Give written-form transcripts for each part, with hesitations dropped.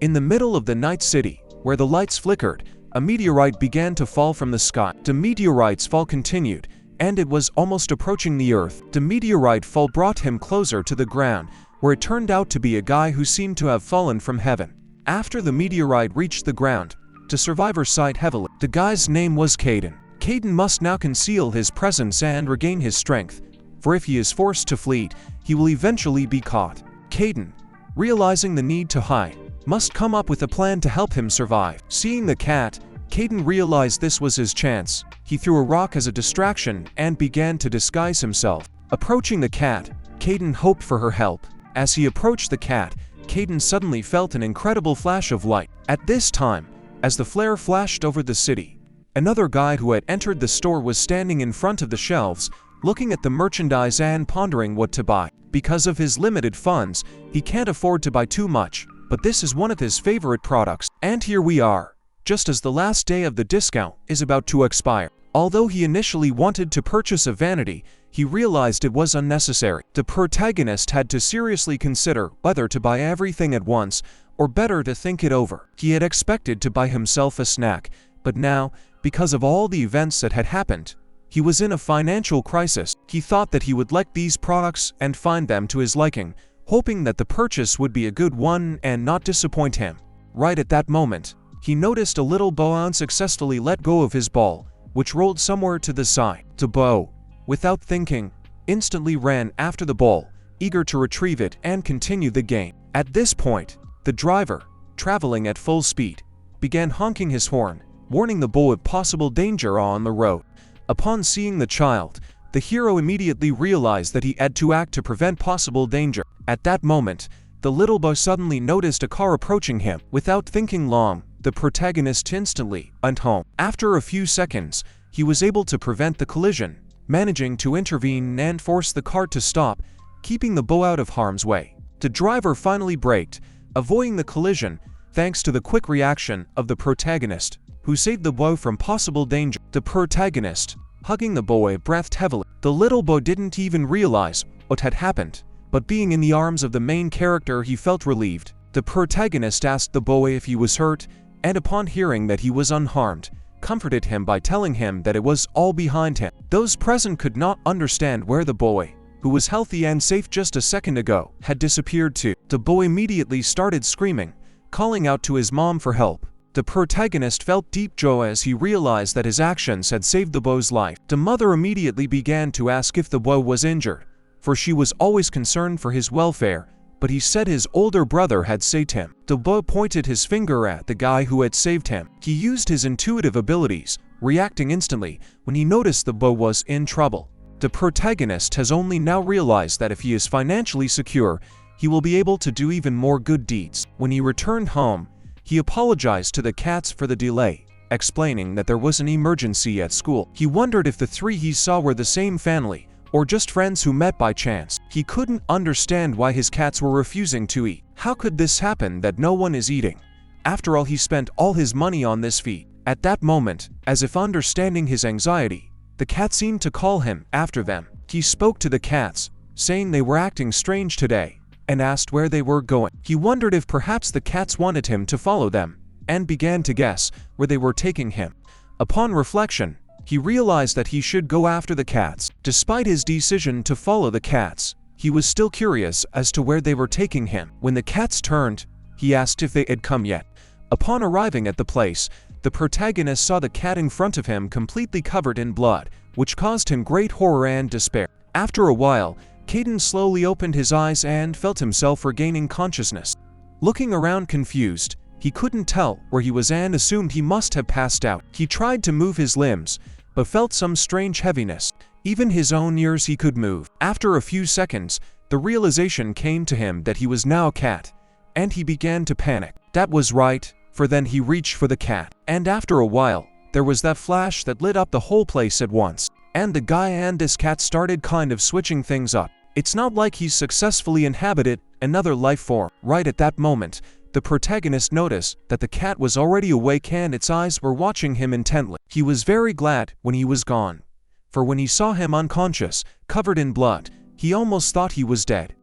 In the middle of the night city, where the lights flickered, a meteorite began to fall from the sky. The meteorite's fall continued, and it was almost approaching the Earth. The meteorite fall brought him closer to the ground, where it turned out to be a guy who seemed to have fallen from heaven. After the meteorite reached the ground, the survivor sighed heavily. The guy's name was Cayden. Cayden must now conceal his presence and regain his strength, for if he is forced to flee, he will eventually be caught. Cayden, realizing the need to hide, must come up with a plan to help him survive. Seeing the cat, Cayden realized this was his chance. He threw a rock as a distraction and began to disguise himself. Approaching the cat, Cayden hoped for her help. As he approached the cat, Cayden suddenly felt an incredible flash of light. At this time, as the flare flashed over the city, another guy who had entered the store was standing in front of the shelves, looking at the merchandise and pondering what to buy. Because of his limited funds, he can't afford to buy too much, but this is one of his favorite products. And here we are, just as the last day of the discount is about to expire. Although he initially wanted to purchase a vanity, he realized it was unnecessary. The protagonist had to seriously consider whether to buy everything at once, or better to think it over. He had expected to buy himself a snack, but now, because of all the events that had happened, he was in a financial crisis. He thought that he would like these products and find them to his liking, hoping that the purchase would be a good one and not disappoint him. Right at that moment, he noticed a little bow unsuccessfully let go of his ball, which rolled somewhere to the side. The bow, without thinking, instantly ran after the ball, eager to retrieve it and continue the game. At this point, the driver, traveling at full speed, began honking his horn, warning the boy of possible danger on the road. Upon seeing the child, the hero immediately realized that he had to act to prevent possible danger. At that moment, the little boy suddenly noticed a car approaching him. Without thinking long, the protagonist instantly went home. After a few seconds, he was able to prevent the collision, managing to intervene and force the car to stop, keeping the boy out of harm's way. The driver finally braked, avoiding the collision, thanks to the quick reaction of the protagonist, who saved the boy from possible danger. The protagonist, hugging the boy, breathed heavily. The little boy didn't even realize what had happened, but being in the arms of the main character, he felt relieved. The protagonist asked the boy if he was hurt, and upon hearing that he was unharmed, comforted him by telling him that it was all behind him. Those present could not understand where the boy, who was healthy and safe just a second ago, had disappeared to. The boy immediately started screaming, calling out to his mom for help. The protagonist felt deep joy as he realized that his actions had saved the boy's life. The mother immediately began to ask if the boy was injured, for she was always concerned for his welfare, but he said his older brother had saved him. The boy pointed his finger at the guy who had saved him. He used his intuitive abilities, reacting instantly when he noticed the boy was in trouble. The protagonist has only now realized that if he is financially secure, he will be able to do even more good deeds. When he returned home, he apologized to the cats for the delay, explaining that there was an emergency at school. He wondered if the three he saw were the same family, or just friends who met by chance. He couldn't understand why his cats were refusing to eat. How could this happen that no one is eating? After all, he spent all his money on this feat. At that moment, as if understanding his anxiety, the cat seemed to call him after them. He spoke to the cats, saying they were acting strange today, and asked where they were going. He wondered if perhaps the cats wanted him to follow them, and began to guess where they were taking him. Upon reflection, he realized that he should go after the cats. Despite his decision to follow the cats, he was still curious as to where they were taking him. When the cats turned, he asked if they had come yet. Upon arriving at the place, the protagonist saw the cat in front of him completely covered in blood, which caused him great horror and despair. After a while, Cayden slowly opened his eyes and felt himself regaining consciousness. Looking around confused, he couldn't tell where he was and assumed he must have passed out. He tried to move his limbs, but felt some strange heaviness. Even his own ears he could move. After a few seconds, the realization came to him that he was now a cat, and he began to panic. That was right, for then he reached for the cat. And after a while, there was that flash that lit up the whole place at once. And the guy and this cat started kind of switching things up. It's not like he's successfully inhabited another life form. Right at that moment, the protagonist noticed that the cat was already awake and its eyes were watching him intently. He was very glad when he was gone, for when he saw him unconscious, covered in blood, he almost thought he was dead.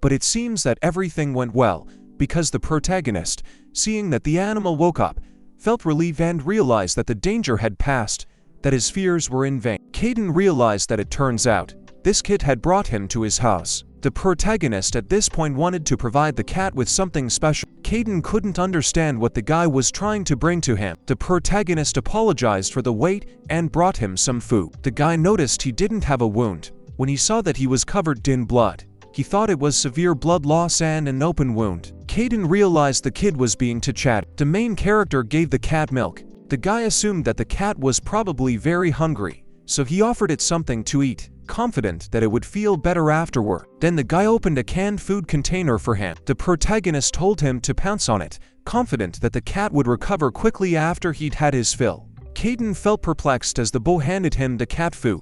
But it seems that everything went well, because the protagonist, seeing that the animal woke up, felt relief and realized that the danger had passed, that his fears were in vain. Cayden realized that it turns out, this kid had brought him to his house. The protagonist at this point wanted to provide the cat with something special. Cayden couldn't understand what the guy was trying to bring to him. The protagonist apologized for the wait and brought him some food. The guy noticed he didn't have a wound. When he saw that he was covered in blood, he thought it was severe blood loss and an open wound. Cayden realized the kid was being too chatty. The main character gave the cat milk. The guy assumed that the cat was probably very hungry, so he offered it something to eat, confident that it would feel better afterward. Then the guy opened a canned food container for him. The protagonist told him to pounce on it, confident that the cat would recover quickly after he'd had his fill. Cayden felt perplexed as the boy handed him the cat food,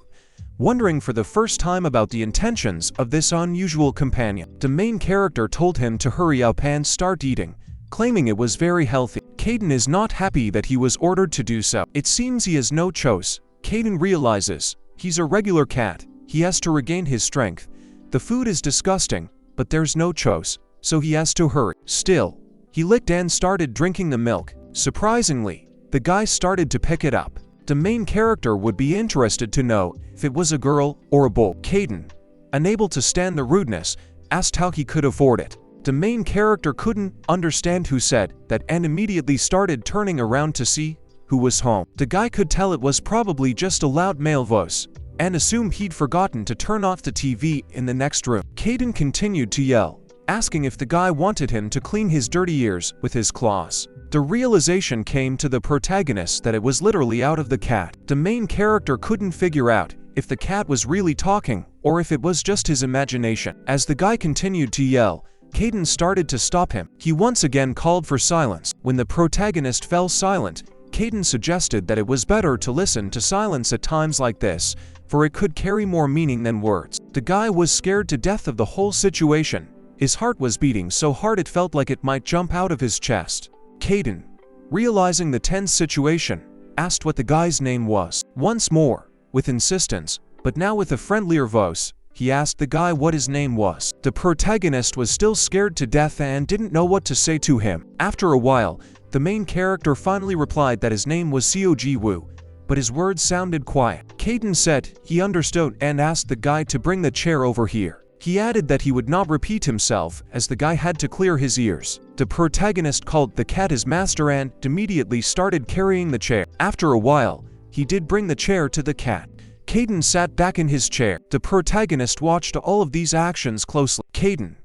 wondering for the first time about the intentions of this unusual companion. The main character told him to hurry up and start eating, claiming it was very healthy. Cayden is not happy that he was ordered to do so. It seems he has no choice. Cayden realizes he's a regular cat. He has to regain his strength. The food is disgusting, but there's no choice, so he has to hurry. Still, he licked and started drinking the milk. Surprisingly, the guy started to pick it up. The main character would be interested to know if it was a girl or a boy. Cayden, unable to stand the rudeness, asked how he could afford it. The main character couldn't understand who said that and immediately started turning around to see who was home. The guy could tell it was probably just a loud male voice, and assumed he'd forgotten to turn off the TV in the next room. Cayden continued to yell, asking if the guy wanted him to clean his dirty ears with his claws. The realization came to the protagonist that it was literally out of the cat. The main character couldn't figure out if the cat was really talking or if it was just his imagination. As the guy continued to yell, Cayden started to stop him. He once again called for silence. When the protagonist fell silent, Cayden suggested that it was better to listen to silence at times like this, for it could carry more meaning than words. The guy was scared to death of the whole situation. His heart was beating so hard it felt like it might jump out of his chest. Cayden, realizing the tense situation, asked what the guy's name was. Once more, with insistence, but now with a friendlier voice, he asked the guy what his name was. The protagonist was still scared to death and didn't know what to say to him. After a while, the main character finally replied that his name was Seo Ji Woo, but his words sounded quiet. Cayden said he understood and asked the guy to bring the chair over here. He added that he would not repeat himself as the guy had to clear his ears. The protagonist called the cat his master and immediately started carrying the chair. After a while, he did bring the chair to the cat. Cayden sat back in his chair. The protagonist watched all of these actions closely. Cayden,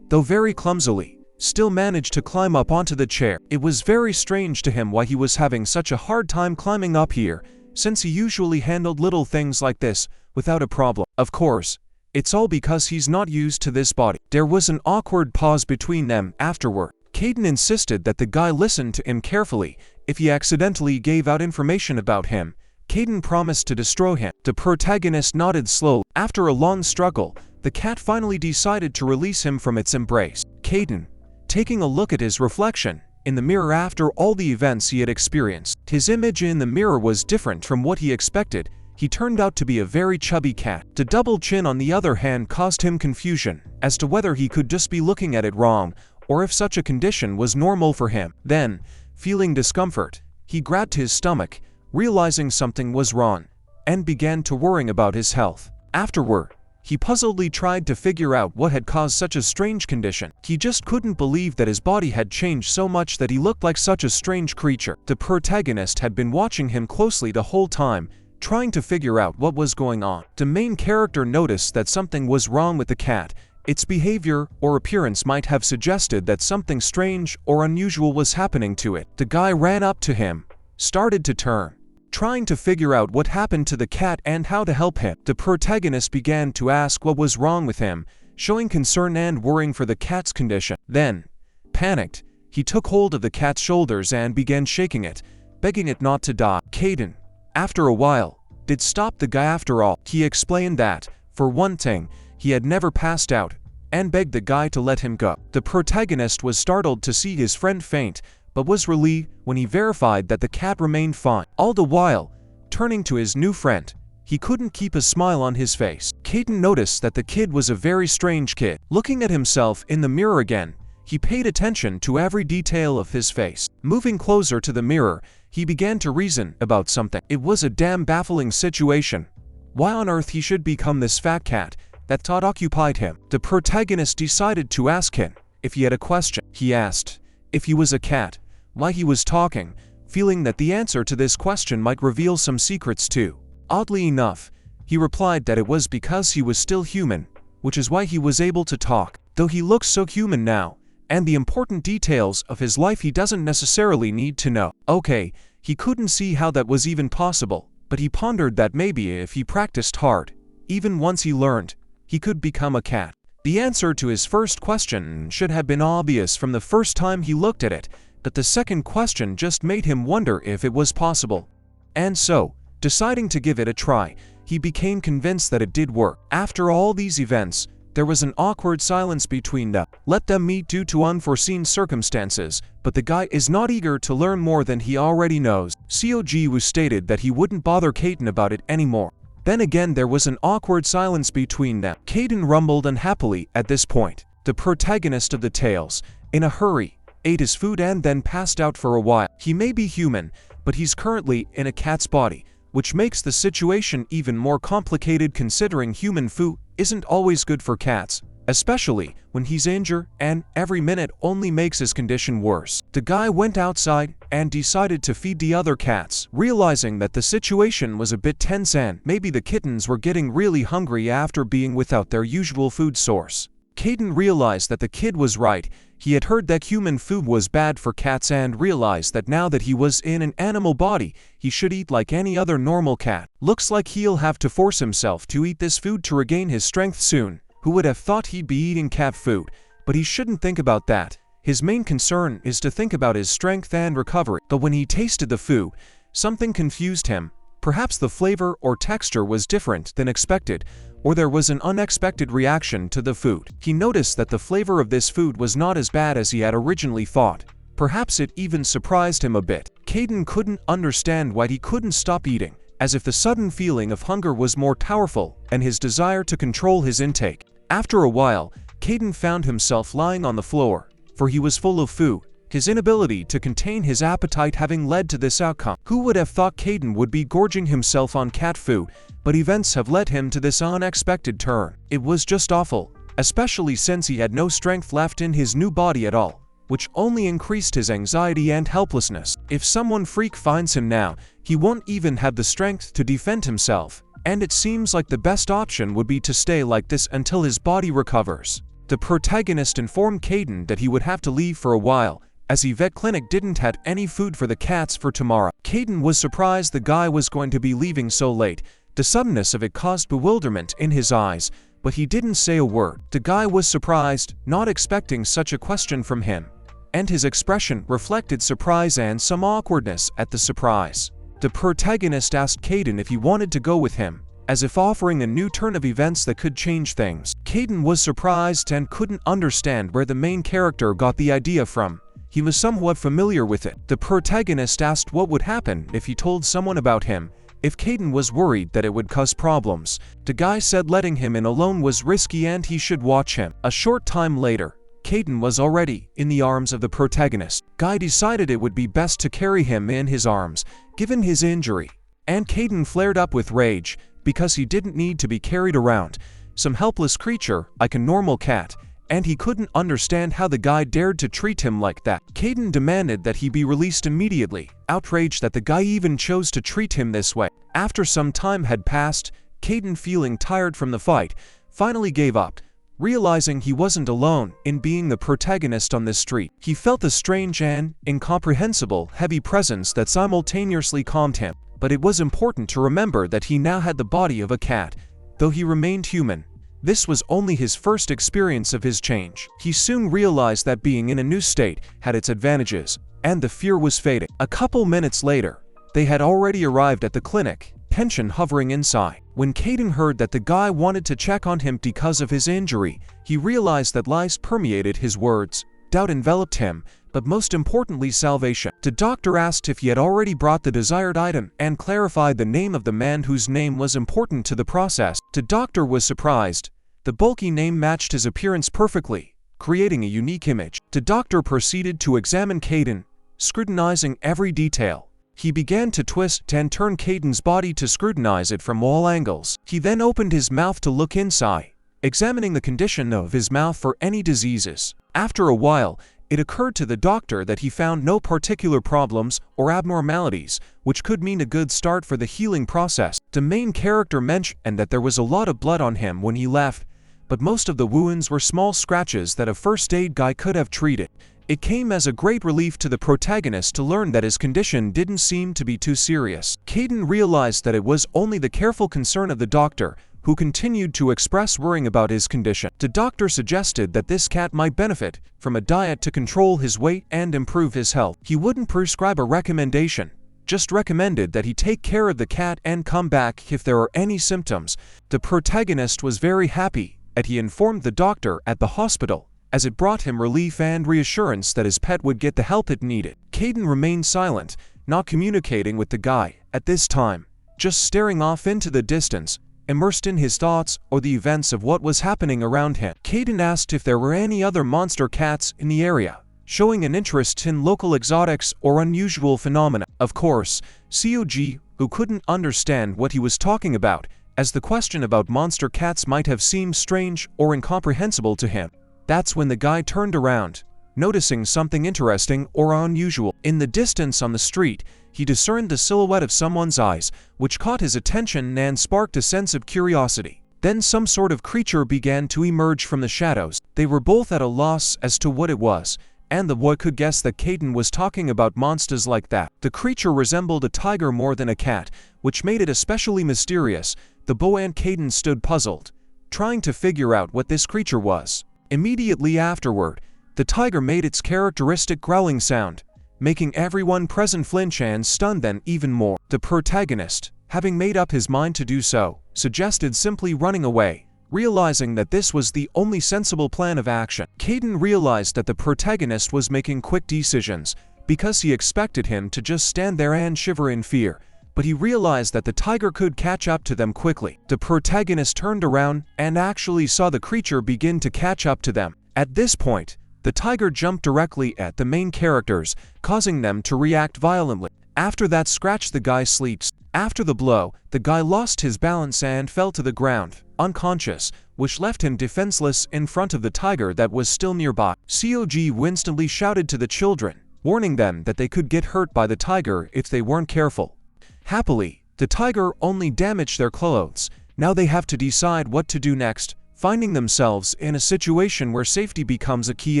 though very clumsily, still managed to climb up onto the chair. It was very strange to him why he was having such a hard time climbing up here, since he usually handled little things like this without a problem. Of course, it's all because he's not used to this body. There was an awkward pause between them afterward. Cayden insisted that the guy listen to him carefully. If he accidentally gave out information about him, Cayden promised to destroy him. The protagonist nodded slowly. After a long struggle, the cat finally decided to release him from its embrace. Cayden, taking a look at his reflection in the mirror after all the events he had experienced. His image in the mirror was different from what he expected. He turned out to be a very chubby cat. The double chin on the other hand caused him confusion as to whether he could just be looking at it wrong or if such a condition was normal for him. Then, feeling discomfort, he grabbed his stomach, realizing something was wrong, and began to worrying about his health. Afterward, he puzzledly tried to figure out what had caused such a strange condition. He just couldn't believe that his body had changed so much that he looked like such a strange creature. The protagonist had been watching him closely the whole time, trying to figure out what was going on. The main character noticed that something was wrong with the cat. Its behavior or appearance might have suggested that something strange or unusual was happening to it. The guy ran up to him, started to turn, trying to figure out what happened to the cat and how to help him. The protagonist began to ask what was wrong with him, showing concern and worrying for the cat's condition. Then, panicked, he took hold of the cat's shoulders and began shaking it, begging it not to die. Cayden, after a while, did stop the guy after all. He explained that, for one thing, he had never passed out, and begged the guy to let him go. The protagonist was startled to see his friend faint, but was relieved when he verified that the cat remained fine. All the while, turning to his new friend, he couldn't keep a smile on his face. Cayden noticed that the kid was a very strange kid. Looking at himself in the mirror again, He paid attention to every detail of his face. Moving closer to the mirror, he began to reason about something. It was a damn baffling situation. Why on earth he should become this fat cat? That thought occupied him. The protagonist decided to ask him if he had a question. He asked if he was a cat, why he was talking, feeling that the answer to this question might reveal some secrets too. Oddly enough, he replied that it was because he was still human, which is why he was able to talk. Though he looks so human now, and the important details of his life he doesn't necessarily need to know. Okay, he couldn't see how that was even possible, but he pondered that maybe if he practiced hard, even once he learned, he could become a cat. The answer to his first question should have been obvious from the first time he looked at it, but the second question just made him wonder if it was possible. And so, deciding to give it a try, he became convinced that it did work. After all these events, there was an awkward silence between them. Let them meet due to unforeseen circumstances, but the guy is not eager to learn more than he already knows. Seo Ji Woo stated that he wouldn't bother Cayden about it anymore. Then again there was an awkward silence between them. Cayden rumbled unhappily at this point. The protagonist of the tales, in a hurry, ate his food and then passed out for a while. He may be human, but he's currently in a cat's body, which makes the situation even more complicated considering human food isn't always good for cats, especially when he's injured, and every minute only makes his condition worse. The guy went outside and decided to feed the other cats, realizing that the situation was a bit tense and maybe the kittens were getting really hungry after being without their usual food source. Cayden realized that the kid was right. He had heard that human food was bad for cats and realized that now that he was in an animal body, he should eat like any other normal cat. Looks like he'll have to force himself to eat this food to regain his strength soon. Who would have thought he'd be eating cat food? But he shouldn't think about that. His main concern is to think about his strength and recovery. But when he tasted the food, something confused him. Perhaps the flavor or texture was different than expected, or there was an unexpected reaction to the food. He noticed that the flavor of this food was not as bad as he had originally thought. Perhaps it even surprised him a bit. Cayden couldn't understand why he couldn't stop eating, as if the sudden feeling of hunger was more powerful and his desire to control his intake. After a while, Cayden found himself lying on the floor, for he was full of food, his inability to contain his appetite having led to this outcome. Who would have thought Cayden would be gorging himself on cat food, but events have led him to this unexpected turn. It was just awful, especially since he had no strength left in his new body at all, which only increased his anxiety and helplessness. If someone freak finds him now, he won't even have the strength to defend himself, and it seems like the best option would be to stay like this until his body recovers. The protagonist informed Cayden that he would have to leave for a while, as the vet clinic didn't have any food for the cats for tomorrow. Cayden was surprised the guy was going to be leaving so late. The suddenness of it caused bewilderment in his eyes, but he didn't say a word. The guy was surprised, not expecting such a question from him, and his expression reflected surprise and some awkwardness at the surprise. The protagonist asked Cayden if he wanted to go with him, as if offering a new turn of events that could change things. Cayden was surprised and couldn't understand where the main character got the idea from. He was somewhat familiar with it. The protagonist asked what would happen if he told someone about him, if Cayden was worried that it would cause problems. The guy said letting him in alone was risky and he should watch him. A short time later, Cayden was already in the arms of the protagonist. Guy decided it would be best to carry him in his arms, given his injury. And Cayden flared up with rage, because he didn't need to be carried around some helpless creature like a normal cat, and he couldn't understand how the guy dared to treat him like that. Cayden demanded that he be released immediately, outraged that the guy even chose to treat him this way. After some time had passed, Cayden, feeling tired from the fight, finally gave up, realizing he wasn't alone in being the protagonist on this street. He felt the strange and incomprehensible heavy presence that simultaneously calmed him, but it was important to remember that he now had the body of a cat, though he remained human. This was only his first experience of his change. He soon realized that being in a new state had its advantages, and the fear was fading. A couple minutes later, they had already arrived at the clinic, tension hovering inside. When Cayden heard that the guy wanted to check on him because of his injury, he realized that lies permeated his words, doubt enveloped him, but most importantly salvation. The doctor asked if he had already brought the desired item and clarified the name of the man whose name was important to the process. The doctor was surprised. The bulky name matched his appearance perfectly, creating a unique image. The doctor proceeded to examine Cayden, scrutinizing every detail. He began to twist and turn Cayden's body to scrutinize it from all angles. He then opened his mouth to look inside, examining the condition of his mouth for any diseases. After a while, it occurred to the doctor that he found no particular problems or abnormalities, which could mean a good start for the healing process. The main character mentioned that there was a lot of blood on him when he left, but most of the wounds were small scratches that a first aid guy could have treated. It came as a great relief to the protagonist to learn that his condition didn't seem to be too serious. Cayden realized that it was only the careful concern of the doctor, who continued to express worrying about his condition. The doctor suggested that this cat might benefit from a diet to control his weight and improve his health. He wouldn't prescribe a recommendation, just recommended that he take care of the cat and come back if there are any symptoms. The protagonist was very happy that he informed the doctor at the hospital, as it brought him relief and reassurance that his pet would get the help it needed. Cayden remained silent, not communicating with the guy at this time, just staring off into the distance, immersed in his thoughts or the events of what was happening around him. Cayden asked if there were any other monster cats in the area, showing an interest in local exotics or unusual phenomena. Of course, Seo Ji, who couldn't understand what he was talking about, as the question about monster cats might have seemed strange or incomprehensible to him. That's when the guy turned around, noticing something interesting or unusual. In the distance on the street, he discerned the silhouette of someone's eyes, which caught his attention and sparked a sense of curiosity. Then some sort of creature began to emerge from the shadows. They were both at a loss as to what it was, and the boy could guess that Cayden was talking about monsters like that. The creature resembled a tiger more than a cat, which made it especially mysterious. The boy and Cayden stood puzzled, trying to figure out what this creature was. Immediately afterward, the tiger made its characteristic growling sound, making everyone present flinch and stunned them even more. The protagonist, having made up his mind to do so, suggested simply running away, realizing that this was the only sensible plan of action. Cayden realized that the protagonist was making quick decisions, because he expected him to just stand there and shiver in fear, but he realized that the tiger could catch up to them quickly. The protagonist turned around and actually saw the creature begin to catch up to them. At this point, the tiger jumped directly at the main characters, causing them to react violently. After that scratched the guy's sleeves. After the blow, the guy lost his balance and fell to the ground, unconscious, which left him defenseless in front of the tiger that was still nearby. Seo Ji Woo instantly shouted to the children, warning them that they could get hurt by the tiger if they weren't careful. Happily, the tiger only damaged their clothes. Now they have to decide what to do next, finding themselves in a situation where safety becomes a key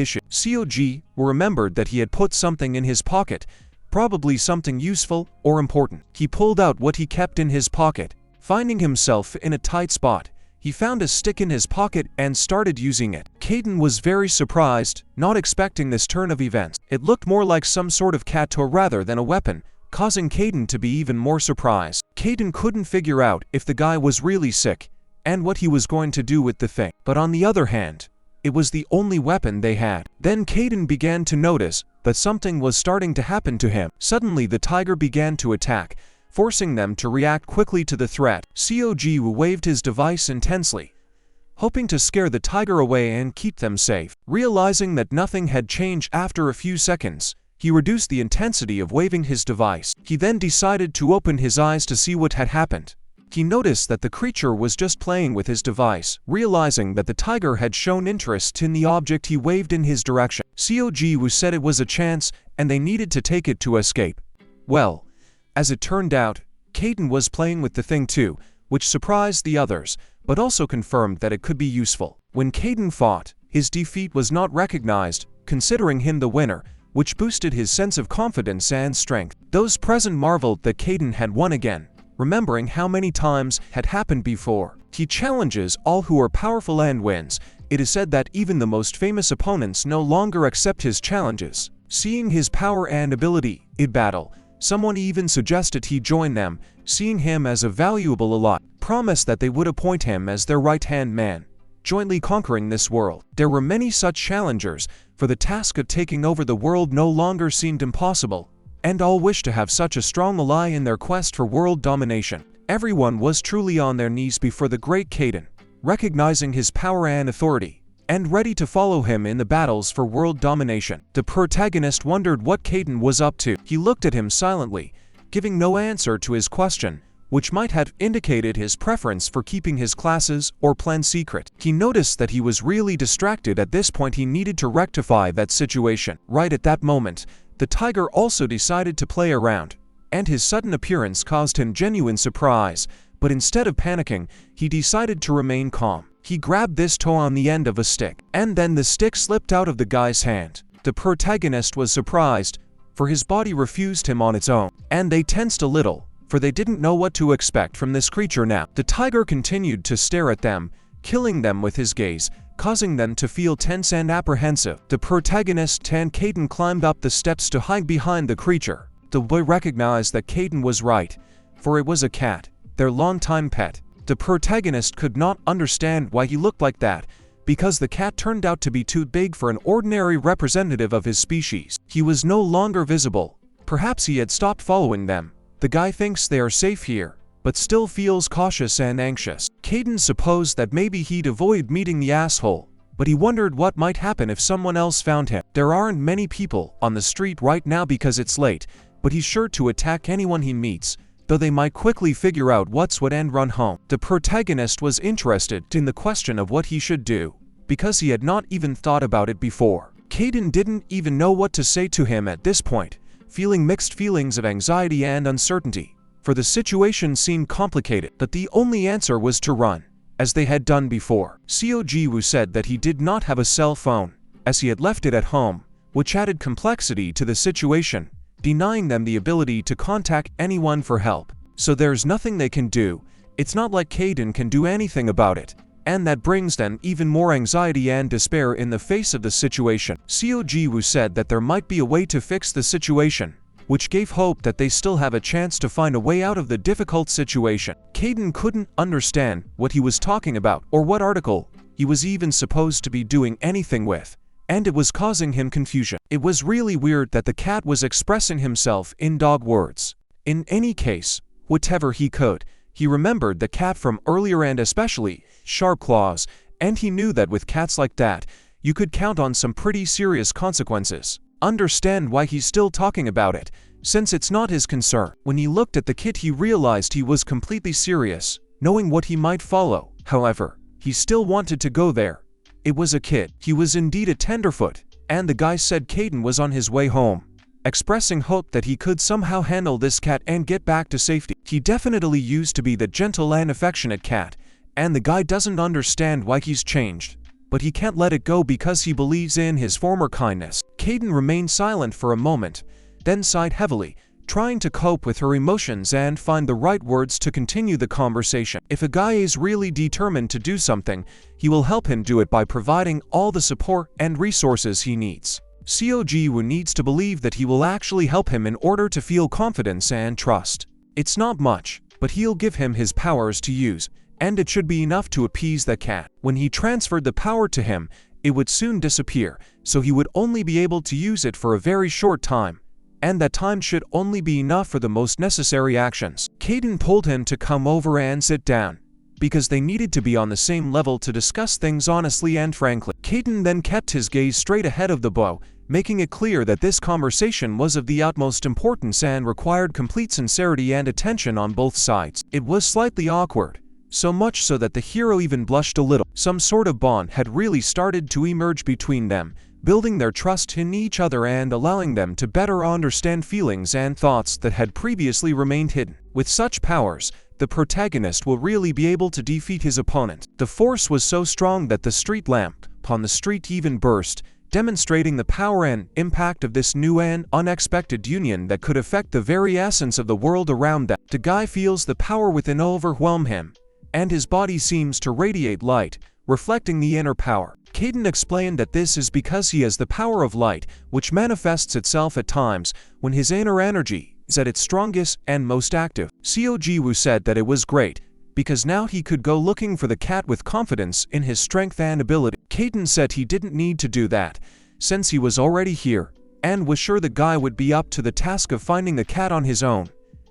issue. Seo Ji Woo remembered that he had put something in his pocket, probably something useful or important. He pulled out what he kept in his pocket. Finding himself in a tight spot, he found a stick in his pocket and started using it. Cayden was very surprised, not expecting this turn of events. It looked more like some sort of cat toy rather than a weapon, causing Cayden to be even more surprised. Cayden couldn't figure out if the guy was really sick and what he was going to do with the thing. But on the other hand, it was the only weapon they had. Then Cayden began to notice that something was starting to happen to him. Suddenly the tiger began to attack, forcing them to react quickly to the threat. Seo Ji Woo waved his device intensely, hoping to scare the tiger away and keep them safe. Realizing that nothing had changed after a few seconds, he reduced the intensity of waving his device. He then decided to open his eyes to see what had happened. He noticed that the creature was just playing with his device. Realizing that the tiger had shown interest in the object he waved in his direction, Seo Ji Woo said it was a chance and they needed to take it to escape. Well, as it turned out, Cayden was playing with the thing too, which surprised the others, but also confirmed that it could be useful. When Cayden fought, his defeat was not recognized, considering him the winner, which boosted his sense of confidence and strength. Those present marveled that Cayden had won again, remembering how many times had happened before. He challenges all who are powerful and wins. It is said that even the most famous opponents no longer accept his challenges. Seeing his power and ability in battle, someone even suggested he join them, seeing him as a valuable ally, promised that they would appoint him as their right-hand man, jointly conquering this world. There were many such challengers, for the task of taking over the world no longer seemed impossible, and all wished to have such a strong ally in their quest for world domination. Everyone was truly on their knees before the great Cayden, recognizing his power and authority, and ready to follow him in the battles for world domination. The protagonist wondered what Cayden was up to. He looked at him silently, giving no answer to his question, which might have indicated his preference for keeping his classes or plan secret. He noticed that he was really distracted. At this point he needed to rectify that situation. Right at that moment, the tiger also decided to play around, and his sudden appearance caused him genuine surprise, but instead of panicking, he decided to remain calm. He grabbed this toe on the end of a stick, and then the stick slipped out of the guy's hand. The protagonist was surprised, for his body refused him on its own, and they tensed a little, for they didn't know what to expect from this creature now. The tiger continued to stare at them, killing them with his gaze, causing them to feel tense and apprehensive. The protagonist and Cayden climbed up the steps to hide behind the creature. The boy recognized that Cayden was right, for it was a cat, their longtime pet. The protagonist could not understand why he looked like that, because the cat turned out to be too big for an ordinary representative of his species. He was no longer visible. Perhaps he had stopped following them. The guy thinks they are safe here, but still feels cautious and anxious. Cayden supposed that maybe he'd avoid meeting the asshole, but he wondered what might happen if someone else found him. There aren't many people on the street right now because it's late, but he's sure to attack anyone he meets, though they might quickly figure out what's what and run home. The protagonist was interested in the question of what he should do, because he had not even thought about it before. Cayden didn't even know what to say to him at this point, feeling mixed feelings of anxiety and uncertainty, for the situation seemed complicated. But the only answer was to run, as they had done before. Seo Ji Woo said that he did not have a cell phone, as he had left it at home, which added complexity to the situation, denying them the ability to contact anyone for help. So there's nothing they can do. It's not like Cayden can do anything about it, and that brings them even more anxiety and despair in the face of the situation. Seo Ji Woo said that there might be a way to fix the situation, which gave hope that they still have a chance to find a way out of the difficult situation. Cayden couldn't understand what he was talking about or what article he was even supposed to be doing anything with, and it was causing him confusion. It was really weird that the cat was expressing himself in dog words. In any case, whatever he could, he remembered the cat from earlier and especially sharp claws, and he knew that with cats like that, you could count on some pretty serious consequences. Understand why he's still talking about it, since it's not his concern. When he looked at the kit he realized he was completely serious, knowing what he might follow. However, he still wanted to go there. It was a kid. He was indeed a tenderfoot, and the guy said Cayden was on his way home, expressing hope that he could somehow handle this cat and get back to safety. He definitely used to be the gentle and affectionate cat, and the guy doesn't understand why he's changed, but he can't let it go because he believes in his former kindness. Cayden remained silent for a moment, then sighed heavily, trying to cope with her emotions and find the right words to continue the conversation. If a guy is really determined to do something, he will help him do it by providing all the support and resources he needs. Seo Ji Woo needs to believe that he will actually help him in order to feel confidence and trust. It's not much, but he'll give him his powers to use, and it should be enough to appease the cat. When he transferred the power to him, it would soon disappear, so he would only be able to use it for a very short time, and that time should only be enough for the most necessary actions. Cayden told him to come over and sit down, because they needed to be on the same level to discuss things honestly and frankly. Cayden then kept his gaze straight ahead of the bow, making it clear that this conversation was of the utmost importance and required complete sincerity and attention on both sides. It was slightly awkward, so much so that the hero even blushed a little. Some sort of bond had really started to emerge between them, building their trust in each other and allowing them to better understand feelings and thoughts that had previously remained hidden. With such powers, the protagonist will really be able to defeat his opponent. The force was so strong that the street lamp upon the street even burst, demonstrating the power and impact of this new and unexpected union that could affect the very essence of the world around them. The guy feels the power within overwhelm him, and his body seems to radiate light, reflecting the inner power. Cayden explained that this is because he has the power of light, which manifests itself at times when his inner energy is at its strongest and most active. Seo Ji Woo said that it was great, because now he could go looking for the cat with confidence in his strength and ability. Cayden said he didn't need to do that, since he was already here, and was sure the guy would be up to the task of finding the cat on his own,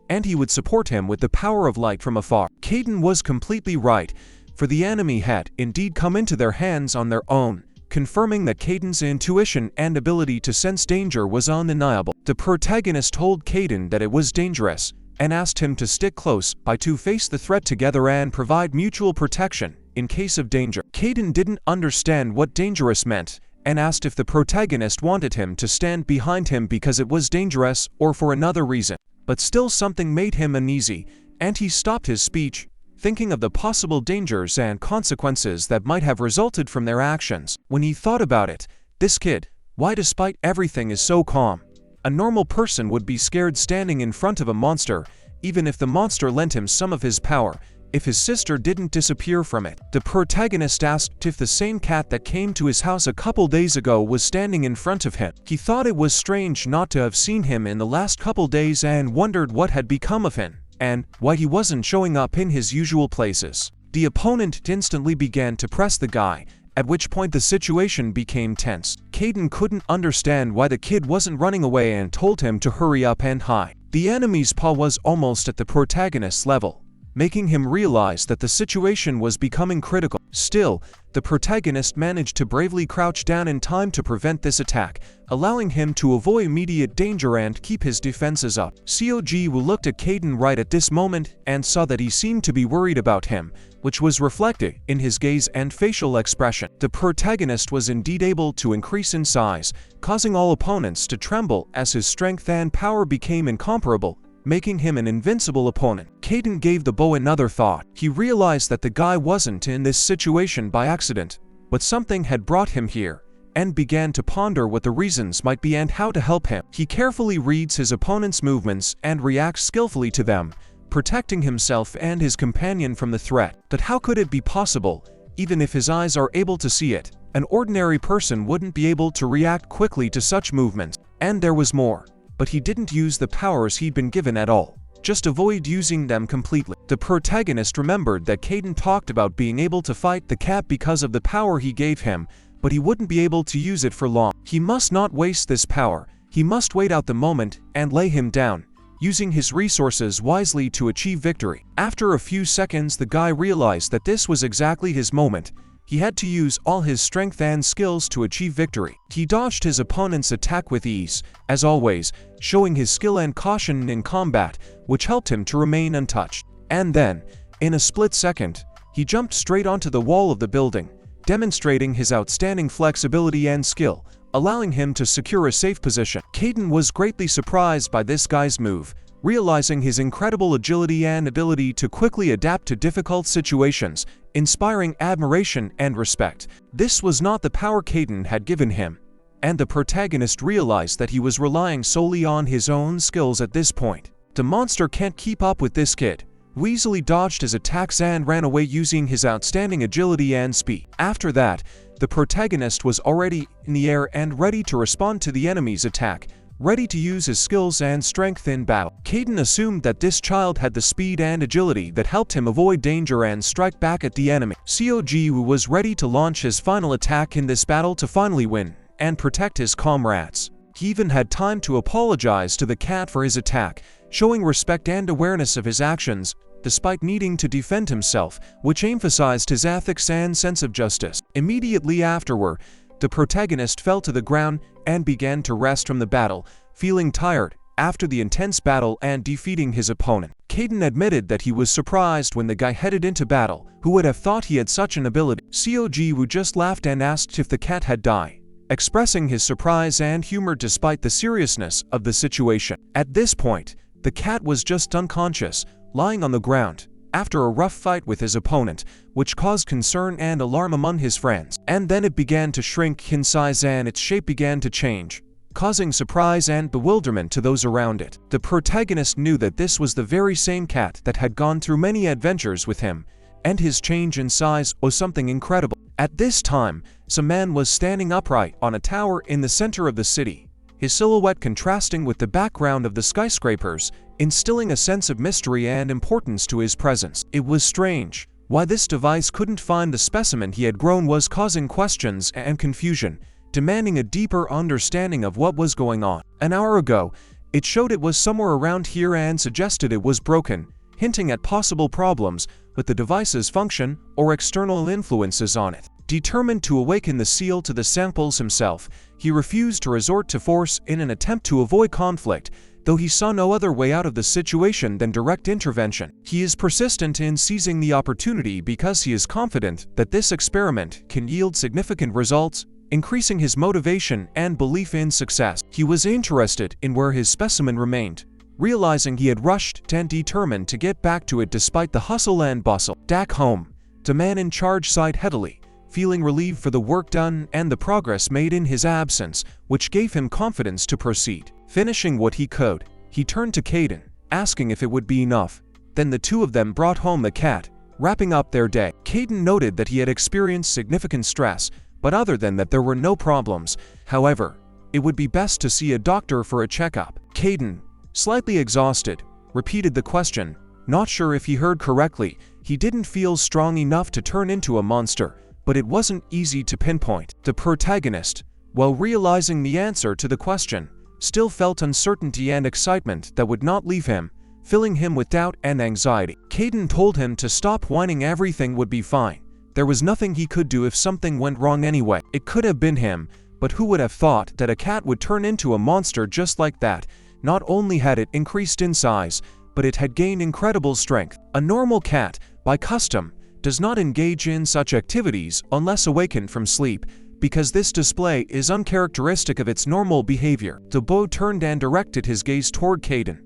and he would support him with the power of light from afar. Cayden was completely right, for the enemy had indeed come into their hands on their own, confirming that Cayden's intuition and ability to sense danger was undeniable. The protagonist told Cayden that it was dangerous, and asked him to stick close by to face the threat together and provide mutual protection in case of danger. Cayden didn't understand what dangerous meant, and asked if the protagonist wanted him to stand behind him because it was dangerous or for another reason. But still something made him uneasy, and he stopped his speech, thinking of the possible dangers and consequences that might have resulted from their actions. When he thought about it, this kid, why despite everything is so calm? A normal person would be scared standing in front of a monster, even if the monster lent him some of his power, if his sister didn't disappear from it. The protagonist asked if the same cat that came to his house a couple days ago was standing in front of him. He thought it was strange not to have seen him in the last couple days and wondered what had become of him, and why he wasn't showing up in his usual places. The opponent instantly began to press the guy, at which point the situation became tense. Cayden couldn't understand why the kid wasn't running away and told him to hurry up and hide. The enemy's paw was almost at the protagonist's level, making him realize that the situation was becoming critical. Still, the protagonist managed to bravely crouch down in time to prevent this attack, allowing him to avoid immediate danger and keep his defenses up. Seo Ji Woo looked at Cayden right at this moment and saw that he seemed to be worried about him, which was reflected in his gaze and facial expression. The protagonist was indeed able to increase in size, causing all opponents to tremble as his strength and power became incomparable, making him an invincible opponent. Cayden gave the bow another thought. He realized that the guy wasn't in this situation by accident, but something had brought him here, and began to ponder what the reasons might be and how to help him. He carefully reads his opponent's movements and reacts skillfully to them, protecting himself and his companion from the threat. But how could it be possible? Even if his eyes are able to see it, an ordinary person wouldn't be able to react quickly to such movements. And there was more. But he didn't use the powers he'd been given at all. Just avoid using them completely. The protagonist remembered that Cayden talked about being able to fight the cat because of the power he gave him, but he wouldn't be able to use it for long. He must not waste this power. He must wait out the moment and lay him down, using his resources wisely to achieve victory. After a few seconds, the guy realized that this was exactly his moment. He had to use all his strength and skills to achieve victory. He dodged his opponent's attack with ease, as always, showing his skill and caution in combat, which helped him to remain untouched. And then, in a split second, he jumped straight onto the wall of the building, demonstrating his outstanding flexibility and skill, allowing him to secure a safe position. Cayden was greatly surprised by this guy's move, realizing his incredible agility and ability to quickly adapt to difficult situations, inspiring admiration and respect. This was not the power Cayden had given him, and the protagonist realized that he was relying solely on his own skills at this point. The monster can't keep up with this kid, who easily dodged his attacks and ran away using his outstanding agility and speed. After that, the protagonist was already in the air and ready to respond to the enemy's attack, ready to use his skills and strength in battle. Cayden assumed that this child had the speed and agility that helped him avoid danger and strike back at the enemy. Seo Ji Woo was ready to launch his final attack in this battle to finally win and protect his comrades. He even had time to apologize to the cat for his attack, showing respect and awareness of his actions, despite needing to defend himself, which emphasized his ethics and sense of justice. Immediately afterward, the protagonist fell to the ground and began to rest from the battle, feeling tired after the intense battle and defeating his opponent. Cayden admitted that he was surprised when the guy headed into battle. Who would have thought he had such an ability? Seo Ji Woo just laughed and asked if the cat had died, expressing his surprise and humor despite the seriousness of the situation. At this point, the cat was just unconscious, lying on the ground, after a rough fight with his opponent, which caused concern and alarm among his friends. And then it began to shrink in size and its shape began to change, causing surprise and bewilderment to those around it. The protagonist knew that this was the very same cat that had gone through many adventures with him, and his change in size was something incredible. At this time, some man was standing upright on a tower in the center of the city, his silhouette contrasting with the background of the skyscrapers, instilling a sense of mystery and importance to his presence. It was strange. Why this device couldn't find the specimen he had grown was causing questions and confusion, demanding a deeper understanding of what was going on. An hour ago, it showed it was somewhere around here and suggested it was broken, hinting at possible problems with the device's function or external influences on it. Determined to awaken the seal to the samples himself, he refused to resort to force in an attempt to avoid conflict, though he saw no other way out of the situation than direct intervention. He is persistent in seizing the opportunity because he is confident that this experiment can yield significant results, increasing his motivation and belief in success. He was interested in where his specimen remained, realizing he had rushed and determined to get back to it despite the hustle and bustle. Back home, the man in charge sighed heavily, feeling relieved for the work done and the progress made in his absence, which gave him confidence to proceed. Finishing what he could, he turned to Cayden, asking if it would be enough. Then the two of them brought home the cat, wrapping up their day. Cayden noted that he had experienced significant stress, but other than that there were no problems. However, it would be best to see a doctor for a checkup. Cayden, slightly exhausted, repeated the question, not sure if he heard correctly. He didn't feel strong enough to turn into a monster, but it wasn't easy to pinpoint. The protagonist, while realizing the answer to the question, still felt uncertainty and excitement that would not leave him, filling him with doubt and anxiety. Cayden told him to stop whining, everything would be fine. There was nothing he could do if something went wrong anyway. It could have been him, but who would have thought that a cat would turn into a monster just like that? Not only had it increased in size, but it had gained incredible strength. A normal cat, by custom, does not engage in such activities unless awakened from sleep, because this display is uncharacteristic of its normal behavior. The boy turned and directed his gaze toward Cayden,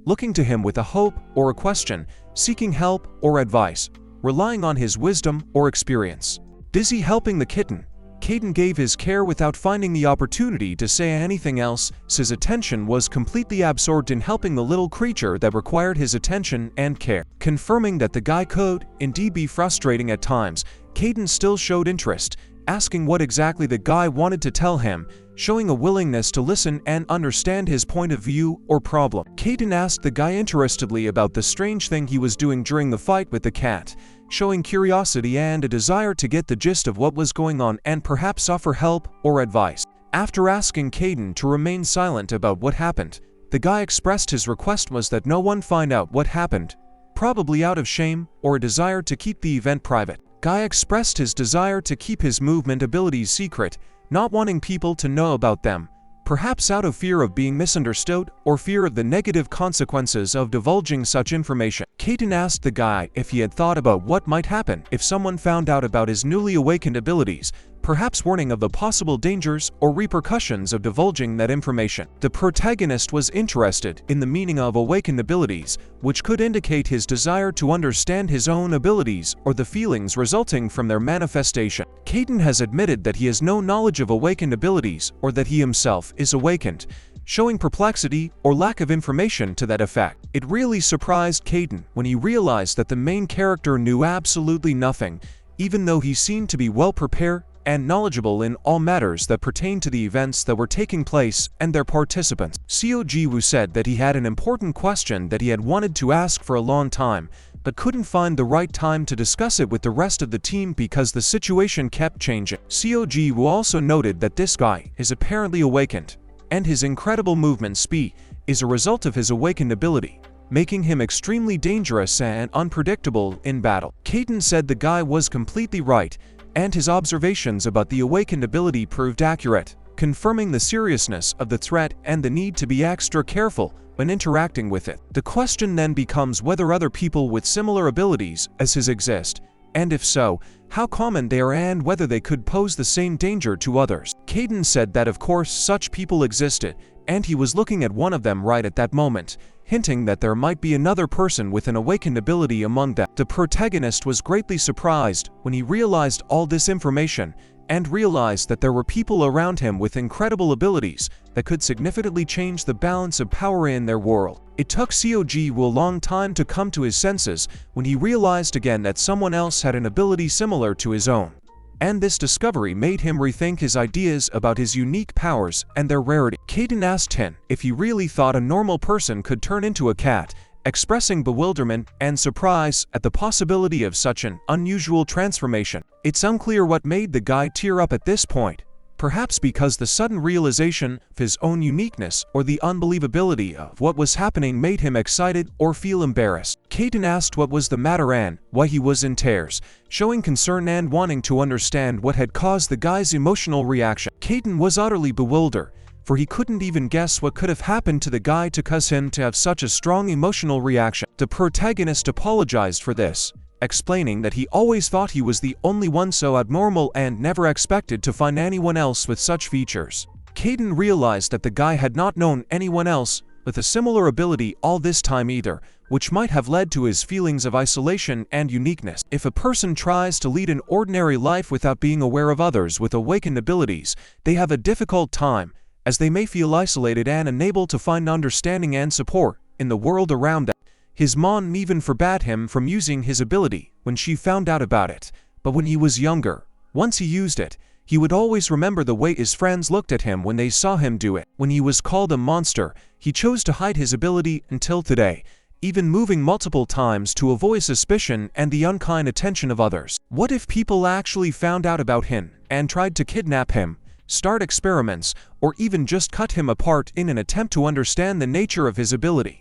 looking to him with a hope or a question, seeking help or advice, relying on his wisdom or experience. Busy helping the kitten, Cayden gave his care without finding the opportunity to say anything else. His attention was completely absorbed in helping the little creature that required his attention and care. Confirming that the guy could indeed be frustrating at times, Cayden still showed interest, asking what exactly the guy wanted to tell him, showing a willingness to listen and understand his point of view or problem. Cayden asked the guy interestedly about the strange thing he was doing during the fight with the cat, showing curiosity and a desire to get the gist of what was going on and perhaps offer help or advice. After asking Cayden to remain silent about what happened, the guy expressed his request was that no one find out what happened, probably out of shame or a desire to keep the event private. Guy expressed his desire to keep his movement abilities secret, not wanting people to know about them, perhaps out of fear of being misunderstood or fear of the negative consequences of divulging such information. Cayden asked the guy if he had thought about what might happen if someone found out about his newly awakened abilities, perhaps warning of the possible dangers or repercussions of divulging that information. The protagonist was interested in the meaning of awakened abilities, which could indicate his desire to understand his own abilities or the feelings resulting from their manifestation. Cayden has admitted that he has no knowledge of awakened abilities or that he himself is awakened, showing perplexity or lack of information to that effect. It really surprised Cayden when he realized that the main character knew absolutely nothing, even though he seemed to be well prepared and knowledgeable in all matters that pertain to the events that were taking place and their participants. Seo Ji Woo said that he had an important question that he had wanted to ask for a long time, but couldn't find the right time to discuss it with the rest of the team because the situation kept changing. Seo Ji Woo also noted that this guy is apparently awakened, and his incredible movement speed is a result of his awakened ability, making him extremely dangerous and unpredictable in battle. Cayden said the guy was completely right, and his observations about the awakened ability proved accurate, confirming the seriousness of the threat and the need to be extra careful when interacting with it. The question then becomes whether other people with similar abilities as his exist, and if so, how common they are and whether they could pose the same danger to others. Cayden said that of course such people existed, and he was looking at one of them right at that moment, hinting that there might be another person with an awakened ability among them. The protagonist was greatly surprised when he realized all this information and realized that there were people around him with incredible abilities that could significantly change the balance of power in their world. It took Seo Ji Woo a long time to come to his senses when he realized again that someone else had an ability similar to his own. And this discovery made him rethink his ideas about his unique powers and their rarity. Cayden asked him if he really thought a normal person could turn into a cat, expressing bewilderment and surprise at the possibility of such an unusual transformation. It's unclear what made the guy tear up at this point. perhaps because the sudden realization of his own uniqueness or the unbelievability of what was happening made him excited or feel embarrassed. Cayden asked what was the matter and why he was in tears, showing concern and wanting to understand what had caused the guy's emotional reaction. Cayden was utterly bewildered, for he couldn't even guess what could have happened to the guy to cause him to have such a strong emotional reaction. The protagonist apologized for this, explaining that he always thought he was the only one so abnormal and never expected to find anyone else with such features. Cayden realized that the guy had not known anyone else with a similar ability all this time either, which might have led to his feelings of isolation and uniqueness. If a person tries to lead an ordinary life without being aware of others with awakened abilities, they have a difficult time, as they may feel isolated and unable to find understanding and support in the world around them. His mom even forbade him from using his ability when she found out about it, but when he was younger, once he used it, he would always remember the way his friends looked at him when they saw him do it. When he was called a monster, he chose to hide his ability until today, even moving multiple times to avoid suspicion and the unkind attention of others. What if people actually found out about him and tried to kidnap him, start experiments, or even just cut him apart in an attempt to understand the nature of his ability?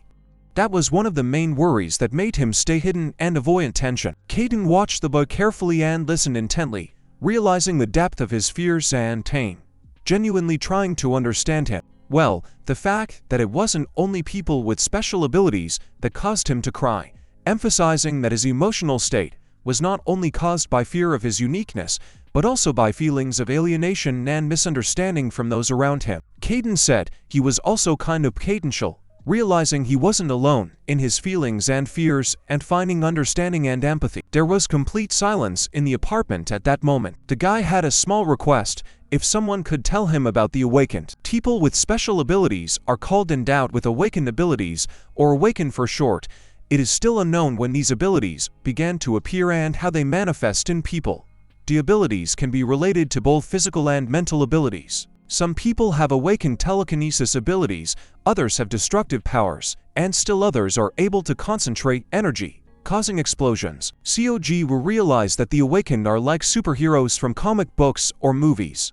That was one of the main worries that made him stay hidden and avoid attention. Cayden watched the boy carefully and listened intently, realizing the depth of his fears and pain, genuinely trying to understand him. Well, the fact that it wasn't only people with special abilities that caused him to cry, emphasizing that his emotional state was not only caused by fear of his uniqueness, but also by feelings of alienation and misunderstanding from those around him. Cayden said he was also kind of cadential, realizing he wasn't alone in his feelings and fears and finding understanding and empathy. There was complete silence in the apartment at that moment. The guy had a small request: if someone could tell him about the awakened. People with special abilities are called endowed with awakened abilities, or awakened for short. It is still unknown when these abilities began to appear and how they manifest in people. The abilities can be related to both physical and mental abilities. Some people have awakened telekinesis abilities, others have destructive powers, and still others are able to concentrate energy, causing explosions. Seo Ji Woo realized that the awakened are like superheroes from comic books or movies.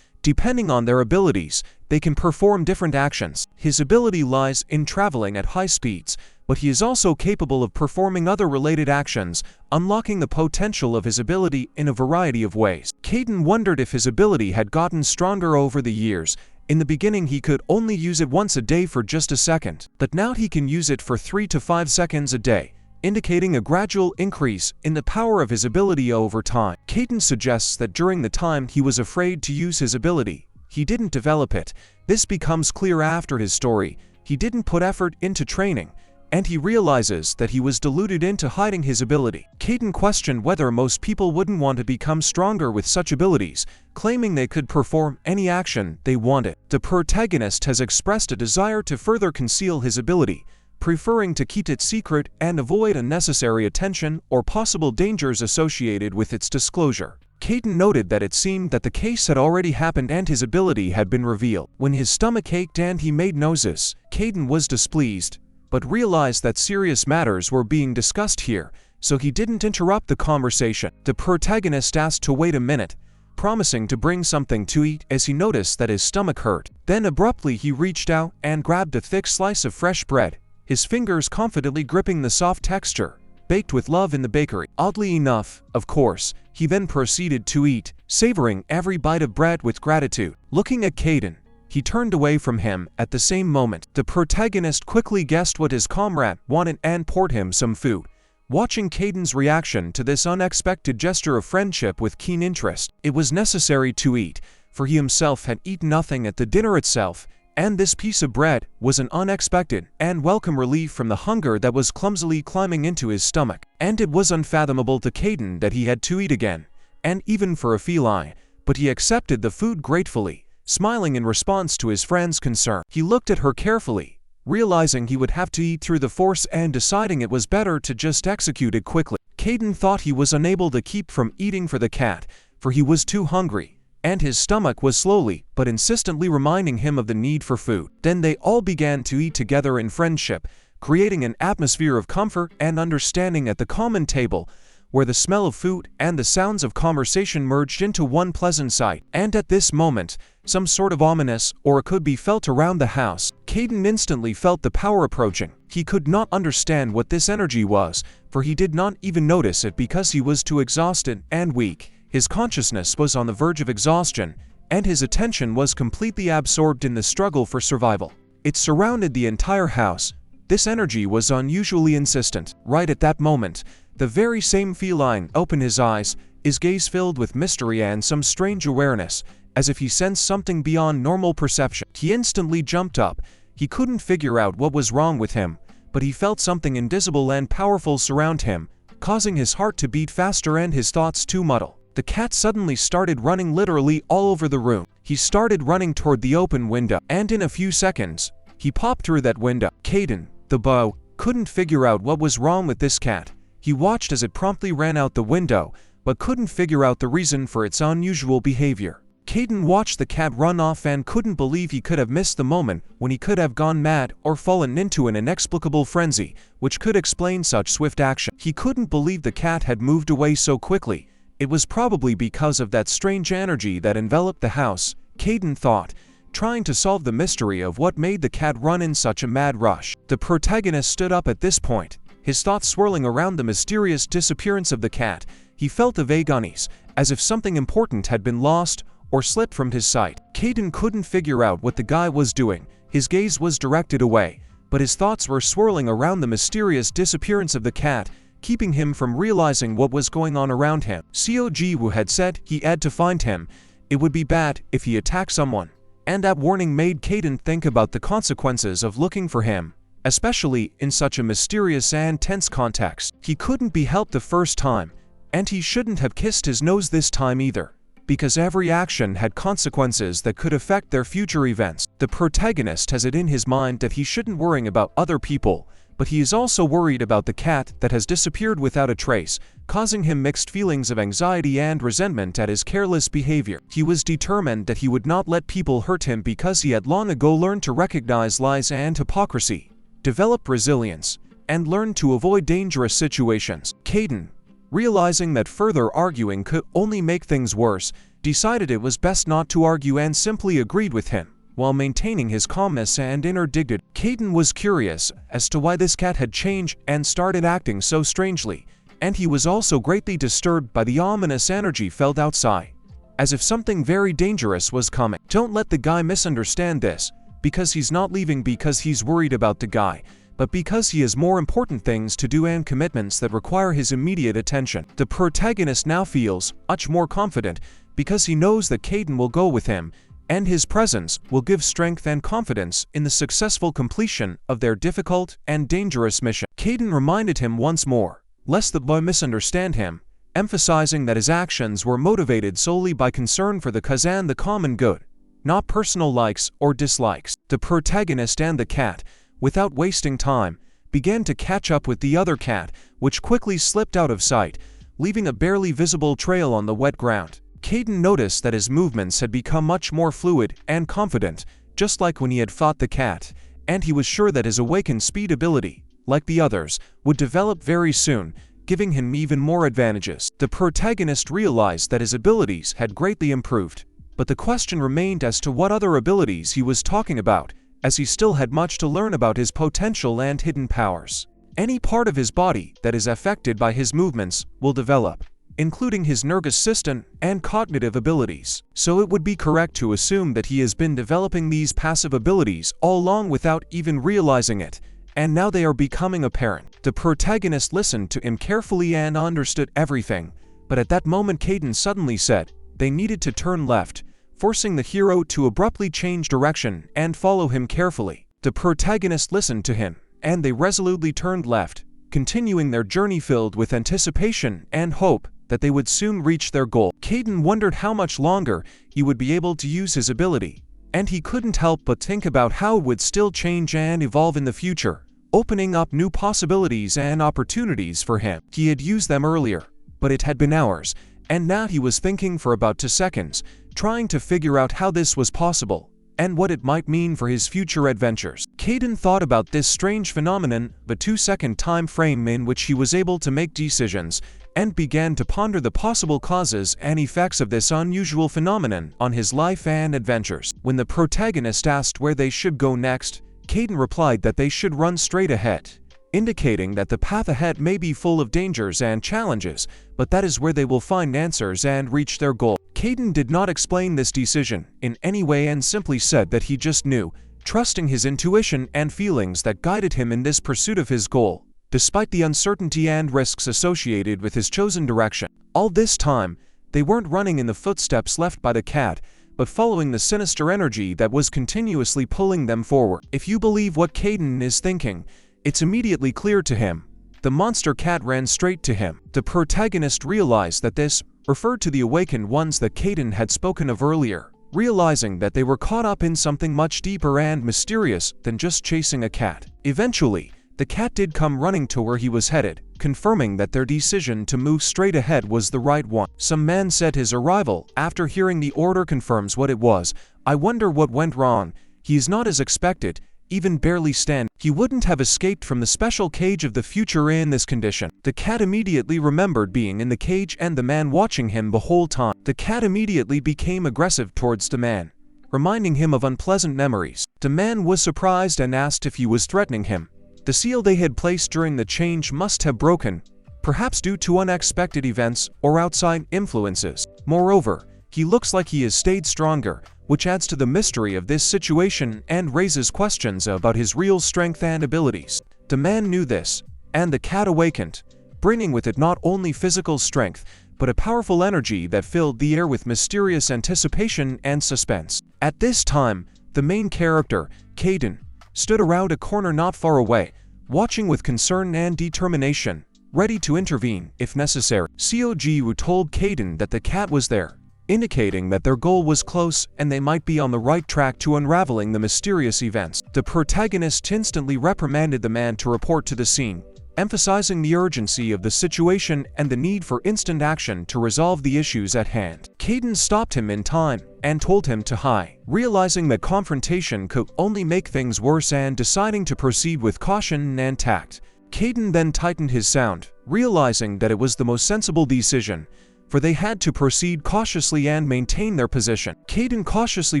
Depending on their abilities, they can perform different actions. His ability lies in traveling at high speeds, but he is also capable of performing other related actions, unlocking the potential of his ability in a variety of ways. Cayden wondered if his ability had gotten stronger over the years. In the beginning he could only use it once a day for just a second, but now he can use it for 3 to 5 seconds a day, indicating a gradual increase in the power of his ability over time. Cayden suggests that during the time he was afraid to use his ability, he didn't develop it. This becomes clear after his story. He didn't put effort into training, and he realizes that he was deluded into hiding his ability. Cayden questioned whether most people wouldn't want to become stronger with such abilities, claiming they could perform any action they wanted. The protagonist has expressed a desire to further conceal his ability, preferring to keep it secret and avoid unnecessary attention or possible dangers associated with its disclosure. Cayden noted that it seemed that the case had already happened and his ability had been revealed. When his stomach ached and he made noises, Cayden was displeased, but realized that serious matters were being discussed here, so he didn't interrupt the conversation. The protagonist asked to wait a minute, promising to bring something to eat as he noticed that his stomach hurt. Then abruptly he reached out and grabbed a thick slice of fresh bread, his fingers confidently gripping the soft texture, baked with love in the bakery. Oddly enough, of course, he then proceeded to eat, savoring every bite of bread with gratitude. Looking at Cayden, he turned away from him at the same moment. The protagonist quickly guessed what his comrade wanted and poured him some food, watching Cayden's reaction to this unexpected gesture of friendship with keen interest. It was necessary to eat, for he himself had eaten nothing at the dinner itself, and this piece of bread was an unexpected and welcome relief from the hunger that was clumsily climbing into his stomach. And it was unfathomable to Cayden that he had to eat again, and even for a feline, but he accepted the food gratefully, smiling in response to his friend's concern. He looked at her carefully, realizing he would have to eat through the force and deciding it was better to just execute it quickly. Cayden thought he was unable to keep from eating for the cat, for he was too hungry, and his stomach was slowly but insistently reminding him of the need for food. Then they all began to eat together in friendship, creating an atmosphere of comfort and understanding at the common table. where the smell of food and the sounds of conversation merged into one pleasant sight. And at this moment, some sort of ominous aura could be felt around the house. Cayden instantly felt the power approaching. He could not understand what this energy was, for he did not even notice it because he was too exhausted and weak. His consciousness was on the verge of exhaustion, and his attention was completely absorbed in the struggle for survival. It surrounded the entire house. This energy was unusually insistent. Right at that moment, the very same feline opened his eyes, his gaze filled with mystery and some strange awareness, as if he sensed something beyond normal perception. He instantly jumped up. He couldn't figure out what was wrong with him, but he felt something invisible and powerful surround him, causing his heart to beat faster and his thoughts to muddle. The cat suddenly started running literally all over the room. He started running toward the open window, and in a few seconds, he popped through that window. Cayden, the beau, couldn't figure out what was wrong with this cat. He watched as it promptly ran out the window, but couldn't figure out the reason for its unusual behavior. Cayden watched the cat run off and couldn't believe he could have missed the moment when he could have gone mad or fallen into an inexplicable frenzy, which could explain such swift action. He couldn't believe the cat had moved away so quickly. It was probably because of that strange energy that enveloped the house, Cayden thought, trying to solve the mystery of what made the cat run in such a mad rush. The protagonist stood up at this point, his thoughts swirling around the mysterious disappearance of the cat. He felt a vague unease, as if something important had been lost or slipped from his sight. Cayden couldn't figure out what the guy was doing. His gaze was directed away, but his thoughts were swirling around the mysterious disappearance of the cat, keeping him from realizing what was going on around him. Seo Ji Woo had said he had to find him. It would be bad if he attacked someone, and that warning made Cayden think about the consequences of looking for him, especially in such a mysterious and tense context. He couldn't be helped the first time, and he shouldn't have kissed his nose this time either, because every action had consequences that could affect their future events. The protagonist has it in his mind that he shouldn't worry about other people, but he is also worried about the cat that has disappeared without a trace, causing him mixed feelings of anxiety and resentment at his careless behavior. He was determined that he would not let people hurt him because he had long ago learned to recognize lies and hypocrisy, develop resilience, and learn to avoid dangerous situations. Cayden, realizing that further arguing could only make things worse, decided it was best not to argue and simply agreed with him, while maintaining his calmness and inner dignity. Cayden was curious as to why this cat had changed and started acting so strangely, and he was also greatly disturbed by the ominous energy felt outside, as if something very dangerous was coming. Don't let the guy misunderstand this, because he's not leaving because he's worried about the guy, but because he has more important things to do and commitments that require his immediate attention. The protagonist now feels much more confident because he knows that Cayden will go with him, and his presence will give strength and confidence in the successful completion of their difficult and dangerous mission. Cayden reminded him once more, lest the boy misunderstand him, emphasizing that his actions were motivated solely by concern for the cause and the common good, not personal likes or dislikes. The protagonist and the cat, without wasting time, began to catch up with the other cat, which quickly slipped out of sight, leaving a barely visible trail on the wet ground. Cayden noticed that his movements had become much more fluid and confident, just like when he had fought the cat, and he was sure that his awakened speed ability, like the others, would develop very soon, giving him even more advantages. The protagonist realized that his abilities had greatly improved, but the question remained as to what other abilities he was talking about, as he still had much to learn about his potential and hidden powers. Any part of his body that is affected by his movements will develop, including his nervous system and cognitive abilities. So it would be correct to assume that he has been developing these passive abilities all along without even realizing it, and now they are becoming apparent. The protagonist listened to him carefully and understood everything, but at that moment Cayden suddenly said they needed to turn left, forcing the hero to abruptly change direction and follow him carefully. The protagonist listened to him, and they resolutely turned left, continuing their journey filled with anticipation and hope that they would soon reach their goal. Cayden wondered how much longer he would be able to use his ability, and he couldn't help but think about how it would still change and evolve in the future, opening up new possibilities and opportunities for him. He had used them earlier, but it had been hours, and now he was thinking for about 2 seconds, trying to figure out how this was possible, and what it might mean for his future adventures. Cayden thought about this strange phenomenon, the 2-second time frame in which he was able to make decisions, and began to ponder the possible causes and effects of this unusual phenomenon on his life and adventures. When the protagonist asked where they should go next, Cayden replied that they should run straight ahead, indicating that the path ahead may be full of dangers and challenges, but that is where they will find answers and reach their goal. Cayden did not explain this decision in any way and simply said that he just knew, trusting his intuition and feelings that guided him in this pursuit of his goal, despite the uncertainty and risks associated with his chosen direction. All this time, they weren't running in the footsteps left by the cat, but following the sinister energy that was continuously pulling them forward. If you believe what Cayden is thinking, it's immediately clear to him. The monster cat ran straight to him. The protagonist realized that this referred to the awakened ones that Cayden had spoken of earlier, realizing that they were caught up in something much deeper and mysterious than just chasing a cat. Eventually, the cat did come running to where he was headed, confirming that their decision to move straight ahead was the right one. Some man said his arrival after hearing the order confirms what it was. I wonder what went wrong. He is not as expected, even barely stand. He wouldn't have escaped from the special cage of the future in this condition. The cat immediately remembered being in the cage and the man watching him the whole time. The cat immediately became aggressive towards the man, reminding him of unpleasant memories. The man was surprised and asked if he was threatening him. The seal they had placed during the change must have broken, perhaps due to unexpected events or outside influences. Moreover, he looks like he has stayed stronger, which adds to the mystery of this situation and raises questions about his real strength and abilities. The man knew this, and the cat awakened, bringing with it not only physical strength, but a powerful energy that filled the air with mysterious anticipation and suspense. At this time, the main character, Cayden, stood around a corner not far away, watching with concern and determination, ready to intervene if necessary. Seo Ji Woo told Cayden that the cat was there, indicating that their goal was close and they might be on the right track to unraveling the mysterious events. The protagonist instantly reprimanded the man to report to the scene, emphasizing the urgency of the situation and the need for instant action to resolve the issues at hand. Cayden stopped him in time and told him to hide, realizing that confrontation could only make things worse and deciding to proceed with caution and tact. Cayden then tightened his sound, realizing that it was the most sensible decision, for they had to proceed cautiously and maintain their position. Cayden cautiously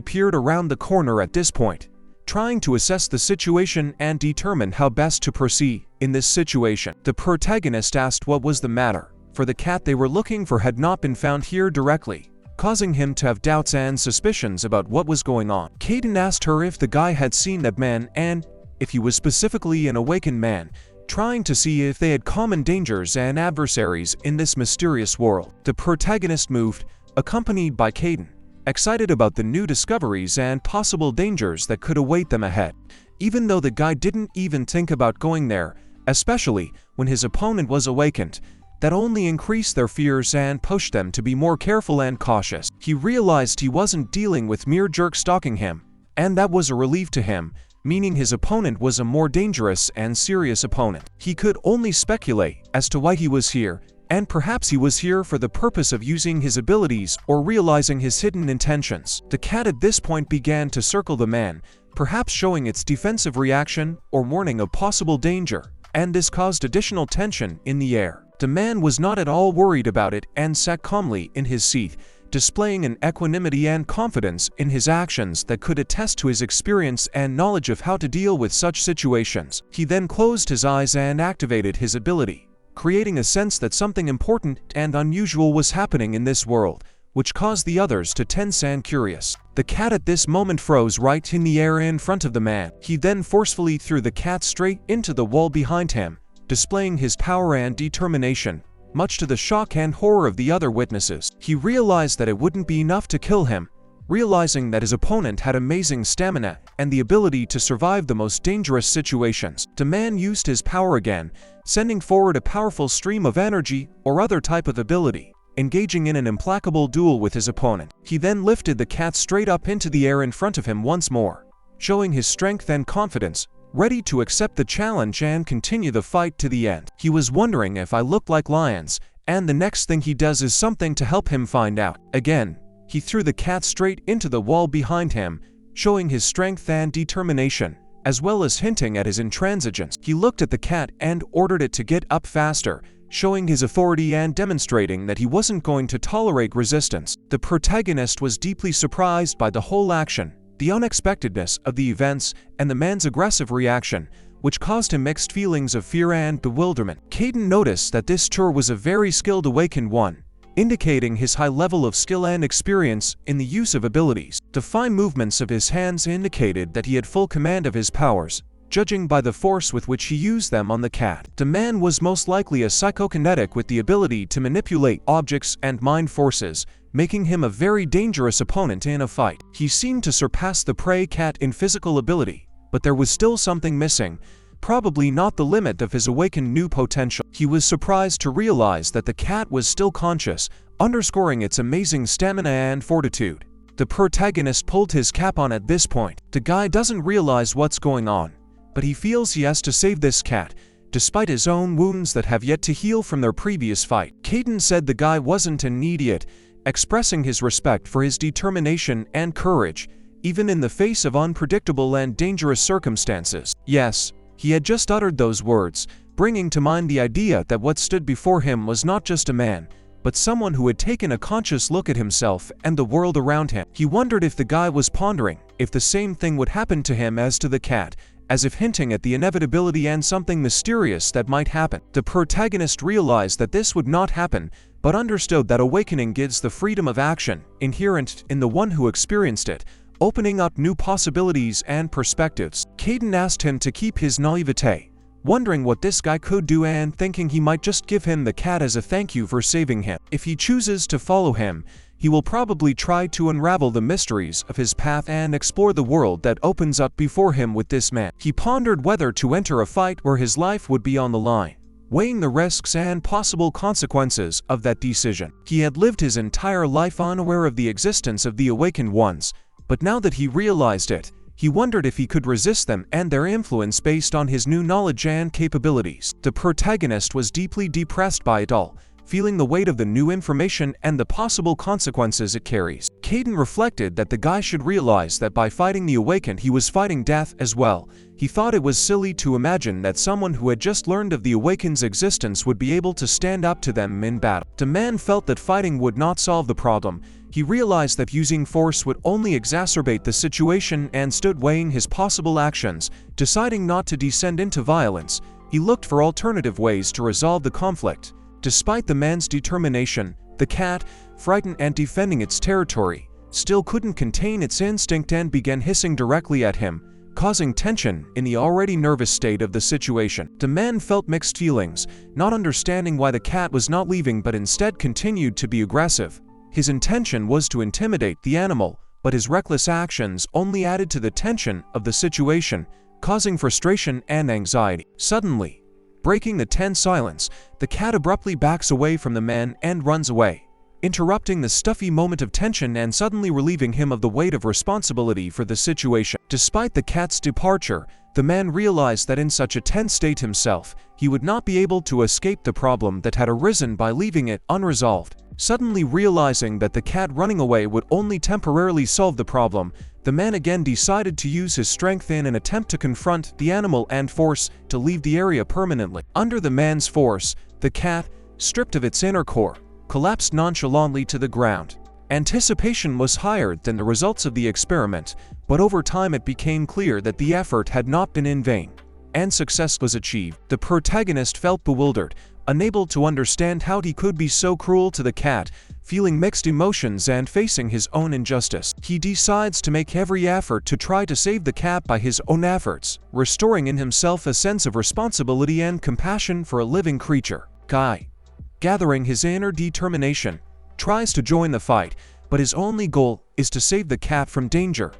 peered around the corner at this point, trying to assess the situation and determine how best to proceed in this situation. The protagonist asked what was the matter, for the cat they were looking for had not been found here directly, causing him to have doubts and suspicions about what was going on. Cayden asked her if the guy had seen that man and if he was specifically an awakened man, trying to see if they had common dangers and adversaries in this mysterious world. The protagonist moved, accompanied by Cayden, excited about the new discoveries and possible dangers that could await them ahead. Even though the guy didn't even think about going there, especially when his opponent was awakened, that only increased their fears and pushed them to be more careful and cautious. He realized he wasn't dealing with mere jerk stalking him, and that was a relief to him, meaning his opponent was a more dangerous and serious opponent. He could only speculate as to why he was here, and perhaps he was here for the purpose of using his abilities or realizing his hidden intentions. The cat at this point began to circle the man, perhaps showing its defensive reaction or warning of possible danger, and this caused additional tension in the air. The man was not at all worried about it and sat calmly in his seat, displaying an equanimity and confidence in his actions that could attest to his experience and knowledge of how to deal with such situations. He then closed his eyes and activated his ability, creating a sense that something important and unusual was happening in this world, which caused the others to tense and curious. The cat at this moment froze right in the air in front of the man. He then forcefully threw the cat straight into the wall behind him, displaying his power and determination, much to the shock and horror of the other witnesses. He realized that it wouldn't be enough to kill him, realizing that his opponent had amazing stamina and the ability to survive the most dangerous situations. The man used his power again, sending forward a powerful stream of energy or other type of ability, engaging in an implacable duel with his opponent. He then lifted the cat straight up into the air in front of him once more, showing his strength and confidence, ready to accept the challenge and continue the fight to the end. He was wondering if I looked like lions, and the next thing he does is something to help him find out. Again, he threw the cat straight into the wall behind him, showing his strength and determination, as well as hinting at his intransigence. He looked at the cat and ordered it to get up faster, showing his authority and demonstrating that he wasn't going to tolerate resistance. The protagonist was deeply surprised by the whole action, the unexpectedness of the events, and the man's aggressive reaction, which caused him mixed feelings of fear and bewilderment. Cayden noticed that this tour was a very skilled awakened one, indicating his high level of skill and experience in the use of abilities. The fine movements of his hands indicated that he had full command of his powers, judging by the force with which he used them on the cat. The man was most likely a psychokinetic with the ability to manipulate objects and mind forces, making him a very dangerous opponent in a fight. He seemed to surpass the prey cat in physical ability, but there was still something missing, probably not the limit of his awakened new potential. He was surprised to realize that the cat was still conscious, underscoring its amazing stamina and fortitude. The protagonist pulled his cap on at this point. The guy doesn't realize what's going on, but he feels he has to save this cat, despite his own wounds that have yet to heal from their previous fight. Cayden said the guy wasn't an idiot, expressing his respect for his determination and courage, even in the face of unpredictable and dangerous circumstances. Yes, he had just uttered those words, bringing to mind the idea that what stood before him was not just a man, but someone who had taken a conscious look at himself and the world around him. He wondered if the guy was pondering if the same thing would happen to him as to the cat, as if hinting at the inevitability and something mysterious that might happen. The protagonist realized that this would not happen, but understood that awakening gives the freedom of action inherent in the one who experienced it, opening up new possibilities and perspectives. Cayden asked him to keep his naivete, wondering what this guy could do and thinking he might just give him the cat as a thank you for saving him. If he chooses to follow him, he will probably try to unravel the mysteries of his path and explore the world that opens up before him with this man. He pondered whether to enter a fight where his life would be on the line, weighing the risks and possible consequences of that decision. He had lived his entire life unaware of the existence of the awakened ones, but now that he realized it, he wondered if he could resist them and their influence based on his new knowledge and capabilities. The protagonist was deeply depressed by it all, feeling the weight of the new information and the possible consequences it carries. Cayden reflected that the guy should realize that by fighting the awakened he was fighting death as well. He thought it was silly to imagine that someone who had just learned of the awakened's existence would be able to stand up to them in battle. The man felt that fighting would not solve the problem. He realized that using force would only exacerbate the situation and stood weighing his possible actions, deciding not to descend into violence. He looked for alternative ways to resolve the conflict. Despite the man's determination, the cat, frightened and defending its territory, still couldn't contain its instinct and began hissing directly at him, causing tension in the already nervous state of the situation. The man felt mixed feelings, not understanding why the cat was not leaving but instead continued to be aggressive. His intention was to intimidate the animal, but his reckless actions only added to the tension of the situation, causing frustration and anxiety. Suddenly, breaking the tense silence, the cat abruptly backs away from the man and runs away, interrupting the stuffy moment of tension and suddenly relieving him of the weight of responsibility for the situation. Despite the cat's departure, the man realized that in such a tense state himself, he would not be able to escape the problem that had arisen by leaving it unresolved. Suddenly realizing that the cat running away would only temporarily solve the problem, the man again decided to use his strength in an attempt to confront the animal and force to leave the area permanently. Under the man's force, the cat, stripped of its inner core, collapsed nonchalantly to the ground. Anticipation was higher than the results of the experiment, but over time it became clear that the effort had not been in vain, and success was achieved. The protagonist felt bewildered, unable to understand how he could be so cruel to the cat, feeling mixed emotions and facing his own injustice. He decides to make every effort to try to save the cat by his own efforts, restoring in himself a sense of responsibility and compassion for a living creature. Guy, gathering his inner determination, tries to join the fight, but his only goal is to save the cat from danger,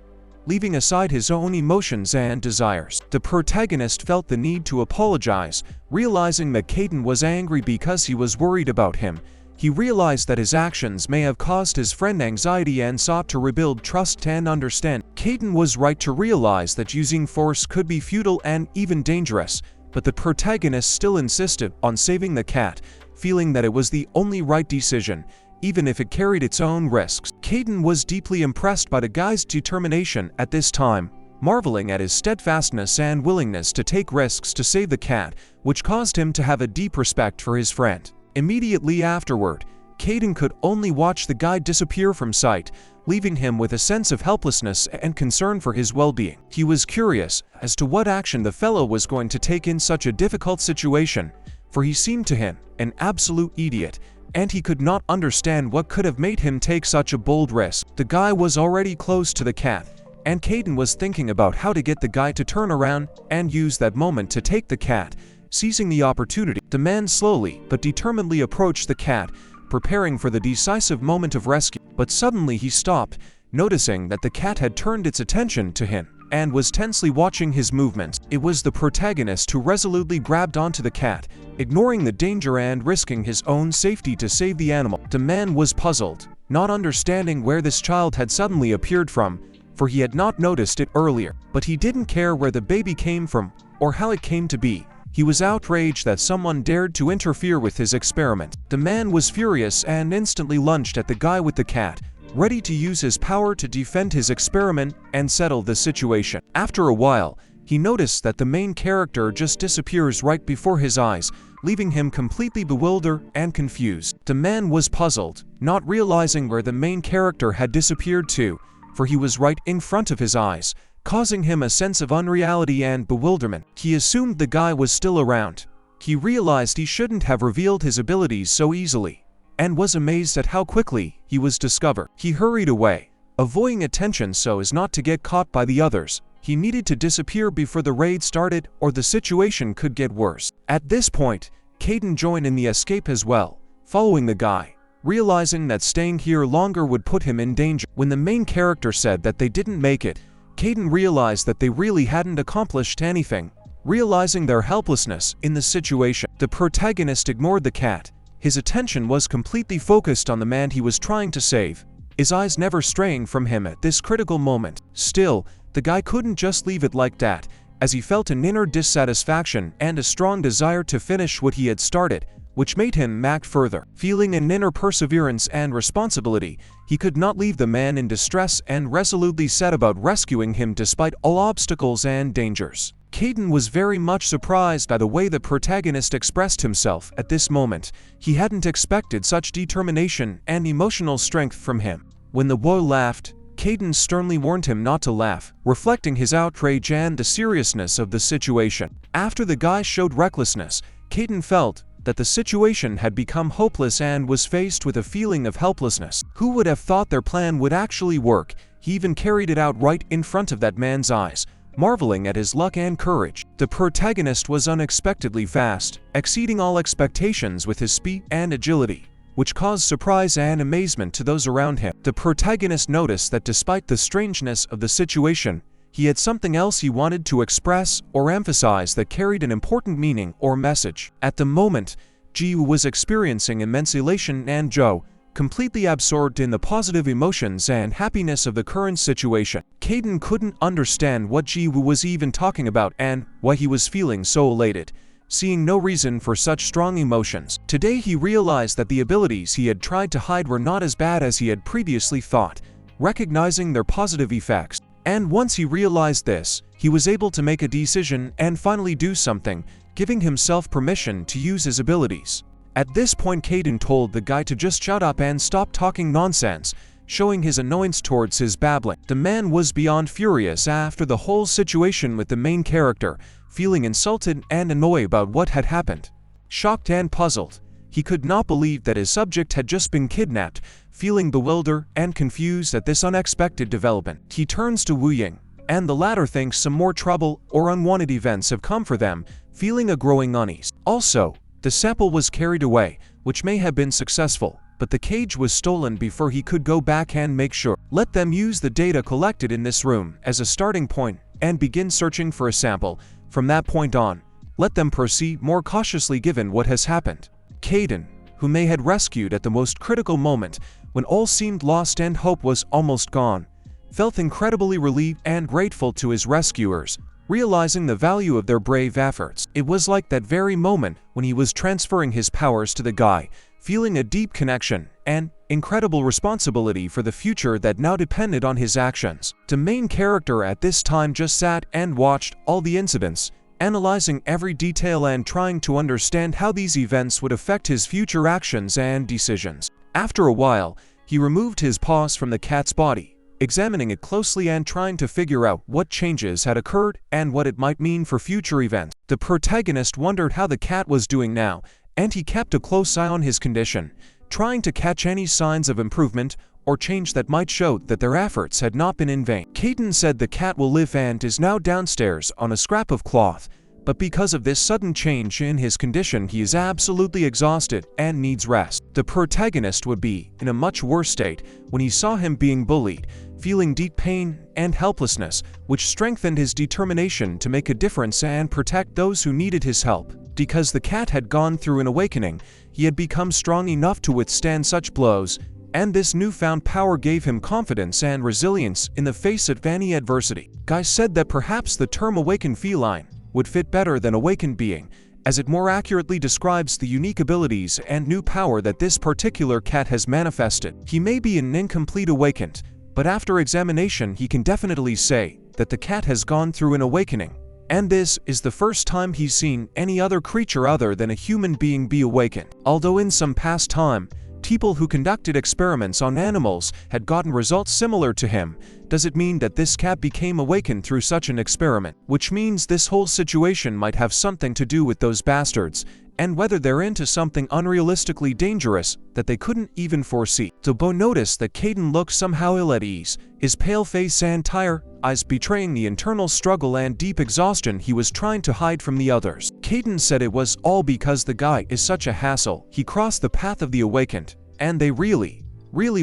leaving aside his own emotions and desires. The protagonist felt the need to apologize, realizing that Cayden was angry because he was worried about him. He realized that his actions may have caused his friend anxiety and sought to rebuild trust and understand. Cayden was right to realize that using force could be futile and even dangerous, but the protagonist still insisted on saving the cat, feeling that it was the only right decision, even if it carried its own risks. Cayden was deeply impressed by the guy's determination at this time, marveling at his steadfastness and willingness to take risks to save the cat, which caused him to have a deep respect for his friend. Immediately afterward, Cayden could only watch the guy disappear from sight, leaving him with a sense of helplessness and concern for his well-being. He was curious as to what action the fellow was going to take in such a difficult situation, for he seemed to him an absolute idiot, and he could not understand what could have made him take such a bold risk. The guy was already close to the cat, and Cayden was thinking about how to get the guy to turn around and use that moment to take the cat. Seizing the opportunity, the man slowly but determinedly approached the cat, preparing for the decisive moment of rescue. But suddenly he stopped, noticing that the cat had turned its attention to him and was tensely watching his movements. It was the protagonist who resolutely grabbed onto the cat, ignoring the danger and risking his own safety to save the animal. The man was puzzled, not understanding where this child had suddenly appeared from, for he had not noticed it earlier. But he didn't care where the baby came from or how it came to be. He was outraged that someone dared to interfere with his experiment. The man was furious and instantly lunged at the guy with the cat, ready to use his power to defend his experiment and settle the situation. After a while, he noticed that the main character just disappears right before his eyes, leaving him completely bewildered and confused. The man was puzzled, not realizing where the main character had disappeared to, for he was right in front of his eyes, causing him a sense of unreality and bewilderment. He assumed the guy was still around. He realized he shouldn't have revealed his abilities so easily, and was amazed at how quickly he was discovered. He hurried away, avoiding attention so as not to get caught by the others. He needed to disappear before the raid started, or the situation could get worse. At this point, Cayden joined in the escape as well, following the guy, realizing that staying here longer would put him in danger. When the main character said that they didn't make it, Cayden realized that they really hadn't accomplished anything. Realizing their helplessness in the situation, the protagonist ignored the cat. His attention was completely focused on the man he was trying to save, his eyes never straying from him at this critical moment. Still, the guy couldn't just leave it like that, as he felt an inner dissatisfaction and a strong desire to finish what he had started, which made him act further. Feeling an inner perseverance and responsibility, he could not leave the man in distress and resolutely set about rescuing him despite all obstacles and dangers. Cayden was very much surprised by the way the protagonist expressed himself at this moment. He hadn't expected such determination and emotional strength from him. When the boy laughed, Cayden sternly warned him not to laugh, reflecting his outrage and the seriousness of the situation. After the guy showed recklessness, Cayden felt that the situation had become hopeless and was faced with a feeling of helplessness. Who would have thought their plan would actually work? He even carried it out right in front of that man's eyes, marveling at his luck and courage. The protagonist was unexpectedly fast, exceeding all expectations with his speed and agility, which caused surprise and amazement to those around him. The protagonist noticed that despite the strangeness of the situation, he had something else he wanted to express or emphasize that carried an important meaning or message. At the moment, Ji Woo was experiencing immense elation and joy, completely absorbed in the positive emotions and happiness of the current situation. Cayden couldn't understand what Ji Woo was even talking about and why he was feeling so elated, seeing no reason for such strong emotions. Today he realized that the abilities he had tried to hide were not as bad as he had previously thought, recognizing their positive effects. And once he realized this, he was able to make a decision and finally do something, giving himself permission to use his abilities. At this point, Cayden told the guy to just shut up and stop talking nonsense, showing his annoyance towards his babbling. The man was beyond furious after the whole situation with the main character, feeling insulted and annoyed about what had happened. Shocked and puzzled, he could not believe that his subject had just been kidnapped. Feeling bewildered and confused at this unexpected development, he turns to Wu Ying, and the latter thinks some more trouble or unwanted events have come for them, feeling a growing unease. Also, the sample was carried away, which may have been successful, but the cage was stolen before he could go back and make sure. Let them use the data collected in this room as a starting point and begin searching for a sample. From that point on, let them proceed more cautiously given what has happened. Cayden, whom they had rescued at the most critical moment, when all seemed lost and hope was almost gone, felt incredibly relieved and grateful to his rescuers, realizing the value of their brave efforts. It was like that very moment when he was transferring his powers to the guy, feeling a deep connection and incredible responsibility for the future that now depended on his actions. The main character at this time just sat and watched all the incidents, analyzing every detail and trying to understand how these events would affect his future actions and decisions. After a while, he removed his paws from the cat's body, examining it closely and trying to figure out what changes had occurred and what it might mean for future events. The protagonist wondered how the cat was doing now, and he kept a close eye on his condition, trying to catch any signs of improvement or change that might show that their efforts had not been in vain. Cayden said the cat will live and is now downstairs on a scrap of cloth, but because of this sudden change in his condition, he is absolutely exhausted and needs rest. The protagonist would be in a much worse state when he saw him being bullied, feeling deep pain and helplessness, which strengthened his determination to make a difference and protect those who needed his help. Because the cat had gone through an awakening, he had become strong enough to withstand such blows, and this newfound power gave him confidence and resilience in the face of any adversity. Guy said that perhaps the term awakened feline would fit better than awakened being, as it more accurately describes the unique abilities and new power that this particular cat has manifested. He may be an incomplete awakened, but after examination he can definitely say that the cat has gone through an awakening, and this is the first time he's seen any other creature other than a human being be awakened. Although in some past time, people who conducted experiments on animals had gotten results similar to him, does it mean that this cat became awakened through such an experiment? Which means this whole situation might have something to do with those bastards, and whether they're into something unrealistically dangerous that they couldn't even foresee. Bo noticed that Cayden looked somehow ill at ease, his pale face and tired eyes betraying the internal struggle and deep exhaustion he was trying to hide from the others. Cayden said it was all because the guy is such a hassle. He crossed the path of the awakened, and they really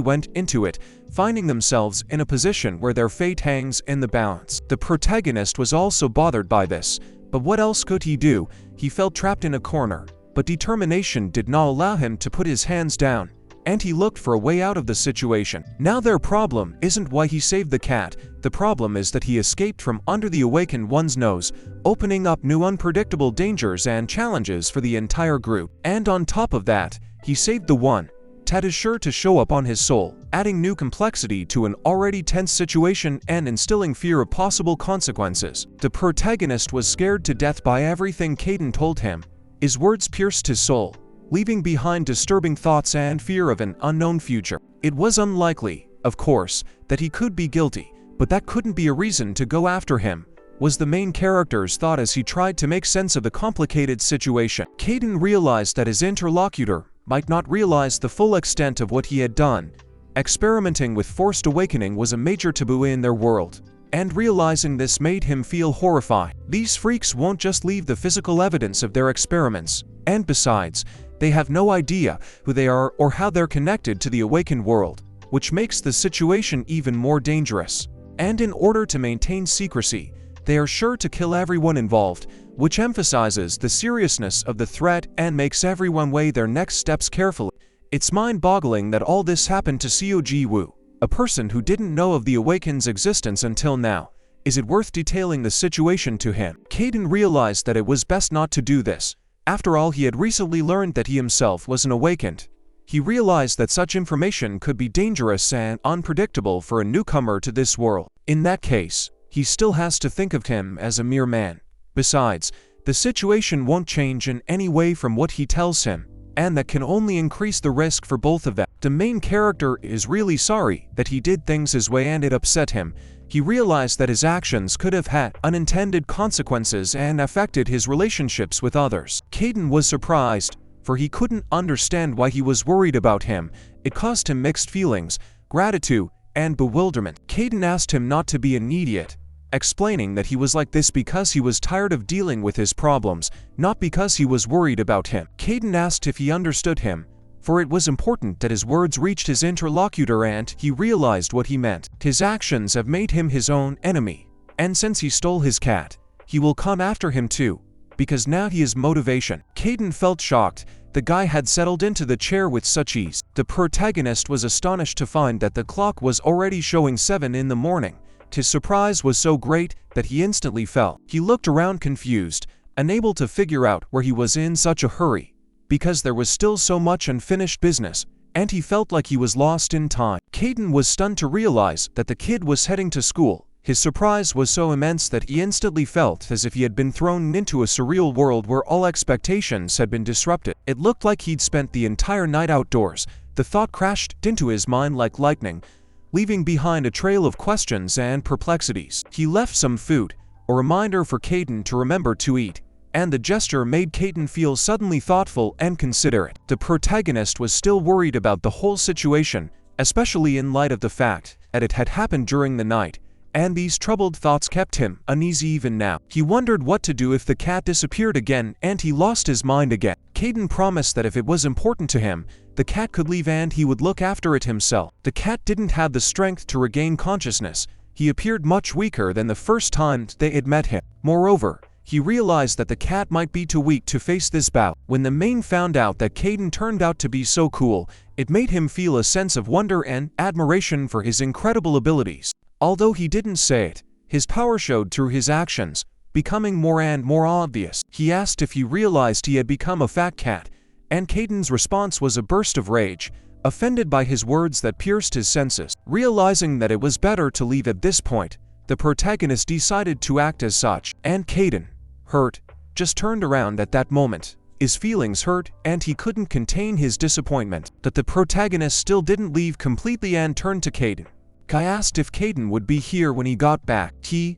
went into it, finding themselves in a position where their fate hangs in the balance. The protagonist was also bothered by this, but what else could he do? He felt trapped in a corner, but determination did not allow him to put his hands down, and he looked for a way out of the situation. Now their problem isn't why he saved the cat, the problem is that he escaped from under the awakened one's nose, opening up new unpredictable dangers and challenges for the entire group. And on top of that, he saved the one that is sure to show up on his soul, adding new complexity to an already tense situation and instilling fear of possible consequences. The protagonist was scared to death by everything Cayden told him. His words pierced his soul, leaving behind disturbing thoughts and fear of an unknown future. It was unlikely, of course, that he could be guilty, but that couldn't be a reason to go after him, was the main character's thought as he tried to make sense of the complicated situation. Cayden realized that his interlocutor might not realize the full extent of what he had done. Experimenting with forced awakening was a major taboo in their world, and realizing this made him feel horrified. These freaks won't just leave the physical evidence of their experiments, and besides, they have no idea who they are or how they're connected to the awakened world, which makes the situation even more dangerous. And in order to maintain secrecy, they are sure to kill everyone involved, which emphasizes the seriousness of the threat and makes everyone weigh their next steps carefully. It's mind-boggling that all this happened to Seo Ji Woo, a person who didn't know of the Awakened's existence until now. Is it worth detailing the situation to him? Cayden realized that it was best not to do this. After all, he had recently learned that he himself was an Awakened. He realized that such information could be dangerous and unpredictable for a newcomer to this world. In that case, he still has to think of him as a mere man. Besides, the situation won't change in any way from what he tells him, and that can only increase the risk for both of them. The main character is really sorry that he did things his way and it upset him. He realized that his actions could have had unintended consequences and affected his relationships with others. Cayden was surprised, for he couldn't understand why he was worried about him. It caused him mixed feelings, gratitude, and bewilderment. Cayden asked him not to be an idiot, explaining that he was like this because he was tired of dealing with his problems, not because he was worried about him. Cayden asked if he understood him, for it was important that his words reached his interlocutor and he realized what he meant. His actions have made him his own enemy, and since he stole his cat, he will come after him too, because now he has motivation. Cayden felt shocked. The guy had settled into the chair with such ease. The protagonist was astonished to find that the clock was already showing 7 in the morning. His surprise was so great that he instantly fell. He looked around confused, unable to figure out where he was in such a hurry. because there was still so much unfinished business, and he felt like he was lost in time. Cayden was stunned to realize that the kid was heading to school. His surprise was so immense that he instantly felt as if he had been thrown into a surreal world where all expectations had been disrupted. It looked like he'd spent the entire night outdoors. The thought crashed into his mind like lightning, leaving behind a trail of questions and perplexities. He left some food, a reminder for Cayden to remember to eat, and the gesture made Cayden feel suddenly thoughtful and considerate. The protagonist was still worried about the whole situation, especially in light of the fact that it had happened during the night, and these troubled thoughts kept him uneasy even now. He wondered what to do if the cat disappeared again and he lost his mind again. Cayden promised that if it was important to him, the cat could leave and he would look after it himself. The cat didn't have the strength to regain consciousness. He appeared much weaker than the first time they had met him. Moreover, he realized that the cat might be too weak to face this bout. When the man found out that Cayden turned out to be so cool, it made him feel a sense of wonder and admiration for his incredible abilities. Although he didn't say it, his power showed through his actions, becoming more and more obvious. He asked if he realized he had become a fat cat, and Cayden's response was a burst of rage, offended by his words that pierced his senses. Realizing that it was better to leave at this point, the protagonist decided to act as such, and Cayden, hurt, just turned around at that moment. His feelings hurt, and he couldn't contain his disappointment. But the protagonist still didn't leave completely and turned to Cayden. Kai asked if Cayden would be here when he got back. He,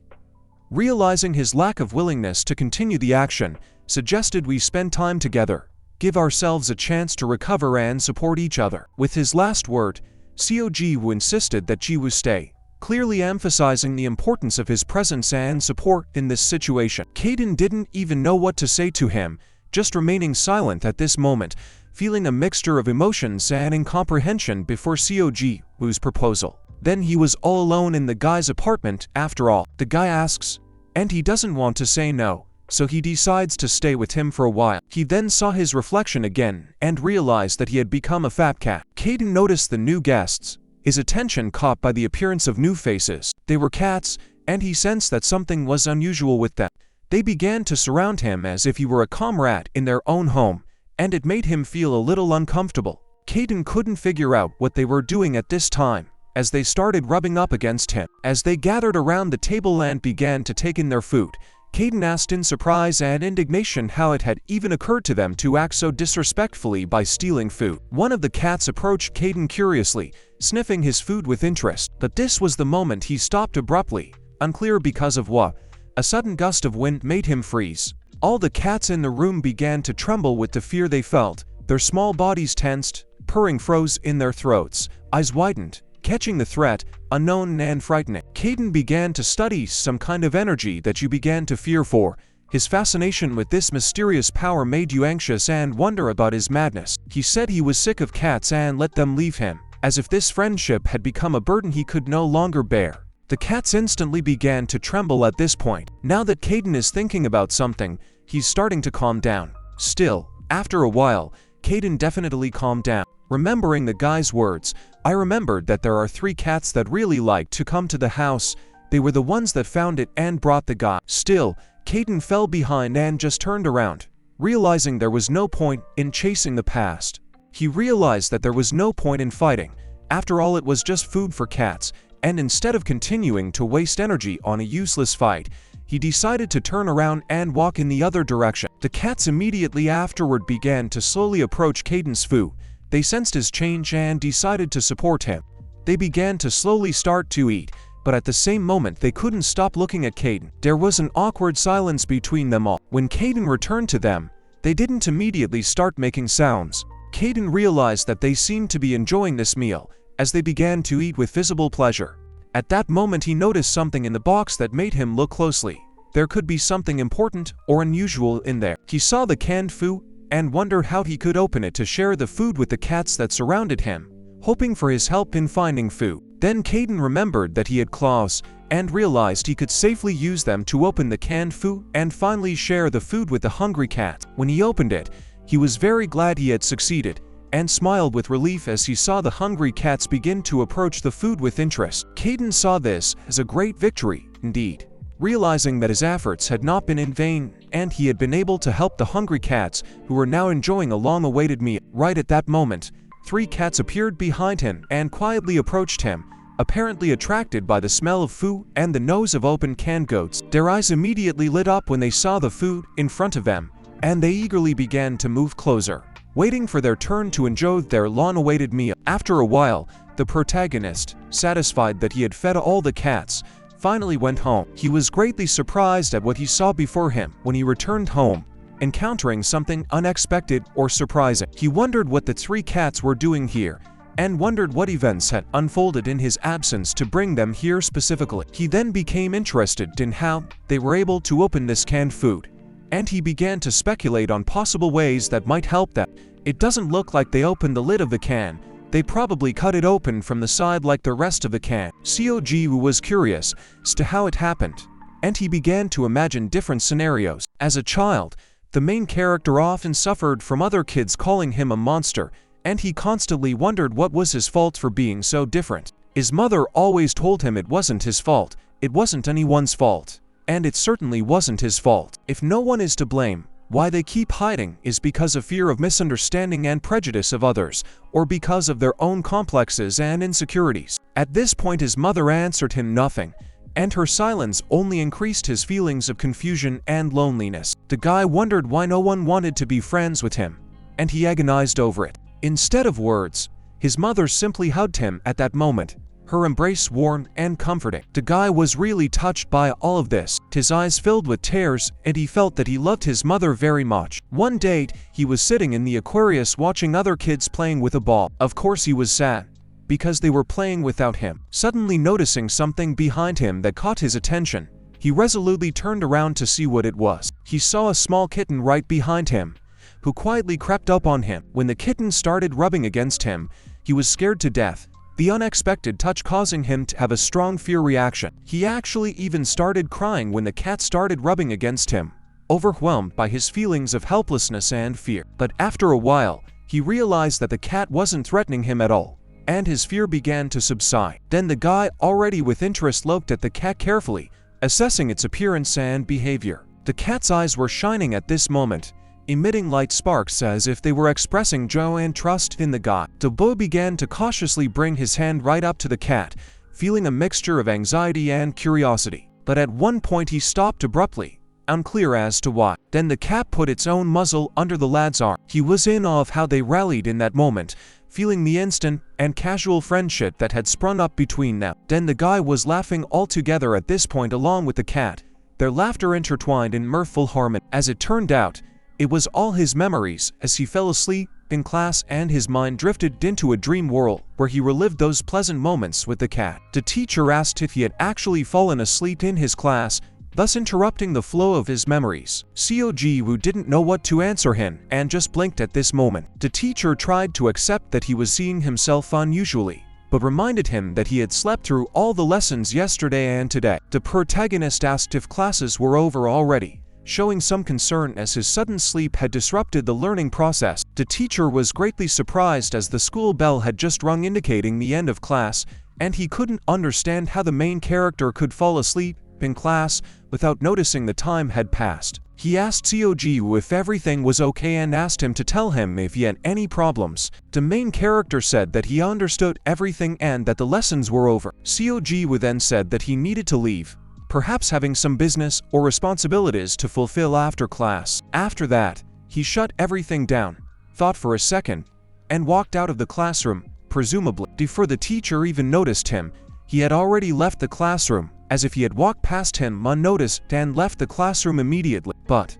realizing his lack of willingness to continue the action, suggested we spend time together, give ourselves a chance to recover and support each other. With his last word, Seo Ji Woo insisted that Ji Woo stay, clearly emphasizing the importance of his presence and support in this situation. Cayden didn't even know what to say to him, just remaining silent at this moment, feeling a mixture of emotions and incomprehension before Seo Ji Woo's proposal. Then he was all alone in the guy's apartment after all. The guy asks, and he doesn't want to say no, so he decides to stay with him for a while. He then saw his reflection again and realized that he had become a fat cat. Cayden noticed the new guests, his attention caught by the appearance of new faces. They were cats, and he sensed that something was unusual with them. They began to surround him as if he were a comrade in their own home, and it made him feel a little uncomfortable. Cayden couldn't figure out what they were doing at this time, as they started rubbing up against him. As they gathered around the table and began to take in their food, Cayden asked in surprise and indignation how it had even occurred to them to act so disrespectfully by stealing food. One of the cats approached Cayden curiously, sniffing his food with interest. But this was the moment he stopped abruptly, unclear because of what. A sudden gust of wind made him freeze. All the cats in the room began to tremble with the fear they felt. Their small bodies tensed, purring froze in their throats, eyes widened, catching the threat, unknown and frightening. Cayden began to study some kind of energy that you began to fear for. His fascination with this mysterious power made you anxious and wonder about his madness. He said he was sick of cats and let them leave him, as if this friendship had become a burden he could no longer bear. The cats instantly began to tremble at this point. Now that Cayden is thinking about something, he's starting to calm down. Still, after a while, Cayden definitely calmed down. Remembering the guy's words, I remembered that there are 3 cats that really like to come to the house. They were the ones that found it and brought the guy. Still, Cayden fell behind and just turned around, realizing there was no point in chasing the past. He realized that there was no point in fighting. After all, it was just food for cats, and instead of continuing to waste energy on a useless fight, he decided to turn around and walk in the other direction. The cats immediately afterward began to slowly approach Cayden's food. They sensed his change and decided to support him. They began to slowly start to eat, but at the same moment they couldn't stop looking at Cayden. There was an awkward silence between them all. When Cayden returned to them, they didn't immediately start making sounds. Cayden realized that they seemed to be enjoying this meal, as they began to eat with visible pleasure. At that moment he noticed something in the box that made him look closely. There could be something important or unusual in there. He saw the canned food and wondered how he could open it to share the food with the cats that surrounded him, hoping for his help in finding food. Then Cayden remembered that he had claws and realized he could safely use them to open the canned food and finally share the food with the hungry cat. When he opened it, he was very glad he had succeeded and smiled with relief as he saw the hungry cats begin to approach the food with interest. Cayden saw this as a great victory indeed. realizing that his efforts had not been in vain and he had been able to help the hungry cats who were now enjoying a long-awaited meal. Right at that moment, 3 cats appeared behind him and quietly approached him, apparently attracted by the smell of food and the nose of open canned goods. Their eyes immediately lit up when they saw the food in front of them, and they eagerly began to move closer, waiting for their turn to enjoy their long-awaited meal. After a while, the protagonist, satisfied that he had fed all the cats, finally went home. He was greatly surprised at what he saw before him when he returned home, encountering something unexpected or surprising. He wondered what the 3 cats were doing here, and wondered what events had unfolded in his absence to bring them here specifically. He then became interested in how they were able to open this canned food, and he began to speculate on possible ways that might help them. It doesn't look like they opened the lid of the can. They probably cut it open from the side like the rest of the can. Seo Ji Woo was curious as to how it happened, and he began to imagine different scenarios. As a child, the main character often suffered from other kids calling him a monster, and he constantly wondered what was his fault for being so different. His mother always told him it wasn't his fault, it wasn't anyone's fault, and it certainly wasn't his fault. If no one is to blame, why they keep hiding is because of fear of misunderstanding and prejudice of others, or because of their own complexes and insecurities. At this point his mother answered him nothing, and her silence only increased his feelings of confusion and loneliness. The guy wondered why no one wanted to be friends with him, and he agonized over it. Instead of words, his mother simply hugged him at that moment, her embrace warm and comforting. The guy was really touched by all of this. His eyes filled with tears, and he felt that he loved his mother very much. One day, he was sitting in the aquarius watching other kids playing with a ball. Of course he was sad, because they were playing without him. Suddenly noticing something behind him that caught his attention, he resolutely turned around to see what it was. He saw a small kitten right behind him, who quietly crept up on him. When the kitten started rubbing against him, he was scared to death, the unexpected touch causing him to have a strong fear reaction. He actually even started crying when the cat started rubbing against him, overwhelmed by his feelings of helplessness and fear. But after a while, he realized that the cat wasn't threatening him at all, and his fear began to subside. Then the guy, already with interest, looked at the cat carefully, assessing its appearance and behavior. The cat's eyes were shining at this moment, emitting light sparks as if they were expressing joy and trust in the guy. The boy began to cautiously bring his hand right up to the cat, feeling a mixture of anxiety and curiosity. But at one point he stopped abruptly, unclear as to why. Then the cat put its own muzzle under the lad's arm. He was in awe of how they rallied in that moment, feeling the instant and casual friendship that had sprung up between them. Then the guy was laughing altogether at this point along with the cat, their laughter intertwined in mirthful harmony. As it turned out, it was all his memories as he fell asleep in class, and his mind drifted into a dream world where he relived those pleasant moments with the cat. The teacher asked if he had actually fallen asleep in his class, thus interrupting the flow of his memories. Seo Ji Woo didn't know what to answer him and just blinked at this moment. The teacher tried to accept that he was seeing himself unusually, but reminded him that he had slept through all the lessons yesterday and today. The protagonist asked if classes were over already, showing some concern as his sudden sleep had disrupted the learning process. The teacher was greatly surprised as the school bell had just rung indicating the end of class, and he couldn't understand how the main character could fall asleep in class without noticing the time had passed. He asked Seo Ji Woo if everything was okay and asked him to tell him if he had any problems. The main character said that he understood everything and that the lessons were over. Seo Ji Woo then said that he needed to leave, perhaps having some business or responsibilities to fulfill after class. After that, he shut everything down, thought for a second, and walked out of the classroom, presumably before the teacher even noticed him. He had already left the classroom, as if he had walked past him unnoticed and left the classroom immediately, but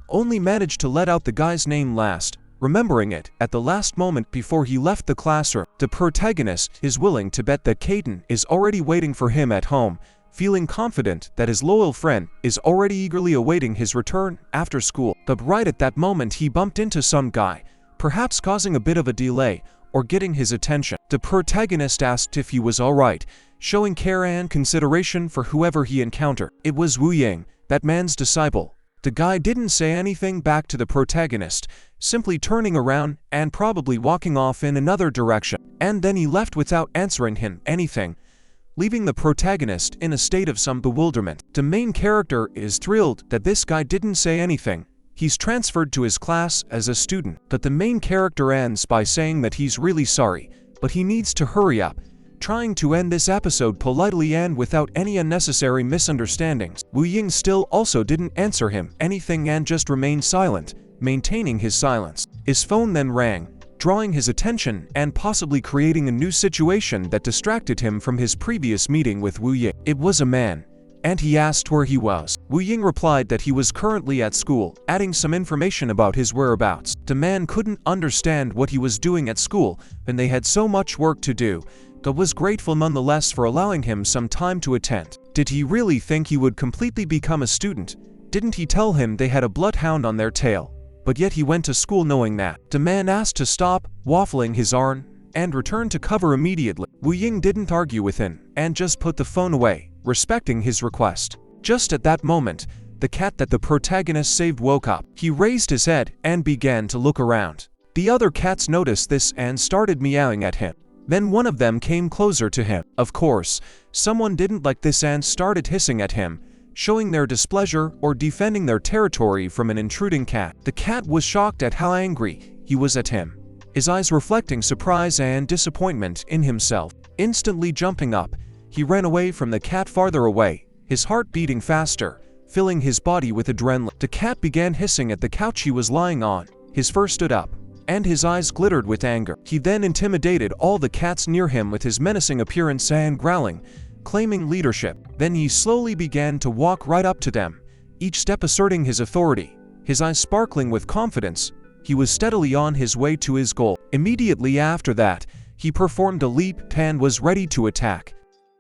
only managed to let out the guy's name last, remembering it at the last moment before he left the classroom. The protagonist is willing to bet that Cayden is already waiting for him at home, feeling confident that his loyal friend is already eagerly awaiting his return after school. But right at that moment he bumped into some guy, perhaps causing a bit of a delay or getting his attention. The protagonist asked if he was alright, showing care and consideration for whoever he encountered. It was Wu Yang, that man's disciple. The guy didn't say anything back to the protagonist, simply turning around and probably walking off in another direction. And then he left without answering him anything, leaving the protagonist in a state of some bewilderment. The main character is thrilled that this guy didn't say anything. He's transferred to his class as a student, but the main character ends by saying that he's really sorry, but he needs to hurry up, trying to end this episode politely and without any unnecessary misunderstandings. Woo Ying still also didn't answer him anything and just remained silent, maintaining his silence. His phone then rang, drawing his attention and possibly creating a new situation that distracted him from his previous meeting with Woo Ying. It was a man, and he asked where he was. Woo Ying replied that he was currently at school, adding some information about his whereabouts. The man couldn't understand what he was doing at school, and they had so much work to do, but was grateful nonetheless for allowing him some time to attend. Did he really think he would completely become a student? Didn't he tell him they had a bloodhound on their tail? But yet he went to school knowing that. The man asked to stop waffling his arm and return to cover immediately. Woo Ying didn't argue with him and just put the phone away, respecting his request. Just at that moment, the cat that the protagonist saved woke up. He raised his head and began to look around. The other cats noticed this and started meowing at him. Then one of them came closer to him. Of course, someone didn't like this and started hissing at him, showing their displeasure or defending their territory from an intruding cat. The cat was shocked at how angry he was at him, his eyes reflecting surprise and disappointment in himself. Instantly jumping up, he ran away from the cat farther away, his heart beating faster, filling his body with adrenaline. The cat began hissing at the couch he was lying on. His fur stood up, and his eyes glittered with anger. He then intimidated all the cats near him with his menacing appearance and growling, claiming leadership. Then he slowly began to walk right up to them, each step asserting his authority. His eyes sparkling with confidence, he was steadily on his way to his goal. Immediately after that, he performed a leap and was ready to attack.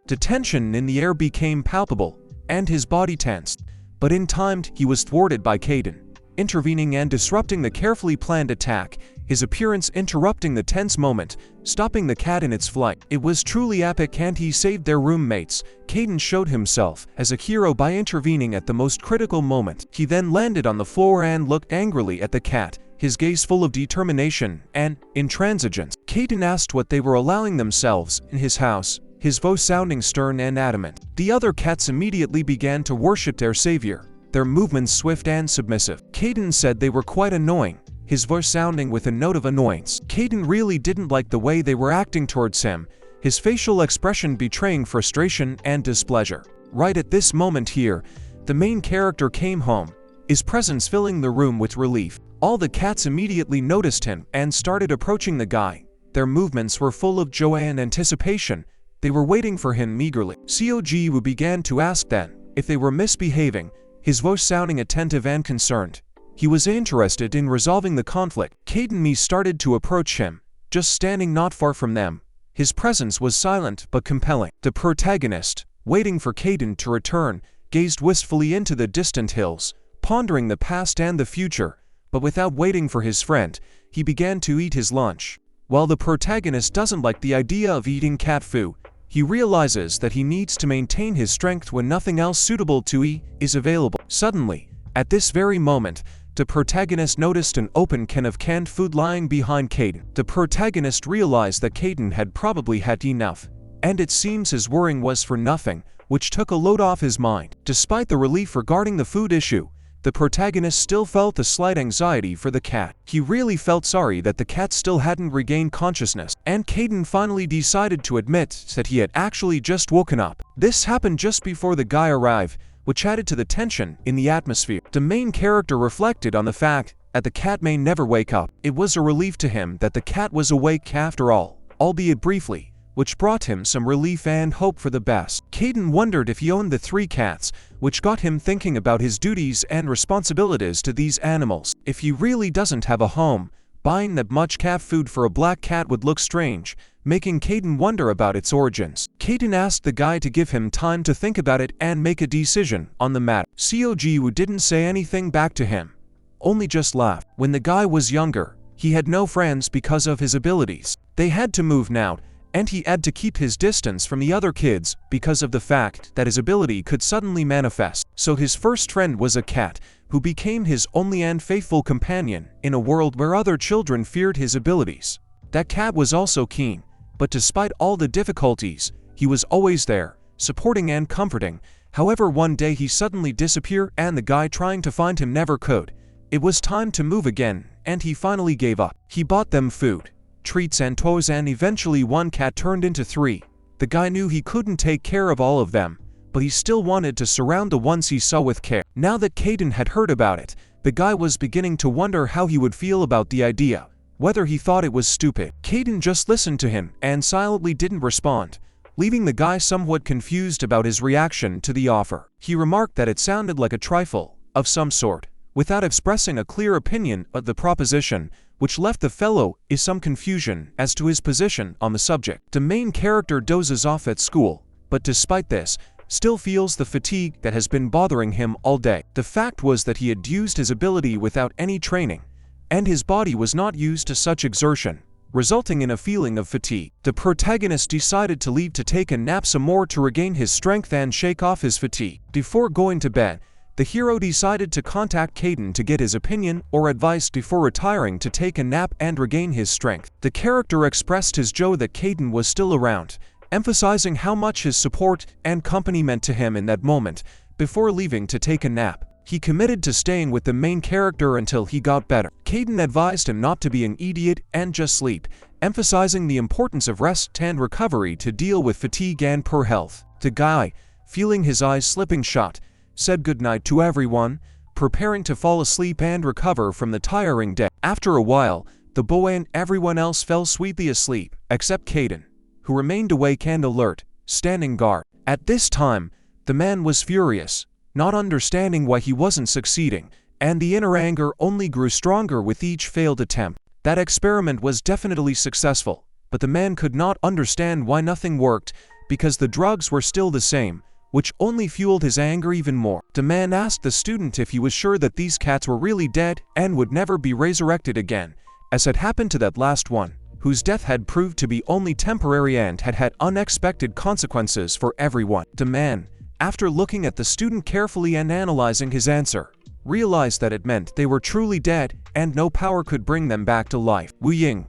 The tension in the air became palpable, and his body tensed. But in time, he was thwarted by Cayden, intervening and disrupting the carefully planned attack, his appearance interrupting the tense moment, stopping the cat in its flight. It was truly epic and he saved their roommates. Cayden showed himself as a hero by intervening at the most critical moment. He then landed on the floor and looked angrily at the cat, his gaze full of determination and intransigence. Cayden asked what they were allowing themselves in his house, his voice sounding stern and adamant. The other cats immediately began to worship their savior, their movements swift and submissive. Cayden said they were quite annoying, his voice sounding with a note of annoyance. Cayden really didn't like the way they were acting towards him, his facial expression betraying frustration and displeasure. Right at this moment here, the main character came home, his presence filling the room with relief. All the cats immediately noticed him and started approaching the guy. Their movements were full of joy and anticipation. They were waiting for him eagerly. Seo Ji Woo began to ask them if they were misbehaving, his voice sounding attentive and concerned. He was interested in resolving the conflict. Cayden started to approach him, just standing not far from them. His presence was silent but compelling. The protagonist, waiting for Cayden to return, gazed wistfully into the distant hills, pondering the past and the future, but without waiting for his friend, he began to eat his lunch. While the protagonist doesn't like the idea of eating cat food, he realizes that he needs to maintain his strength when nothing else suitable to eat is available. Suddenly, at this very moment, the protagonist noticed an open can of canned food lying behind Cayden. The protagonist realized that Cayden had probably had enough, and it seems his worrying was for nothing, which took a load off his mind. Despite the relief regarding the food issue, the protagonist still felt a slight anxiety for the cat. He really felt sorry that the cat still hadn't regained consciousness, and Cayden finally decided to admit that he had actually just woken up. This happened just before the guy arrived, which added to the tension in the atmosphere. The main character reflected on the fact that the cat may never wake up. It was a relief to him that the cat was awake after all, albeit briefly, which brought him some relief and hope for the best. Cayden wondered if he owned the 3 cats, which got him thinking about his duties and responsibilities to these animals. If he really doesn't have a home, buying that much cat food for a black cat would look strange, making Cayden wonder about its origins. Cayden asked the guy to give him time to think about it and make a decision on the matter. Seo Ji Woo didn't say anything back to him, only just laughed. When the guy was younger, he had no friends because of his abilities. They had to move now, and he had to keep his distance from the other kids because of the fact that his ability could suddenly manifest. So his first friend was a cat, who became his only and faithful companion in a world where other children feared his abilities. That cat was also keen, but despite all the difficulties, He was always there, supporting and comforting. However, one day he suddenly disappeared and the guy trying to find him never could. It was time to move again, and he finally gave up. He bought them food, treats and toys, and eventually one cat turned into 3. The guy knew he couldn't take care of all of them, but he still wanted to surround the ones he saw with care. Now that Cayden had heard about it, the guy was beginning to wonder how he would feel about the idea, whether he thought it was stupid. Cayden just listened to him and silently didn't respond, leaving the guy somewhat confused about his reaction to the offer. He remarked that it sounded like a trifle of some sort, without expressing a clear opinion of the proposition, which left the fellow in some confusion as to his position on the subject. The main character dozes off at school, but despite this, still feels the fatigue that has been bothering him all day. The fact was that he had used his ability without any training, and his body was not used to such exertion, resulting in a feeling of fatigue. The protagonist decided to leave to take a nap some more to regain his strength and shake off his fatigue. Before going to bed, the hero decided to contact Cayden to get his opinion or advice before retiring to take a nap and regain his strength. The character expressed his joy that Cayden was still around, emphasizing how much his support and company meant to him in that moment. Before leaving to take a nap, he committed to staying with the main character until he got better. Cayden advised him not to be an idiot and just sleep, emphasizing the importance of rest and recovery to deal with fatigue and poor health. The guy, feeling his eyes slipping shut, said goodnight to everyone, preparing to fall asleep and recover from the tiring day. After a while, the boy and everyone else fell sweetly asleep, except Cayden, who remained awake and alert, standing guard. At this time, the man was furious, not understanding why he wasn't succeeding, and the inner anger only grew stronger with each failed attempt. That experiment was definitely successful, but the man could not understand why nothing worked, because the drugs were still the same, which only fueled his anger even more. The man asked the student if he was sure that these cats were really dead and would never be resurrected again, as had happened to that last one, whose death had proved to be only temporary and had had unexpected consequences for everyone. The man, after looking at the student carefully and analyzing his answer, realized that it meant they were truly dead and no power could bring them back to life. Wu Ying,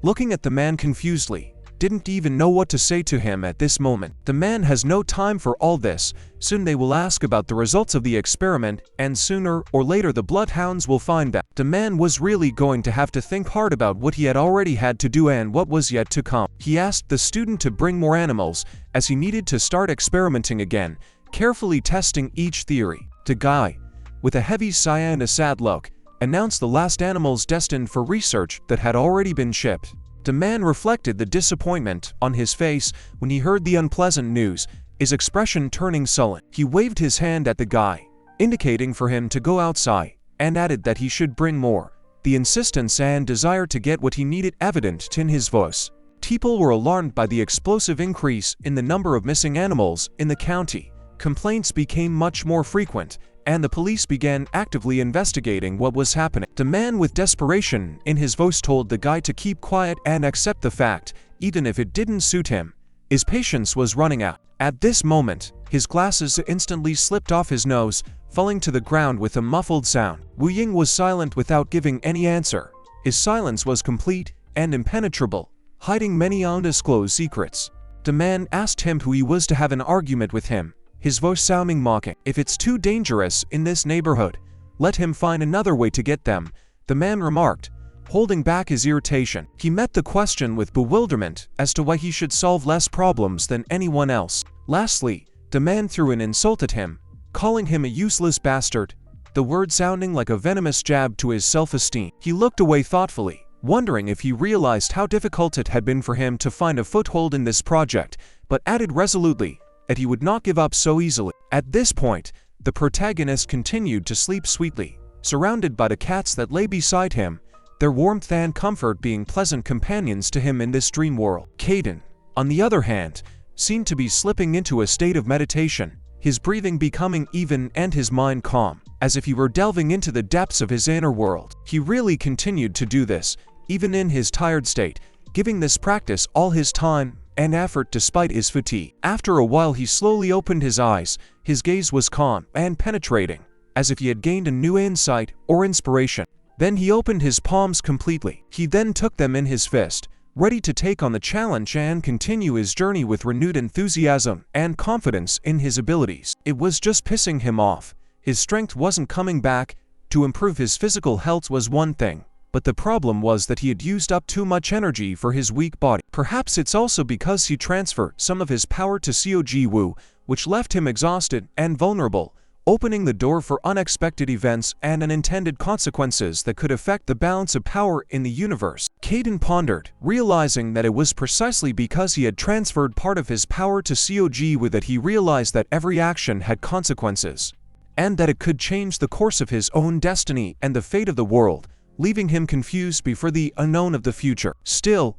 looking at the man confusedly, didn't even know what to say to him at this moment. The man has no time for all this. Soon they will ask about the results of the experiment, and sooner or later the bloodhounds will find them. The man was really going to have to think hard about what he had already had to do and what was yet to come. He asked the student to bring more animals, as he needed to start experimenting again, carefully testing each theory. The guy, with a heavy sigh and a sad look, announced the last animals destined for research that had already been shipped. The man reflected the disappointment on his face when he heard the unpleasant news, his expression turning sullen. He waved his hand at the guy, indicating for him to go outside, and added that he should bring more. The insistence and desire to get what he needed evident in his voice. People were alarmed by the explosive increase in the number of missing animals in the county. Complaints became much more frequent, and the police began actively investigating what was happening. The man with desperation in his voice told the guy to keep quiet and accept the fact, even if it didn't suit him. His patience was running out. At this moment, his glasses instantly slipped off his nose, falling to the ground with a muffled sound. Wu Ying was silent without giving any answer. His silence was complete and impenetrable, hiding many undisclosed secrets. The man asked him who he was to have an argument with him, his voice sounding mocking. If it's too dangerous in this neighborhood, let him find another way to get them, the man remarked, holding back his irritation. He met the question with bewilderment as to why he should solve less problems than anyone else. Lastly, the man threw an insult at him, calling him a useless bastard, the word sounding like a venomous jab to his self-esteem. He looked away thoughtfully, wondering if he realized how difficult it had been for him to find a foothold in this project, but added resolutely that he would not give up so easily. At this point, the protagonist continued to sleep sweetly, surrounded by the cats that lay beside him, their warmth and comfort being pleasant companions to him in this dream world. Cayden, on the other hand, seemed to be slipping into a state of meditation, his breathing becoming even and his mind calm, as if he were delving into the depths of his inner world. He really continued to do this, even in his tired state, giving this practice all his time and effort despite his fatigue. After a while he slowly opened his eyes. His gaze was calm and penetrating, as if he had gained a new insight or inspiration. Then he opened his palms completely. He then took them in his fist, ready to take on the challenge and continue his journey with renewed enthusiasm and confidence in his abilities. It was just pissing him off. His strength wasn't coming back. To improve his physical health was one thing, but the problem was that he had used up too much energy for his weak body. Perhaps it's also because he transferred some of his power to Seo Ji Woo, which left him exhausted and vulnerable, opening the door for unexpected events and unintended consequences that could affect the balance of power in the universe. Cayden pondered, realizing that it was precisely because he had transferred part of his power to Seo Ji Woo that he realized that every action had consequences, and that it could change the course of his own destiny and the fate of the world, leaving him confused before the unknown of the future. Still,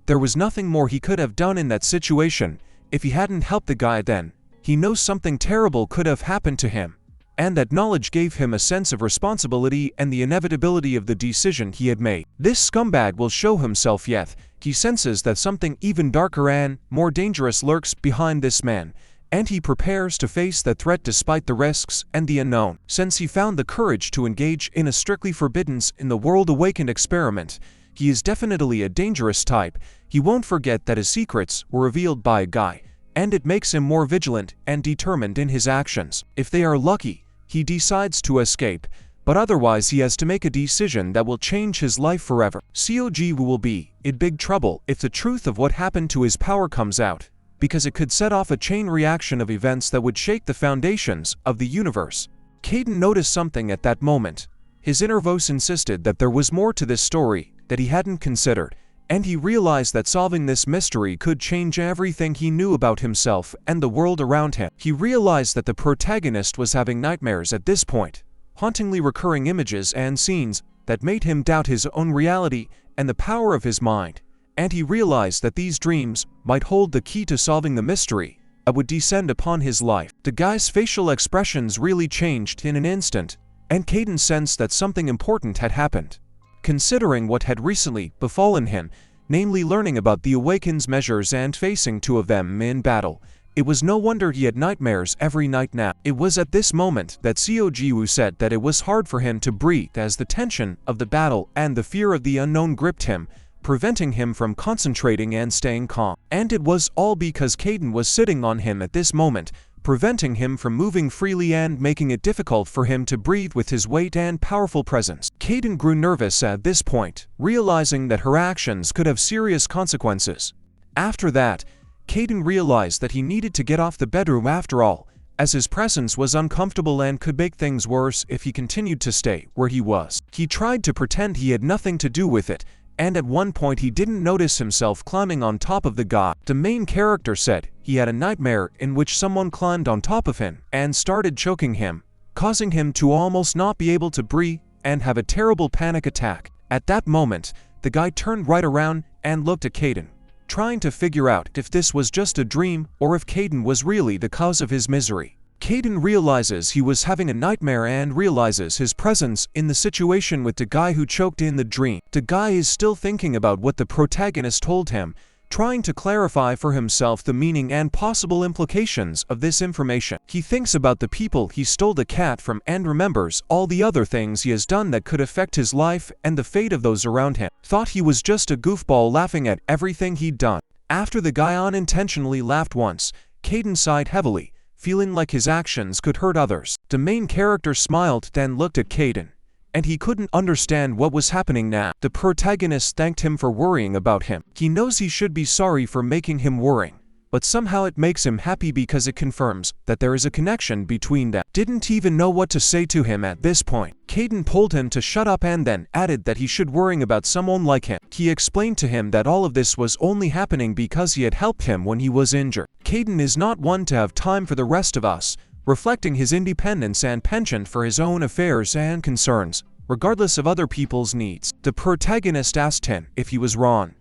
there was nothing more he could have done in that situation. If he hadn't helped the guy then, he knows something terrible could have happened to him, and that knowledge gave him a sense of responsibility and the inevitability of the decision he had made. This scumbag will show himself yet. He senses that something even darker and more dangerous lurks behind this man, and he prepares to face that threat despite the risks and the unknown. Since he found the courage to engage in a strictly forbidden in the world awakened experiment, he is definitely a dangerous type. He won't forget that his secrets were revealed by a guy, and it makes him more vigilant and determined in his actions. If they are lucky, he decides to escape, but otherwise he has to make a decision that will change his life forever. Seo Ji Woo will be in big trouble if the truth of what happened to his power comes out, because it could set off a chain reaction of events that would shake the foundations of the universe. Cayden noticed something at that moment. His inner voice insisted that there was more to this story that he hadn't considered, and he realized that solving this mystery could change everything he knew about himself and the world around him. He realized that the protagonist was having nightmares at this point, hauntingly recurring images and scenes that made him doubt his own reality and the power of his mind, and he realized that these dreams might hold the key to solving the mystery that would descend upon his life. The guy's facial expressions really changed in an instant, and Cayden sensed that something important had happened. Considering what had recently befallen him, namely learning about the Awaken's measures and facing two of them in battle, it was no wonder he had nightmares every night now. It was at this moment that Seo Ji Woo said that it was hard for him to breathe as the tension of the battle and the fear of the unknown gripped him, preventing him from concentrating and staying calm. And it was all because Cayden was sitting on him at this moment, preventing him from moving freely and making it difficult for him to breathe with his weight and powerful presence. Cayden grew nervous at this point, realizing that her actions could have serious consequences. After that, Cayden realized that he needed to get off the bedroom after all, as his presence was uncomfortable and could make things worse if he continued to stay where he was. He tried to pretend he had nothing to do with it, and at one point he didn't notice himself climbing on top of the guy. The main character said he had a nightmare in which someone climbed on top of him and started choking him, causing him to almost not be able to breathe and have a terrible panic attack. At that moment, the guy turned right around and looked at Cayden, trying to figure out if this was just a dream or if Cayden was really the cause of his misery. Cayden realizes he was having a nightmare and realizes his presence in the situation with the guy who choked in the dream. The guy is still thinking about what the protagonist told him, trying to clarify for himself the meaning and possible implications of this information. He thinks about the people he stole the cat from and remembers all the other things he has done that could affect his life and the fate of those around him. Thought he was just a goofball laughing at everything he'd done. After the guy unintentionally laughed once, Cayden sighed heavily, feeling like his actions could hurt others. The main character smiled then looked at Cayden, and he couldn't understand what was happening now. The protagonist thanked him for worrying about him. He knows he should be sorry for making him worry, but somehow it makes him happy because it confirms that there is a connection between them. Didn't even know what to say to him at this point. Cayden told him to shut up and then added that he should worry about someone like him. He explained to him that all of this was only happening because he had helped him when he was injured. Cayden is not one to have time for the rest of us, reflecting his independence and penchant for his own affairs and concerns, regardless of other people's needs. The protagonist asked him if he was wrong,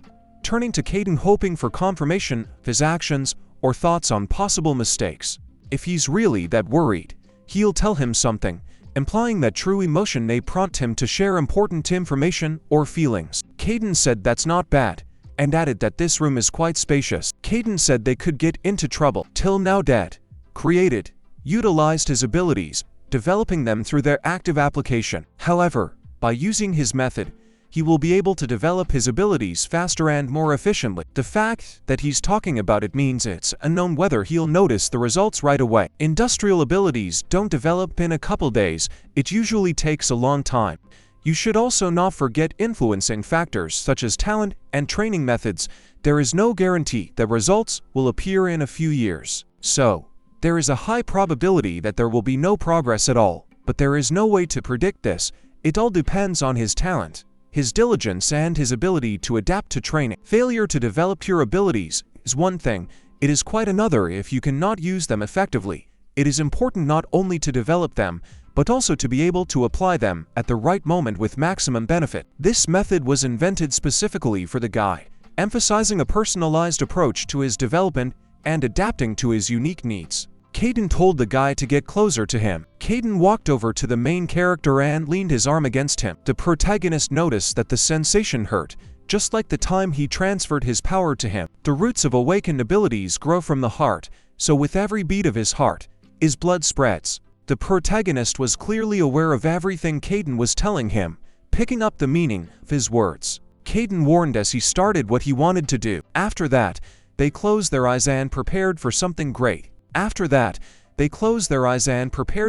turning to Cayden hoping for confirmation of his actions or thoughts on possible mistakes. If he's really that worried, he'll tell him something, implying that true emotion may prompt him to share important information or feelings. Cayden said that's not bad, and added that this room is quite spacious. Cayden said they could get into trouble. Till now Dad created, utilized his abilities, developing them through their active application. However, by using his method, he will be able to develop his abilities faster and more efficiently. The fact that he's talking about it means it's unknown whether he'll notice the results right away. Industrial abilities don't develop in a couple days, it usually takes a long time. You should also not forget influencing factors such as talent and training methods. There is no guarantee that results will appear in a few years. So, there is a high probability that there will be no progress at all, but there is no way to predict this. It all depends on his talent, his diligence, and his ability to adapt to training. Failure to develop your abilities is one thing, it is quite another if you cannot use them effectively. It is important not only to develop them, but also to be able to apply them at the right moment with maximum benefit. This method was invented specifically for the guy, emphasizing a personalized approach to his development and adapting to his unique needs. Cayden told the guy to get closer to him. Cayden walked over to the main character and leaned his arm against him. The protagonist noticed that the sensation hurt, just like the time he transferred his power to him. The roots of awakened abilities grow from the heart, so with every beat of his heart, his blood spreads. The protagonist was clearly aware of everything Cayden was telling him, picking up the meaning of his words. Cayden warned as he started what he wanted to do. After that, they closed their eyes and prepared for something great.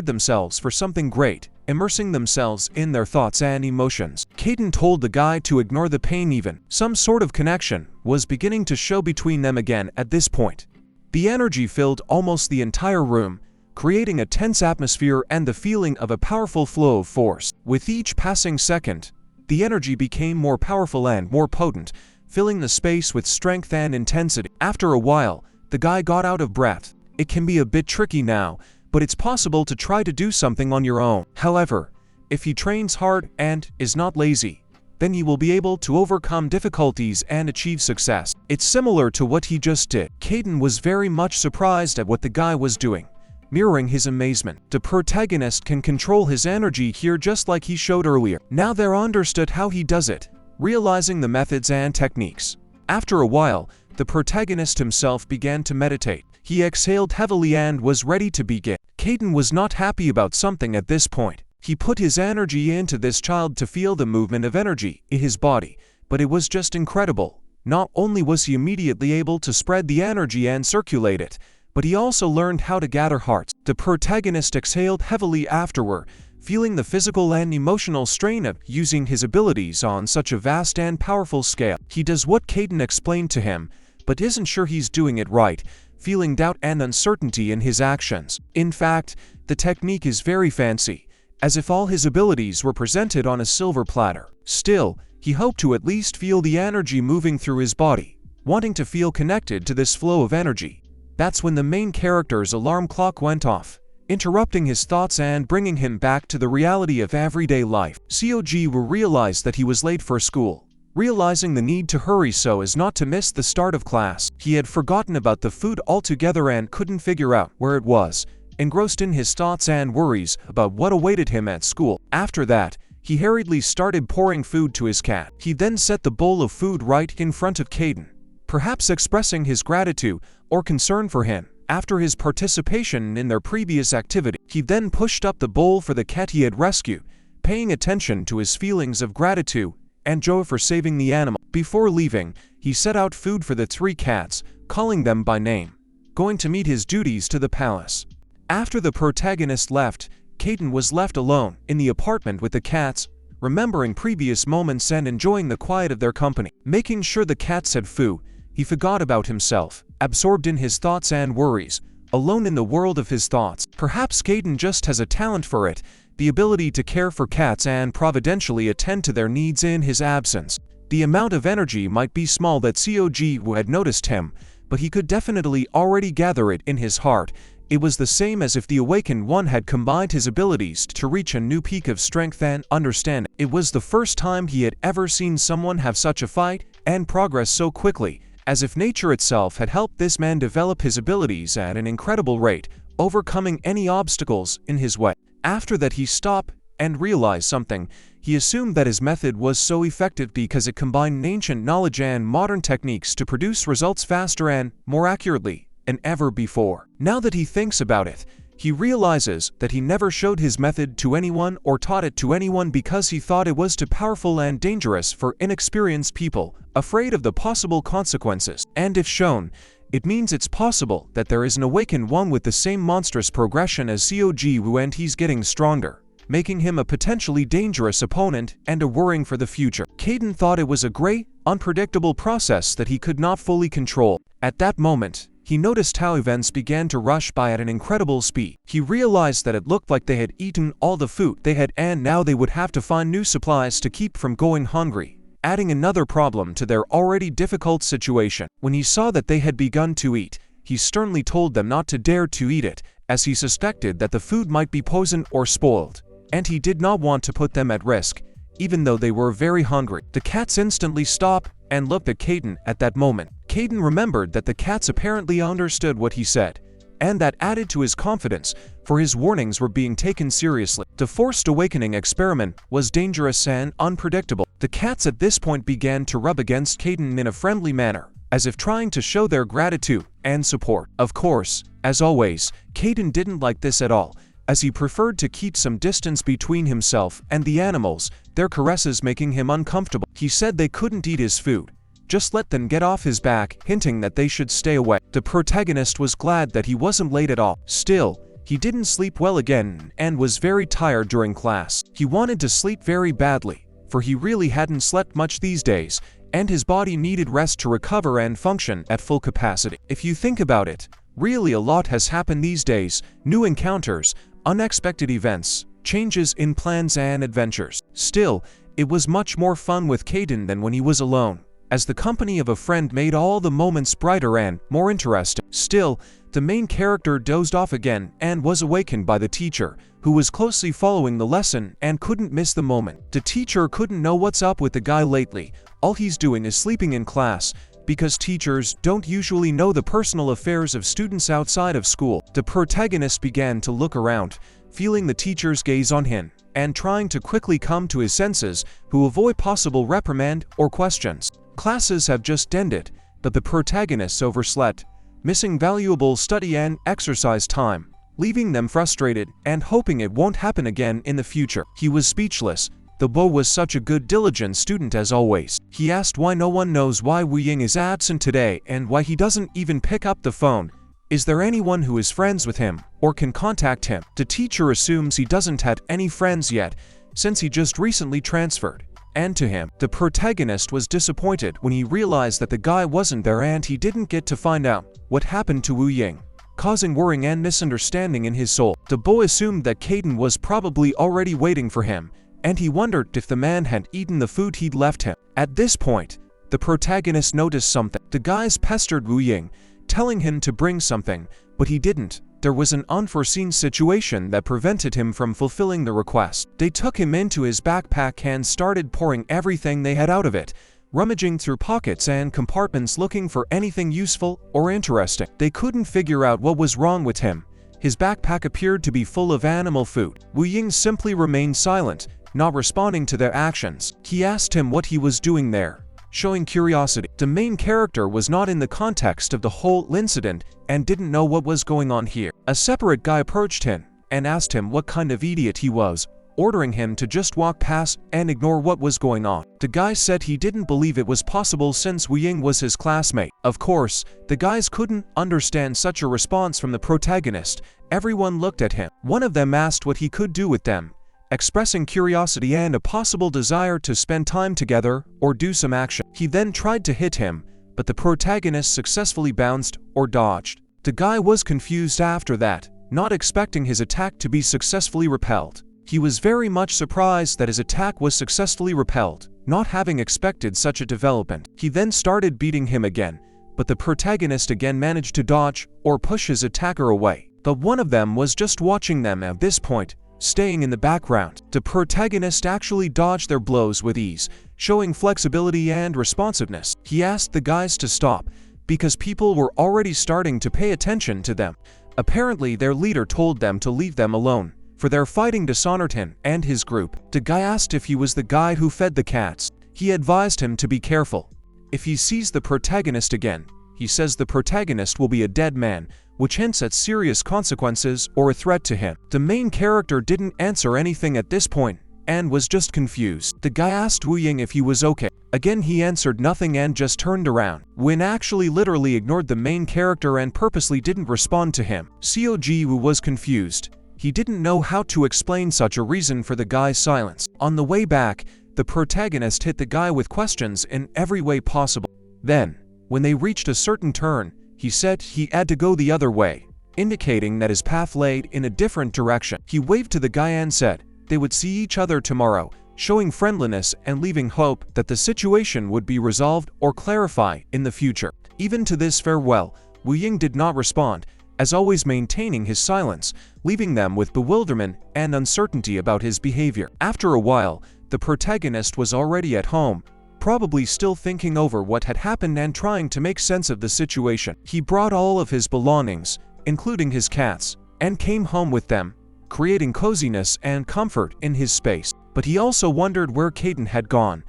Themselves for something great, immersing themselves in their thoughts and emotions. Cayden told the guy to ignore the pain even. Some sort of connection was beginning to show between them again at this point. The energy filled almost the entire room, creating a tense atmosphere and the feeling of a powerful flow of force. With each passing second, the energy became more powerful and more potent, filling the space with strength and intensity. After a while, the guy got out of breath. It can be a bit tricky now, but it's possible to try to do something on your own. However, if he trains hard and is not lazy, then he will be able to overcome difficulties and achieve success. It's similar to what he just did. Cayden was very much surprised at what the guy was doing, mirroring his amazement. The protagonist can control his energy here just like he showed earlier. Now they understood how he does it, realizing the methods and techniques. After a while, the protagonist himself began to meditate. He exhaled heavily and was ready to begin. Cayden was not happy about something at this point. He put his energy into this child to feel the movement of energy in his body, but it was just incredible. Not only was he immediately able to spread the energy and circulate it, but he also learned how to gather hearts. The protagonist exhaled heavily afterward, feeling the physical and emotional strain of using his abilities on such a vast and powerful scale. He does what Cayden explained to him, but isn't sure he's doing it right, feeling doubt and uncertainty in his actions. In fact, the technique is very fancy, as if all his abilities were presented on a silver platter. Still, he hoped to at least feel the energy moving through his body, wanting to feel connected to this flow of energy. That's when the main character's alarm clock went off, interrupting his thoughts and bringing him back to the reality of everyday life. Seo Ji Woo realized that he was late for school. Realizing the need to hurry so as not to miss the start of class, he had forgotten about the food altogether and couldn't figure out where it was, engrossed in his thoughts and worries about what awaited him at school. After that, he hurriedly started pouring food to his cat. He then set the bowl of food right in front of Cayden, perhaps expressing his gratitude or concern for him after his participation in their previous activity. He then pushed up the bowl for the cat he had rescued, paying attention to his feelings of gratitude and joy for saving the animal. Before leaving, he set out food for the 3 cats, calling them by name, going to meet his duties to the palace. After the protagonist left, Cayden was left alone in the apartment with the cats, remembering previous moments and enjoying the quiet of their company. Making sure the cats had food, he forgot about himself, absorbed in his thoughts and worries, alone in the world of his thoughts. Perhaps Cayden just has a talent for it, the ability to care for cats and providentially attend to their needs in his absence. The amount of energy might be small that Seo Ji Woo had noticed him, but he could definitely already gather it in his heart. It was the same as if the Awakened One had combined his abilities to reach a new peak of strength and understanding. It was the first time he had ever seen someone have such a fight and progress so quickly, as if nature itself had helped this man develop his abilities at an incredible rate, overcoming any obstacles in his way. After that, he stopped and realized something. He assumed that his method was so effective because it combined ancient knowledge and modern techniques to produce results faster and more accurately than ever before. Now that he thinks about it, He realizes that he never showed his method to anyone or taught it to anyone because he thought it was too powerful and dangerous for inexperienced people, afraid of the possible consequences. And if shown, it means it's possible that there is an awakened one with the same monstrous progression as Seo Ji Woo, and he's getting stronger, making him a potentially dangerous opponent and a worrying for the future. Cayden thought it was a gray, unpredictable process that he could not fully control. At that moment, he noticed how events began to rush by at an incredible speed. He realized that it looked like they had eaten all the food they had, and now they would have to find new supplies to keep from going hungry, adding another problem to their already difficult situation. When he saw that they had begun to eat, he sternly told them not to dare to eat it, as he suspected that the food might be poisoned or spoiled, and he did not want to put them at risk, even though they were very hungry. The cats instantly stopped and looked at Cayden at that moment. Cayden remembered that the cats apparently understood what he said, and that added to his confidence, for his warnings were being taken seriously. The forced awakening experiment was dangerous and unpredictable. The cats at this point began to rub against Cayden in a friendly manner, as if trying to show their gratitude and support. Of course, as always, Cayden didn't like this at all, as he preferred to keep some distance between himself and the animals, their caresses making him uncomfortable. He said they couldn't eat his food, just let them get off his back, hinting that they should stay away. The protagonist was glad that he wasn't late at all. Still, he didn't sleep well again and was very tired during class. He wanted to sleep very badly, for he really hadn't slept much these days, and his body needed rest to recover and function at full capacity. If you think about it, really a lot has happened these days: new encounters, unexpected events, changes in plans and adventures. Still, it was much more fun with Cayden than when he was alone, as the company of a friend made all the moments brighter and more interesting. Still, the main character dozed off again and was awakened by the teacher, who was closely following the lesson and couldn't miss the moment. The teacher couldn't know what's up with the guy lately. All he's doing is sleeping in class, because teachers don't usually know the personal affairs of students outside of school. The protagonist began to look around, feeling the teacher's gaze on him, and trying to quickly come to his senses to avoid possible reprimand or questions. Classes have just ended, but the protagonist overslept, missing valuable study and exercise time, leaving them frustrated and hoping it won't happen again in the future. He was speechless. The boy was such a good, diligent student as always. He asked why no one knows why Wu Ying is absent today and why he doesn't even pick up the phone. Is there anyone who is friends with him or can contact him? The teacher assumes he doesn't have any friends yet, since he just recently transferred. And to him, the protagonist was disappointed when he realized that the guy wasn't there and he didn't get to find out what happened to Wu Ying, causing worrying and misunderstanding in his soul. The boy assumed that Cayden was probably already waiting for him, and he wondered if the man had eaten the food he'd left him. At this point, the protagonist noticed something. The guys pestered Wu Ying, telling him to bring something, but he didn't. There was an unforeseen situation that prevented him from fulfilling the request. They took him into his backpack and started pouring everything they had out of it, rummaging through pockets and compartments looking for anything useful or interesting. They couldn't figure out what was wrong with him. His backpack appeared to be full of animal food. Wu Ying simply remained silent, not responding to their actions. He asked him what he was doing there, showing curiosity. The main character was not in the context of the whole incident and didn't know what was going on here. A separate guy approached him and asked him what kind of idiot he was, ordering him to just walk past and ignore what was going on. The guy said he didn't believe it was possible since Wu Ying was his classmate. Of course, the guys couldn't understand such a response from the protagonist. Everyone looked at him. One of them asked what he could do with them, expressing curiosity and a possible desire to spend time together or do some action. He then tried to hit him, but the protagonist successfully bounced or dodged. The guy was confused after that, not expecting his attack to be successfully repelled. He was very much surprised that his attack was successfully repelled, not having expected such a development. He then started beating him again, but the protagonist again managed to dodge or push his attacker away. But one of them was just watching them at this point, staying in the background. The protagonist actually dodged their blows with ease, showing flexibility and responsiveness. He asked the guys to stop, because people were already starting to pay attention to them. Apparently their leader told them to leave them alone, for their fighting dishonored him and his group. The guy asked if he was the guy who fed the cats. He advised him to be careful. If he sees the protagonist again, he says the protagonist will be a dead man, which hints at serious consequences or a threat to him. The main character didn't answer anything at this point and was just confused. The guy asked Wu Ying if he was okay. Again, he answered nothing and just turned around. Win actually literally ignored the main character and purposely didn't respond to him. Seo Ji Woo was confused. He didn't know how to explain such a reason for the guy's silence. On the way back, the protagonist hit the guy with questions in every way possible. Then, when they reached a certain turn, he said he had to go the other way, indicating that his path lay in a different direction. He waved to the guy and said they would see each other tomorrow, showing friendliness and leaving hope that the situation would be resolved or clarified in the future. Even to this farewell, Wu Ying did not respond, as always maintaining his silence, leaving them with bewilderment and uncertainty about his behavior. After a while, the protagonist was already at home, probably still thinking over what had happened and trying to make sense of the situation. He brought all of his belongings, including his cats, and came home with them, creating coziness and comfort in his space. But he also wondered where Cayden had gone,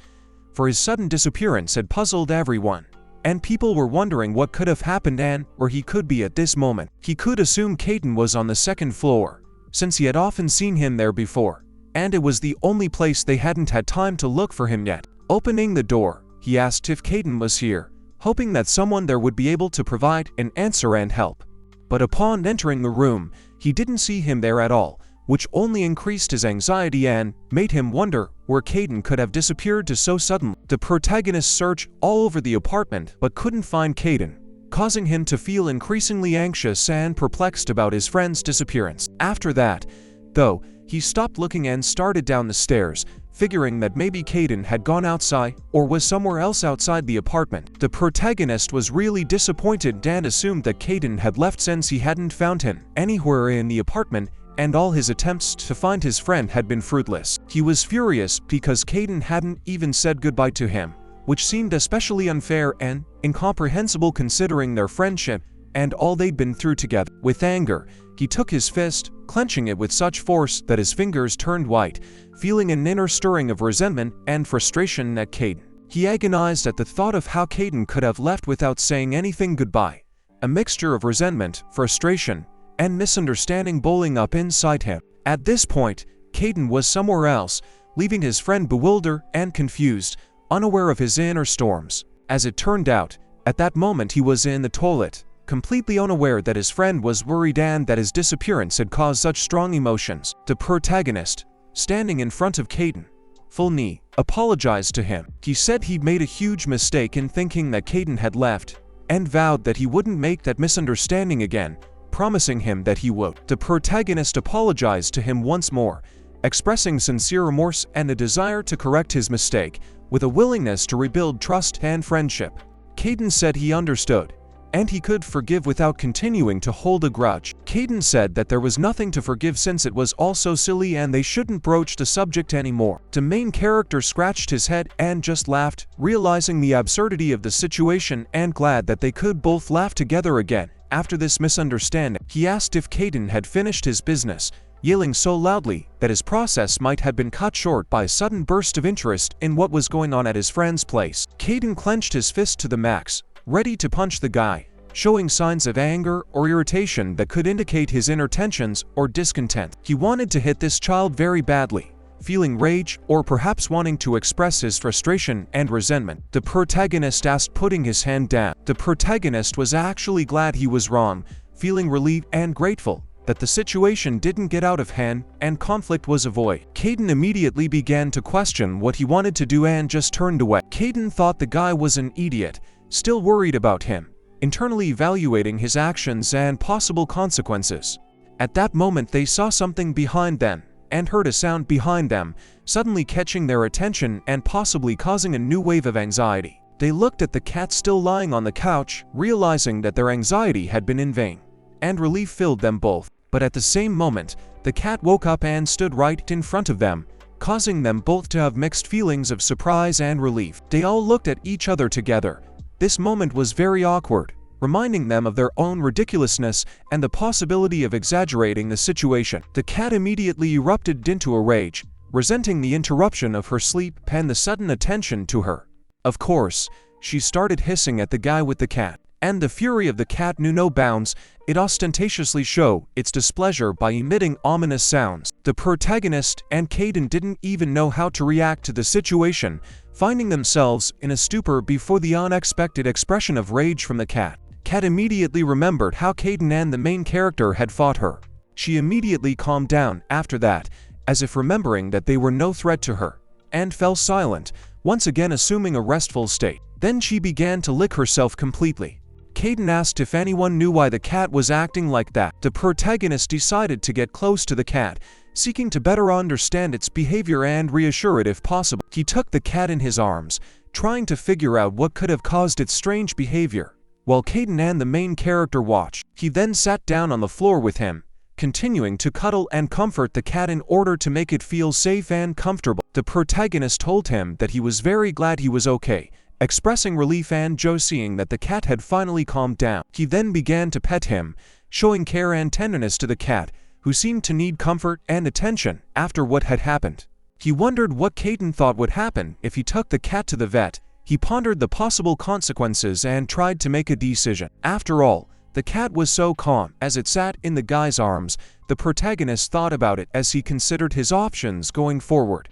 for his sudden disappearance had puzzled everyone, and people were wondering what could have happened and where he could be at this moment. He could assume Cayden was on the second floor, since he had often seen him there before, and it was the only place they hadn't had time to look for him yet. Opening the door, he asked if Cayden was here, hoping that someone there would be able to provide an answer and help. But upon entering the room, he didn't see him there at all, which only increased his anxiety and made him wonder where Cayden could have disappeared to so suddenly. The protagonist searched all over the apartment but couldn't find Cayden, causing him to feel increasingly anxious and perplexed about his friend's disappearance. After that, though, he stopped looking and started down the stairs, figuring that maybe Cayden had gone outside or was somewhere else outside the apartment. The protagonist was really disappointed and assumed that Cayden had left since he hadn't found him anywhere in the apartment, and all his attempts to find his friend had been fruitless. He was furious because Cayden hadn't even said goodbye to him, which seemed especially unfair and incomprehensible considering their friendship and all they'd been through together. With anger, he took his fist, clenching it with such force that his fingers turned white, feeling an inner stirring of resentment and frustration at Cayden. He agonized at the thought of how Cayden could have left without saying anything goodbye. A mixture of resentment, frustration, and misunderstanding boiling up inside him. At this point, Cayden was somewhere else, leaving his friend bewildered and confused, unaware of his inner storms. As it turned out, at that moment he was in the toilet, completely unaware that his friend was worried and that his disappearance had caused such strong emotions. The protagonist, standing in front of Cayden, full knee, apologized to him. He said he'd made a huge mistake in thinking that Cayden had left, and vowed that he wouldn't make that misunderstanding again, promising him that he would. The protagonist apologized to him once more, expressing sincere remorse and a desire to correct his mistake, with a willingness to rebuild trust and friendship. Cayden said he understood, and he could forgive without continuing to hold a grudge. Cayden said that there was nothing to forgive since it was all so silly and they shouldn't broach the subject anymore. The main character scratched his head and just laughed, realizing the absurdity of the situation and glad that they could both laugh together again. After this misunderstanding, he asked if Cayden had finished his business, yelling so loudly that his process might have been cut short by a sudden burst of interest in what was going on at his friend's place. Cayden clenched his fist to the max, ready to punch the guy, showing signs of anger or irritation that could indicate his inner tensions or discontent. He wanted to hit this child very badly, feeling rage or perhaps wanting to express his frustration and resentment. The protagonist asked, putting his hand down. The protagonist was actually glad he was wrong, feeling relieved and grateful that the situation didn't get out of hand and conflict was avoided. Cayden immediately began to question what he wanted to do and just turned away. Cayden thought the guy was an idiot, still worried about him, internally evaluating his actions and possible consequences. At that moment they saw something behind them and heard a sound behind them, suddenly catching their attention and possibly causing a new wave of anxiety. They looked at the cat still lying on the couch, realizing that their anxiety had been in vain, and relief filled them both. But at the same moment, the cat woke up and stood right in front of them, causing them both to have mixed feelings of surprise and relief. They all looked at each other together. This moment was very awkward, reminding them of their own ridiculousness and the possibility of exaggerating the situation. The cat immediately erupted into a rage, resenting the interruption of her sleep and the sudden attention to her. Of course, she started hissing at the guy with the cat, and the fury of the cat knew no bounds. It ostentatiously showed its displeasure by emitting ominous sounds. The protagonist and Cayden didn't even know how to react to the situation, finding themselves in a stupor before the unexpected expression of rage from the cat. Cat immediately remembered how Cayden and the main character had fought her. She immediately calmed down after that, as if remembering that they were no threat to her, and fell silent, once again assuming a restful state. Then she began to lick herself completely. Cayden asked if anyone knew why the cat was acting like that. The protagonist decided to get close to the cat, seeking to better understand its behavior and reassure it if possible. He took the cat in his arms, trying to figure out what could have caused its strange behavior. While Cayden and the main character watched, he then sat down on the floor with him, continuing to cuddle and comfort the cat in order to make it feel safe and comfortable. The protagonist told him that he was very glad he was okay, expressing relief and joy seeing that the cat had finally calmed down. He then began to pet him, showing care and tenderness to the cat, who seemed to need comfort and attention after what had happened. He wondered what Cayden thought would happen if he took the cat to the vet. He pondered the possible consequences and tried to make a decision. After all, the cat was so calm. As it sat in the guy's arms, the protagonist thought about it as he considered his options going forward.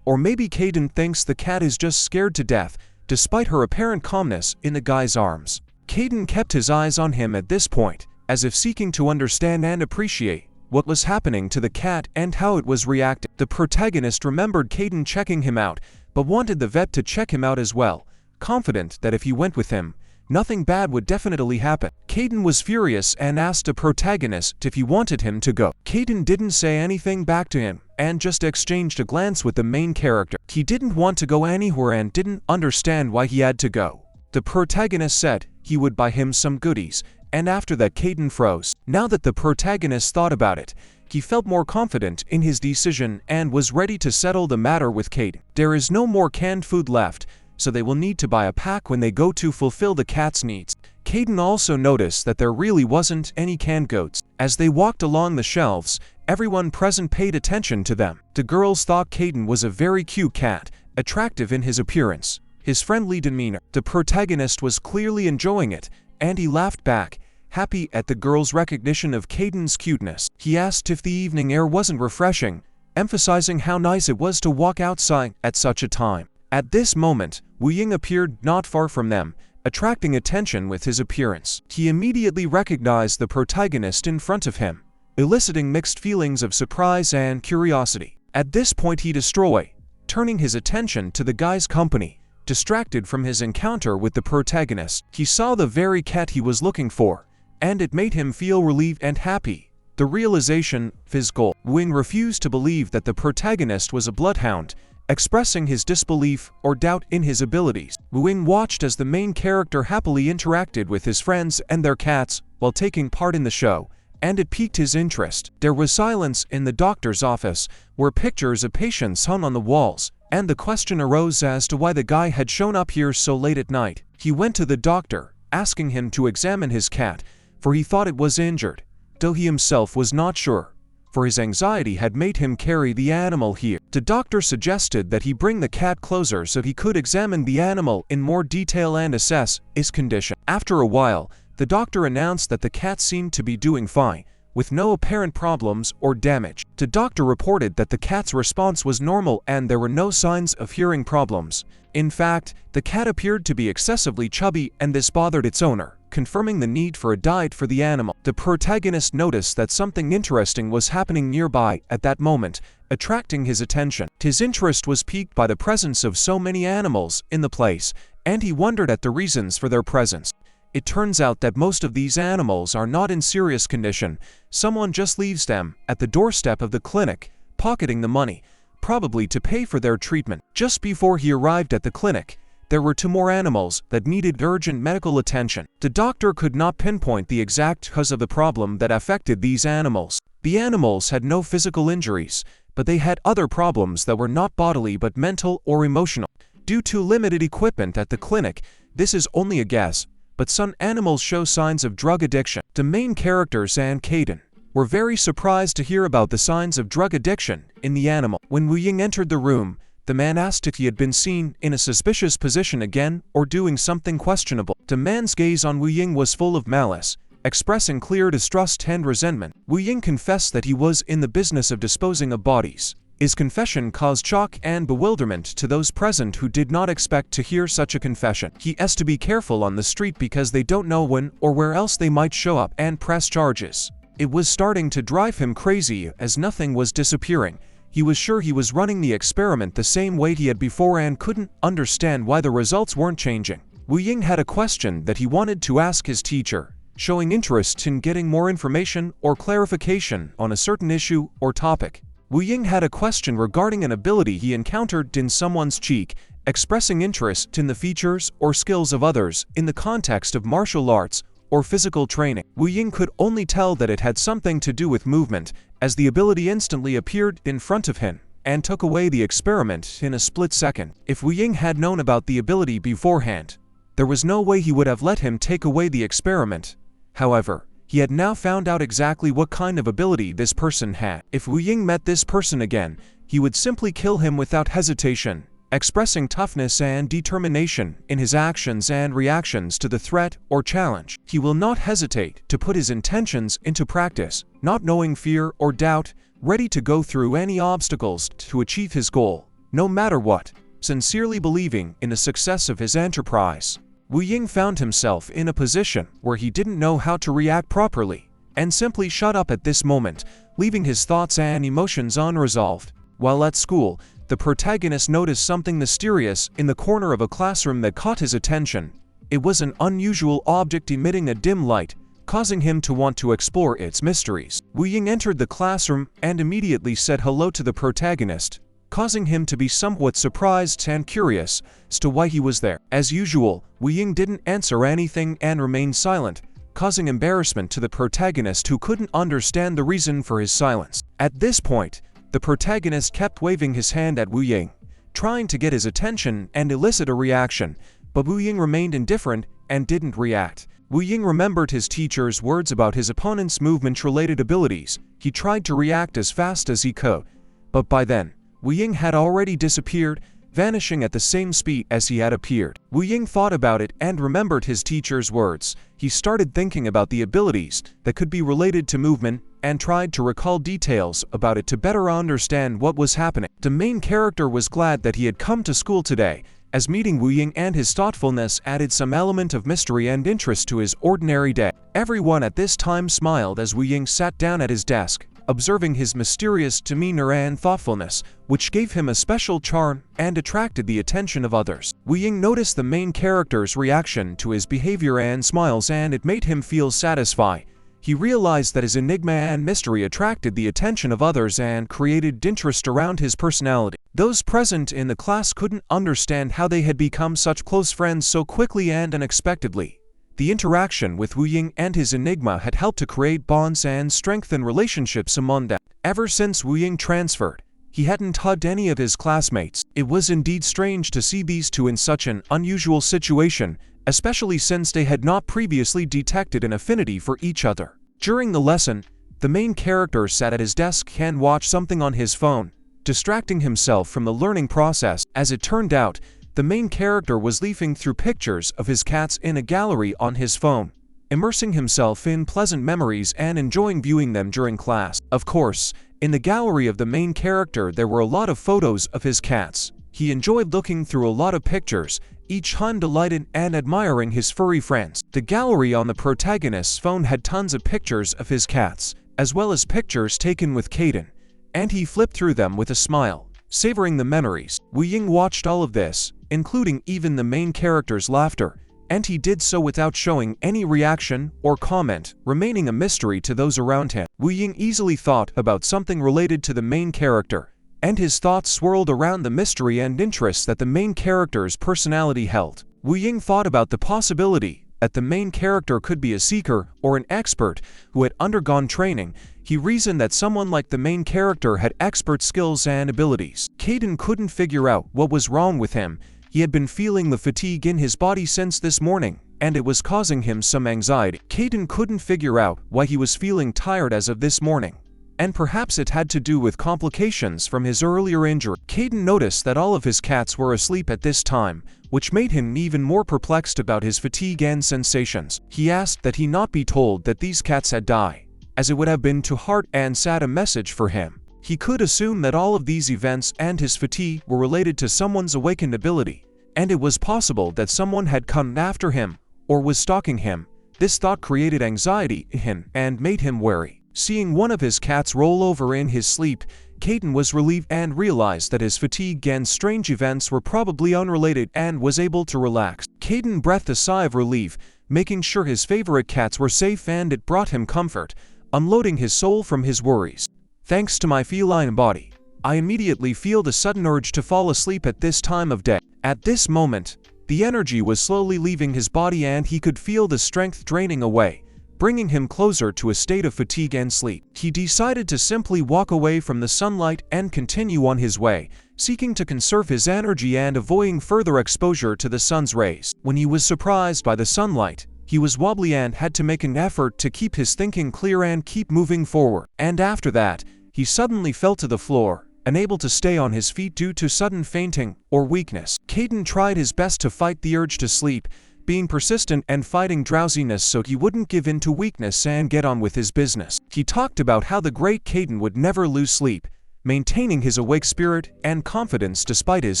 Or maybe Cayden thinks the cat is just scared to death, despite her apparent calmness in the guy's arms. Cayden kept his eyes on him at this point, as if seeking to understand and appreciate what was happening to the cat and how it was reacting. The protagonist remembered Cayden checking him out, but wanted the vet to check him out as well, confident that if he went with him, nothing bad would definitely happen. Cayden was furious and asked the protagonist if he wanted him to go. Cayden didn't say anything back to him, and just exchanged a glance with the main character. He didn't want to go anywhere and didn't understand why he had to go. The protagonist said he would buy him some goodies, and after that Cayden froze. Now that the protagonist thought about it, he felt more confident in his decision and was ready to settle the matter with Cayden. There is no more canned food left, so they will need to buy a pack when they go to fulfill the cat's needs. Cayden also noticed that there really wasn't any canned goods. As they walked along the shelves, everyone present paid attention to them. The girls thought Cayden was a very cute cat, attractive in his appearance, his friendly demeanor. The protagonist was clearly enjoying it, and he laughed back, happy at the girls' recognition of Cayden's cuteness. He asked if the evening air wasn't refreshing, emphasizing how nice it was to walk outside at such a time. At this moment, Wu Ying appeared not far from them, attracting attention with his appearance. He immediately recognized the protagonist in front of him, eliciting mixed feelings of surprise and curiosity. At this point he destroyed, turning his attention to the guy's company. Distracted from his encounter with the protagonist, he saw the very cat he was looking for, and it made him feel relieved and happy. The realization of his goal. Wu Ying refused to believe that the protagonist was a bloodhound, expressing his disbelief or doubt in his abilities. Wu Ying watched as the main character happily interacted with his friends and their cats while taking part in the show, and it piqued his interest. There was silence in the doctor's office, where pictures of patients hung on the walls, and the question arose as to why the guy had shown up here so late at night. He went to the doctor, asking him to examine his cat, for he thought it was injured, though he himself was not sure, for his anxiety had made him carry the animal here. The doctor suggested that he bring the cat closer so he could examine the animal in more detail and assess its condition. After a while, the doctor announced that the cat seemed to be doing fine, with no apparent problems or damage. The doctor reported that the cat's response was normal and there were no signs of hearing problems. In fact, the cat appeared to be excessively chubby and this bothered its owner, confirming the need for a diet for the animal. The protagonist noticed that something interesting was happening nearby at that moment, attracting his attention. His interest was piqued by the presence of so many animals in the place, and he wondered at the reasons for their presence. It turns out that most of these animals are not in serious condition. Someone just leaves them at the doorstep of the clinic, pocketing the money, probably to pay for their treatment. Just before he arrived at the clinic, there were 2 more animals that needed urgent medical attention. The doctor could not pinpoint the exact cause of the problem that affected these animals. The animals had no physical injuries, but they had other problems that were not bodily but mental or emotional. Due to limited equipment at the clinic, this is only a guess, but some animals show signs of drug addiction. The main characters and Cayden were very surprised to hear about the signs of drug addiction in the animal. When Wu Ying entered the room, The man asked if he had been seen in a suspicious position again or doing something questionable. The man's gaze on Wu Ying was full of malice, expressing clear distrust and resentment. Wu Ying confessed that he was in the business of disposing of bodies. His confession caused shock and bewilderment to those present who did not expect to hear such a confession. He has to be careful on the street because they don't know when or where else they might show up and press charges. It was starting to drive him crazy as nothing was disappearing. He was sure he was running the experiment the same way he had before and couldn't understand why the results weren't changing. Wu Ying had a question that he wanted to ask his teacher, showing interest in getting more information or clarification on a certain issue or topic. Wu Ying had a question regarding an ability he encountered in someone's cheek, expressing interest in the features or skills of others in the context of martial arts or physical training. Wu Ying could only tell that it had something to do with movement, as the ability instantly appeared in front of him and took away the experiment in a split second. If Wu Ying had known about the ability beforehand, there was no way he would have let him take away the experiment. However, he had now found out exactly what kind of ability this person had. If Wu Ying met this person again, he would simply kill him without hesitation, expressing toughness and determination in his actions and reactions to the threat or challenge. He will not hesitate to put his intentions into practice, not knowing fear or doubt, ready to go through any obstacles to achieve his goal, no matter what, sincerely believing in the success of his enterprise. Wu Ying found himself in a position where he didn't know how to react properly, and simply shut up at this moment, leaving his thoughts and emotions unresolved. While at school, the protagonist noticed something mysterious in the corner of a classroom that caught his attention. It was an unusual object emitting a dim light, causing him to want to explore its mysteries. Wu Ying entered the classroom and immediately said hello to the protagonist, causing him to be somewhat surprised and curious as to why he was there. As usual, Wu Ying didn't answer anything and remained silent, causing embarrassment to the protagonist who couldn't understand the reason for his silence. At this point, the protagonist kept waving his hand at Wu Ying, trying to get his attention and elicit a reaction, but Wu Ying remained indifferent and didn't react. Wu Ying remembered his teacher's words about his opponent's movement-related abilities. He tried to react as fast as he could, but by then, Wu Ying had already disappeared, vanishing at the same speed as he had appeared. Wu Ying thought about it and remembered his teacher's words. He started thinking about the abilities that could be related to movement and tried to recall details about it to better understand what was happening. The main character was glad that he had come to school today, as meeting Wu Ying and his thoughtfulness added some element of mystery and interest to his ordinary day. Everyone at this time smiled as Wu Ying sat down at his desk, observing his mysterious demeanor and thoughtfulness, which gave him a special charm and attracted the attention of others. Wu Ying noticed the main character's reaction to his behavior and smiles, and it made him feel satisfied. He realized that his enigma and mystery attracted the attention of others and created interest around his personality. Those present in the class couldn't understand how they had become such close friends so quickly and unexpectedly. The interaction with Wu Ying and his enigma had helped to create bonds and strengthen relationships among them. Ever since Wu Ying transferred, he hadn't hugged any of his classmates. It was indeed strange to see these two in such an unusual situation, especially since they had not previously detected an affinity for each other. During the lesson, the main character sat at his desk and watched something on his phone, distracting himself from the learning process. As it turned out, the main character was leafing through pictures of his cats in a gallery on his phone, immersing himself in pleasant memories and enjoying viewing them during class. Of course, in the gallery of the main character there were a lot of photos of his cats. He enjoyed looking through a lot of pictures, each time delighted and admiring his furry friends. The gallery on the protagonist's phone had tons of pictures of his cats, as well as pictures taken with Cayden, and he flipped through them with a smile, savoring the memories. Wu Ying watched all of this, including even the main character's laughter, and he did so without showing any reaction or comment, remaining a mystery to those around him. Wu Ying easily thought about something related to the main character, and his thoughts swirled around the mystery and interest that the main character's personality held. Wu Ying thought about the possibility that the main character could be a seeker or an expert who had undergone training. He reasoned that someone like the main character had expert skills and abilities. Kaiden couldn't figure out what was wrong with him. He had been feeling the fatigue in his body since this morning, and it was causing him some anxiety. Cayden couldn't figure out why he was feeling tired as of this morning, and perhaps it had to do with complications from his earlier injury. Cayden noticed that all of his cats were asleep at this time, which made him even more perplexed about his fatigue and sensations. He asked that he not be told that these cats had died, as it would have been too hard and sad a message for him. He could assume that all of these events and his fatigue were related to someone's awakened ability, and it was possible that someone had come after him or was stalking him. This thought created anxiety in him and made him wary. Seeing one of his cats roll over in his sleep, Cayden was relieved and realized that his fatigue and strange events were probably unrelated and was able to relax. Cayden breathed a sigh of relief, making sure his favorite cats were safe, and it brought him comfort, unloading his soul from his worries. Thanks to my feline body, I immediately feel the sudden urge to fall asleep at this time of day. At this moment, the energy was slowly leaving his body and he could feel the strength draining away, bringing him closer to a state of fatigue and sleep. He decided to simply walk away from the sunlight and continue on his way, seeking to conserve his energy and avoiding further exposure to the sun's rays. When he was surprised by the sunlight, he was wobbly and had to make an effort to keep his thinking clear and keep moving forward. And after that, he suddenly fell to the floor, unable to stay on his feet due to sudden fainting or weakness. Cayden tried his best to fight the urge to sleep, being persistent and fighting drowsiness so he wouldn't give in to weakness and get on with his business. He talked about how the great Cayden would never lose sleep, maintaining his awake spirit and confidence despite his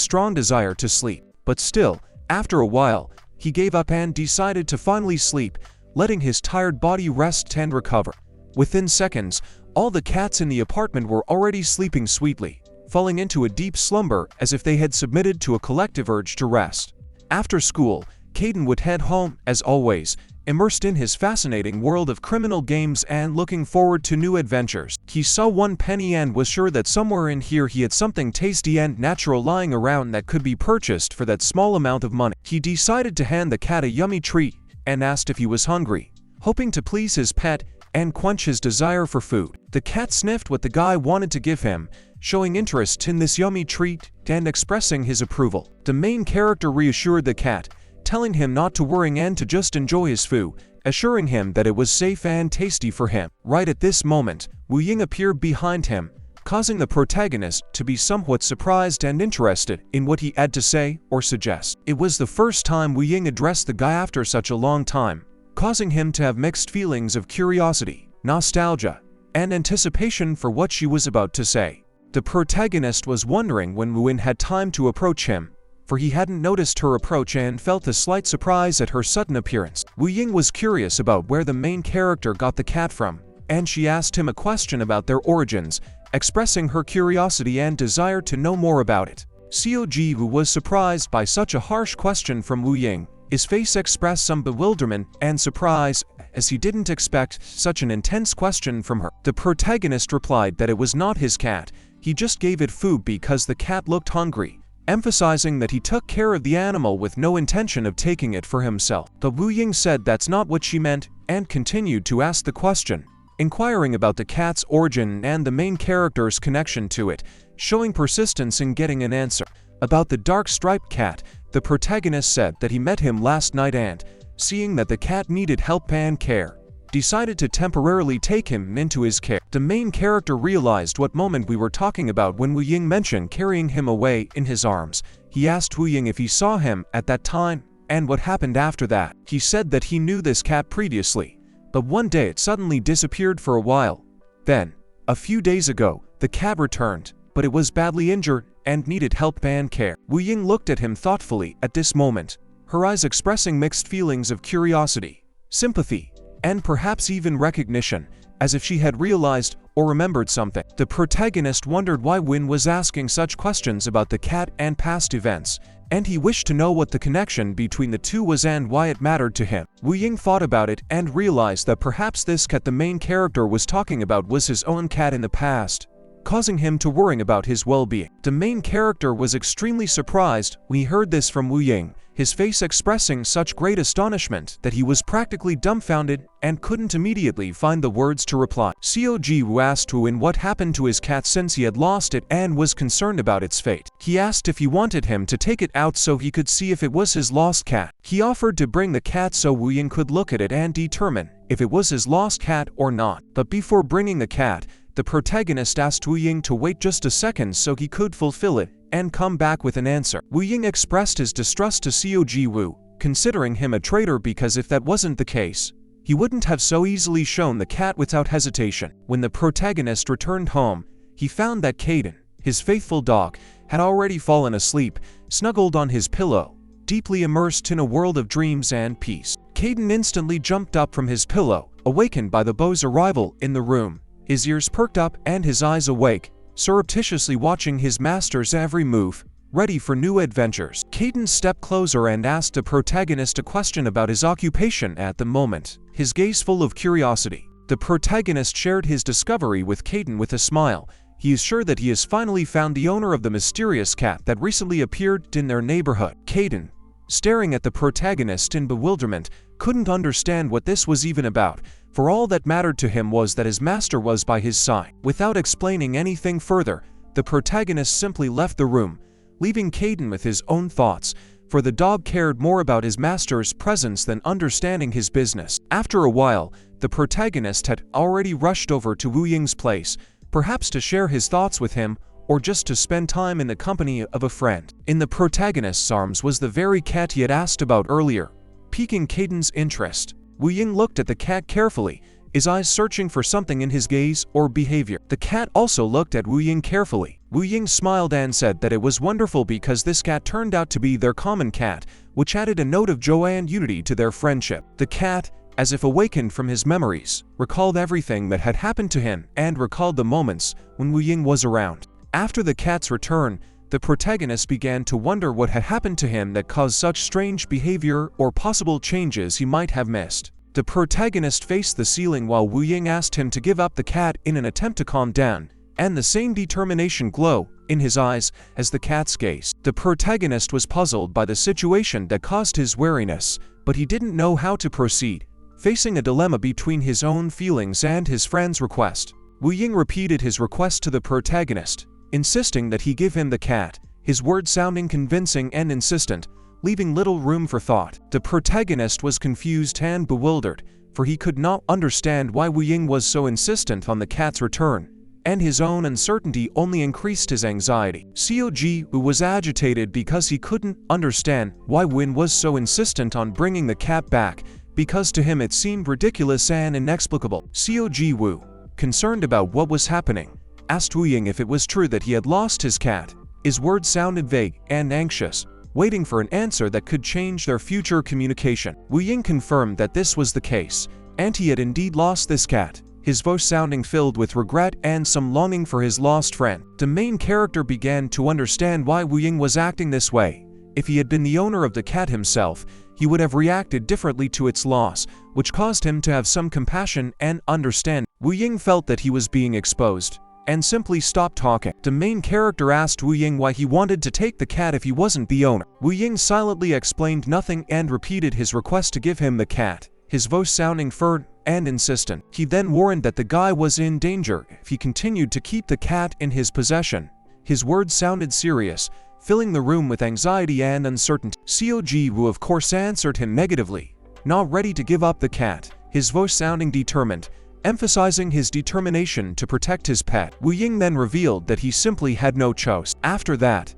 strong desire to sleep. But still, after a while, he gave up and decided to finally sleep, letting his tired body rest and recover. Within seconds, all the cats in the apartment were already sleeping sweetly, falling into a deep slumber as if they had submitted to a collective urge to rest. After school, Cayden would head home, as always, immersed in his fascinating world of criminal games and looking forward to new adventures. He saw one penny and was sure that somewhere in here he had something tasty and natural lying around that could be purchased for that small amount of money. He decided to hand the cat a yummy treat and asked if he was hungry, hoping to please his pet and quench his desire for food. The cat sniffed what the guy wanted to give him, showing interest in this yummy treat and expressing his approval. The main character reassured the cat, telling him not to worry and to just enjoy his food, assuring him that it was safe and tasty for him. Right at this moment, Wu Ying appeared behind him, causing the protagonist to be somewhat surprised and interested in what he had to say or suggest. It was the first time Wu Ying addressed the guy after such a long time, causing him to have mixed feelings of curiosity, nostalgia, and anticipation for what she was about to say. The protagonist was wondering when Wu Ying had time to approach him, for he hadn't noticed her approach and felt a slight surprise at her sudden appearance. Wu Ying was curious about where the main character got the cat from, and she asked him a question about their origins, expressing her curiosity and desire to know more about it. Seo Ji Woo was surprised by such a harsh question from Wu Ying. His face expressed some bewilderment and surprise, as he didn't expect such an intense question from her. The protagonist replied that it was not his cat, he just gave it food because the cat looked hungry, emphasizing that he took care of the animal with no intention of taking it for himself. But Wu Ying said that's not what she meant, and continued to ask the question, inquiring about the cat's origin and the main character's connection to it, showing persistence in getting an answer. About the dark striped cat, the protagonist said that he met him last night and, seeing that the cat needed help and care, decided to temporarily take him into his care. The main character realized what moment we were talking about when Wu Ying mentioned carrying him away in his arms. He asked Wu Ying if he saw him at that time and what happened after that. He said that he knew this cat previously, but one day it suddenly disappeared for a while. Then, a few days ago, the cat returned, but it was badly injured and needed help and care. Wu Ying looked at him thoughtfully at this moment, her eyes expressing mixed feelings of curiosity, sympathy, and perhaps even recognition, as if she had realized or remembered something. The protagonist wondered why Win was asking such questions about the cat and past events, and he wished to know what the connection between the two was and why it mattered to him. Wu Ying thought about it and realized that perhaps this cat the main character was talking about was his own cat in the past, causing him to worry about his well-being. The main character was extremely surprised when he heard this from Wu Ying, his face expressing such great astonishment that he was practically dumbfounded and couldn't immediately find the words to reply. Seo Ji Woo asked Wu Ying what happened to his cat since he had lost it and was concerned about its fate. He asked if he wanted him to take it out so he could see if it was his lost cat. He offered to bring the cat so Wu Ying could look at it and determine if it was his lost cat or not. But before bringing the cat, the The protagonist asked Wu Ying to wait just a second so he could fulfill it and come back with an answer. Wu Ying expressed his distrust to Seo Ji Woo, considering him a traitor because if that wasn't the case, he wouldn't have so easily shown the cat without hesitation. When the protagonist returned home, he found that Cayden, his faithful dog, had already fallen asleep, snuggled on his pillow, deeply immersed in a world of dreams and peace. Cayden instantly jumped up from his pillow, awakened by the beau's arrival in the room. His ears perked up and his eyes awake, surreptitiously watching his master's every move, ready for new adventures. Cayden stepped closer and asked the protagonist a question about his occupation at the moment, his gaze full of curiosity. The protagonist shared his discovery with Cayden with a smile. He is sure that he has finally found the owner of the mysterious cat that recently appeared in their neighborhood. Cayden, staring at the protagonist in bewilderment, couldn't understand what this was even about, for all that mattered to him was that his master was by his side. Without explaining anything further, the protagonist simply left the room, leaving Cayden with his own thoughts, for the dog cared more about his master's presence than understanding his business. After a while, the protagonist had already rushed over to Wu Ying's place, perhaps to share his thoughts with him, or just to spend time in the company of a friend. In the protagonist's arms was the very cat he had asked about earlier, piquing Cayden's interest. Wu Ying looked at the cat carefully, his eyes searching for something in his gaze or behavior. The cat also looked at Wu Ying carefully. Wu Ying smiled and said that it was wonderful because this cat turned out to be their common cat, which added a note of joy and unity to their friendship. The cat, as if awakened from his memories, recalled everything that had happened to him and recalled the moments when Wu Ying was around. After the cat's return, the protagonist began to wonder what had happened to him that caused such strange behavior or possible changes he might have missed. The protagonist faced the ceiling while Wu Ying asked him to give up the cat in an attempt to calm down, and the same determination glow in his eyes as the cat's gaze. The protagonist was puzzled by the situation that caused his wariness, but he didn't know how to proceed, facing a dilemma between his own feelings and his friend's request. Wu Ying repeated his request to the protagonist, insisting that he give him the cat, his words sounding convincing and insistent, leaving little room for thought. The protagonist was confused and bewildered, for he could not understand why Wu Ying was so insistent on the cat's return, and his own uncertainty only increased his anxiety. Seo Ji Woo was agitated because he couldn't understand why Wu Ying was so insistent on bringing the cat back, because to him it seemed ridiculous and inexplicable. Seo Ji Woo, concerned about what was happening, asked Wu Ying if it was true that he had lost his cat. His words sounded vague and anxious, waiting for an answer that could change their future communication. Wu Ying confirmed that this was the case, and he had indeed lost this cat, his voice sounding filled with regret and some longing for his lost friend. The main character began to understand why Wu Ying was acting this way. If he had been the owner of the cat himself, he would have reacted differently to its loss, which caused him to have some compassion and understanding. Wu Ying felt that he was being exposed, and simply stopped talking. The main character asked Wu Ying why he wanted to take the cat if he wasn't the owner. Wu Ying silently explained nothing and repeated his request to give him the cat, his voice sounding firm and insistent. He then warned that the guy was in danger if he continued to keep the cat in his possession. His words sounded serious, filling the room with anxiety and uncertainty. Seo Ji Woo of course answered him negatively, not ready to give up the cat, his voice sounding determined, emphasizing his determination to protect his pet. Wu Ying then revealed that he simply had no choice. After that,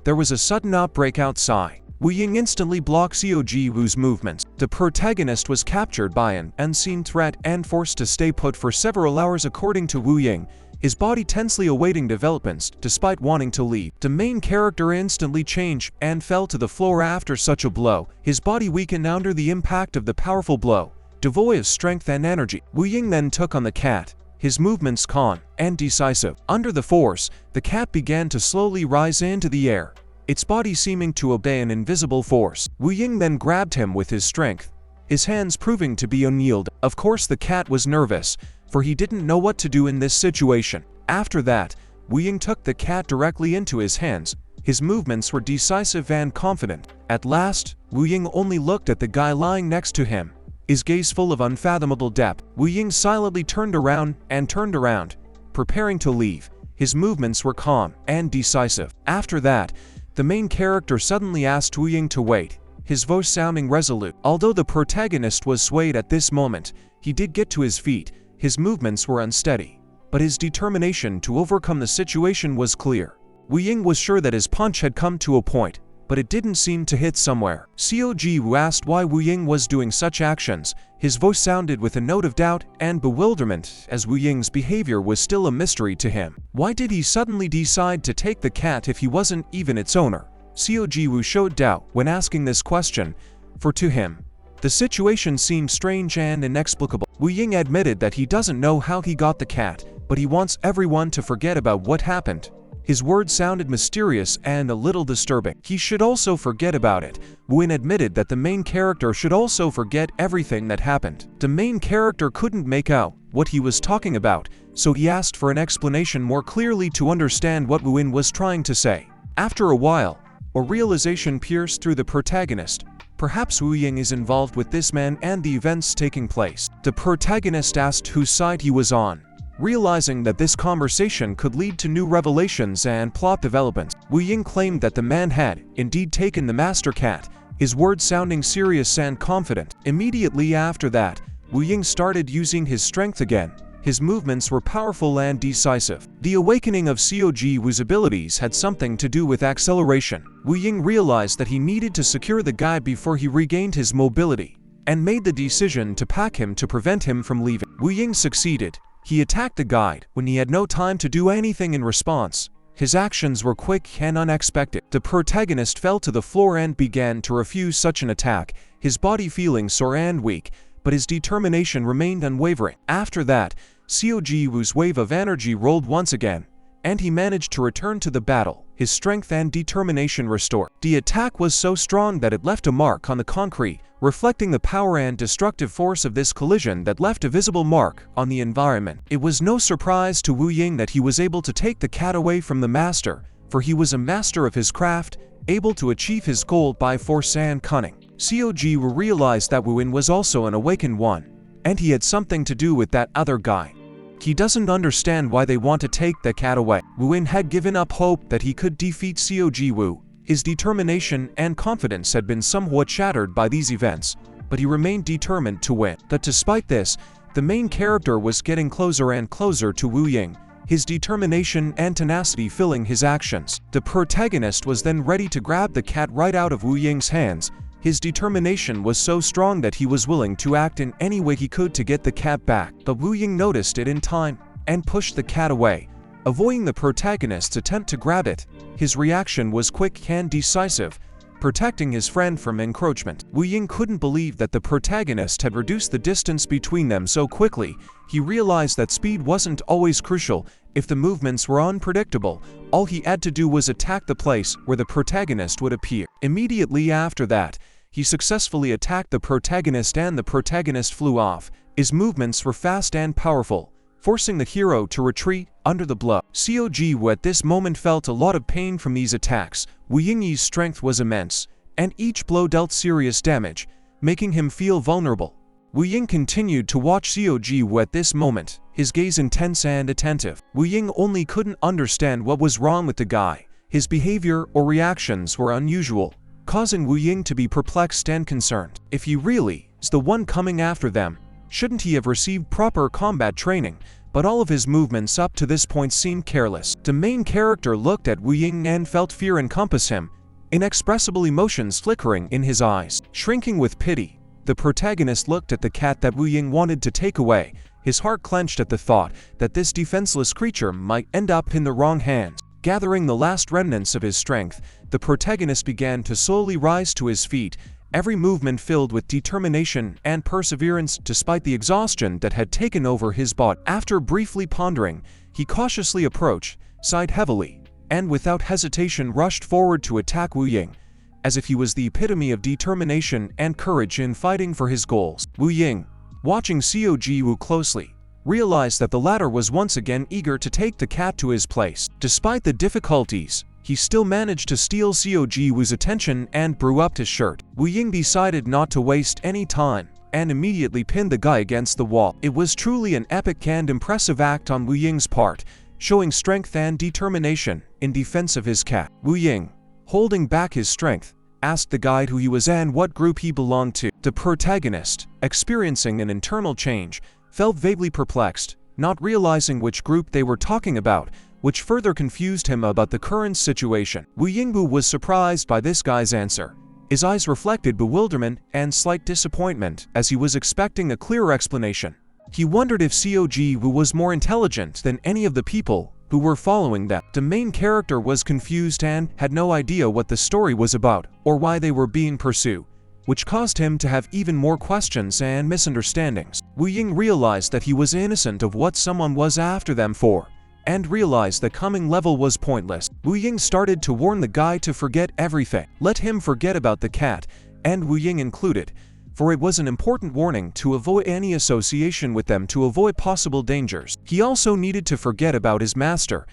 there was a sudden outbreak outside. Wu Ying instantly blocked Seo Ji Woo's movements. The protagonist was captured by an unseen threat and forced to stay put for several hours according to Wu Ying, his body tensely awaiting developments despite wanting to leave. The main character instantly changed and fell to the floor after such a blow, his body weakened under the impact of the powerful blow, devoid of strength and energy. Wu Ying then took on the cat, his movements calm and decisive. Under the force, the cat began to slowly rise into the air, its body seeming to obey an invisible force. Wu Ying then grabbed him with his strength, his hands proving to be unyielding. Of course the cat was nervous, for he didn't know what to do in this situation. After that, Wu Ying took the cat directly into his hands. His movements were decisive and confident. At last, Wu Ying only looked at the guy lying next to him, his gaze full of unfathomable depth. Wu Ying silently turned around, preparing to leave. His movements were calm and decisive. After that, the main character suddenly asked Wu Ying to wait, his voice sounding resolute. Although the protagonist was swayed at this moment, he did get to his feet. His movements were unsteady, but his determination to overcome the situation was clear. Wu Ying was sure that his punch had come to a point, but it didn't seem to hit somewhere. Seo Ji Woo asked why Wu Ying was doing such actions. His voice sounded with a note of doubt and bewilderment, as Wu Ying's behavior was still a mystery to him. Why did he suddenly decide to take the cat if he wasn't even its owner? Seo Ji Woo showed doubt when asking this question, for to him, the situation seemed strange and inexplicable. Wu Ying admitted that he doesn't know how he got the cat, but he wants everyone to forget about what happened. His words sounded mysterious and a little disturbing. He should also forget about it. Wu Ying admitted that the main character should also forget everything that happened. The main character couldn't make out what he was talking about, so he asked for an explanation more clearly to understand what Wu Ying was trying to say. After a while, a realization pierced through the protagonist. Perhaps Wu Ying is involved with this man and the events taking place. The protagonist asked whose side he was on, realizing that this conversation could lead to new revelations and plot developments. Wu Ying claimed that the man had indeed taken the master cat, his words sounding serious and confident. Immediately after that, Wu Ying started using his strength again. His movements were powerful and decisive. The awakening of Seo Ji Woo's abilities had something to do with acceleration. Wu Ying realized that he needed to secure the guy before he regained his mobility, and made the decision to pack him to prevent him from leaving. Wu Ying succeeded. He attacked the guide when he had no time to do anything in response. His actions were quick and unexpected. The protagonist fell to the floor and began to refuse such an attack, his body feeling sore and weak, but his determination remained unwavering. After that, Seo Ji Woo's wave of energy rolled once again, and he managed to return to the battle, his strength and determination restored. The attack was so strong that it left a mark on the concrete, reflecting the power and destructive force of this collision that left a visible mark on the environment. It was no surprise to Wu Ying that he was able to take the cat away from the master, for he was a master of his craft, able to achieve his goal by force and cunning. Seo Ji Woo realized that Wu Ying was also an awakened one, and he had something to do with that other guy. He doesn't understand why they want to take the cat away. Wu Ying had given up hope that he could defeat Seo Ji Woo. His determination and confidence had been somewhat shattered by these events, but he remained determined to win. But despite this, the main character was getting closer and closer to Wu Ying, his determination and tenacity filling his actions. The protagonist was then ready to grab the cat right out of Wu Ying's hands. His determination was so strong that he was willing to act in any way he could to get the cat back. But Wu Ying noticed it in time and pushed the cat away, avoiding the protagonist's attempt to grab it. His reaction was quick and decisive, protecting his friend from encroachment. Wu Ying couldn't believe that the protagonist had reduced the distance between them so quickly. He realized that speed wasn't always crucial. If the movements were unpredictable, all he had to do was attack the place where the protagonist would appear. Immediately after that, he successfully attacked the protagonist and the protagonist flew off. His movements were fast and powerful, forcing the hero to retreat under the blow. Seo Ji Woo at this moment felt a lot of pain from these attacks. Wu Ying's strength was immense, and each blow dealt serious damage, making him feel vulnerable. Wu Ying continued to watch Seo Ji Woo at this moment, his gaze intense and attentive. Wu Ying only couldn't understand what was wrong with the guy. His behavior or reactions were unusual, causing Wu Ying to be perplexed and concerned. If he really is the one coming after them, shouldn't he have received proper combat training? But all of his movements up to this point seemed careless. The main character looked at Wu Ying and felt fear encompass him, inexpressible emotions flickering in his eyes. Shrinking with pity, the protagonist looked at the cat that Wu Ying wanted to take away. His heart clenched at the thought that this defenseless creature might end up in the wrong hands. Gathering the last remnants of his strength, the protagonist began to slowly rise to his feet, every movement filled with determination and perseverance despite the exhaustion that had taken over his body. After briefly pondering, he cautiously approached, sighed heavily, and without hesitation rushed forward to attack Wu Ying, as if he was the epitome of determination and courage in fighting for his goals. Wu Ying, watching Seo Ji Woo closely, realized that the latter was once again eager to take the cat to his place. Despite the difficulties, he still managed to steal Seo Ji Woo's attention and brew up his shirt. Wu Ying decided not to waste any time and immediately pinned the guy against the wall. It was truly an epic and impressive act on Wu Ying's part, showing strength and determination in defense of his cat. Wu Ying, holding back his strength, asked the guide who he was and what group he belonged to. The protagonist, experiencing an internal change, felt vaguely perplexed, not realizing which group they were talking about, which further confused him about the current situation. Wu Yingbu was surprised by this guy's answer. His eyes reflected bewilderment and slight disappointment, as he was expecting a clearer explanation. He wondered if Seo Ji Woo was more intelligent than any of the people who were following them. The main character was confused and had no idea what the story was about or why they were being pursued, which caused him to have even more questions and misunderstandings. Wu Ying realized that he was innocent of what someone was after them for, and realized the coming level was pointless. Wu Ying started to warn the guy to forget everything. Let him forget about the cat, and Wu Ying included, for it was an important warning to avoid any association with them to avoid possible dangers. He also needed to forget about his master,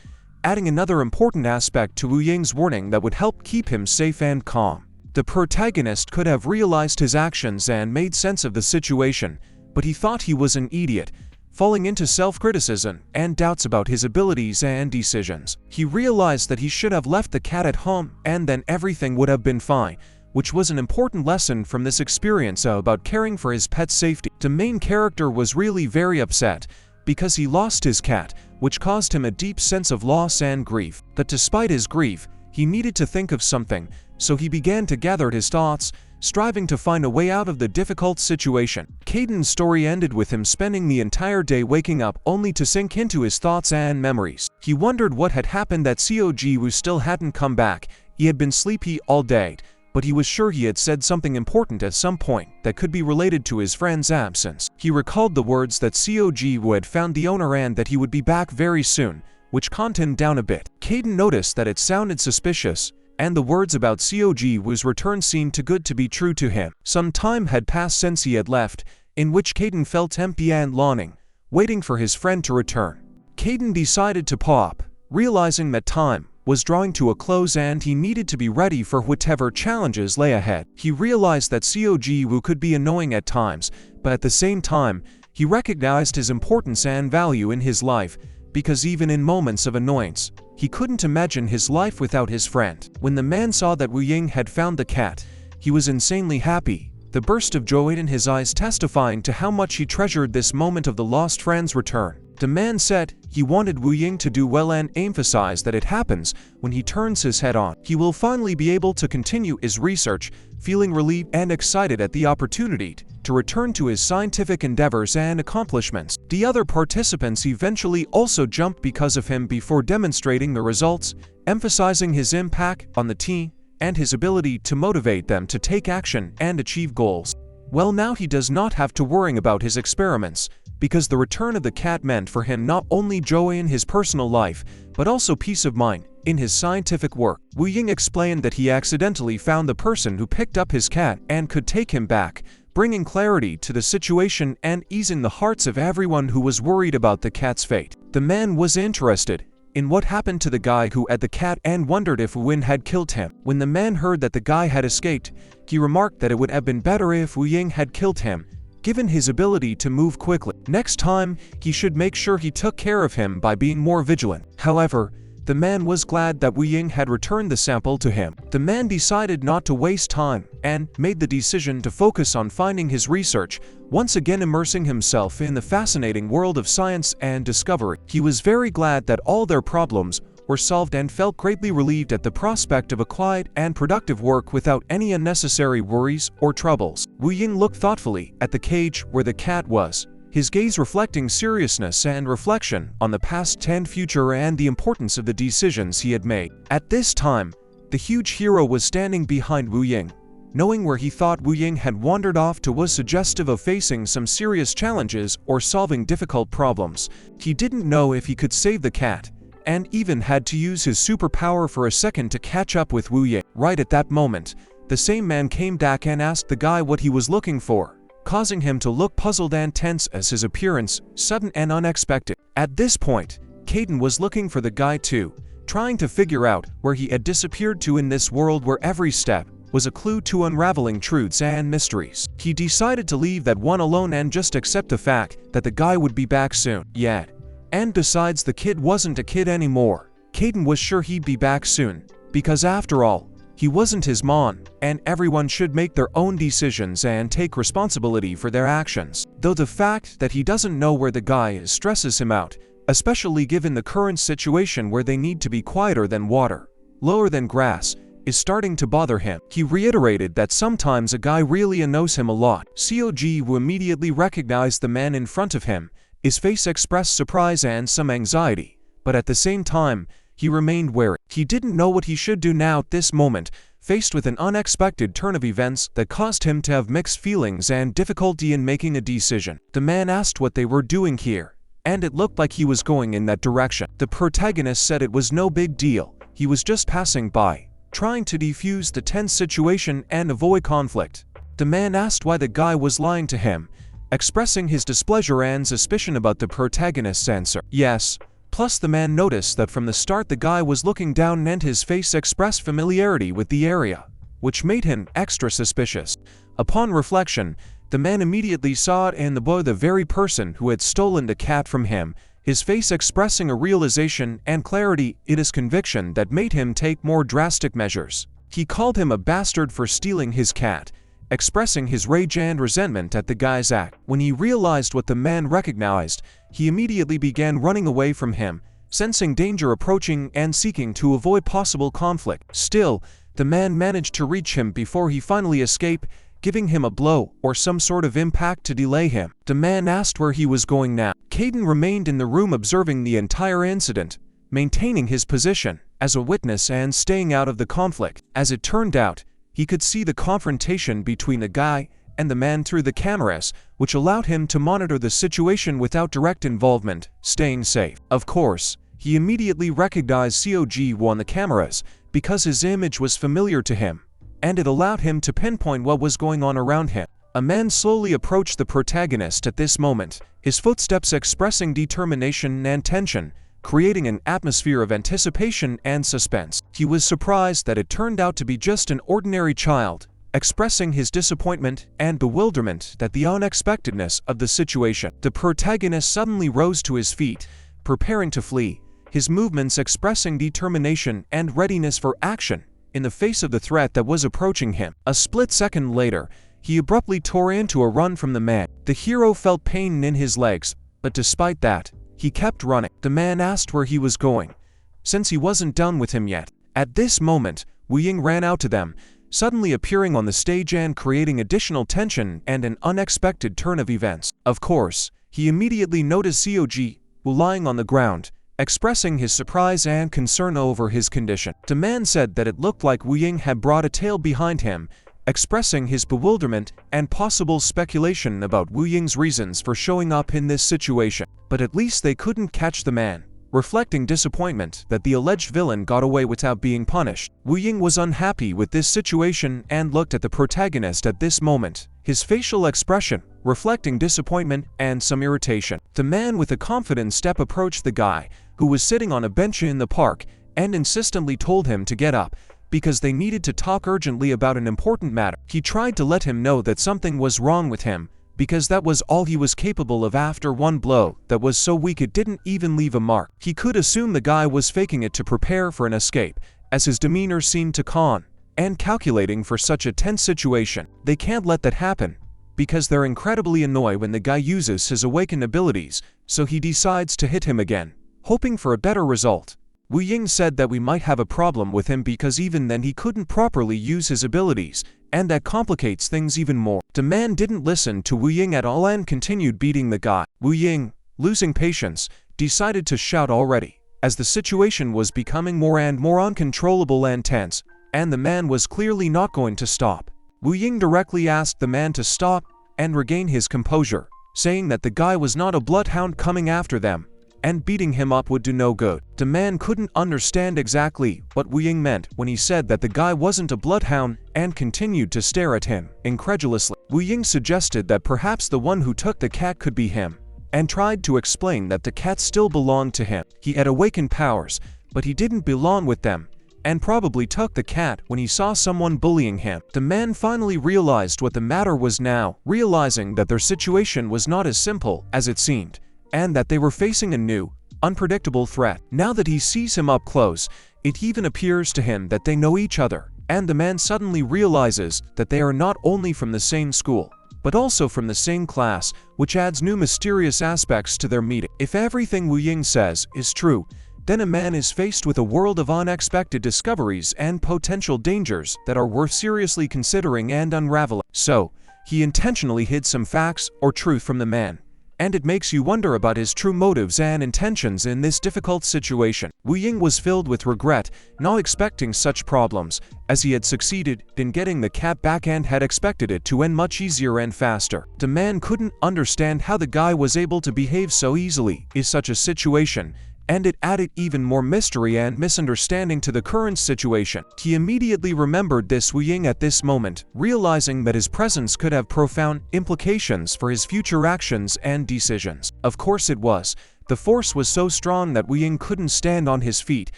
adding another important aspect to Wu Ying's warning that would help keep him safe and calm. The protagonist could have realized his actions and made sense of the situation, but he thought he was an idiot, falling into self-criticism and doubts about his abilities and decisions. He realized that he should have left the cat at home and then everything would have been fine, which was an important lesson from this experience about caring for his pet's safety. The main character was really very upset because he lost his cat, which caused him a deep sense of loss and grief. But despite his grief, he needed to think of something, so he began to gather his thoughts, striving to find a way out of the difficult situation. Cayden's story ended with him spending the entire day waking up only to sink into his thoughts and memories. He wondered what had happened that Seo Ji Woo still hadn't come back. He had been sleepy all day, but he was sure he had said something important at some point that could be related to his friend's absence. He recalled the words that Seo Ji Woo had found the owner and that he would be back very soon, which calmed him down a bit. Cayden noticed that it sounded suspicious, and the words about Seo Ji Woo's return seemed too good to be true to him. Some time had passed since he had left, in which Cayden felt empty and longing, waiting for his friend to return. Cayden decided to pop, realizing that time was drawing to a close and he needed to be ready for whatever challenges lay ahead. He realized that Seo Ji Woo could be annoying at times, but at the same time, he recognized his importance and value in his life, because even in moments of annoyance, he couldn't imagine his life without his friend. When the man saw that Wu Ying had found the cat, he was insanely happy, the burst of joy in his eyes testifying to how much he treasured this moment of the lost friend's return. The man said he wanted Wu Ying to do well and emphasized that it happens when he turns his head on. He will finally be able to continue his research, feeling relieved and excited at the opportunity to return to his scientific endeavors and accomplishments. The other participants eventually also jumped because of him before demonstrating the results, emphasizing his impact on the team and his ability to motivate them to take action and achieve goals. Well, now he does not have to worry about his experiments, because the return of the cat meant for him not only joy in his personal life, but also peace of mind in his scientific work. Wu Ying explained that he accidentally found the person who picked up his cat and could take him back, bringing clarity to the situation and easing the hearts of everyone who was worried about the cat's fate. The man was interested in what happened to the guy who had the cat and wondered if Wu Ying had killed him. When the man heard that the guy had escaped, he remarked that it would have been better if Wu Ying had killed him, given his ability to move quickly. Next time, he should make sure he took care of him by being more vigilant. However, the man was glad that Wu Ying had returned the sample to him. The man decided not to waste time and made the decision to focus on finding his research, once again immersing himself in the fascinating world of science and discovery. He was very glad that all their problems were solved and felt greatly relieved at the prospect of a quiet and productive work without any unnecessary worries or troubles. Wu Ying looked thoughtfully at the cage where the cat was, his gaze reflecting seriousness and reflection on the past and future and the importance of the decisions he had made. At this time, the huge hero was standing behind Wu Ying. Knowing where he thought Wu Ying had wandered off to was suggestive of facing some serious challenges or solving difficult problems. He didn't know if he could save the cat, and even had to use his superpower for a second to catch up with Wu Ying. Right at that moment, the same man came back and asked the guy what he was looking for, causing him to look puzzled and tense as his appearance, sudden and unexpected. At this point, Cayden was looking for the guy too, trying to figure out where he had disappeared to in this world where every step was a clue to unraveling truths and mysteries. He decided to leave that one alone and just accept the fact that the guy would be back soon. Yet, and besides, the kid wasn't a kid anymore. Cayden was sure he'd be back soon, because after all, He wasn't his mon, and everyone should make their own decisions and take responsibility for their actions. Though the fact that he doesn't know where the guy is stresses him out, especially given the current situation where they need to be quieter than water, lower than grass, is starting to bother him. He reiterated that sometimes a guy really annoys him a lot. Seo Ji Woo immediately recognized the man in front of him. His face expressed surprise and some anxiety, but at the same time, he remained wary. He didn't know what he should do now at this moment, faced with an unexpected turn of events that caused him to have mixed feelings and difficulty in making a decision. The man asked what they were doing here, and it looked like he was going in that direction. The protagonist said it was no big deal, he was just passing by, trying to defuse the tense situation and avoid conflict. The man asked why the guy was lying to him, expressing his displeasure and suspicion about the protagonist's answer. Yes. Plus the man noticed that from the start the guy was looking down and his face expressed familiarity with the area, which made him extra suspicious. Upon reflection, the man immediately saw it in the boy, the very person who had stolen the cat from him, his face expressing a realization and clarity in his conviction that made him take more drastic measures. He called him a bastard for stealing his cat, expressing his rage and resentment at the guy's act. When he realized what the man recognized, he immediately began running away from him, sensing danger approaching and seeking to avoid possible conflict. Still, the man managed to reach him before he finally escaped, giving him a blow or some sort of impact to delay him. The man asked where he was going now. Cayden remained in the room observing the entire incident, maintaining his position as a witness and staying out of the conflict. As it turned out, he could see the confrontation between the guy and the man through the cameras, which allowed him to monitor the situation without direct involvement, staying safe. Of course, he immediately recognized Seo Ji Woo on the cameras because his image was familiar to him, and it allowed him to pinpoint what was going on around him. A man slowly approached the protagonist at this moment, his footsteps expressing determination and tension, creating an atmosphere of anticipation and suspense. He was surprised that it turned out to be just an ordinary child, expressing his disappointment and bewilderment at the unexpectedness of the situation. The protagonist suddenly rose to his feet, preparing to flee, his movements expressing determination and readiness for action in the face of the threat that was approaching him. A split second later, he abruptly tore into a run from the man. The hero felt pain in his legs, but despite that, he kept running. The man asked where he was going, since he wasn't done with him yet. At this moment, Wu Ying ran out to them, suddenly appearing on the stage and creating additional tension and an unexpected turn of events. Of course, he immediately noticed Seo Ji Woo lying on the ground, expressing his surprise and concern over his condition. The man said that it looked like Wu Ying had brought a tail behind him, expressing his bewilderment and possible speculation about Wu Ying's reasons for showing up in this situation. But at least they couldn't catch the man, reflecting disappointment that the alleged villain got away without being punished. Wu Ying was unhappy with this situation and looked at the protagonist at this moment, his facial expression reflecting disappointment and some irritation. The man with a confident step approached the guy, who was sitting on a bench in the park, and insistently told him to get up, because they needed to talk urgently about an important matter. He tried to let him know that something was wrong with him, because that was all he was capable of after one blow that was so weak it didn't even leave a mark. He could assume the guy was faking it to prepare for an escape, as his demeanor seemed to calm and calculating for such a tense situation. They can't let that happen, because they're incredibly annoyed when the guy uses his awakened abilities, so he decides to hit him again, hoping for a better result. Wu Ying said that we might have a problem with him because even then he couldn't properly use his abilities, and that complicates things even more. The man didn't listen to Wu Ying at all and continued beating the guy. Wu Ying, losing patience, decided to shout already, as the situation was becoming more and more uncontrollable and tense, and the man was clearly not going to stop. Wu Ying directly asked the man to stop and regain his composure, saying that the guy was not a bloodhound coming after them, and beating him up would do no good. The man couldn't understand exactly what Wu Ying meant when he said that the guy wasn't a bloodhound and continued to stare at him incredulously. Wu Ying suggested that perhaps the one who took the cat could be him, and tried to explain that the cat still belonged to him. He had awakened powers, but he didn't belong with them, and probably took the cat when he saw someone bullying him. The man finally realized what the matter was now, realizing that their situation was not as simple as it seemed, and that they were facing a new, unpredictable threat. Now that he sees him up close, it even appears to him that they know each other, And the man suddenly realizes that they are not only from the same school, but also from the same class, which adds new mysterious aspects to their meeting. If everything Wu Ying says is true, then a man is faced with a world of unexpected discoveries and potential dangers that are worth seriously considering and unraveling. So, he intentionally hid some facts or truth from the man, and it makes you wonder about his true motives and intentions in this difficult situation. Wu Ying was filled with regret, not expecting such problems, as he had succeeded in getting the cat back and had expected it to end much easier and faster. The man couldn't understand how the guy was able to behave so easily in such a situation, and it added even more mystery and misunderstanding to the current situation. He immediately remembered this Wu Ying at this moment, realizing that his presence could have profound implications for his future actions and decisions. Of course it was. The force was so strong that Wu Ying couldn't stand on his feet,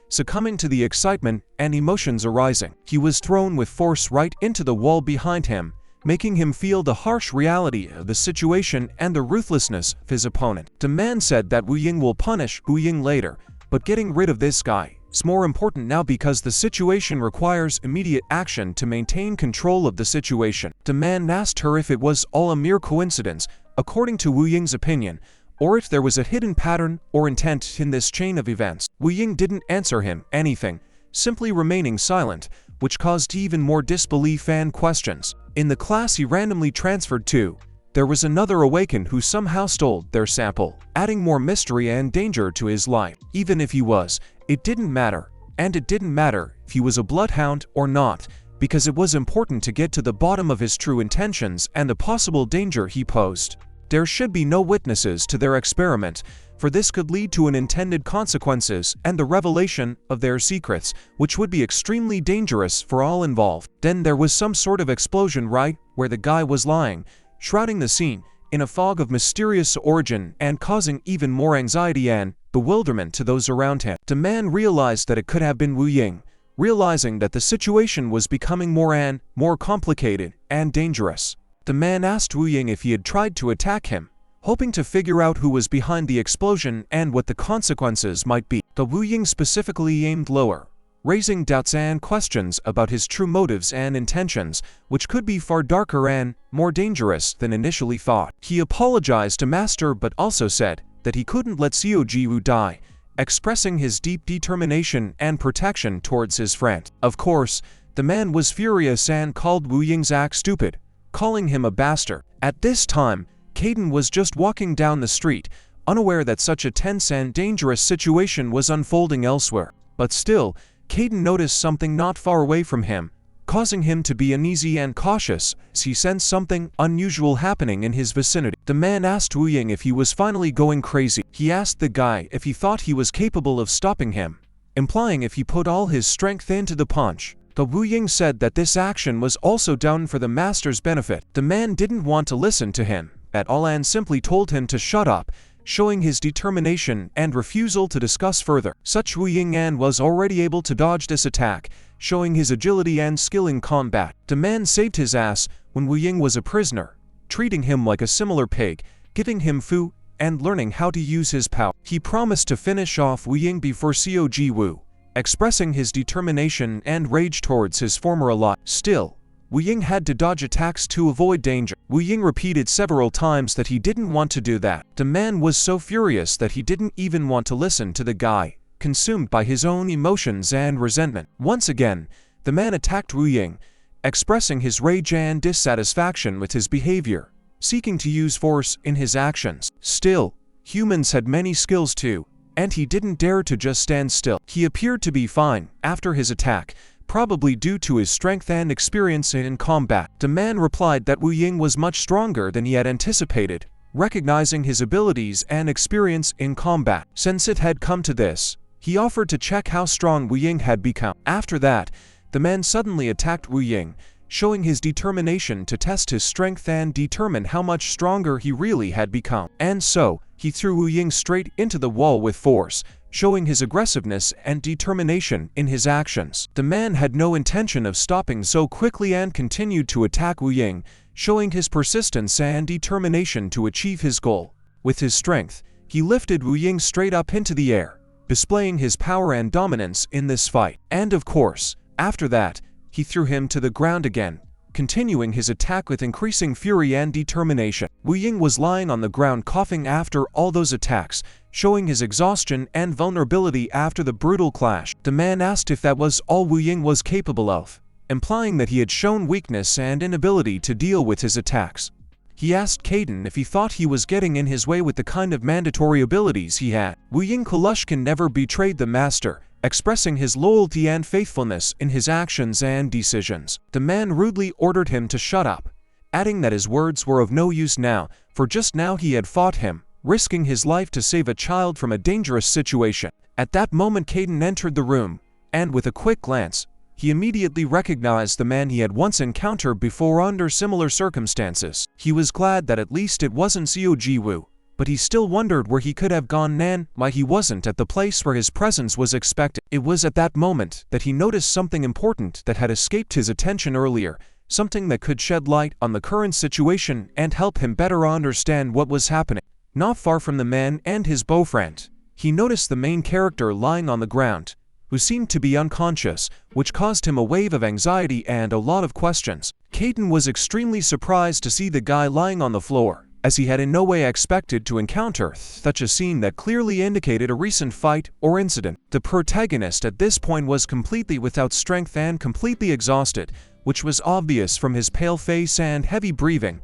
succumbing to the excitement and emotions arising. He was thrown with force right into the wall behind him, making him feel the harsh reality of the situation and the ruthlessness of his opponent. The man said that Wu Ying will punish Wu Ying later, but getting rid of this guy is more important now because the situation requires immediate action to maintain control of the situation. The man asked her if it was all a mere coincidence, according to Wu Ying's opinion, or if there was a hidden pattern or intent in this chain of events. Wu Ying didn't answer him anything, simply remaining silent, which caused even more disbelief and questions. In the class he randomly transferred to, there was another Awakener who somehow stole their sample, adding more mystery and danger to his life. Even if he was, it didn't matter. And it didn't matter if he was a bloodhound or not, because it was important to get to the bottom of his true intentions and the possible danger he posed. There should be no witnesses to their experiment, for this could lead to unintended consequences and the revelation of their secrets, which would be extremely dangerous for all involved. Then there was some sort of explosion right where the guy was lying, shrouding the scene in a fog of mysterious origin and causing even more anxiety and bewilderment to those around him. The man realized that it could have been Wu Ying, realizing that the situation was becoming more complicated and dangerous. The man asked Wu Ying if he had tried to attack him, hoping to figure out who was behind the explosion and what the consequences might be. The Wu Ying specifically aimed lower, raising doubts and questions about his true motives and intentions, which could be far darker and more dangerous than initially thought. He apologized to Master but also said that he couldn't let Seo Ji Woo die, expressing his deep determination and protection towards his friend. Of course, the man was furious and called Wu Ying's act stupid, calling him a bastard. At this time, Cayden was just walking down the street, unaware that such a tense and dangerous situation was unfolding elsewhere. But still, Cayden noticed something not far away from him, causing him to be uneasy and cautious as he sensed something unusual happening in his vicinity. The man asked Wu Ying if he was finally going crazy. He asked the guy if he thought he was capable of stopping him, implying if he put all his strength into the punch. The Wu Ying said that this action was also done for the master's benefit. The man didn't want to listen to him at all and simply told him to shut up, showing his determination and refusal to discuss further. Such Wu Ying was already able to dodge this attack, showing his agility and skill in combat. The man saved his ass when Wu Ying was a prisoner, treating him like a similar pig, giving him food and learning how to use his power. He promised to finish off Wu Ying before Seo Ji Woo, expressing his determination and rage towards his former ally. Still, Wu Ying had to dodge attacks to avoid danger. Wu Ying repeated several times that he didn't want to do that. The man was so furious that he didn't even want to listen to the guy, consumed by his own emotions and resentment. Once again, the man attacked Wu Ying, expressing his rage and dissatisfaction with his behavior, seeking to use force in his actions. Still, humans had many skills too, and he didn't dare to just stand still. He appeared to be fine after his attack, probably due to his strength and experience in combat. The man replied that Wu Ying was much stronger than he had anticipated, recognizing his abilities and experience in combat. Since it had come to this, he offered to check how strong Wu Ying had become. After that, the man suddenly attacked Wu Ying, showing his determination to test his strength and determine how much stronger he really had become. And so, he threw Wu Ying straight into the wall with force, showing his aggressiveness and determination in his actions. The man had no intention of stopping so quickly and continued to attack Wu Ying, showing his persistence and determination to achieve his goal. With his strength, he lifted Wu Ying straight up into the air, displaying his power and dominance in this fight. And of course, after that, he threw him to the ground again, continuing his attack with increasing fury and determination. Wu Ying was lying on the ground coughing after all those attacks, showing his exhaustion and vulnerability after the brutal clash. The man asked if that was all Wu Ying was capable of, implying that he had shown weakness and inability to deal with his attacks. He asked Cayden if he thought he was getting in his way with the kind of mandatory abilities he had. Wu Ying Kolushkin never betrayed the master, expressing his loyalty and faithfulness in his actions and decisions. The man rudely ordered him to shut up, adding that his words were of no use now, for just now he had fought him, risking his life to save a child from a dangerous situation. At that moment Cayden entered the room, and with a quick glance, he immediately recognized the man he had once encountered before under similar circumstances. He was glad that at least it wasn't Seo Ji Woo, but he still wondered where he could have gone and why he wasn't at the place where his presence was expected. It was at that moment that he noticed something important that had escaped his attention earlier, something that could shed light on the current situation and help him better understand what was happening. Not far from the man and his boyfriend, he noticed the main character lying on the ground, who seemed to be unconscious, which caused him a wave of anxiety and a lot of questions. Cayden was extremely surprised to see the guy lying on the floor, as he had in no way expected to encounter such a scene that clearly indicated a recent fight or incident. The protagonist at this point was completely without strength and completely exhausted, which was obvious from his pale face and heavy breathing,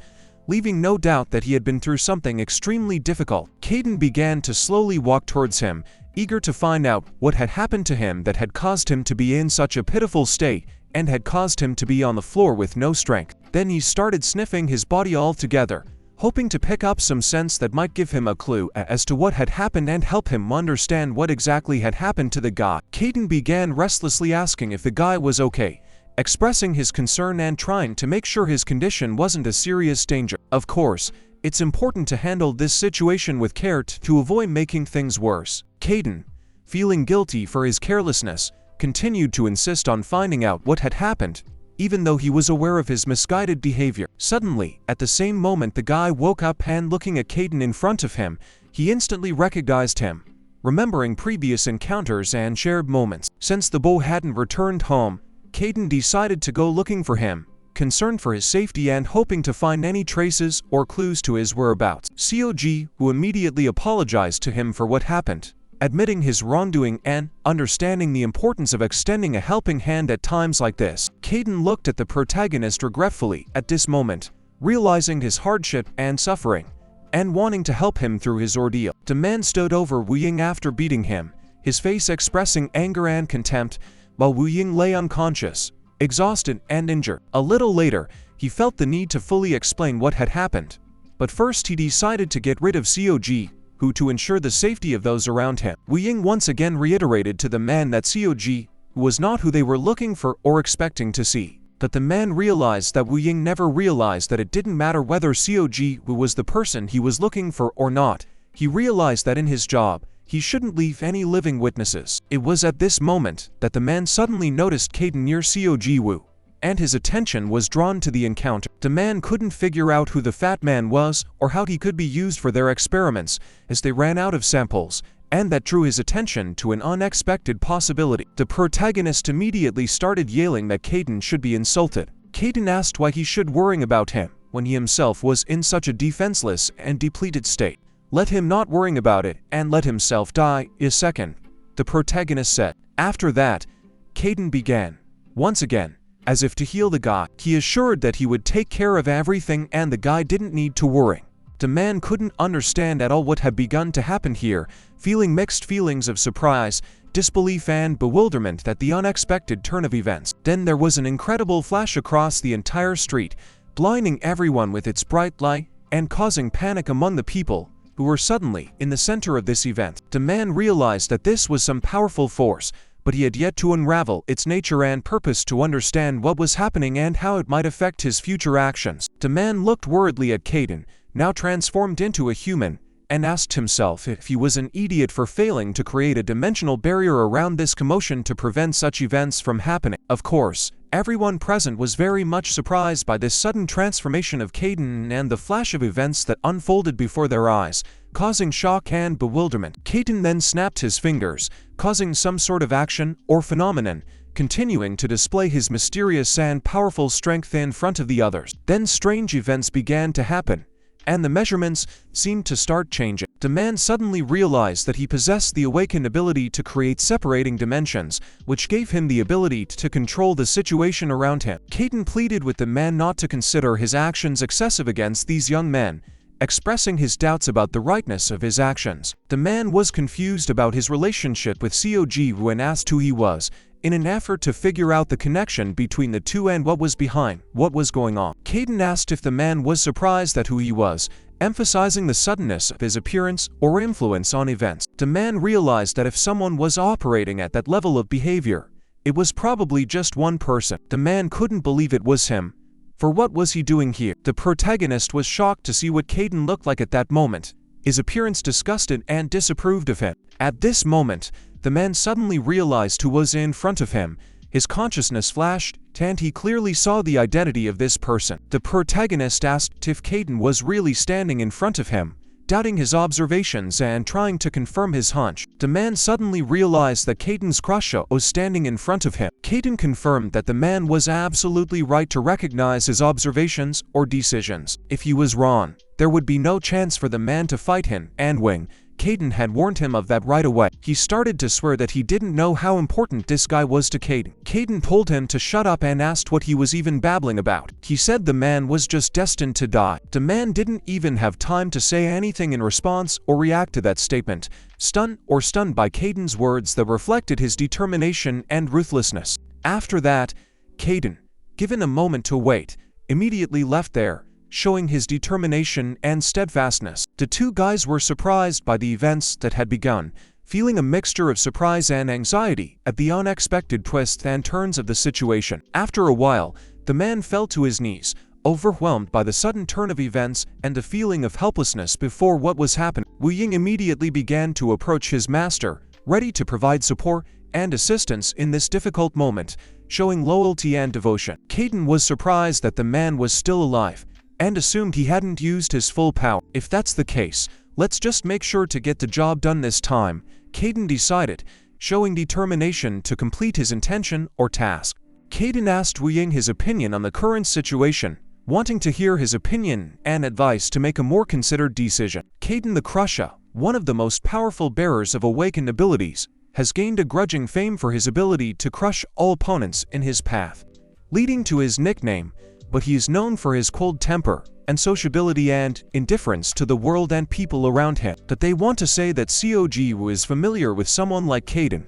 leaving no doubt that he had been through something extremely difficult. Cayden began to slowly walk towards him, eager to find out what had happened to him that had caused him to be in such a pitiful state and had caused him to be on the floor with no strength. Then he started sniffing his body altogether, hoping to pick up some sense that might give him a clue as to what had happened and help him understand what exactly had happened to the guy. Cayden began restlessly asking if the guy was okay, expressing his concern and trying to make sure his condition wasn't a serious danger. Of course, it's important to handle this situation with care to avoid making things worse. Cayden, feeling guilty for his carelessness, continued to insist on finding out what had happened, even though he was aware of his misguided behavior. Suddenly, at the same moment the guy woke up and looking at Cayden in front of him, he instantly recognized him, remembering previous encounters and shared moments. Since the boy hadn't returned home, Cayden decided to go looking for him, concerned for his safety and hoping to find any traces or clues to his whereabouts. Seo Ji Woo immediately apologized to him for what happened, admitting his wrongdoing and understanding the importance of extending a helping hand at times like this. Cayden looked at the protagonist regretfully at this moment, realizing his hardship and suffering, and wanting to help him through his ordeal. The man stood over Wu Ying after beating him, his face expressing anger and contempt, while Wu Ying lay unconscious, exhausted and injured. A little later, he felt the need to fully explain what had happened, but first he decided to get rid of Seo Ji Woo to ensure the safety of those around him. Wu Ying once again reiterated to the man that Seo Ji Woo was not who they were looking for or expecting to see. But the man realized that Wu Ying never realized that it didn't matter whether Seo Ji Woo was the person he was looking for or not. He realized that in his job, he shouldn't leave any living witnesses. It was at this moment that the man suddenly noticed Cayden near Seo Ji Woo, and his attention was drawn to the encounter. The man couldn't figure out who the fat man was or how he could be used for their experiments, as they ran out of samples, and that drew his attention to an unexpected possibility. The protagonist immediately started yelling that Cayden should be insulted. Cayden asked why he should worry about him when he himself was in such a defenseless and depleted state. Let him not worrying about it and let himself die a second, the protagonist said. After that, Cayden began, once again, as if to heal the guy. He assured that he would take care of everything and the guy didn't need to worry. The man couldn't understand at all what had begun to happen here, feeling mixed feelings of surprise, disbelief and bewilderment at the unexpected turn of events. Then there was an incredible flash across the entire street, blinding everyone with its bright light and causing panic among the people who were suddenly in the center of this event. The man realized that this was some powerful force, but he had yet to unravel its nature and purpose to understand what was happening and how it might affect his future actions. The man looked worriedly at Cayden, now transformed into a human, and asked himself if he was an idiot for failing to create a dimensional barrier around this commotion to prevent such events from happening. Of course, everyone present was very much surprised by this sudden transformation of Cayden and the flash of events that unfolded before their eyes, causing shock and bewilderment. Cayden then snapped his fingers, causing some sort of action or phenomenon, continuing to display his mysterious and powerful strength in front of the others. Then strange events began to happen, and the measurements seemed to start changing. The man suddenly realized that he possessed the awakened ability to create separating dimensions, which gave him the ability to control the situation around him. Cayden pleaded with the man not to consider his actions excessive against these young men, expressing his doubts about the rightness of his actions. The man was confused about his relationship with Seo Ji Woo and asked who he was, in an effort to figure out the connection between the two and what was going on. Cayden asked if the man was surprised at who he was, emphasizing the suddenness of his appearance or influence on events. The man realized that if someone was operating at that level of behavior, it was probably just one person. The man couldn't believe it was him. For what was he doing here? The protagonist was shocked to see what Cayden looked like at that moment. His appearance disgusted and disapproved of him. At this moment, the man suddenly realized who was in front of him. His consciousness flashed, and he clearly saw the identity of this person. The protagonist asked if Cayden was really standing in front of him, doubting his observations and trying to confirm his hunch. The man suddenly realized that Cayden's crush was standing in front of him. Cayden confirmed that the man was absolutely right to recognize his observations or decisions. If he was wrong, there would be no chance for the man to fight him, and Cayden had warned him of that right away. He started to swear that he didn't know how important this guy was to Cayden. Cayden told him to shut up and asked what he was even babbling about. He said the man was just destined to die. The man didn't even have time to say anything in response or react to that statement, stunned by Cayden's words that reflected his determination and ruthlessness. After that, Cayden, given a moment to wait, immediately left there, showing his determination and steadfastness. The two guys were surprised by the events that had begun, feeling a mixture of surprise and anxiety at the unexpected twists and turns of the situation. After a while, the man fell to his knees, overwhelmed by the sudden turn of events and the feeling of helplessness before what was happening. Wu Ying immediately began to approach his master, ready to provide support and assistance in this difficult moment, showing loyalty and devotion. Cayden was surprised that the man was still alive, and assumed he hadn't used his full power. If that's the case, let's just make sure to get the job done this time, Cayden decided, showing determination to complete his intention or task. Cayden asked Wu Ying his opinion on the current situation, wanting to hear his opinion and advice to make a more considered decision. Cayden the Crusher, one of the most powerful bearers of awakened abilities, has gained a grudging fame for his ability to crush all opponents in his path, leading to his nickname, but he is known for his cold temper and sociability and indifference to the world and people around him. That they want to say that Seo Ji Woo is familiar with someone like Cayden,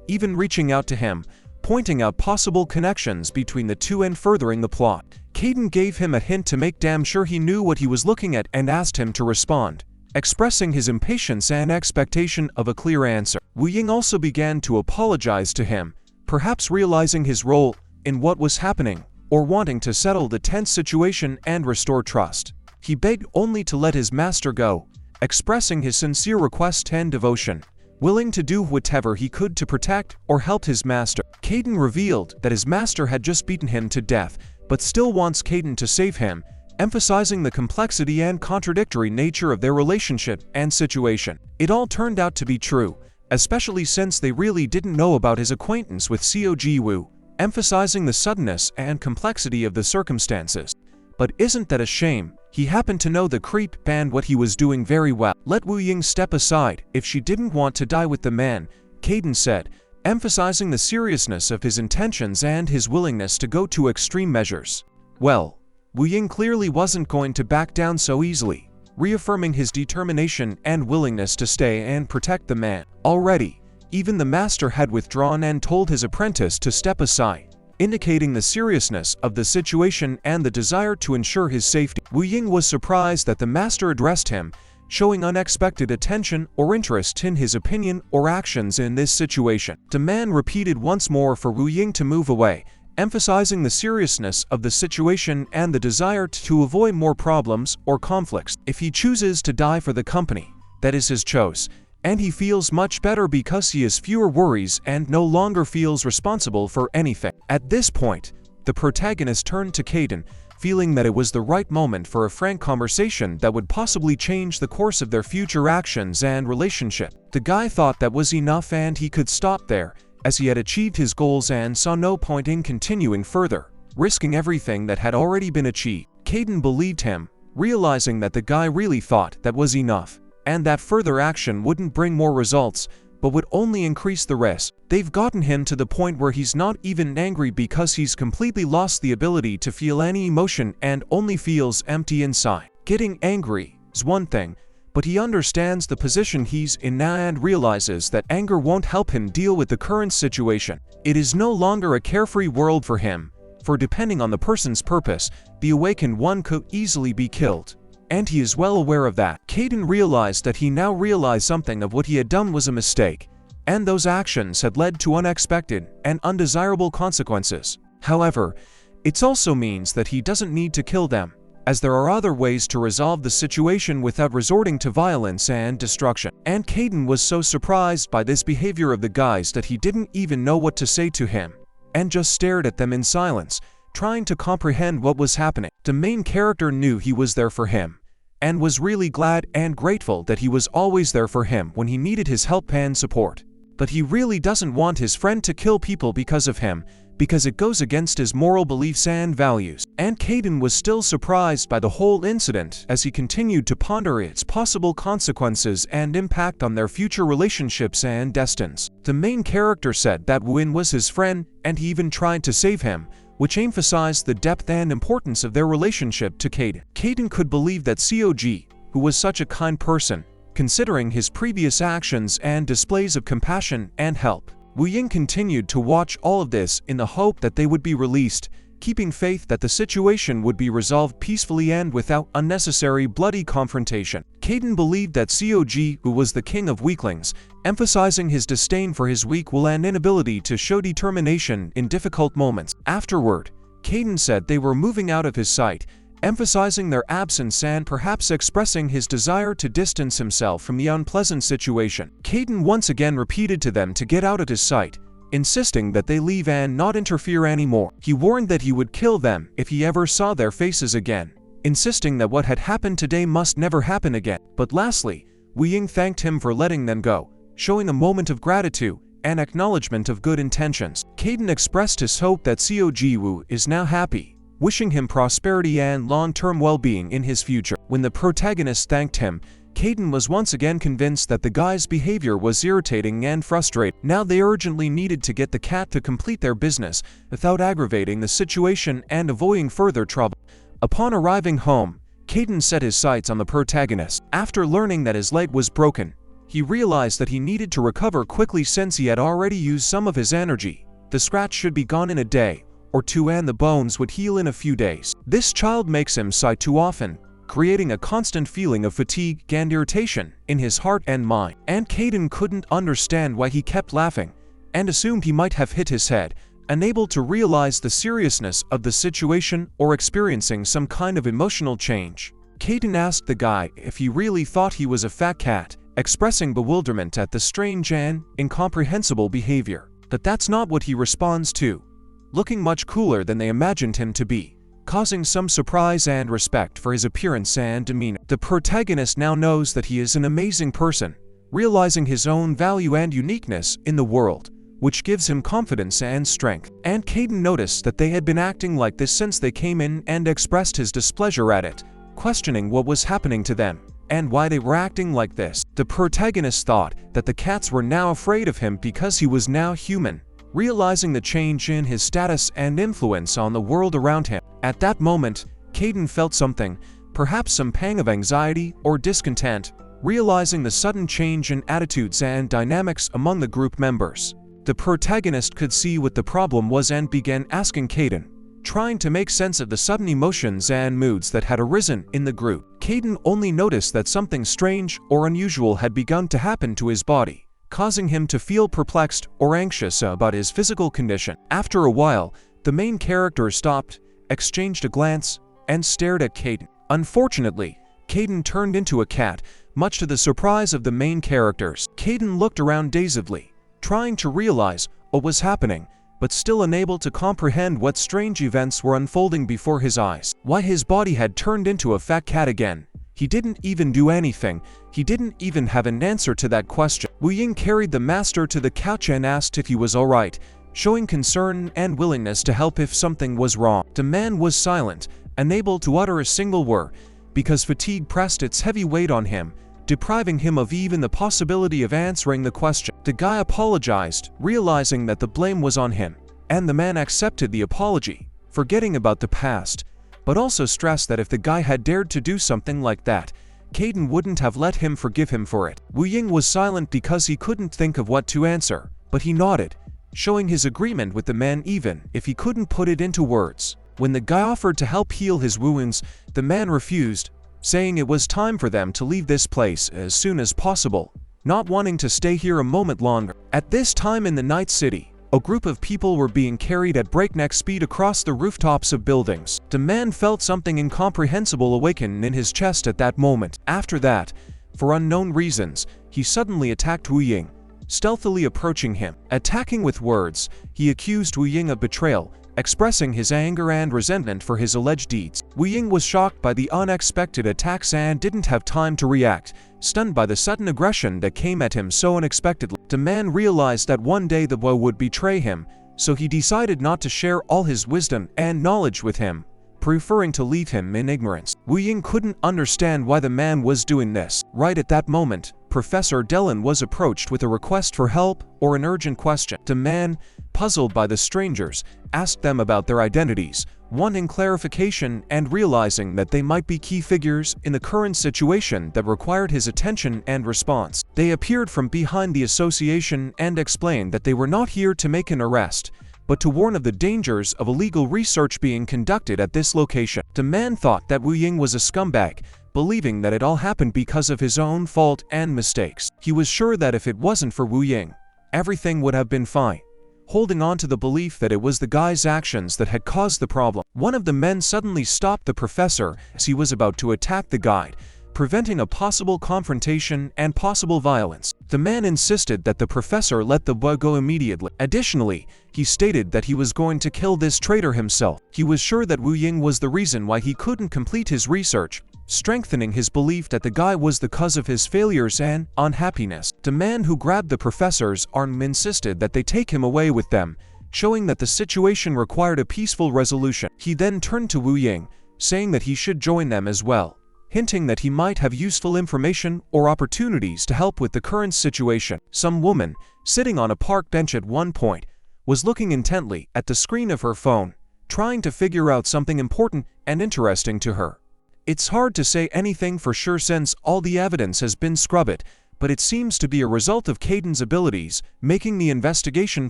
even reaching out to him, pointing out possible connections between the two and furthering the plot. Cayden gave him a hint to make damn sure he knew what he was looking at and asked him to respond, expressing his impatience and expectation of a clear answer. Wu Ying also began to apologize to him, perhaps realizing his role in what was happening, or wanting to settle the tense situation and restore trust. He begged only to let his master go, expressing his sincere request and devotion, willing to do whatever he could to protect or help his master. Cayden revealed that his master had just beaten him to death, but still wants Cayden to save him, emphasizing the complexity and contradictory nature of their relationship and situation. It all turned out to be true, especially since they really didn't know about his acquaintance with Seo Ji Woo, emphasizing the suddenness and complexity of the circumstances. But isn't that a shame? He happened to know the creep and what he was doing very well. Let Wu Ying step aside if she didn't want to die with the man, Cayden said, emphasizing the seriousness of his intentions and his willingness to go to extreme measures. Well, Wu Ying clearly wasn't going to back down so easily, reaffirming his determination and willingness to stay and protect the man. Already, even the master had withdrawn and told his apprentice to step aside, indicating the seriousness of the situation and the desire to ensure his safety. Wu Ying was surprised that the master addressed him, showing unexpected attention or interest in his opinion or actions in this situation. The man repeated once more for Wu Ying to move away, emphasizing the seriousness of the situation and the desire to avoid more problems or conflicts. If he chooses to die for the company, that is his choice, and he feels much better because he has fewer worries and no longer feels responsible for anything. At this point, the protagonist turned to Cayden, feeling that it was the right moment for a frank conversation that would possibly change the course of their future actions and relationship. The guy thought that was enough and he could stop there, as he had achieved his goals and saw no point in continuing further, risking everything that had already been achieved. Cayden believed him, realizing that the guy really thought that was enough, and that further action wouldn't bring more results, but would only increase the risk. They've gotten him to the point where he's not even angry because he's completely lost the ability to feel any emotion and only feels empty inside. Getting angry is one thing, but he understands the position he's in now and realizes that anger won't help him deal with the current situation. It is no longer a carefree world for him, for depending on the person's purpose, the awakened one could easily be killed. And he is well aware of that. Cayden realized that he now realized something of what he had done was a mistake, and those actions had led to unexpected and undesirable consequences. However, it also means that he doesn't need to kill them, as there are other ways to resolve the situation without resorting to violence and destruction. And Cayden was so surprised by this behavior of the guys that he didn't even know what to say to him, and just stared at them in silence, trying to comprehend what was happening. The main character knew he was there for him, and was really glad and grateful that he was always there for him when he needed his help and support. But he really doesn't want his friend to kill people because of him, because it goes against his moral beliefs and values. And Cayden was still surprised by the whole incident as he continued to ponder its possible consequences and impact on their future relationships and destinies. The main character said that Win was his friend, and he even tried to save him, which emphasized the depth and importance of their relationship to Cayden. Cayden could believe that Seo Ji, who was such a kind person, considering his previous actions and displays of compassion and help. Wu Ying continued to watch all of this in the hope that they would be released, keeping faith that the situation would be resolved peacefully and without unnecessary bloody confrontation. Cayden believed that Seo Ji Woo was the king of weaklings, emphasizing his disdain for his weak will and inability to show determination in difficult moments. Afterward, Cayden said they were moving out of his sight, emphasizing their absence and perhaps expressing his desire to distance himself from the unpleasant situation. Cayden once again repeated to them to get out of his sight, insisting that they leave and not interfere anymore. He warned that he would kill them if he ever saw their faces again, insisting that what had happened today must never happen again. But lastly, Wu Ying thanked him for letting them go, showing a moment of gratitude and acknowledgement of good intentions. Cayden expressed his hope that Seo Ji Woo is now happy, wishing him prosperity and long-term well-being in his future. When the protagonist thanked him, Cayden was once again convinced that the guy's behavior was irritating and frustrating. Now they urgently needed to get the cat to complete their business without aggravating the situation and avoiding further trouble. Upon arriving home, Cayden set his sights on the protagonist. After learning that his leg was broken, he realized that he needed to recover quickly since he had already used some of his energy. The scratch should be gone in a day or two and the bones would heal in a few days. This child makes him sigh too often, creating a constant feeling of fatigue and irritation in his heart and mind. And Cayden couldn't understand why he kept laughing, and assumed he might have hit his head, unable to realize the seriousness of the situation or experiencing some kind of emotional change. Cayden asked the guy if he really thought he was a fat cat, expressing bewilderment at the strange and incomprehensible behavior. But that's not what he responds to, looking much cooler than they imagined him to be, causing some surprise and respect for his appearance and demeanor. The protagonist now knows that he is an amazing person, realizing his own value and uniqueness in the world, which gives him confidence and strength. And Cayden noticed that they had been acting like this since they came in and expressed his displeasure at it, questioning what was happening to them and why they were acting like this. The protagonist thought that the cats were now afraid of him because he was now human, realizing the change in his status and influence on the world around him. At that moment, Cayden felt something, perhaps some pang of anxiety or discontent, realizing the sudden change in attitudes and dynamics among the group members. The protagonist could see what the problem was and began asking Cayden, trying to make sense of the sudden emotions and moods that had arisen in the group. Cayden only noticed that something strange or unusual had begun to happen to his body, causing him to feel perplexed or anxious about his physical condition. After a while, the main character stopped, exchanged a glance, and stared at Cayden. Unfortunately, Cayden turned into a cat, much to the surprise of the main characters. Cayden looked around dazedly, trying to realize what was happening, but still unable to comprehend what strange events were unfolding before his eyes. Why his body had turned into a fat cat again, He didn't even do anything. He didn't even have an answer to that question. Wu Ying carried the master to the couch and asked if he was alright, showing concern and willingness to help if something was wrong. The man was silent, unable to utter a single word, because fatigue pressed its heavy weight on him, depriving him of even the possibility of answering the question. The guy apologized, realizing that the blame was on him, and the man accepted the apology, forgetting about the past, but also stressed that if the guy had dared to do something like that, Cayden wouldn't have let him forgive him for it. Wu Ying was silent because he couldn't think of what to answer, but he nodded, showing his agreement with the man even if he couldn't put it into words. When the guy offered to help heal his wounds, the man refused, saying it was time for them to leave this place as soon as possible, not wanting to stay here a moment longer. At this time in the night city, a group of people were being carried at breakneck speed across the rooftops of buildings. The man felt something incomprehensible awaken in his chest at that moment. After that, for unknown reasons, he suddenly attacked Wu Ying, stealthily approaching him. Attacking with words, he accused Wu Ying of betrayal, expressing his anger and resentment for his alleged deeds. Wu Ying was shocked by the unexpected attacks and didn't have time to react, stunned by the sudden aggression that came at him so unexpectedly. The man realized that one day the boy would betray him, so he decided not to share all his wisdom and knowledge with him, preferring to leave him in ignorance. Wu Ying couldn't understand why the man was doing this. Right at that moment, Professor Dylan was approached with a request for help or an urgent question. The man, puzzled by the strangers, asked them about their identities, wanting clarification and realizing that they might be key figures in the current situation that required his attention and response. They appeared from behind the association and explained that they were not here to make an arrest, but to warn of the dangers of illegal research being conducted at this location. The man thought that Wu Ying was a scumbag, believing that it all happened because of his own fault and mistakes. He was sure that if it wasn't for Wu Ying, everything would have been fine, holding on to the belief that it was the guy's actions that had caused the problem. One of the men suddenly stopped the professor as he was about to attack the guide, preventing a possible confrontation and possible violence. The man insisted that the professor let the boy go immediately. Additionally, he stated that he was going to kill this traitor himself. He was sure that Wu Ying was the reason why he couldn't complete his research, strengthening his belief that the guy was the cause of his failures and unhappiness. The man who grabbed the professor's arm insisted that they take him away with them, showing that the situation required a peaceful resolution. He then turned to Wu Ying, saying that he should join them as well, hinting that he might have useful information or opportunities to help with the current situation. Some woman, sitting on a park bench at one point, was looking intently at the screen of her phone, trying to figure out something important and interesting to her. It's hard to say anything for sure since all the evidence has been scrubbed, but it seems to be a result of Cayden's abilities, making the investigation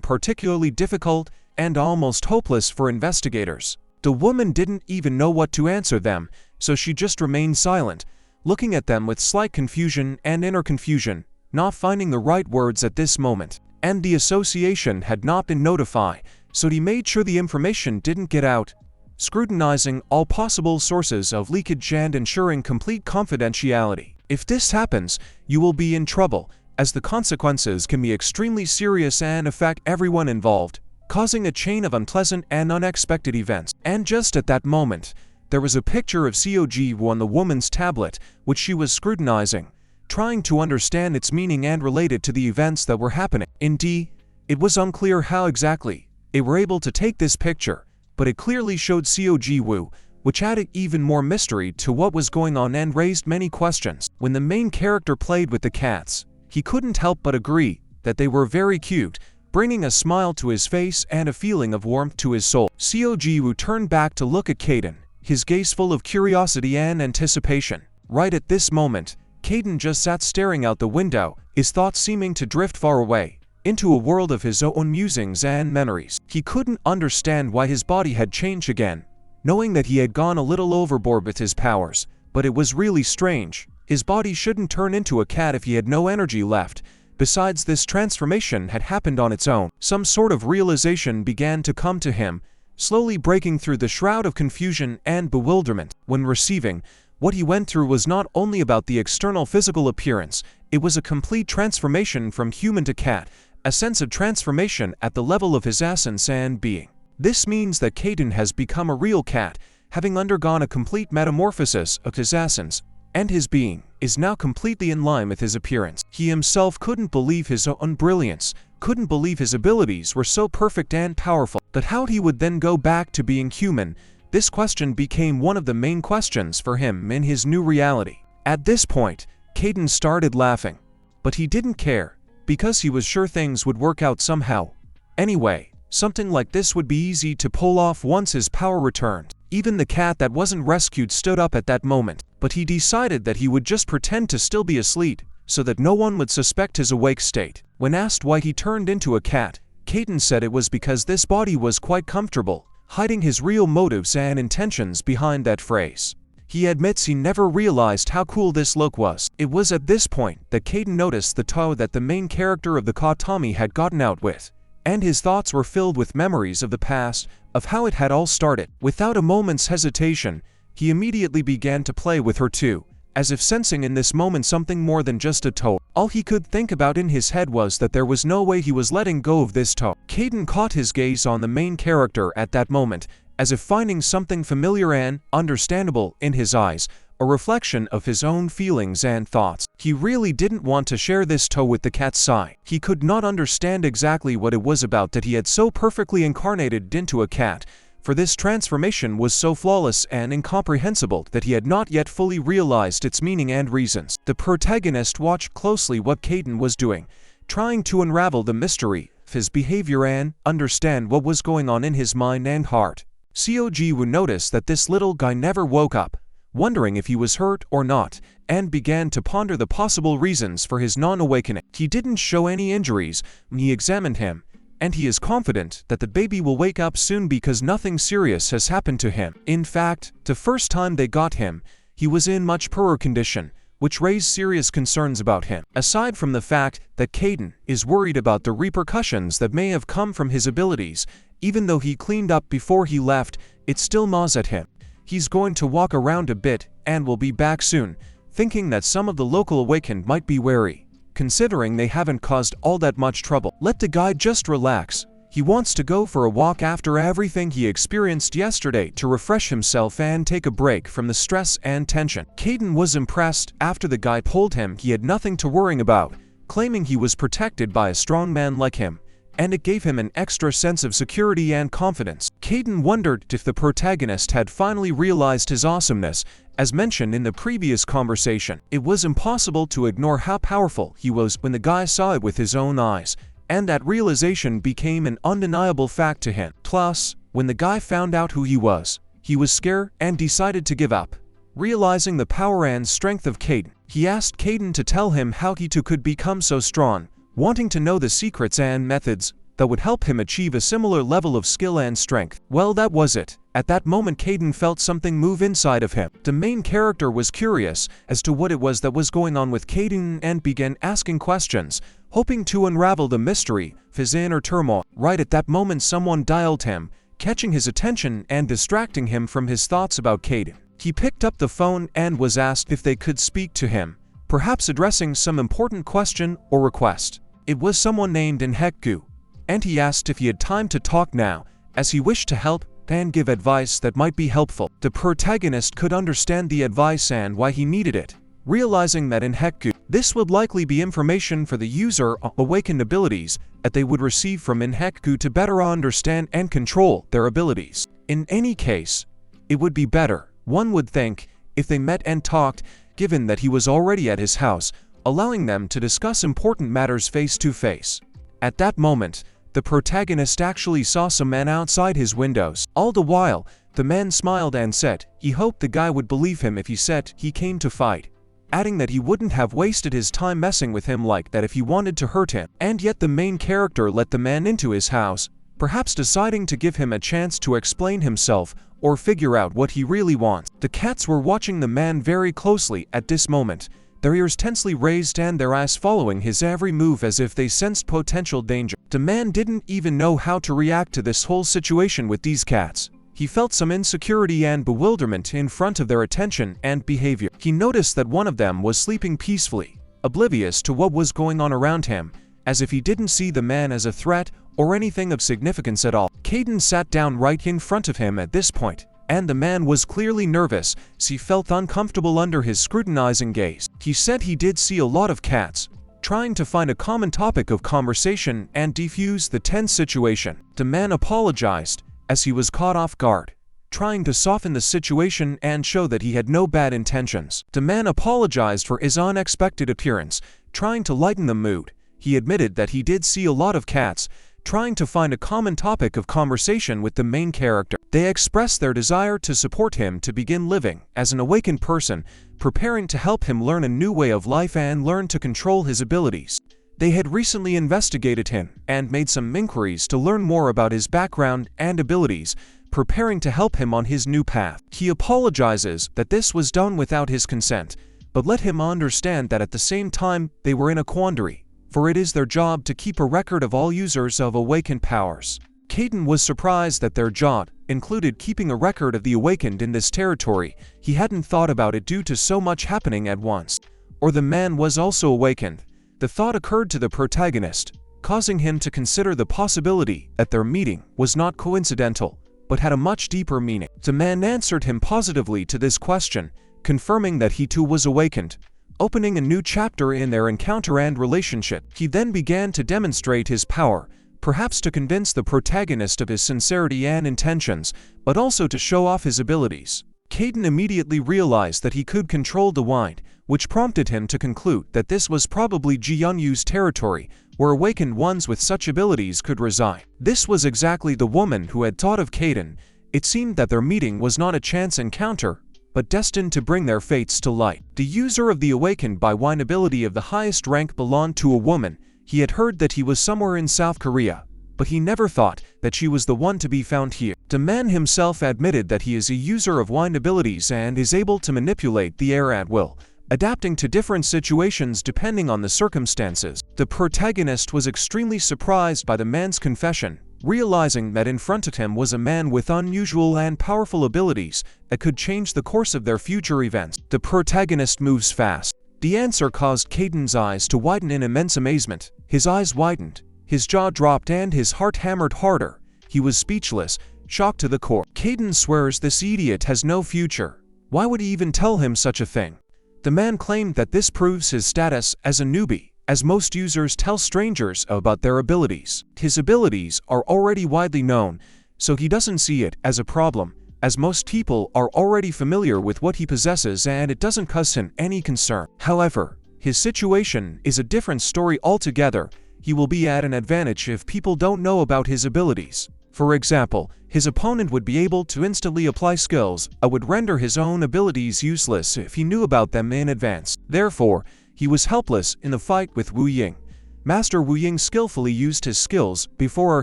particularly difficult and almost hopeless for investigators. The woman didn't even know what to answer them, so she just remained silent, looking at them with slight confusion and inner confusion, not finding the right words at this moment. And the association had not been notified, so he made sure the information didn't get out, scrutinizing all possible sources of leakage and ensuring complete confidentiality. If this happens, you will be in trouble, as the consequences can be extremely serious and affect everyone involved, causing a chain of unpleasant and unexpected events. And just at that moment, there was a picture of Seo Ji Woo on the woman's tablet, which she was scrutinizing, trying to understand its meaning and relate it to the events that were happening. Indeed, it was unclear how exactly they were able to take this picture, but it clearly showed Seo Ji Woo, which added even more mystery to what was going on and raised many questions. When the main character played with the cats, he couldn't help but agree that they were very cute, bringing a smile to his face and a feeling of warmth to his soul. Seo Ji Woo turned back to look at Cayden, his gaze full of curiosity and anticipation. Right at this moment, Cayden just sat staring out the window, his thoughts seeming to drift far away, into a world of his own musings and memories. He couldn't understand why his body had changed again, knowing that he had gone a little overboard with his powers, but it was really strange. His body shouldn't turn into a cat if he had no energy left. Besides, this transformation had happened on its own. Some sort of realization began to come to him, slowly breaking through the shroud of confusion and bewilderment. When receiving, what he went through was not only about the external physical appearance, it was a complete transformation from human to cat, a sense of transformation at the level of his essence and being. This means that Cayden has become a real cat, having undergone a complete metamorphosis of his essence, and his being is now completely in line with his appearance. He himself couldn't believe his own brilliance, couldn't believe his abilities were so perfect and powerful, but how he would then go back to being human. This question became one of the main questions for him in his new reality. At this point, Cayden started laughing. But he didn't care, because he was sure things would work out somehow. Anyway, something like this would be easy to pull off once his power returned. Even the cat that wasn't rescued stood up at that moment, but he decided that he would just pretend to still be asleep, so that no one would suspect his awake state. When asked why he turned into a cat, Cayden said it was because this body was quite comfortable, hiding his real motives and intentions behind that phrase. He admits he never realized how cool this look was. It was at this point that Cayden noticed the toe that the main character of the Katami had gotten out with, and his thoughts were filled with memories of the past, of how it had all started. Without a moment's hesitation, he immediately began to play with her too, as if sensing in this moment something more than just a toe. All he could think about in his head was that there was no way he was letting go of this toe. Cayden caught his gaze on the main character at that moment, as if finding something familiar and understandable in his eyes, a reflection of his own feelings and thoughts. He really didn't want to share this toe with the cat's eye. He could not understand exactly what it was about that he had so perfectly incarnated into a cat, for this transformation was so flawless and incomprehensible that he had not yet fully realized its meaning and reasons. The protagonist watched closely what Cayden was doing, trying to unravel the mystery of his behavior and understand what was going on in his mind and heart. Seo Ji Woo noticed that this little guy never woke up, wondering if he was hurt or not, and began to ponder the possible reasons for his non-awakening. He didn't show any injuries when he examined him, and he is confident that the baby will wake up soon because nothing serious has happened to him. In fact, the first time they got him, he was in much poorer condition, which raised serious concerns about him. Aside from the fact that Cayden is worried about the repercussions that may have come from his abilities, even though he cleaned up before he left, it still gnaws at him. He's going to walk around a bit and will be back soon, thinking that some of the local awakened might be wary, considering they haven't caused all that much trouble. Let the guy just relax. He wants to go for a walk after everything he experienced yesterday to refresh himself and take a break from the stress and tension. Cayden was impressed after the guy told him he had nothing to worry about, claiming he was protected by a strong man like him, and it gave him an extra sense of security and confidence. Cayden wondered if the protagonist had finally realized his awesomeness, as mentioned in the previous conversation. It was impossible to ignore how powerful he was when the guy saw it with his own eyes, and that realization became an undeniable fact to him. Plus, when the guy found out who he was scared and decided to give up. Realizing the power and strength of Cayden, he asked Cayden to tell him how he too could become so strong, wanting to know the secrets and methods that would help him achieve a similar level of skill and strength. Well, that was it. At that moment, Cayden felt something move inside of him. The main character was curious as to what it was that was going on with Cayden and began asking questions, hoping to unravel the mystery of his inner turmoil. Right at that moment, someone dialed him, catching his attention and distracting him from his thoughts about Cayden. He picked up the phone and was asked if they could speak to him, perhaps addressing some important question or request. It was someone named Inhekgu, and he asked if he had time to talk now, as he wished to help and give advice that might be helpful. The protagonist could understand the advice and why he needed it, realizing that Inhekgu, this would likely be information for the user awakened abilities that they would receive from Inhekgu to better understand and control their abilities. In any case, it would be better, one would think, if they met and talked, given that he was already at his house, allowing them to discuss important matters face to face. At that moment, the protagonist actually saw some men outside his windows. All the while, the man smiled and said he hoped the guy would believe him if he said he came to fight, adding that he wouldn't have wasted his time messing with him like that if he wanted to hurt him. And yet the main character let the man into his house, perhaps deciding to give him a chance to explain himself or figure out what he really wants. The cats were watching the man very closely at this moment, their ears tensely raised and their eyes following his every move as if they sensed potential danger. The man didn't even know how to react to this whole situation with these cats. He felt some insecurity and bewilderment in front of their attention and behavior. He noticed that one of them was sleeping peacefully, oblivious to what was going on around him, as if he didn't see the man as a threat or anything of significance at all. Cayden sat down right in front of him at this point, and the man was clearly nervous, as he felt uncomfortable under his scrutinizing gaze. He said he did see a lot of cats, trying to find a common topic of conversation and defuse the tense situation. The man apologized, as he was caught off guard, trying to soften the situation and show that he had no bad intentions. The man apologized for his unexpected appearance, trying to lighten the mood. He admitted that he did see a lot of cats, trying to find a common topic of conversation with the main character. They expressed their desire to support him to begin living as an awakened person, preparing to help him learn a new way of life and learn to control his abilities. They had recently investigated him and made some inquiries to learn more about his background and abilities, preparing to help him on his new path. He apologizes that this was done without his consent, but let him understand that at the same time they were in a quandary, for it is their job to keep a record of all users of awakened powers. Cayden was surprised that their job included keeping a record of the awakened in this territory. He hadn't thought about it due to so much happening at once. Or the man was also awakened. The thought occurred to the protagonist, causing him to consider the possibility that their meeting was not coincidental, but had a much deeper meaning. The man answered him positively to this question, confirming that he too was awakened, opening a new chapter in their encounter and relationship. He then began to demonstrate his power, perhaps to convince the protagonist of his sincerity and intentions, but also to show off his abilities. Cayden immediately realized that he could control the wind, which prompted him to conclude that this was probably Ji Yunyu's territory, where awakened ones with such abilities could reside. This was exactly the woman who had thought of Cayden. It seemed that their meeting was not a chance encounter, but destined to bring their fates to light. The user of the awakened by wind ability of the highest rank belonged to a woman. He had heard that he was somewhere in South Korea, but he never thought that she was the one to be found here. The man himself admitted that he is a user of wind abilities and is able to manipulate the air at will, adapting to different situations depending on the circumstances. The protagonist was extremely surprised by the man's confession, realizing that in front of him was a man with unusual and powerful abilities that could change the course of their future events. The protagonist moves fast. The answer caused Cayden's eyes to widen in immense amazement. His eyes widened, his jaw dropped and his heart hammered harder. He was speechless, shocked to the core. Cayden swears this idiot has no future. Why would he even tell him such a thing? The man claimed that this proves his status as a newbie, as most users tell strangers about their abilities. His abilities are already widely known, so he doesn't see it as a problem, as most people are already familiar with what he possesses and it doesn't cause him any concern. However, his situation is a different story altogether. He will be at an advantage if people don't know about his abilities. For example, his opponent would be able to instantly apply skills that would render his own abilities useless if he knew about them in advance. Therefore, he was helpless in the fight with Wu Ying. Master Wu Ying skillfully used his skills before our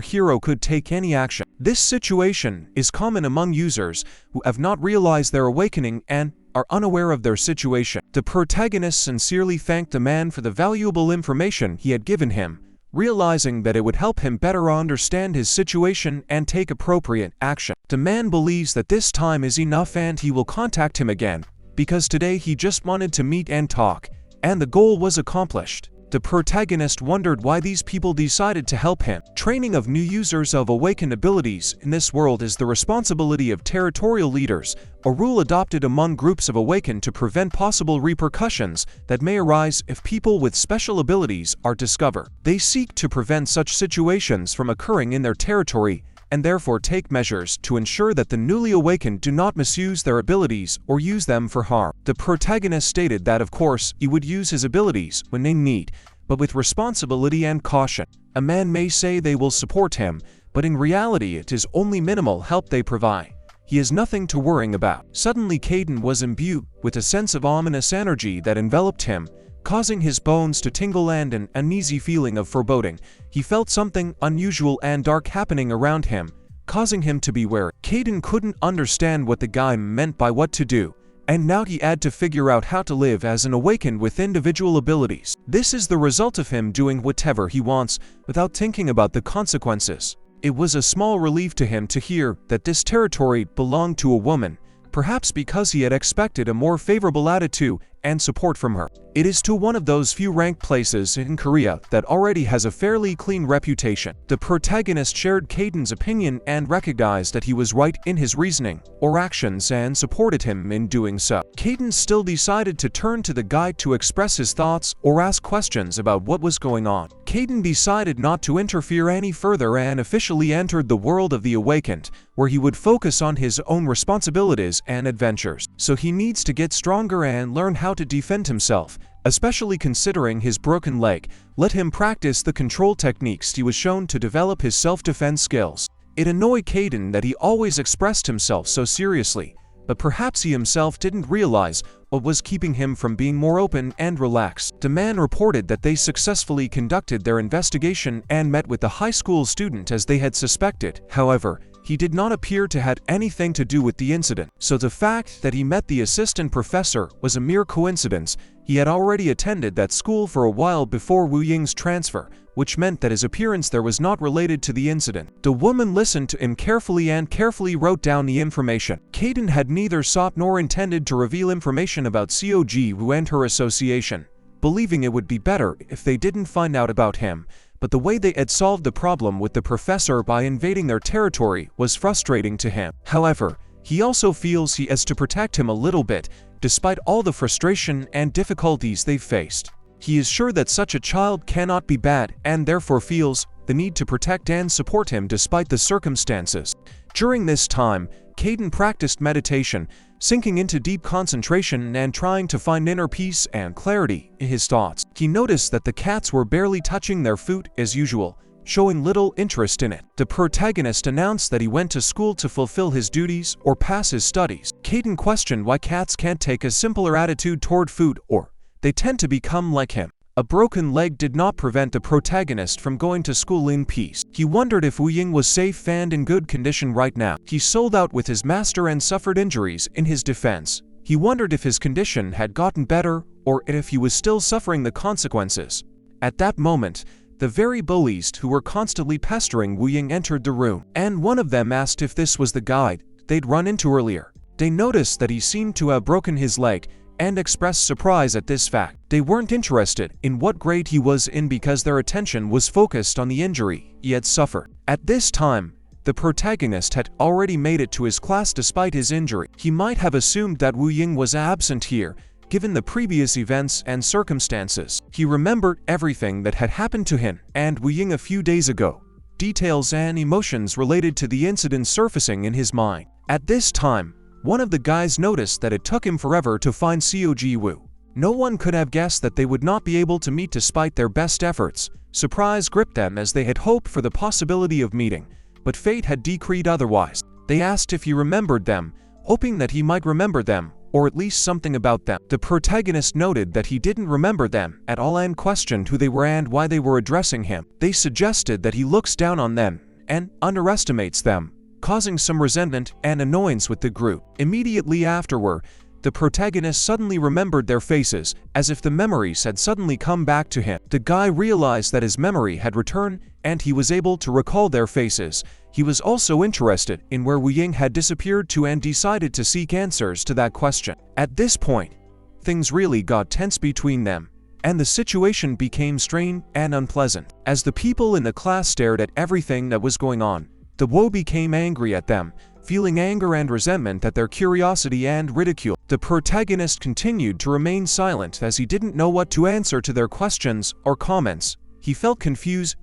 hero could take any action. This situation is common among users who have not realized their awakening and are unaware of their situation. The protagonist sincerely thanked the man for the valuable information he had given him, realizing that it would help him better understand his situation and take appropriate action. The man believes that this time is enough and he will contact him again, because today he just wanted to meet and talk, and the goal was accomplished. The protagonist wondered why these people decided to help him. Training of new users of awakened abilities in this world is the responsibility of territorial leaders, a rule adopted among groups of awakened to prevent possible repercussions that may arise if people with special abilities are discovered. They seek to prevent such situations from occurring in their territory and therefore take measures to ensure that the newly awakened do not misuse their abilities or use them for harm. The protagonist stated that of course he would use his abilities when they need, but with responsibility and caution. A man may say they will support him, but in reality it is only minimal help they provide. He has nothing to worry about. Suddenly Cayden was imbued with a sense of ominous energy that enveloped him, causing his bones to tingle and an uneasy feeling of foreboding. He felt something unusual and dark happening around him, causing him to be wary. Cayden couldn't understand what the guy meant by what to do, and now he had to figure out how to live as an awakened with individual abilities. This is the result of him doing whatever he wants without thinking about the consequences. It was a small relief to him to hear that this territory belonged to a woman, perhaps because he had expected a more favorable attitude and support from her. It is to one of those few ranked places in Korea that already has a fairly clean reputation. The protagonist shared Cayden's opinion and recognized that he was right in his reasoning or actions and supported him in doing so. Cayden still decided to turn to the guide to express his thoughts or ask questions about what was going on. Cayden decided not to interfere any further and officially entered the world of the Awakened, where he would focus on his own responsibilities and adventures. So he needs to get stronger and learn how to defend himself, especially considering his broken leg. Let him practice the control techniques he was shown to develop his self-defense skills. It annoyed Cayden that he always expressed himself so seriously, but perhaps he himself didn't realize what was keeping him from being more open and relaxed. The man reported that they successfully conducted their investigation and met with the high school student as they had suspected. However, he did not appear to have anything to do with the incident, so the fact that he met the assistant professor was a mere coincidence. He had already attended that school for a while before Wu Ying's transfer, which meant that his appearance there was not related to the incident. The woman listened to him carefully and carefully wrote down the information. Cayden had neither sought nor intended to reveal information about Seo Ji Woo and her association, believing it would be better if they didn't find out about him. But the way they had solved the problem with the professor by invading their territory was frustrating to him. However, he also feels he has to protect him a little bit, despite all the frustration and difficulties they've faced. He is sure that such a child cannot be bad and therefore feels the need to protect and support him despite the circumstances. During this time, Cayden practiced meditation, sinking into deep concentration and trying to find inner peace and clarity in his thoughts. He noticed that the cats were barely touching their food as usual, showing little interest in it. The protagonist announced that he went to school to fulfill his duties or pass his studies. Cayden questioned why cats can't take a simpler attitude toward food, or they tend to become like him. A broken leg did not prevent the protagonist from going to school in peace. He wondered if Wu Ying was safe and in good condition right now. He sold out with his master and suffered injuries in his defense. He wondered if his condition had gotten better or if he was still suffering the consequences. At that moment, the very bullies who were constantly pestering Wu Ying entered the room, and one of them asked if this was the guide they'd run into earlier. They noticed that he seemed to have broken his leg and expressed surprise at this fact. They weren't interested in what grade he was in because their attention was focused on the injury he had suffered. At this time, the protagonist had already made it to his class despite his injury. He might have assumed that Wu Ying was absent here, given the previous events and circumstances. He remembered everything that had happened to him and Wu Ying a few days ago, details and emotions related to the incident surfacing in his mind. At this time, one of the guys noticed that it took him forever to find Seo Ji Woo. No one could have guessed that they would not be able to meet despite their best efforts. Surprise gripped them as they had hoped for the possibility of meeting, but fate had decreed otherwise. They asked if he remembered them, hoping that he might remember them, or at least something about them. The protagonist noted that he didn't remember them at all and questioned who they were and why they were addressing him. They suggested that he looks down on them and underestimates them, causing some resentment and annoyance with the group. Immediately afterward, the protagonist suddenly remembered their faces, as if the memories had suddenly come back to him. The guy realized that his memory had returned and he was able to recall their faces. He was also interested in where Wu Ying had disappeared to and decided to seek answers to that question. At this point, things really got tense between them, and the situation became strained and unpleasant. As the people in the class stared at everything that was going on, the Wo became angry at them, feeling anger and resentment at their curiosity and ridicule. The protagonist continued to remain silent as he didn't know what to answer to their questions or comments. He felt confused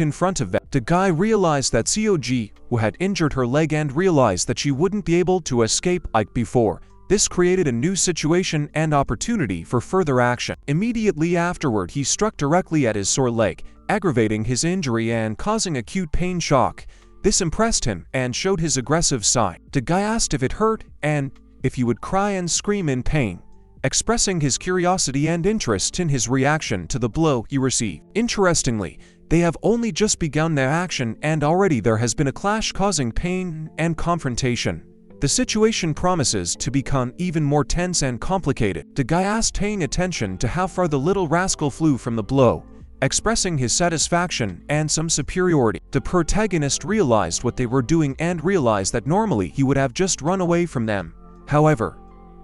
in front of them. The guy realized that Seo Ji Woo had injured her leg and realized that she wouldn't be able to escape like before. This created a new situation and opportunity for further action. Immediately afterward, he struck directly at his sore leg, aggravating his injury and causing acute pain shock. This impressed him and showed his aggressive side. The guy asked if it hurt and if he would cry and scream in pain, expressing his curiosity and interest in his reaction to the blow he received. Interestingly, they have only just begun their action and already there has been a clash causing pain and confrontation. The situation promises to become even more tense and complicated. The guy asked, paying attention to how far the little rascal flew from the blow, expressing his satisfaction and some superiority. The protagonist realized what they were doing and realized that normally he would have just run away from them. However,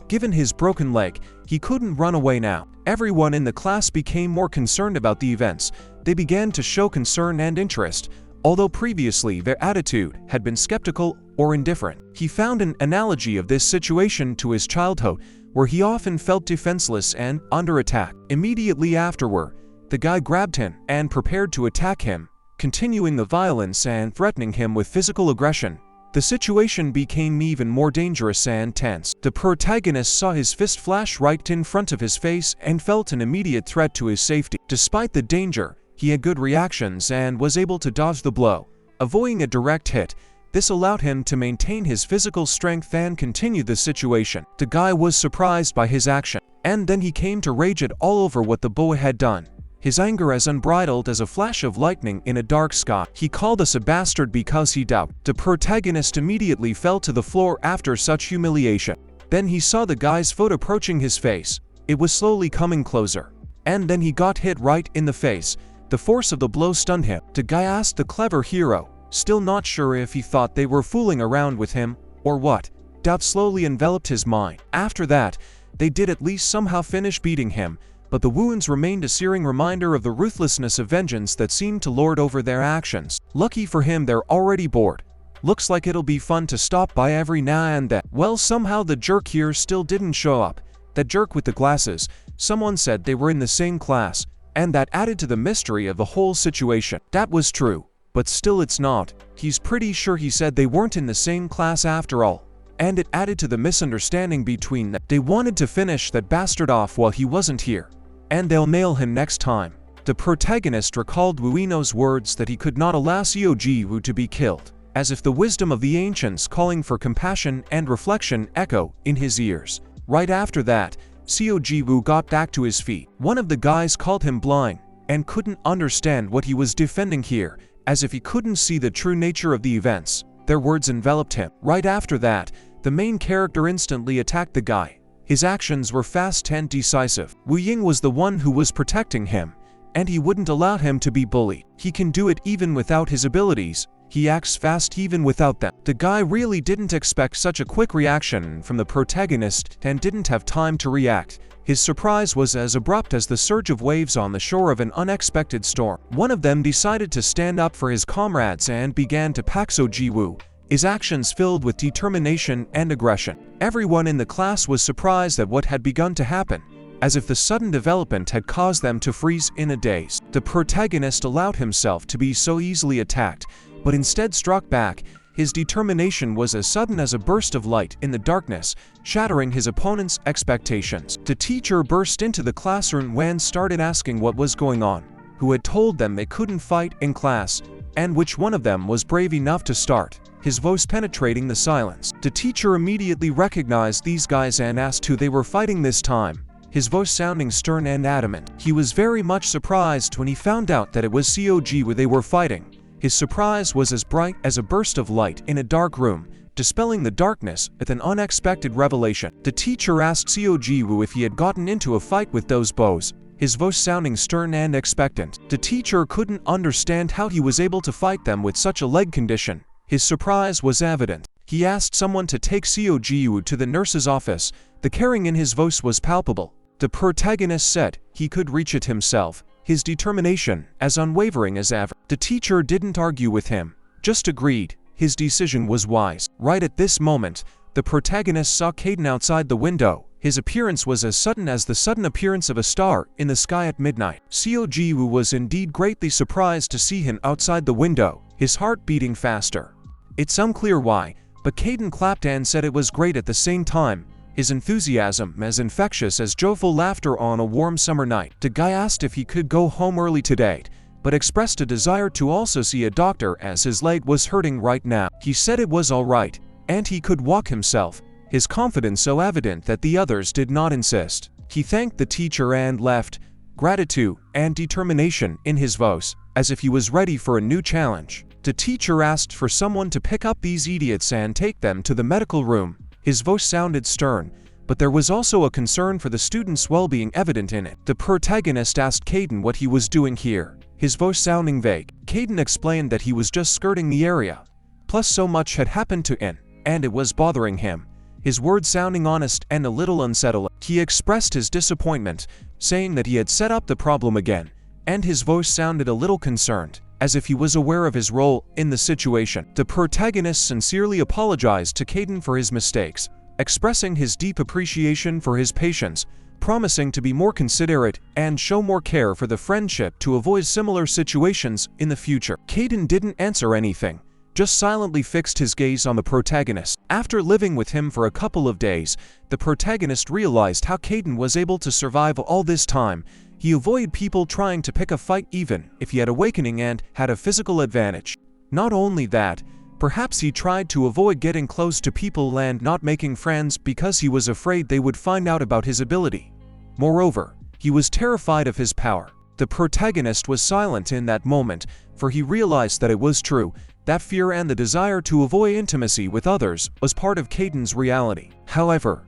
given his broken leg, he couldn't run away now. Everyone in the class became more concerned about the events. They began to show concern and interest, although previously their attitude had been skeptical or indifferent. He found an analogy of this situation to his childhood, where he often felt defenseless and under attack. Immediately afterward, the guy grabbed him and prepared to attack him, continuing the violence and threatening him with physical aggression. The situation became even more dangerous and tense. The protagonist saw his fist flash right in front of his face and felt an immediate threat to his safety. Despite the danger, he had good reactions and was able to dodge the blow, avoiding a direct hit. This allowed him to maintain his physical strength and continue the situation. The guy was surprised by his action, and then he came to rage at all over what the boy had done. His anger as unbridled as a flash of lightning in a dark sky. He called us a bastard because he doubted. The protagonist immediately fell to the floor after such humiliation. Then he saw the guy's foot approaching his face. It was slowly coming closer. And then he got hit right in the face. The force of the blow stunned him. The guy asked the clever hero, still not sure if he thought they were fooling around with him or what. Doubt slowly enveloped his mind. After that, they did at least somehow finish beating him, but the wounds remained a searing reminder of the ruthlessness of vengeance that seemed to lord over their actions. Lucky for him, they're already bored. Looks like it'll be fun to stop by every now and then. Well, somehow the jerk here still didn't show up. That jerk with the glasses. Someone said they were in the same class, and that added to the mystery of the whole situation. That was true, but still it's not. He's pretty sure he said they weren't in the same class after all. And it added to the misunderstanding between them. They wanted to finish that bastard off while he wasn't here, and they'll nail him next time. The protagonist recalled Ueno's words that he could not allow Seo Ji Woo to be killed, as if the wisdom of the ancients calling for compassion and reflection echo in his ears. Right after that, Seo Ji Woo got back to his feet. One of the guys called him blind and couldn't understand what he was defending here, as if he couldn't see the true nature of the events. Their words enveloped him. Right after that, the main character instantly attacked the guy. His actions were fast and decisive. Wu Ying was the one who was protecting him, and he wouldn't allow him to be bullied. He can do it even without his abilities. He acts fast even without them. The guy really didn't expect such a quick reaction from the protagonist and didn't have time to react. His surprise was as abrupt as the surge of waves on the shore of an unexpected storm. One of them decided to stand up for his comrades and began to pack Seo Ji Woo, his actions filled with determination and aggression. Everyone in the class was surprised at what had begun to happen, as if the sudden development had caused them to freeze in a daze. The protagonist allowed himself to be so easily attacked, but instead struck back. His determination was as sudden as a burst of light in the darkness, shattering his opponent's expectations. The teacher burst into the classroom and started asking what was going on, who had told them they couldn't fight in class, and which one of them was brave enough to start, his voice penetrating the silence. The teacher immediately recognized these guys and asked who they were fighting this time, his voice sounding stern and adamant. He was very much surprised when he found out that it was Seo Ji Woo they were fighting. His surprise was as bright as a burst of light in a dark room, dispelling the darkness with an unexpected revelation. The teacher asked Seo Ji Woo if he had gotten into a fight with those bows, his voice sounding stern and expectant. The teacher couldn't understand how he was able to fight them with such a leg condition. His surprise was evident. He asked someone to take Seo Ji Woo to the nurse's office. The caring in his voice was palpable. The protagonist said he could reach it himself, his determination as unwavering as ever. The teacher didn't argue with him, just agreed. His decision was wise. Right at this moment, the protagonist saw Cayden outside the window. His appearance was as sudden as the sudden appearance of a star in the sky at midnight. Seo Ji Woo was indeed greatly surprised to see him outside the window, his heart beating faster. It's unclear why, but Cayden clapped and said it was great at the same time, his enthusiasm as infectious as joyful laughter on a warm summer night. The guy asked if he could go home early today, but expressed a desire to also see a doctor as his leg was hurting right now. He said it was all right, and he could walk himself, his confidence so evident that the others did not insist. He thanked the teacher and left, gratitude and determination in his voice, as if he was ready for a new challenge. The teacher asked for someone to pick up these idiots and take them to the medical room. His voice sounded stern, but there was also a concern for the students' well-being evident in it. The protagonist asked Cayden what he was doing here, his voice sounding vague. Cayden explained that he was just skirting the area. Plus so much had happened to In, and it was bothering him. His words sounding honest and a little unsettling. He expressed his disappointment, saying that he had set up the problem again, and his voice sounded a little concerned, as if he was aware of his role in the situation. The protagonist sincerely apologized to Cayden for his mistakes, expressing his deep appreciation for his patience, promising to be more considerate and show more care for the friendship to avoid similar situations in the future. Cayden didn't answer anything, just silently fixed his gaze on the protagonist. After living with him for a couple of days, the protagonist realized how Cayden was able to survive all this time. He avoided people trying to pick a fight even if he had awakening and had a physical advantage. Not only that, perhaps he tried to avoid getting close to people and not making friends because he was afraid they would find out about his ability. Moreover, he was terrified of his power. The protagonist was silent in that moment, for he realized that it was true. That fear and the desire to avoid intimacy with others was part of Cayden's reality. However,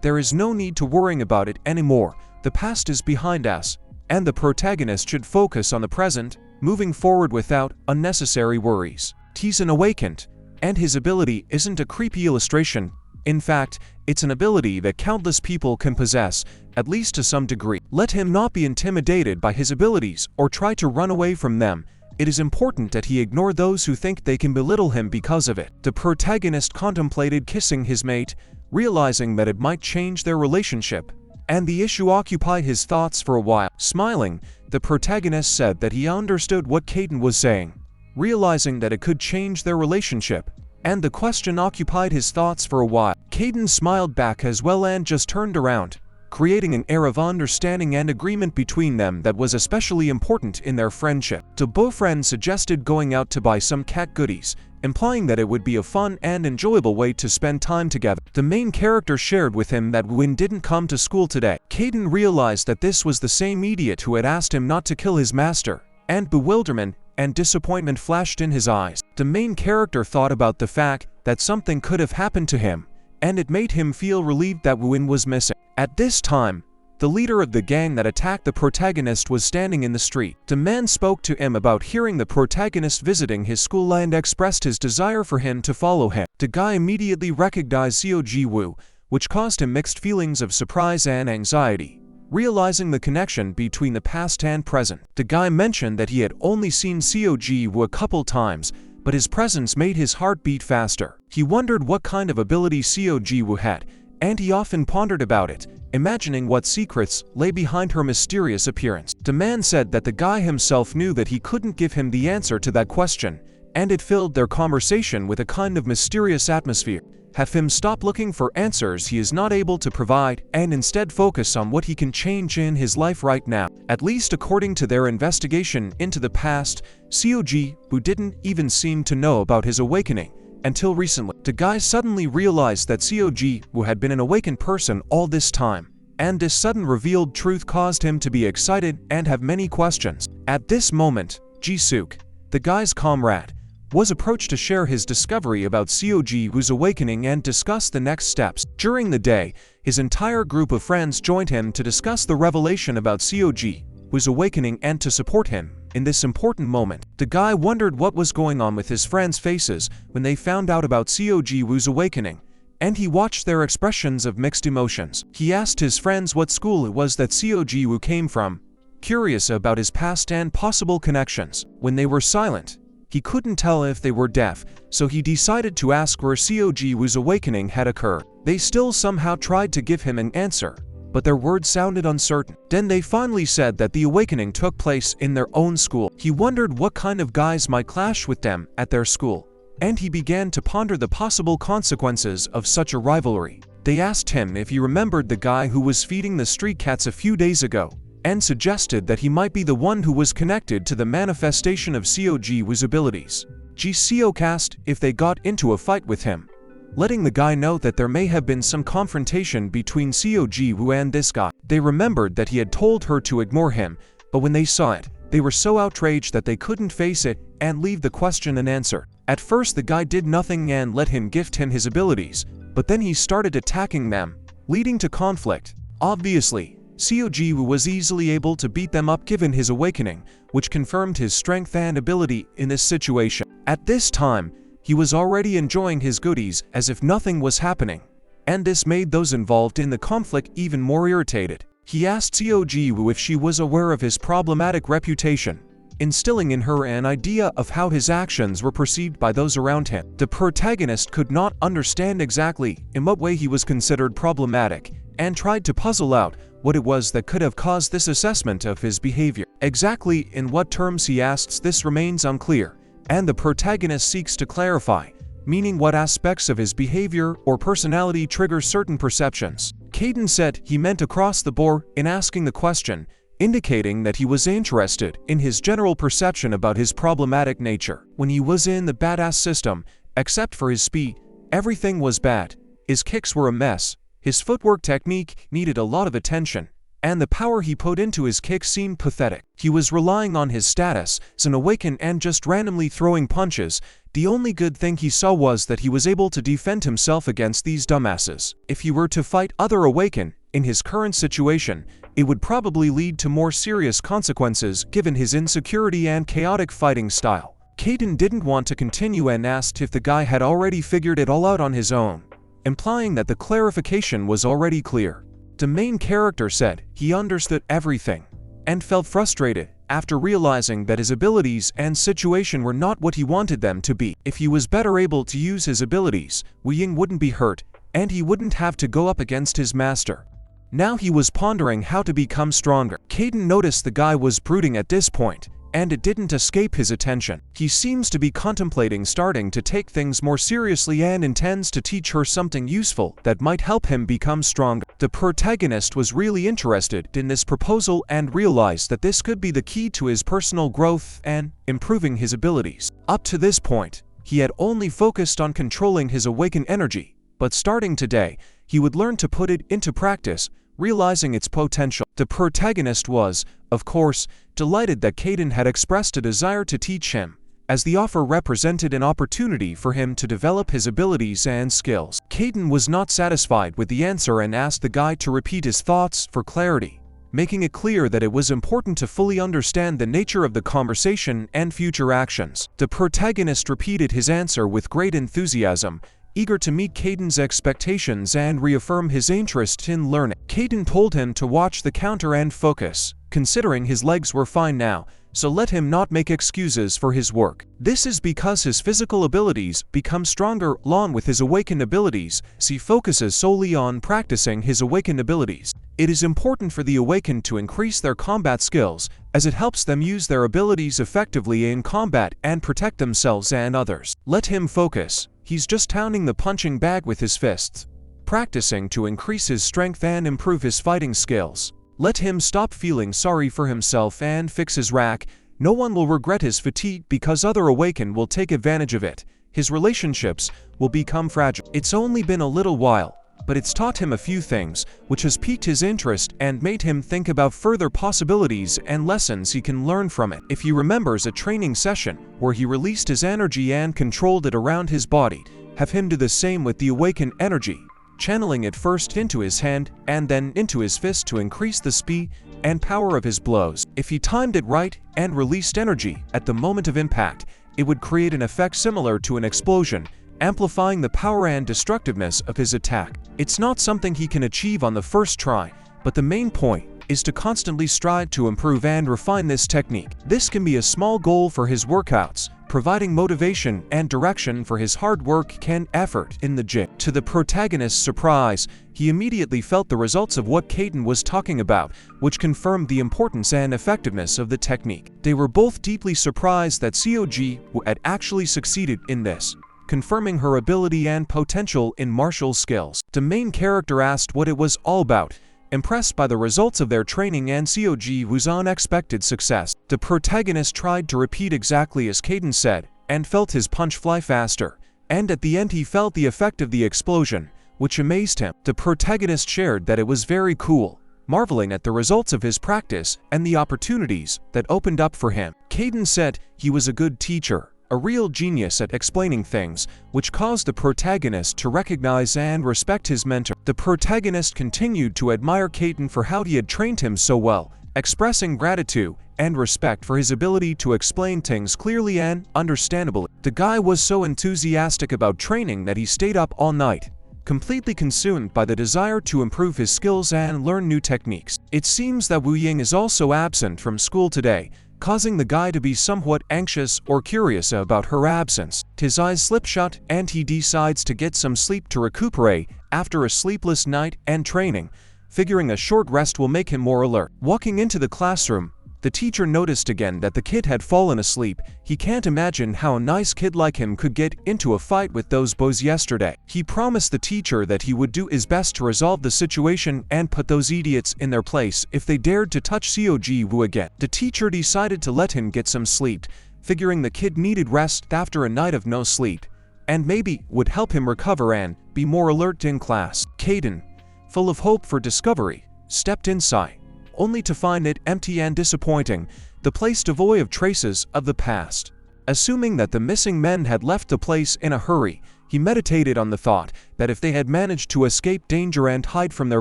there is no need to worrying about it anymore. The past is behind us, and the protagonist should focus on the present, moving forward without unnecessary worries. He's an awakened, and his ability isn't a creepy illustration. In fact, it's an ability that countless people can possess, at least to some degree. Let him not be intimidated by his abilities or try to run away from them. It is important that he ignore those who think they can belittle him because of it. The protagonist contemplated kissing his mate, realizing that it might change their relationship, and the issue occupied his thoughts for a while. Smiling, the protagonist said that he understood what Cayden was saying, realizing that it could change their relationship, and the question occupied his thoughts for a while. Cayden smiled back as well and just turned around, creating an air of understanding and agreement between them that was especially important in their friendship. The boyfriend suggested going out to buy some cat goodies, implying that it would be a fun and enjoyable way to spend time together. The main character shared with him that Win didn't come to school today. Cayden realized that this was the same idiot who had asked him not to kill his master, and bewilderment and disappointment flashed in his eyes. The main character thought about the fact that something could have happened to him, and it made him feel relieved that Win was missing. At this time, the leader of the gang that attacked the protagonist was standing in the street. The man spoke to him about hearing the protagonist visiting his school and expressed his desire for him to follow him. The guy immediately recognized Seo Ji Woo, which caused him mixed feelings of surprise and anxiety, realizing the connection between the past and present. The guy mentioned that he had only seen Seo Ji Woo a couple times, but his presence made his heart beat faster. He wondered what kind of ability Seo Ji Woo had, and he often pondered about it, imagining what secrets lay behind her mysterious appearance. The man said that the guy himself knew that he couldn't give him the answer to that question, and it filled their conversation with a kind of mysterious atmosphere. Have him stop looking for answers he is not able to provide and instead focus on what he can change in his life right now. At least according to their investigation into the past, Seo Ji Woo didn't even seem to know about his awakening until recently. The guy suddenly realized that Seo Ji Woo had been an awakened person all this time, and this sudden revealed truth caused him to be excited and have many questions. At this moment, Ji-suk, the guy's comrade, was approached to share his discovery about Seo Ji Woo's awakening and discuss the next steps. During the day, his entire group of friends joined him to discuss the revelation about Seo Ji Woo's awakening and to support him in this important moment. The guy wondered what was going on with his friends' faces when they found out about Seo Ji Woo's awakening, and he watched their expressions of mixed emotions. He asked his friends what school it was that Seo Ji Woo came from, curious about his past and possible connections. When they were silent, he couldn't tell if they were deaf, so he decided to ask where Seo Ji Woo's awakening had occurred. They still somehow tried to give him an answer, but their words sounded uncertain. Then they finally said that the awakening took place in their own school. He wondered what kind of guys might clash with them at their school, and he began to ponder the possible consequences of such a rivalry. They asked him if he remembered the guy who was feeding the street cats a few days ago, and suggested that he might be the one who was connected to the manifestation of Seo Ji Woo's abilities. Ji-suk asked if they got into a fight with him, letting the guy know that there may have been some confrontation between Seo Ji Woo and this guy. They remembered that he had told her to ignore him, but when they saw it, they were so outraged that they couldn't face it and leave the question unanswered. At first the guy did nothing and let him gift him his abilities, but then he started attacking them, leading to conflict. Obviously, Seo Ji Woo was easily able to beat them up given his awakening, which confirmed his strength and ability in this situation. At this time, he was already enjoying his goodies as if nothing was happening, and this made those involved in the conflict even more irritated. He asked Seo Ji Woo if she was aware of his problematic reputation, instilling in her an idea of how his actions were perceived by those around him. The protagonist could not understand exactly in what way he was considered problematic, and tried to puzzle out what it was that could have caused this assessment of his behavior. Exactly in what terms he asks this remains unclear, and the protagonist seeks to clarify, meaning what aspects of his behavior or personality trigger certain perceptions. Cayden said he meant across the board in asking the question, indicating that he was interested in his general perception about his problematic nature. When he was in the badass system, except for his speed, everything was bad. His kicks were a mess, his footwork technique needed a lot of attention, and the power he put into his kicks seemed pathetic. He was relying on his status as an Awaken and just randomly throwing punches. The only good thing he saw was that he was able to defend himself against these dumbasses. If he were to fight other Awaken in his current situation, it would probably lead to more serious consequences given his insecurity and chaotic fighting style. Cayden didn't want to continue and asked if the guy had already figured it all out on his own, implying that the clarification was already clear. The main character said he understood everything and felt frustrated after realizing that his abilities and situation were not what he wanted them to be. If he was better able to use his abilities, Wu Ying wouldn't be hurt, and he wouldn't have to go up against his master. Now he was pondering how to become stronger. Cayden noticed the guy was brooding at this point, and it didn't escape his attention. He seems to be contemplating starting to take things more seriously and intends to teach her something useful that might help him become stronger. The protagonist was really interested in this proposal and realized that this could be the key to his personal growth and improving his abilities. Up to this point, he had only focused on controlling his awakened energy, but starting today, he would learn to put it into practice, realizing its potential. The protagonist was, of course, delighted that Cayden had expressed a desire to teach him, as the offer represented an opportunity for him to develop his abilities and skills. Cayden was not satisfied with the answer and asked the guy to repeat his thoughts for clarity, making it clear that it was important to fully understand the nature of the conversation and future actions. The protagonist repeated his answer with great enthusiasm, eager to meet Cayden's expectations and reaffirm his interest in learning. Cayden told him to watch the counter and focus, considering his legs were fine now, so let him not make excuses for his work. This is because his physical abilities become stronger along with his awakened abilities, as he focuses solely on practicing his awakened abilities. It is important for the awakened to increase their combat skills, as it helps them use their abilities effectively in combat and protect themselves and others. Let him focus. He's just pounding the punching bag with his fists, practicing to increase his strength and improve his fighting skills. Let him stop feeling sorry for himself and fix his rack. No one will regret his fatigue because other Awaken will take advantage of it. His relationships will become fragile. It's only been a little while, but it's taught him a few things, which has piqued his interest and made him think about further possibilities and lessons he can learn from it. If he remembers a training session where he released his energy and controlled it around his body, have him do the same with the awakened energy, channeling it first into his hand and then into his fist to increase the speed and power of his blows. If he timed it right and released energy at the moment of impact, it would create an effect similar to an explosion, amplifying the power and destructiveness of his attack. It's not something he can achieve on the first try, but the main point is to constantly strive to improve and refine this technique. This can be a small goal for his workouts, providing motivation and direction for his hard work and effort in the gym. To the protagonist's surprise, he immediately felt the results of what Cayden was talking about, which confirmed the importance and effectiveness of the technique. They were both deeply surprised that Seo Ji Woo had actually succeeded in this, confirming her ability and potential in martial skills. The main character asked what it was all about, impressed by the results of their training and Seo Ji Woo's unexpected success. The protagonist tried to repeat exactly as Cayden said, and felt his punch fly faster, and at the end he felt the effect of the explosion, which amazed him. The protagonist shared that it was very cool, marveling at the results of his practice and the opportunities that opened up for him. Cayden said he was a good teacher, a real genius at explaining things, which caused the protagonist to recognize and respect his mentor. The protagonist continued to admire Cayden for how he had trained him so well, expressing gratitude and respect for his ability to explain things clearly and understandably. The guy was so enthusiastic about training that he stayed up all night, completely consumed by the desire to improve his skills and learn new techniques. It seems that Wu Ying is also absent from school today, causing the guy to be somewhat anxious or curious about her absence. His eyes slip shut and he decides to get some sleep to recuperate after a sleepless night and training, figuring a short rest will make him more alert. Walking into the classroom, the teacher noticed again that the kid had fallen asleep. He can't imagine how a nice kid like him could get into a fight with those boys yesterday. He promised the teacher that he would do his best to resolve the situation and put those idiots in their place if they dared to touch Seo Ji Woo again. The teacher decided to let him get some sleep, figuring the kid needed rest after a night of no sleep, and maybe would help him recover and be more alert in class. Cayden, full of hope for discovery, stepped inside, only to find it empty and disappointing, the place devoid of traces of the past. Assuming that the missing men had left the place in a hurry, he meditated on the thought that if they had managed to escape danger and hide from their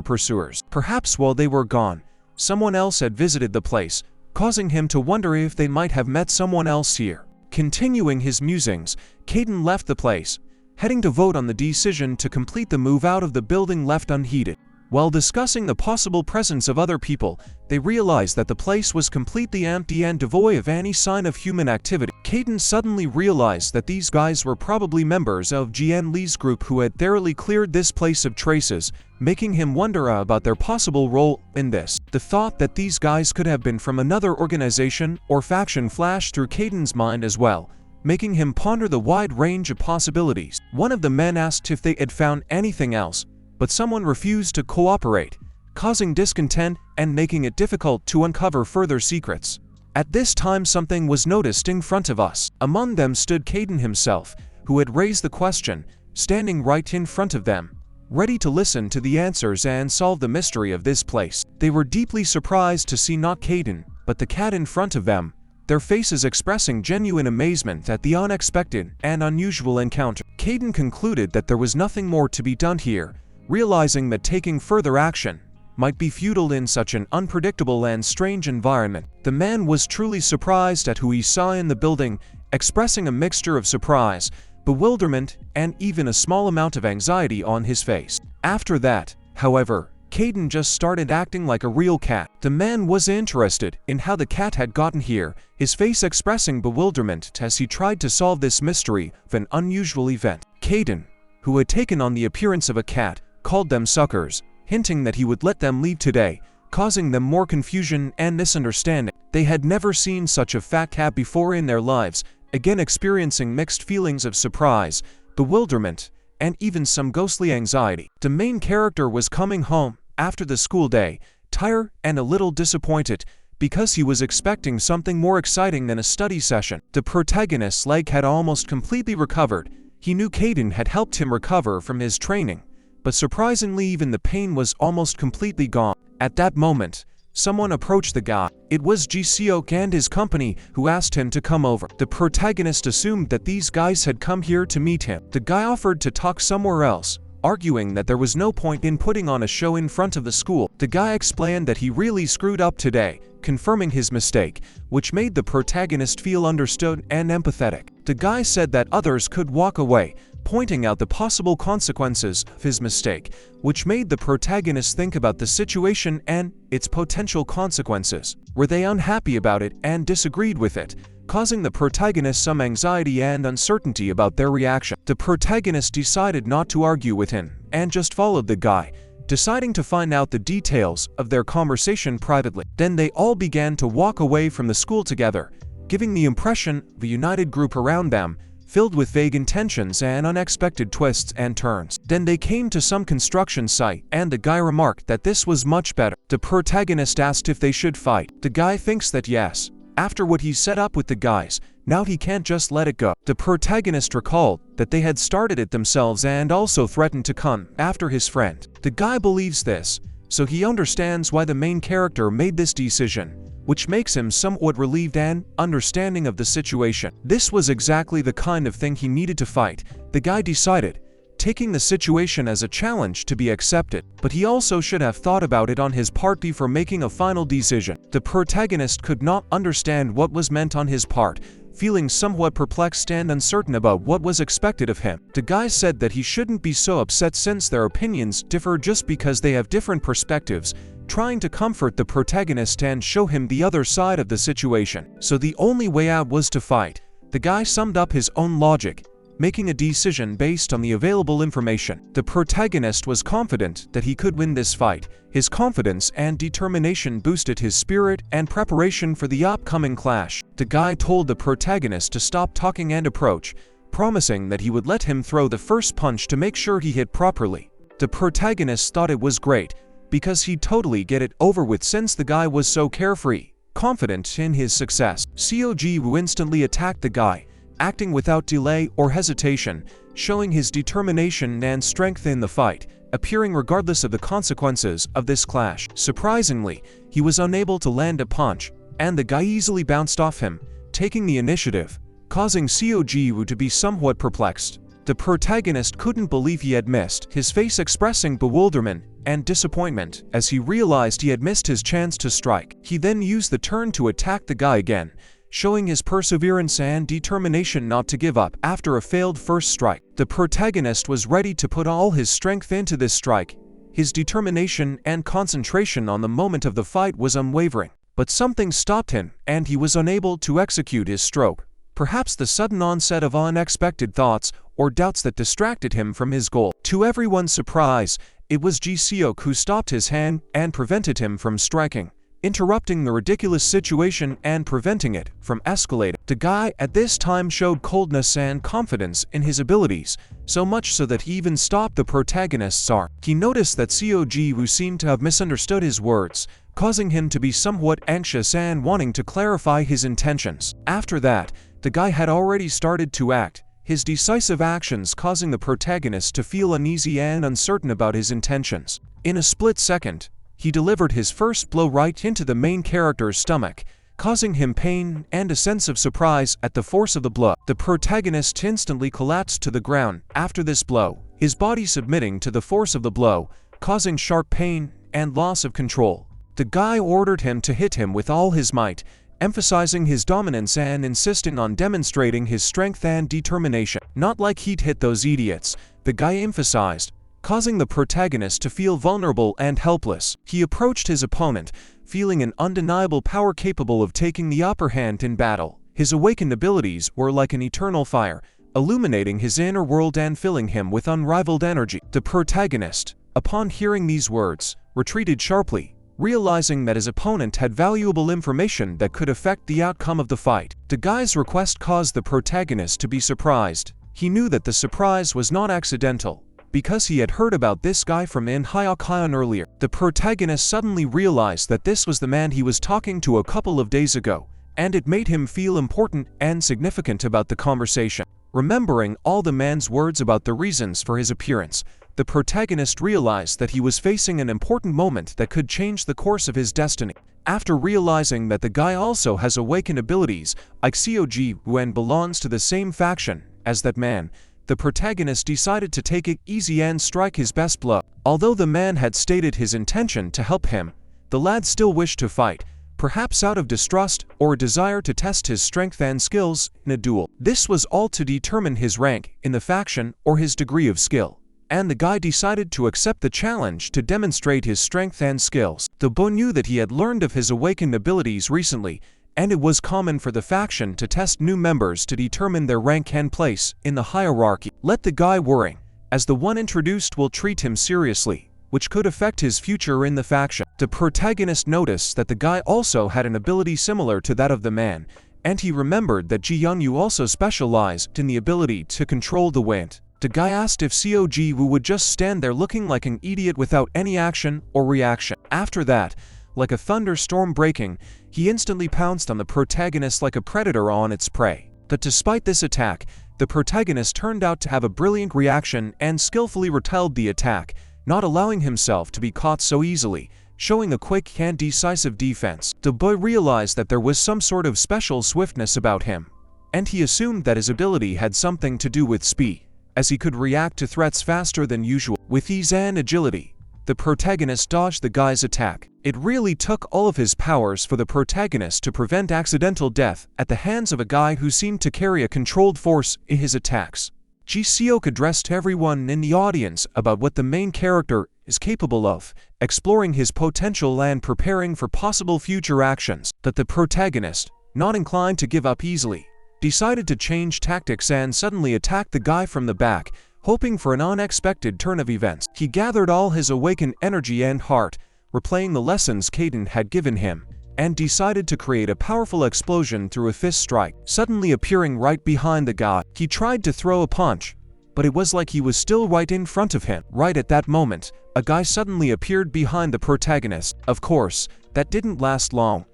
pursuers, perhaps while they were gone, someone else had visited the place, causing him to wonder if they might have met someone else here. Continuing his musings, Cayden left the place, heading to vote on the decision to complete the move out of the building left unheeded. While discussing the possible presence of other people, they realized that the place was completely empty and devoid of any sign of human activity. Cayden suddenly realized that these guys were probably members of Jian Li's group who had thoroughly cleared this place of traces, making him wonder about their possible role in this. The thought that these guys could have been from another organization or faction flashed through Cayden's mind as well, making him ponder the wide range of possibilities. One of the men asked if they had found anything else, but someone refused to cooperate, causing discontent and making it difficult to uncover further secrets. At this time something was noticed in front of us. Among them stood Cayden himself, who had raised the question, standing right in front of them, ready to listen to the answers and solve the mystery of this place. They were deeply surprised to see not Cayden, but the cat in front of them, their faces expressing genuine amazement at the unexpected and unusual encounter. Cayden concluded that there was nothing more to be done here, realizing that taking further action might be futile in such an unpredictable and strange environment. The man was truly surprised at who he saw in the building, expressing a mixture of surprise, bewilderment, and even a small amount of anxiety on his face. After that, however, Cayden just started acting like a real cat. The man was interested in how the cat had gotten here, his face expressing bewilderment as he tried to solve this mystery of an unusual event. Cayden, who had taken on the appearance of a cat, called them suckers, hinting that he would let them leave today, causing them more confusion and misunderstanding. They had never seen such a fat cat before in their lives, again experiencing mixed feelings of surprise, bewilderment, and even some ghostly anxiety. The main character was coming home after the school day, tired and a little disappointed, because he was expecting something more exciting than a study session. The protagonist's leg had almost completely recovered. He knew Cayden had helped him recover from his training, but surprisingly even the pain was almost completely gone. At that moment, someone approached the guy. It was Ji Seok and his company who asked him to come over. The protagonist assumed that these guys had come here to meet him. The guy offered to talk somewhere else, arguing that there was no point in putting on a show in front of the school. The guy explained that he really screwed up today, confirming his mistake, which made the protagonist feel understood and empathetic. The guy said that others could walk away, pointing out the possible consequences of his mistake, which made the protagonist think about the situation and its potential consequences. Were they unhappy about it and disagreed with it, causing the protagonist some anxiety and uncertainty about their reaction? The protagonist decided not to argue with him and just followed the guy, deciding to find out the details of their conversation privately. Then they all began to walk away from the school together, giving the impression of a united group around them, filled with vague intentions and unexpected twists and turns. Then they came to some construction site, and the guy remarked that this was much better. The protagonist asked if they should fight. The guy thinks that yes. After what he set up with the guys, now he can't just let it go. The protagonist recalled that they had started it themselves and also threatened to come after his friend. The guy believes this, so he understands why the main character made this decision, which makes him somewhat relieved and understanding of the situation. This was exactly the kind of thing he needed to fight, the guy decided, taking the situation as a challenge to be accepted. But he also should have thought about it on his part before making a final decision. The protagonist could not understand what was meant on his part, feeling somewhat perplexed and uncertain about what was expected of him. The guy said that he shouldn't be so upset since their opinions differ just because they have different perspectives, trying to comfort the protagonist and show him the other side of the situation. So the only way out was to fight. The guy summed up his own logic, making a decision based on the available information. The protagonist was confident that he could win this fight. His confidence and determination boosted his spirit and preparation for the upcoming clash. The guy told the protagonist to stop talking and approach, promising that he would let him throw the first punch to make sure he hit properly. The protagonist thought it was great, because he'd totally get it over with since the guy was so carefree, confident in his success. Seo Ji Woo instantly attacked the guy, acting without delay or hesitation, showing his determination and strength in the fight, appearing regardless of the consequences of this clash. Surprisingly, he was unable to land a punch, and the guy easily bounced off him, taking the initiative, causing Seo Ji Woo to be somewhat perplexed. The protagonist couldn't believe he had missed, his face expressing bewilderment and disappointment as he realized he had missed his chance to strike. He then used the turn to attack the guy again, showing his perseverance and determination not to give up after a failed first strike. The protagonist was ready to put all his strength into this strike. His determination and concentration on the moment of the fight was unwavering. But something stopped him, and he was unable to execute his stroke. Perhaps the sudden onset of unexpected thoughts or doubts that distracted him from his goal. To everyone's surprise, it was Ji Seok who stopped his hand and prevented him from striking, interrupting the ridiculous situation and preventing it from escalating. The guy at this time showed coldness and confidence in his abilities, so much so that he even stopped the protagonist's arm. He noticed that Seo Ji Woo seemed to have misunderstood his words, causing him to be somewhat anxious and wanting to clarify his intentions. After that, the guy had already started to act, his decisive actions causing the protagonist to feel uneasy and uncertain about his intentions. In a split second, he delivered his first blow right into the main character's stomach, causing him pain and a sense of surprise at the force of the blow. The protagonist instantly collapsed to the ground after this blow, his body submitting to the force of the blow, causing sharp pain and loss of control. The guy ordered him to hit him with all his might, emphasizing his dominance and insisting on demonstrating his strength and determination. Not like he'd hit those idiots, the guy emphasized, causing the protagonist to feel vulnerable and helpless. He approached his opponent, feeling an undeniable power capable of taking the upper hand in battle. His awakened abilities were like an eternal fire, illuminating his inner world and filling him with unrivaled energy. The protagonist, upon hearing these words, retreated sharply, realizing that his opponent had valuable information that could affect the outcome of the fight. The guy's request caused the protagonist to be surprised. He knew that the surprise was not accidental, because he had heard about this guy from In Hyokaion earlier. The protagonist suddenly realized that this was the man he was talking to a couple of days ago, and it made him feel important and significant about the conversation. Remembering all the man's words about the reasons for his appearance, the protagonist realized that he was facing an important moment that could change the course of his destiny. After realizing that the guy also has awakened abilities like Seo Ji Woo and belongs to the same faction as that man, the protagonist decided to take it easy and strike his best blow. Although the man had stated his intention to help him, the lad still wished to fight, perhaps out of distrust or a desire to test his strength and skills in a duel. This was all to determine his rank in the faction or his degree of skill. And the guy decided to accept the challenge to demonstrate his strength and skills. The boy knew that he had learned of his awakened abilities recently, and it was common for the faction to test new members to determine their rank and place in the hierarchy. Let the guy worry, as the one introduced will treat him seriously, which could affect his future in the faction. The protagonist noticed that the guy also had an ability similar to that of the man, and he remembered that Ji Young-yu also specialized in the ability to control the wind. The guy asked if Seo Ji Woo would just stand there looking like an idiot without any action or reaction. After that, like a thunderstorm breaking, he instantly pounced on the protagonist like a predator on its prey. But despite this attack, the protagonist turned out to have a brilliant reaction and skillfully repelled the attack, not allowing himself to be caught so easily, showing a quick and decisive defense. The boy realized that there was some sort of special swiftness about him, and he assumed that his ability had something to do with speed, as he could react to threats faster than usual. With ease and agility, the protagonist dodged the guy's attack. It really took all of his powers for the protagonist to prevent accidental death at the hands of a guy who seemed to carry a controlled force in his attacks. Ji Seok addressed everyone in the audience about what the main character is capable of, exploring his potential and preparing for possible future actions. That the protagonist, not inclined to give up easily, decided to change tactics and suddenly attack the guy from the back, hoping for an unexpected turn of events. He gathered all his awakened energy and heart, replaying the lessons Cayden had given him, and decided to create a powerful explosion through a fist strike. Suddenly appearing right behind the guy, he tried to throw a punch, but it was like he was still right in front of him. Right at that moment, a guy suddenly appeared behind the protagonist. Of course, that didn't last long,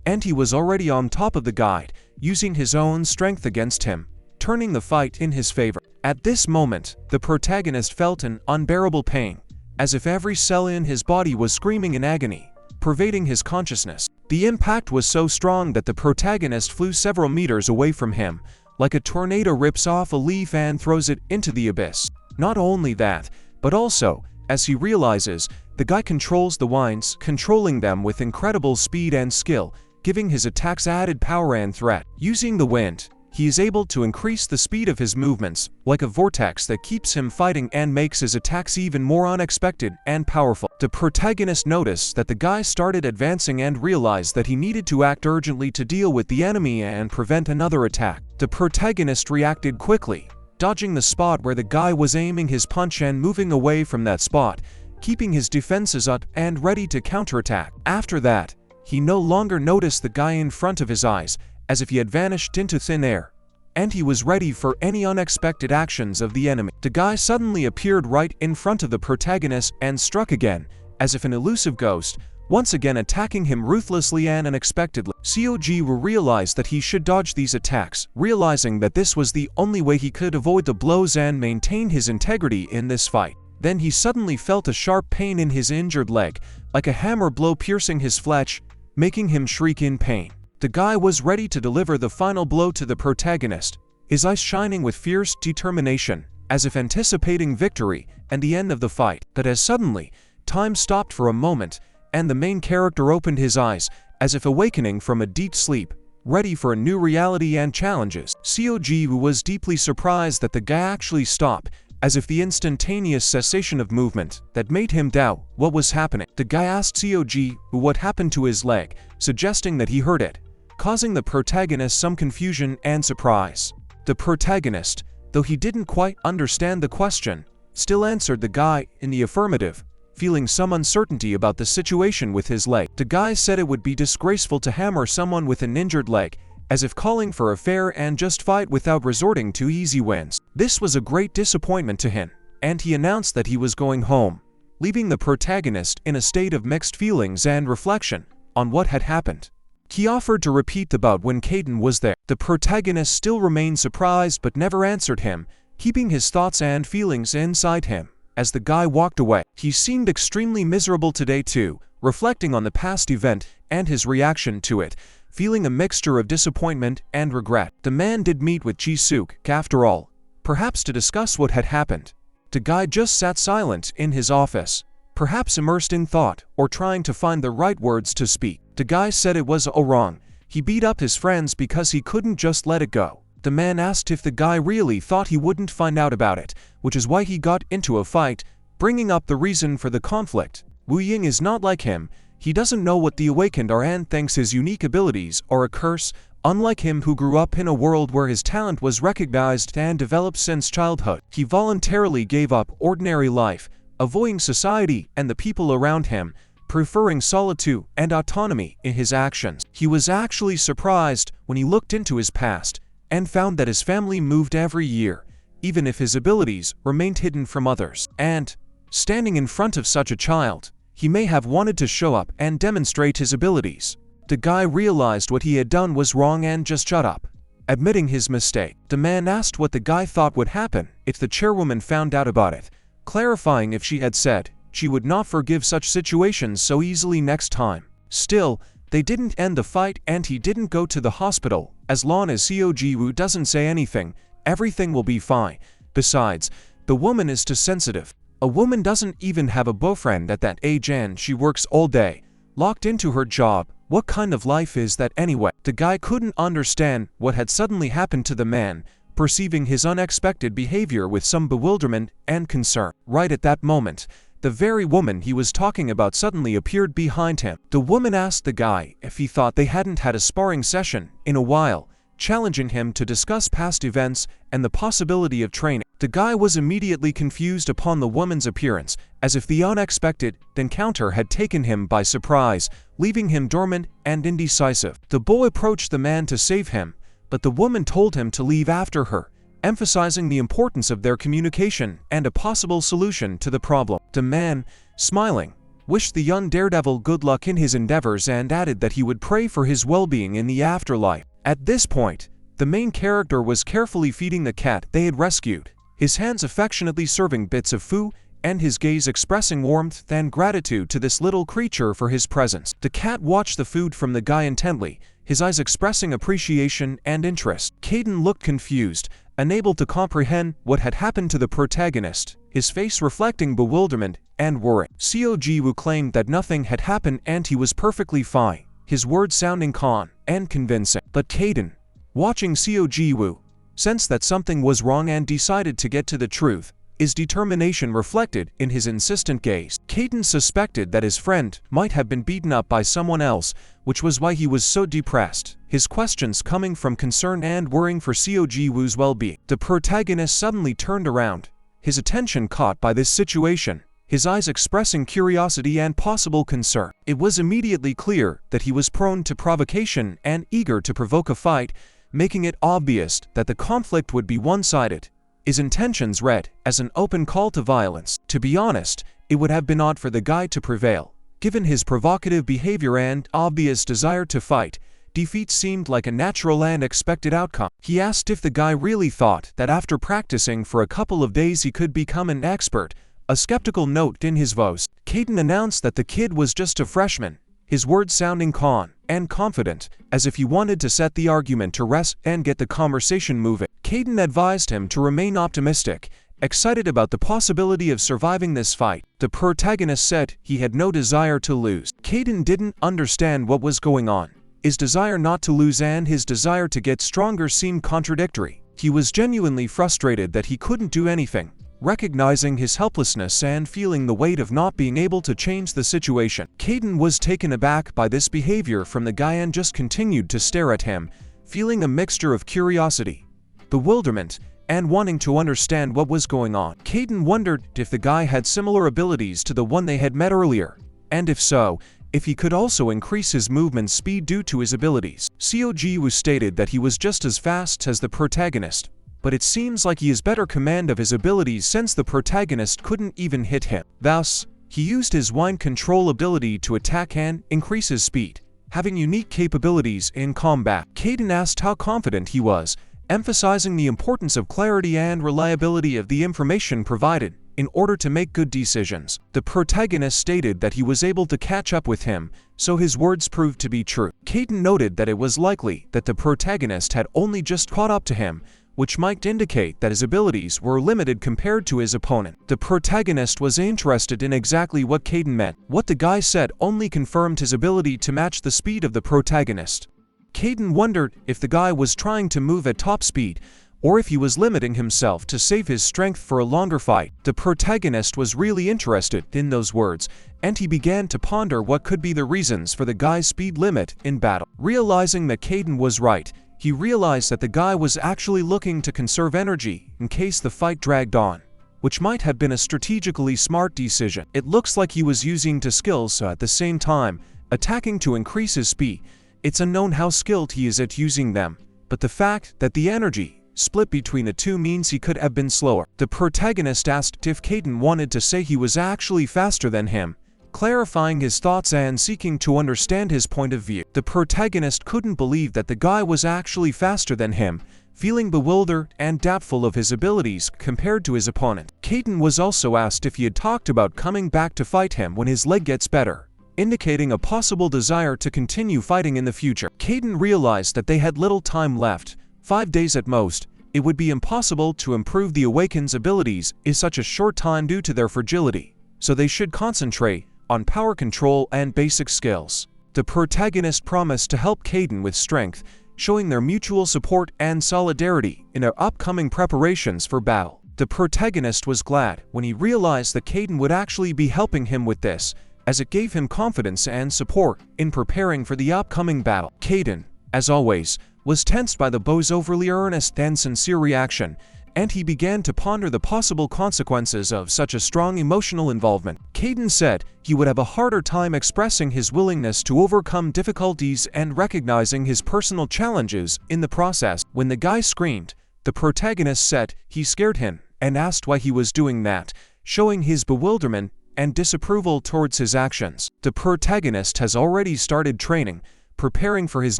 and he was already on top of the guy, using his own strength against him, turning the fight in his favor. At this moment, the protagonist felt an unbearable pain, as if every cell in his body was screaming in agony, pervading his consciousness. The impact was so strong that the protagonist flew several meters away from him, like a tornado rips off a leaf and throws it into the abyss. Not only that, but also, as he realizes, the guy controls the winds, controlling them with incredible speed and skill, giving his attacks added power and threat. Using the wind, he is able to increase the speed of his movements, like a vortex that keeps him fighting and makes his attacks even more unexpected and powerful. The protagonist noticed that the guy started advancing and realized that he needed to act urgently to deal with the enemy and prevent another attack. The protagonist reacted quickly, dodging the spot where the guy was aiming his punch and moving away from that spot, keeping his defenses up and ready to counterattack. After that, he no longer noticed the guy in front of his eyes, as if he had vanished into thin air, and he was ready for any unexpected actions of the enemy. The guy suddenly appeared right in front of the protagonist and struck again, as if an elusive ghost, once again attacking him ruthlessly and unexpectedly. Seo Ji Woo realized that he should dodge these attacks, realizing that this was the only way he could avoid the blows and maintain his integrity in this fight. Then he suddenly felt a sharp pain in his injured leg, like a hammer blow piercing his flesh, making him shriek in pain. The guy was ready to deliver the final blow to the protagonist, his eyes shining with fierce determination, as if anticipating victory and the end of the fight. But as suddenly, time stopped for a moment, and the main character opened his eyes, as if awakening from a deep sleep, ready for a new reality and challenges. Seo Ji Woo was deeply surprised that the guy actually stopped, as if the instantaneous cessation of movement that made him doubt what was happening. The guy asked Seo Ji Woo what happened to his leg, suggesting that he hurt it, causing the protagonist some confusion and surprise. The protagonist, though he didn't quite understand the question, still answered the guy in the affirmative, feeling some uncertainty about the situation with his leg. The guy said it would be disgraceful to hammer someone with an injured leg, as if calling for a fair and just fight without resorting to easy wins. This was a great disappointment to him, and he announced that he was going home, leaving the protagonist in a state of mixed feelings and reflection on what had happened. He offered to repeat the bout when Kaiden was there. The protagonist still remained surprised but never answered him, keeping his thoughts and feelings inside him. As the guy walked away, he seemed extremely miserable today too, reflecting on the past event and his reaction to it, feeling a mixture of disappointment and regret. The man did meet with Ji Seok, after all, perhaps to discuss what had happened. The guy just sat silent in his office, perhaps immersed in thought or trying to find the right words to speak. The guy said it was all wrong. He beat up his friends because he couldn't just let it go. The man asked if the guy really thought he wouldn't find out about it, which is why he got into a fight, bringing up the reason for the conflict. Wu Ying is not like him. He doesn't know what the Awakened are and thinks his unique abilities are a curse, unlike him who grew up in a world where his talent was recognized and developed since childhood. He voluntarily gave up ordinary life, avoiding society and the people around him, preferring solitude and autonomy in his actions. He was actually surprised when he looked into his past and found that his family moved every year, even if his abilities remained hidden from others. And, standing in front of such a child, he may have wanted to show up and demonstrate his abilities. The guy realized what he had done was wrong and just shut up, admitting his mistake. The man asked what the guy thought would happen if the chairwoman found out about it, clarifying if she had said she would not forgive such situations so easily next time. Still, they didn't end the fight and he didn't go to the hospital. As long as Seo Ji Woo doesn't say anything, everything will be fine. Besides, the woman is too sensitive. A woman doesn't even have a boyfriend at that age and she works all day, locked into her job. What kind of life is that anyway? The guy couldn't understand what had suddenly happened to the man, perceiving his unexpected behavior with some bewilderment and concern. Right at that moment, the very woman he was talking about suddenly appeared behind him. The woman asked the guy if he thought they hadn't had a sparring session in a while, challenging him to discuss past events and the possibility of training. The guy was immediately confused upon the woman's appearance, as if the unexpected encounter had taken him by surprise, leaving him dormant and indecisive. The boy approached the man to save him, but the woman told him to leave after her, emphasizing the importance of their communication and a possible solution to the problem. The man, smiling, wished the young daredevil good luck in his endeavors and added that he would pray for his well-being in the afterlife. At this point, the main character was carefully feeding the cat they had rescued, his hands affectionately serving bits of food and his gaze expressing warmth and gratitude to this little creature for his presence. The cat watched the food from the guy intently, his eyes expressing appreciation and interest. Cayden looked confused, unable to comprehend what had happened to the protagonist, his face reflecting bewilderment and worry. Seo Ji Woo claimed that nothing had happened and he was perfectly fine, his words sounding calm and convincing. But Cayden, watching Seo Ji Woo, sensed that something was wrong and decided to get to the truth, his determination reflected in his insistent gaze. Cayden suspected that his friend might have been beaten up by someone else, which was why he was so depressed, his questions coming from concern and worrying for Seo Ji Woo's well-being. The protagonist suddenly turned around, his attention caught by this situation, his eyes expressing curiosity and possible concern. It was immediately clear that he was prone to provocation and eager to provoke a fight, making it obvious that the conflict would be one-sided. His intentions read as an open call to violence. To be honest, it would have been odd for the guy to prevail. Given his provocative behavior and obvious desire to fight, defeat seemed like a natural and expected outcome. He asked if the guy really thought that after practicing for a couple of days he could become an expert, a skeptical note in his voice. Cayden announced that the kid was just a freshman, his words sounding calm and confident, as if he wanted to set the argument to rest and get the conversation moving. Cayden advised him to remain optimistic, excited about the possibility of surviving this fight. The protagonist said he had no desire to lose. Cayden didn't understand what was going on. His desire not to lose and his desire to get stronger seemed contradictory. He was genuinely frustrated that he couldn't do anything, recognizing his helplessness and feeling the weight of not being able to change the situation. Cayden was taken aback by this behavior from the guy and just continued to stare at him, feeling a mixture of curiosity, bewilderment, and wanting to understand what was going on. Cayden wondered if the guy had similar abilities to the one they had met earlier, and if so, if he could also increase his movement speed due to his abilities. Seo Ji Woo stated that he was just as fast as the protagonist, but it seems like he has better command of his abilities since the protagonist couldn't even hit him. Thus, he used his wind control ability to attack and increase his speed, having unique capabilities in combat. Cayden asked how confident he was, emphasizing the importance of clarity and reliability of the information provided in order to make good decisions. The protagonist stated that he was able to catch up with him, so his words proved to be true. Cayden noted that it was likely that the protagonist had only just caught up to him, which might indicate that his abilities were limited compared to his opponent. The protagonist was interested in exactly what Cayden meant. What the guy said only confirmed his ability to match the speed of the protagonist. Cayden wondered if the guy was trying to move at top speed, or if he was limiting himself to save his strength for a longer fight. The protagonist was really interested in those words, and he began to ponder what could be the reasons for the guy's speed limit in battle. Realizing that Cayden was right, he realized that the guy was actually looking to conserve energy in case the fight dragged on, which might have been a strategically smart decision. It looks like he was using two skills at the same time, attacking to increase his speed. It's unknown how skilled he is at using them, but the fact that the energy split between the two means he could have been slower. The protagonist asked if Cayden wanted to say he was actually faster than him, clarifying his thoughts and seeking to understand his point of view. The protagonist couldn't believe that the guy was actually faster than him, feeling bewildered and doubtful of his abilities compared to his opponent. Cayden was also asked if he had talked about coming back to fight him when his leg gets better, indicating a possible desire to continue fighting in the future. Cayden realized that they had little time left, 5 days at most. It would be impossible to improve the Awaken's abilities in such a short time due to their fragility, so they should concentrate on power control and basic skills. The protagonist promised to help Cayden with strength, showing their mutual support and solidarity in their upcoming preparations for battle. The protagonist was glad when he realized that Cayden would actually be helping him with this, as it gave him confidence and support in preparing for the upcoming battle. Cayden, as always, was tensed by the boy's overly earnest and sincere reaction, and he began to ponder the possible consequences of such a strong emotional involvement. Cayden said he would have a harder time expressing his willingness to overcome difficulties and recognizing his personal challenges in the process. When the guy screamed, the protagonist said he scared him and asked why he was doing that, showing his bewilderment and disapproval towards his actions. The protagonist has already started training, preparing for his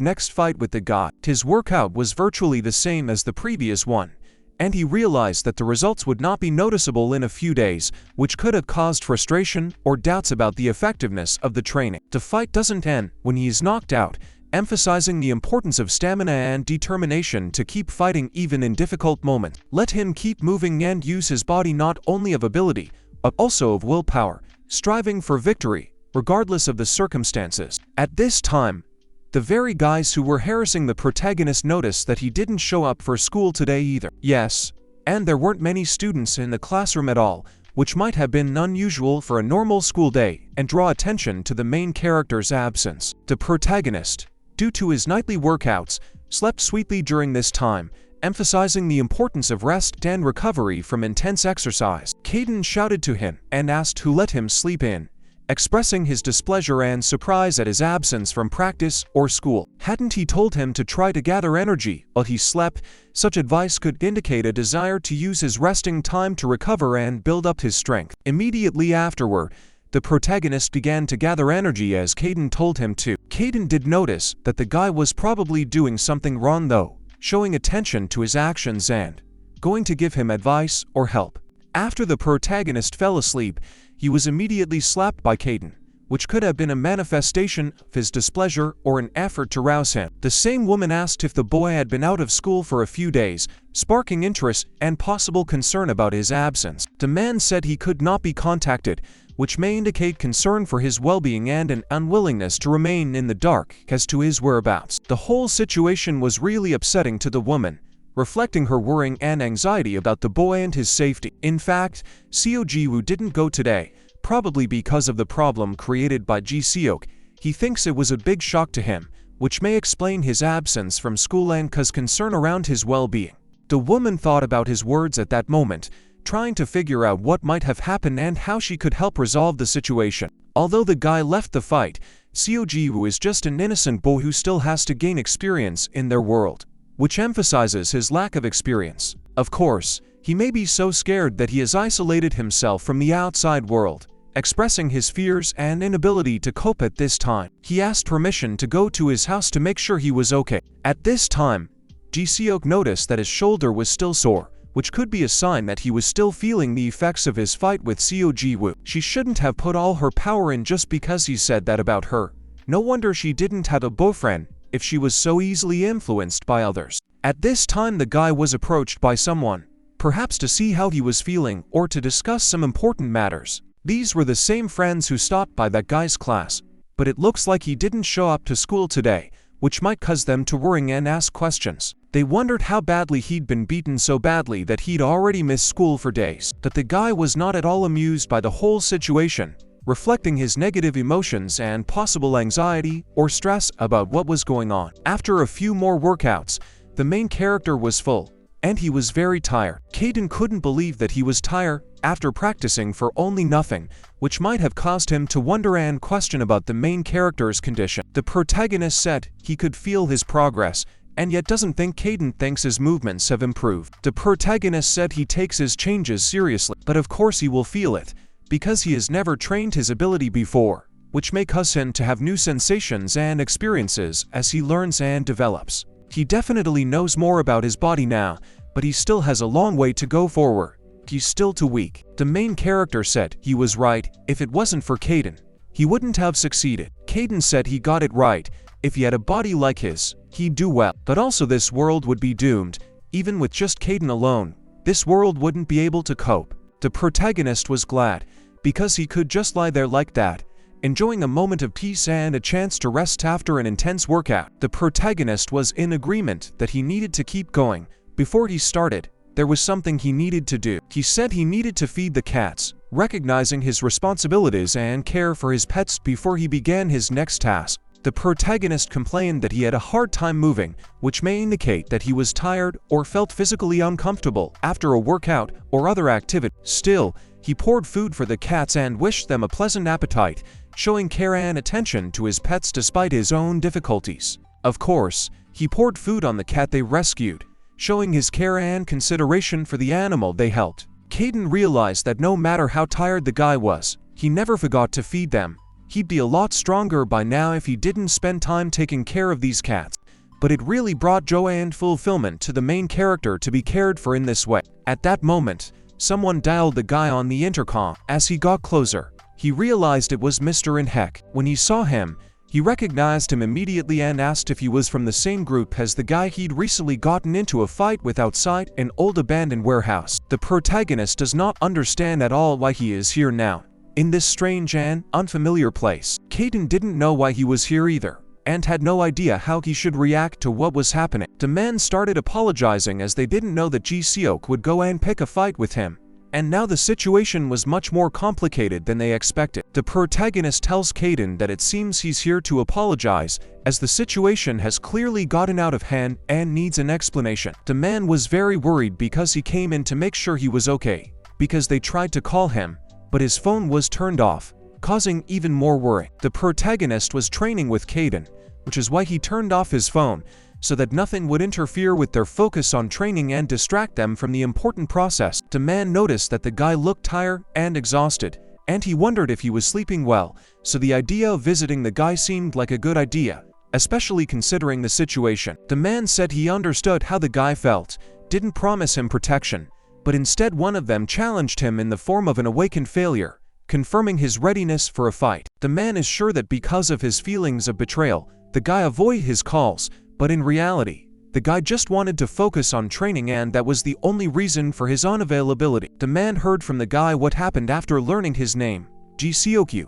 next fight with the god. His workout was virtually the same as the previous one, and he realized that the results would not be noticeable in a few days, which could have caused frustration or doubts about the effectiveness of the training. The fight doesn't end when he is knocked out, emphasizing the importance of stamina and determination to keep fighting even in difficult moments. Let him keep moving and use his body not only of ability, but also of willpower, striving for victory, regardless of the circumstances. At this time, the very guys who were harassing the protagonist noticed that he didn't show up for school today either. Yes, and there weren't many students in the classroom at all, which might have been unusual for a normal school day and draw attention to the main character's absence. The protagonist, due to his nightly workouts, slept sweetly during this time, emphasizing the importance of rest and recovery from intense exercise. Cayden shouted to him and asked who let him sleep in, expressing his displeasure and surprise at his absence from practice or school. Hadn't he told him to try to gather energy while he slept? Such advice could indicate a desire to use his resting time to recover and build up his strength. Immediately afterward, the protagonist began to gather energy as Cayden told him to. Cayden did notice that the guy was probably doing something wrong though, showing attention to his actions and going to give him advice or help. After the protagonist fell asleep, he was immediately slapped by Cayden, which could have been a manifestation of his displeasure or an effort to rouse him. The same woman asked if the boy had been out of school for a few days, sparking interest and possible concern about his absence. The man said he could not be contacted, which may indicate concern for his well-being and an unwillingness to remain in the dark as to his whereabouts. The whole situation was really upsetting to the woman, reflecting her worrying and anxiety about the boy and his safety. In fact, Seo Ji Woo didn't go today, probably because of the problem created by Ji Seok. He thinks it was a big shock to him, which may explain his absence from school and cause concern around his well-being. The woman thought about his words at that moment, trying to figure out what might have happened and how she could help resolve the situation. Although the guy left the fight, Seo Ji Woo is just an innocent boy who still has to gain experience in their world, which emphasizes his lack of experience. Of course, he may be so scared that he has isolated himself from the outside world, expressing his fears and inability to cope at this time. He asked permission to go to his house to make sure he was okay. At this time, Ji Seok noticed that his shoulder was still sore, which could be a sign that he was still feeling the effects of his fight with Seo Ji Woo. She shouldn't have put all her power in just because he said that about her. No wonder she didn't have a boyfriend if she was so easily influenced by others. At this time the guy was approached by someone, perhaps to see how he was feeling or to discuss some important matters. These were the same friends who stopped by that guy's class, but it looks like he didn't show up to school today, which might cause them to worry and ask questions. They wondered how badly he'd been beaten so badly that he'd already missed school for days. But the guy was not at all amused by the whole situation, reflecting his negative emotions and possible anxiety or stress about what was going on. After a few more workouts, the main character was full, and he was very tired. Cayden couldn't believe that he was tired after practicing for only nothing, which might have caused him to wonder and question about the main character's condition. The protagonist said he could feel his progress, and yet doesn't think Cayden thinks his movements have improved. The protagonist said he takes his changes seriously, but of course he will feel it, because he has never trained his ability before, which may cause him to have new sensations and experiences as he learns and develops. He definitely knows more about his body now, but he still has a long way to go forward. He's still too weak. The main character said he was right. If it wasn't for Cayden, he wouldn't have succeeded. Cayden said he got it right. If he had a body like his, he'd do well. But also this world would be doomed. Even with just Cayden alone, this world wouldn't be able to cope. The protagonist was glad, because he could just lie there like that, enjoying a moment of peace and a chance to rest after an intense workout. The protagonist was in agreement that he needed to keep going. Before he started, there was something he needed to do. He said he needed to feed the cats, recognizing his responsibilities and care for his pets before he began his next task. The protagonist complained that he had a hard time moving, which may indicate that he was tired or felt physically uncomfortable after a workout or other activity. Still, he poured food for the cats and wished them a pleasant appetite, showing care and attention to his pets despite his own difficulties. Of course, he poured food on the cat they rescued, showing his care and consideration for the animal they helped. Cayden realized that no matter how tired the guy was, he never forgot to feed them. He'd be a lot stronger by now if he didn't spend time taking care of these cats. But it really brought joy and fulfillment to the main character to be cared for in this way. At that moment, someone dialed the guy on the intercom. As he got closer, he realized it was Mr. Heck. When he saw him, he recognized him immediately and asked if he was from the same group as the guy he'd recently gotten into a fight with outside an old abandoned warehouse. The protagonist does not understand at all why he is here now, in this strange and unfamiliar place. Cayden didn't know why he was here either, and had no idea how he should react to what was happening. The men started apologizing as they didn't know that Ji Seok would go and pick a fight with him. And now the situation was much more complicated than they expected. The protagonist tells Cayden that it seems he's here to apologize, as the situation has clearly gotten out of hand and needs an explanation. The man was very worried because he came in to make sure he was okay, because they tried to call him, but his phone was turned off, causing even more worry. The protagonist was training with Cayden, which is why he turned off his phone, so that nothing would interfere with their focus on training and distract them from the important process. The man noticed that the guy looked tired and exhausted, and he wondered if he was sleeping well, so the idea of visiting the guy seemed like a good idea, especially considering the situation. The man said he understood how the guy felt, didn't promise him protection, but instead one of them challenged him in the form of an awakened failure, confirming his readiness for a fight. The man is sure that because of his feelings of betrayal, the guy avoided his calls, but in reality, the guy just wanted to focus on training and that was the only reason for his unavailability. The man heard from the guy what happened after learning his name, Ji Seok,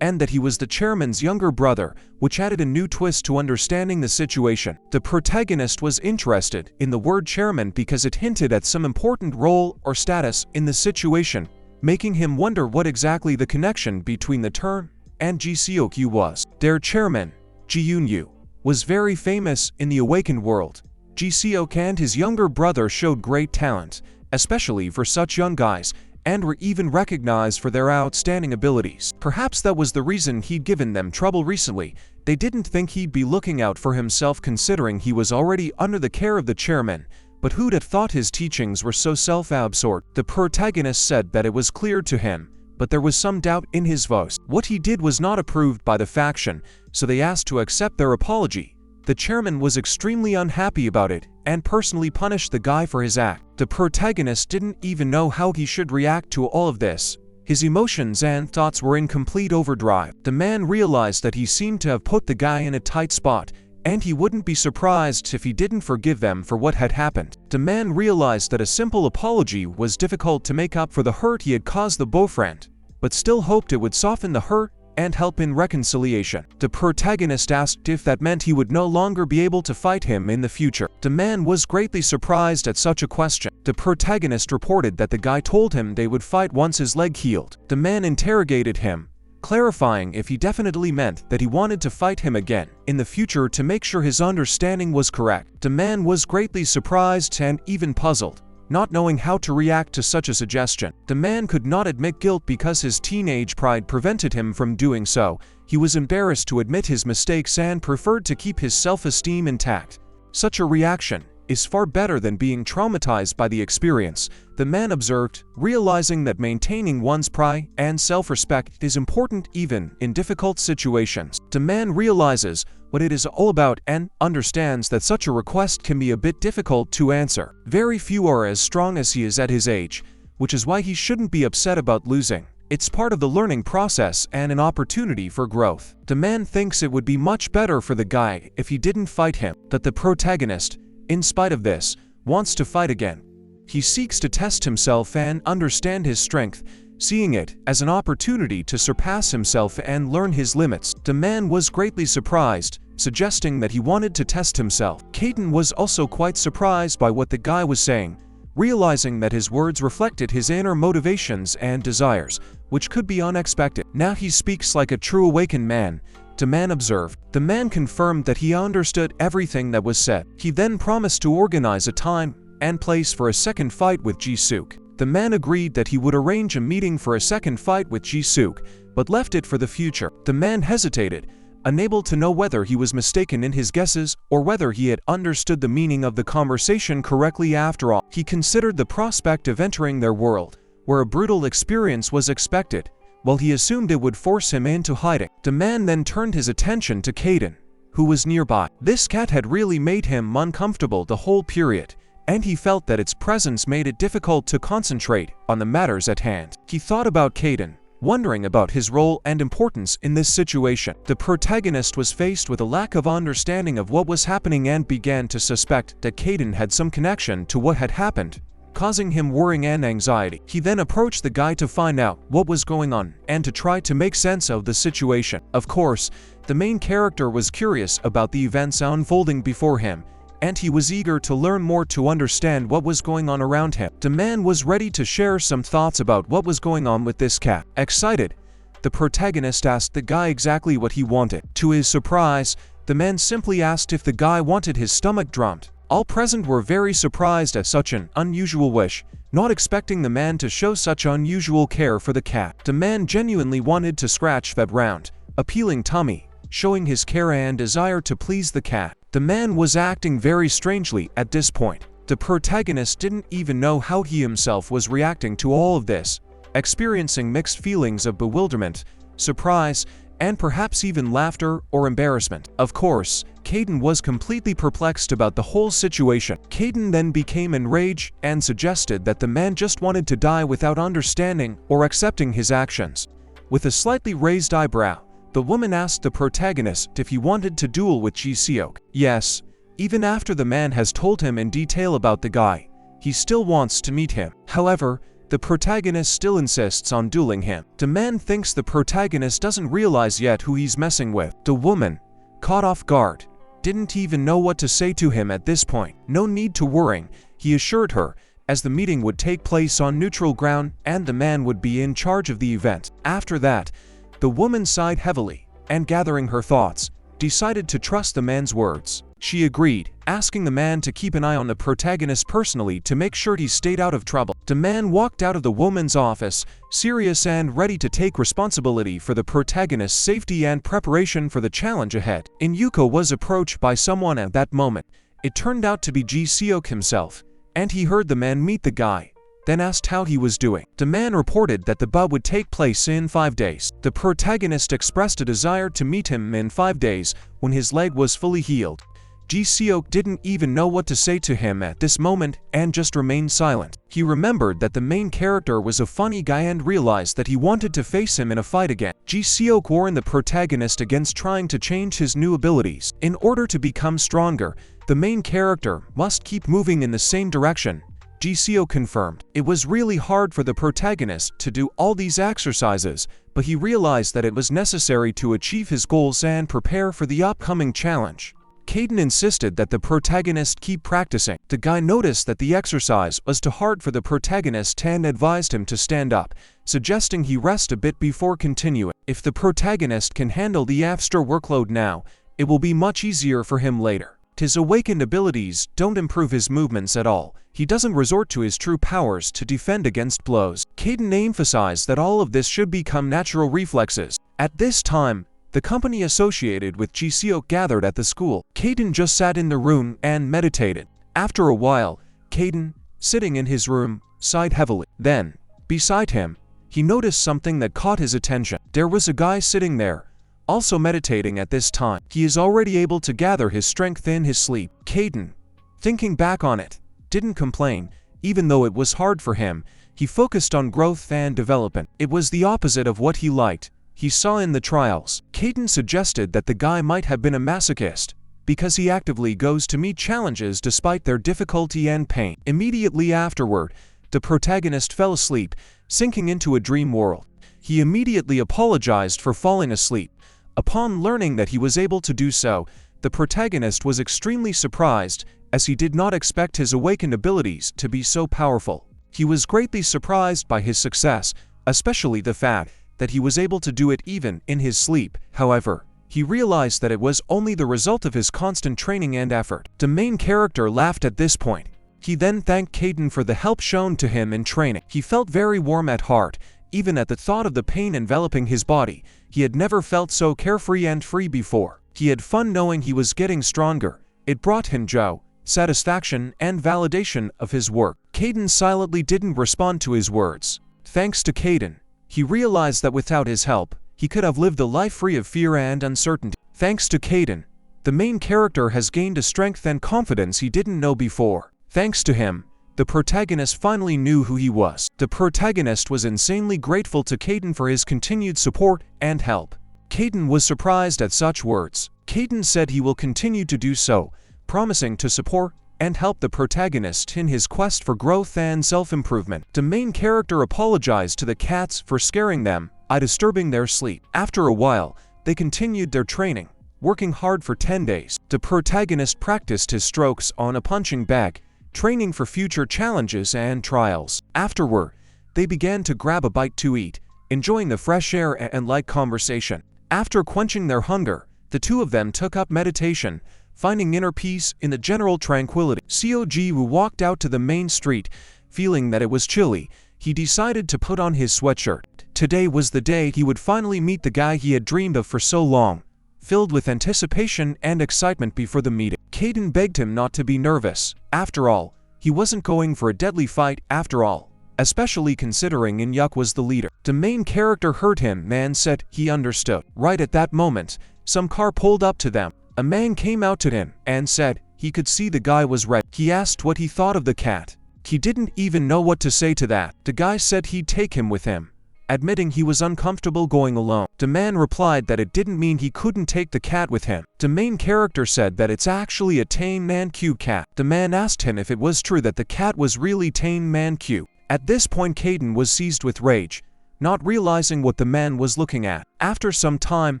and that he was the chairman's younger brother, which added a new twist to understanding the situation. The protagonist was interested in the word chairman because it hinted at some important role or status in the situation, making him wonder what exactly the connection between the term and Ji Seok was. Their chairman, Ji Woo, was very famous in the awakened world. Ji Seok and his younger brother showed great talent, especially for such young guys, and were even recognized for their outstanding abilities. Perhaps that was the reason he'd given them trouble recently. They didn't think he'd be looking out for himself considering he was already under the care of the chairman, but who'd have thought his teachings were so self-absorbed? The protagonist said that it was clear to him, but there was some doubt in his voice. What he did was not approved by the faction, so they asked to accept their apology. The chairman was extremely unhappy about it and personally punished the guy for his act. The protagonist didn't even know how he should react to all of this. His emotions and thoughts were in complete overdrive. The man realized that he seemed to have put the guy in a tight spot, and he wouldn't be surprised if he didn't forgive them for what had happened. The man realized that a simple apology was difficult to make up for the hurt he had caused the boyfriend, but still hoped it would soften the hurt and help in reconciliation. The protagonist asked if that meant he would no longer be able to fight him in the future. The man was greatly surprised at such a question. The protagonist reported that the guy told him they would fight once his leg healed. The man interrogated him, clarifying if he definitely meant that he wanted to fight him again in the future to make sure his understanding was correct. The man was greatly surprised and even puzzled, not knowing how to react to such a suggestion. The man could not admit guilt because his teenage pride prevented him from doing so. He was embarrassed to admit his mistakes and preferred to keep his self-esteem intact. Such a reaction is far better than being traumatized by the experience, the man observed, realizing that maintaining one's pride and self-respect is important even in difficult situations. The man realizes what it is all about and understands that such a request can be a bit difficult to answer. Very few are as strong as he is at his age, which is why he shouldn't be upset about losing. It's part of the learning process and an opportunity for growth. The man thinks it would be much better for the guy if he didn't fight him, that the protagonist, in spite of this, wants to fight again. He seeks to test himself and understand his strength, seeing it as an opportunity to surpass himself and learn his limits. The man was greatly surprised, suggesting that he wanted to test himself. Cayden was also quite surprised by what the guy was saying, realizing that his words reflected his inner motivations and desires, which could be unexpected. Now he speaks like a true awakened man, the man observed. The man confirmed that he understood everything that was said. He then promised to organize a time and place for a second fight with Ji-suk. The man agreed that he would arrange a meeting for a second fight with Ji-suk, but left it for the future. The man hesitated, unable to know whether he was mistaken in his guesses or whether he had understood the meaning of the conversation correctly after all. He considered the prospect of entering their world, where a brutal experience was expected, while he assumed it would force him into hiding. The man then turned his attention to Cayden, who was nearby. This cat had really made him uncomfortable the whole period, and he felt that its presence made it difficult to concentrate on the matters at hand. He thought about Cayden, wondering about his role and importance in this situation. The protagonist was faced with a lack of understanding of what was happening and began to suspect that Cayden had some connection to what had happened, causing him worrying and anxiety. He then approached the guy to find out what was going on and to try to make sense of the situation. Of course, the main character was curious about the events unfolding before him, and he was eager to learn more to understand what was going on around him. The man was ready to share some thoughts about what was going on with this cat. Excited, the protagonist asked the guy exactly what he wanted. To his surprise, the man simply asked if the guy wanted his stomach drummed. All present were very surprised at such an unusual wish, not expecting the man to show such unusual care for the cat. The man genuinely wanted to scratch that round, appealing tummy, showing his care and desire to please the cat. The man was acting very strangely at this point. The protagonist didn't even know how he himself was reacting to all of this, experiencing mixed feelings of bewilderment, surprise, and perhaps even laughter or embarrassment. Of course, Cayden was completely perplexed about the whole situation. Cayden then became enraged and suggested that the man just wanted to die without understanding or accepting his actions. With a slightly raised eyebrow, the woman asked the protagonist if he wanted to duel with Ji-suk. Yes, even after the man has told him in detail about the guy, he still wants to meet him. However, the protagonist still insists on dueling him. The man thinks the protagonist doesn't realize yet who he's messing with. The woman, caught off guard, didn't even know what to say to him at this point. No need to worry, he assured her, as the meeting would take place on neutral ground and the man would be in charge of the event. After that, the woman sighed heavily, and gathering her thoughts, decided to trust the man's words. She agreed, asking the man to keep an eye on the protagonist personally to make sure he stayed out of trouble. The man walked out of the woman's office, serious and ready to take responsibility for the protagonist's safety and preparation for the challenge ahead. Inyuko was approached by someone at that moment. It turned out to be Ji-suk himself, and he heard the man meet the guy, then asked how he was doing. The man reported that the bout would take place in 5 days. The protagonist expressed a desire to meet him in 5 days when his leg was fully healed. Ji-suk didn't even know what to say to him at this moment and just remained silent. He remembered that the main character was a funny guy and realized that he wanted to face him in a fight again. Ji-suk warned the protagonist against trying to change his new abilities. In order to become stronger, the main character must keep moving in the same direction. Ji-suk confirmed. It was really hard for the protagonist to do all these exercises, but he realized that it was necessary to achieve his goals and prepare for the upcoming challenge. Cayden insisted that the protagonist keep practicing. The guy noticed that the exercise was too hard for the protagonist and advised him to stand up, suggesting he rest a bit before continuing. If the protagonist can handle the extra workload now, it will be much easier for him later. His awakened abilities don't improve his movements at all. He doesn't resort to his true powers to defend against blows. Cayden emphasized that all of this should become natural reflexes. At this time, the company associated with Ji-suk gathered at the school. Cayden just sat in the room and meditated. After a while, Cayden, sitting in his room, sighed heavily. Then, beside him, he noticed something that caught his attention. There was a guy sitting there, also meditating at this time. He is already able to gather his strength in his sleep. Cayden, thinking back on it, didn't complain, even though it was hard for him. He focused on growth and development. It was the opposite of what he liked. He saw in the trials. Cayden suggested that the guy might have been a masochist, because he actively goes to meet challenges despite their difficulty and pain. Immediately afterward, the protagonist fell asleep, sinking into a dream world. He immediately apologized for falling asleep. Upon learning that he was able to do so, the protagonist was extremely surprised, as he did not expect his awakened abilities to be so powerful. He was greatly surprised by his success, especially the fact that he was able to do it even in his sleep. However, he realized that it was only the result of his constant training and effort. The main character laughed at this point. He then thanked Cayden for the help shown to him in training. He felt very warm at heart, even at the thought of the pain enveloping his body. He had never felt so carefree and free before. He had fun knowing he was getting stronger. It brought him joy, satisfaction, and validation of his work. Cayden silently didn't respond to his words. Thanks to Cayden, he realized that without his help, he could have lived a life free of fear and uncertainty. Thanks to Cayden, the main character has gained a strength and confidence he didn't know before. Thanks to him, the protagonist finally knew who he was. The protagonist was insanely grateful to Cayden for his continued support and help. Cayden was surprised at such words. Cayden said he will continue to do so, promising to support and help the protagonist in his quest for growth and self-improvement. The main character apologized to the cats for scaring them by disturbing their sleep. After a while, they continued their training, working hard for 10 days. The protagonist practiced his strokes on a punching bag, training for future challenges and trials. Afterward, they began to grab a bite to eat, enjoying the fresh air and light conversation. After quenching their hunger, the two of them took up meditation, finding inner peace in the general tranquility. Seo Ji Woo walked out to the main street, feeling that it was chilly. He decided to put on his sweatshirt. Today was the day he would finally meet the guy he had dreamed of for so long. Filled with anticipation and excitement before the meeting, Cayden begged him not to be nervous. After all, he wasn't going for a deadly fight after all, especially considering Inyuk was the leader. The main character heard him and said he understood. Right at that moment, some car pulled up to them. A man came out to him and said he could see the guy was red. He asked what he thought of the cat. He didn't even know what to say to that. The guy said he'd take him with him, admitting he was uncomfortable going alone. The man replied that it didn't mean he couldn't take the cat with him. The main character said that it's actually a tame Manchu cat. The man asked him if it was true that the cat was really tame Manchu. At this point, Cayden was seized with rage, not realizing what the man was looking at. After some time,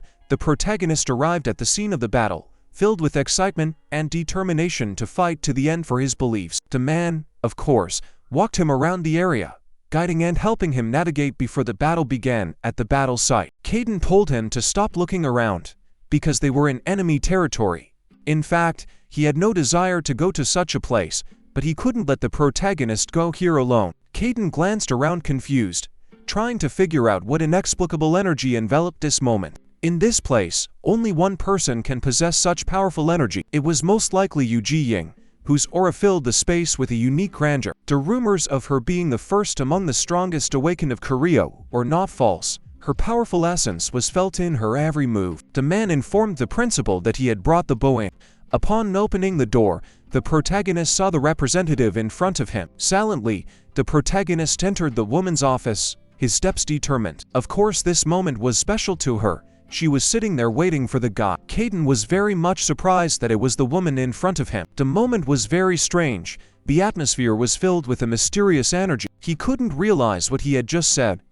the protagonist arrived at the scene of the battle, filled with excitement and determination to fight to the end for his beliefs. The man, of course, walked him around the area, guiding and helping him navigate before the battle began. At the battle site, Cayden told him to stop looking around, because they were in enemy territory. In fact, he had no desire to go to such a place, but he couldn't let the protagonist go here alone. Cayden glanced around confused, trying to figure out what inexplicable energy enveloped this moment. In this place, only one person can possess such powerful energy. It was most likely Yu Ji-ying, whose aura filled the space with a unique grandeur. The rumors of her being the first among the strongest awakened of Korea were not false. Her powerful essence was felt in her every move. The man informed the principal that he had brought the bow in. Upon opening the door, the protagonist saw the representative in front of him. Silently, the protagonist entered the woman's office, his steps determined. Of course, this moment was special to her. She was sitting there waiting for the guy. Cayden was very much surprised that it was the woman in front of him. The moment was very strange. The atmosphere was filled with a mysterious energy. He couldn't realize what he had just said.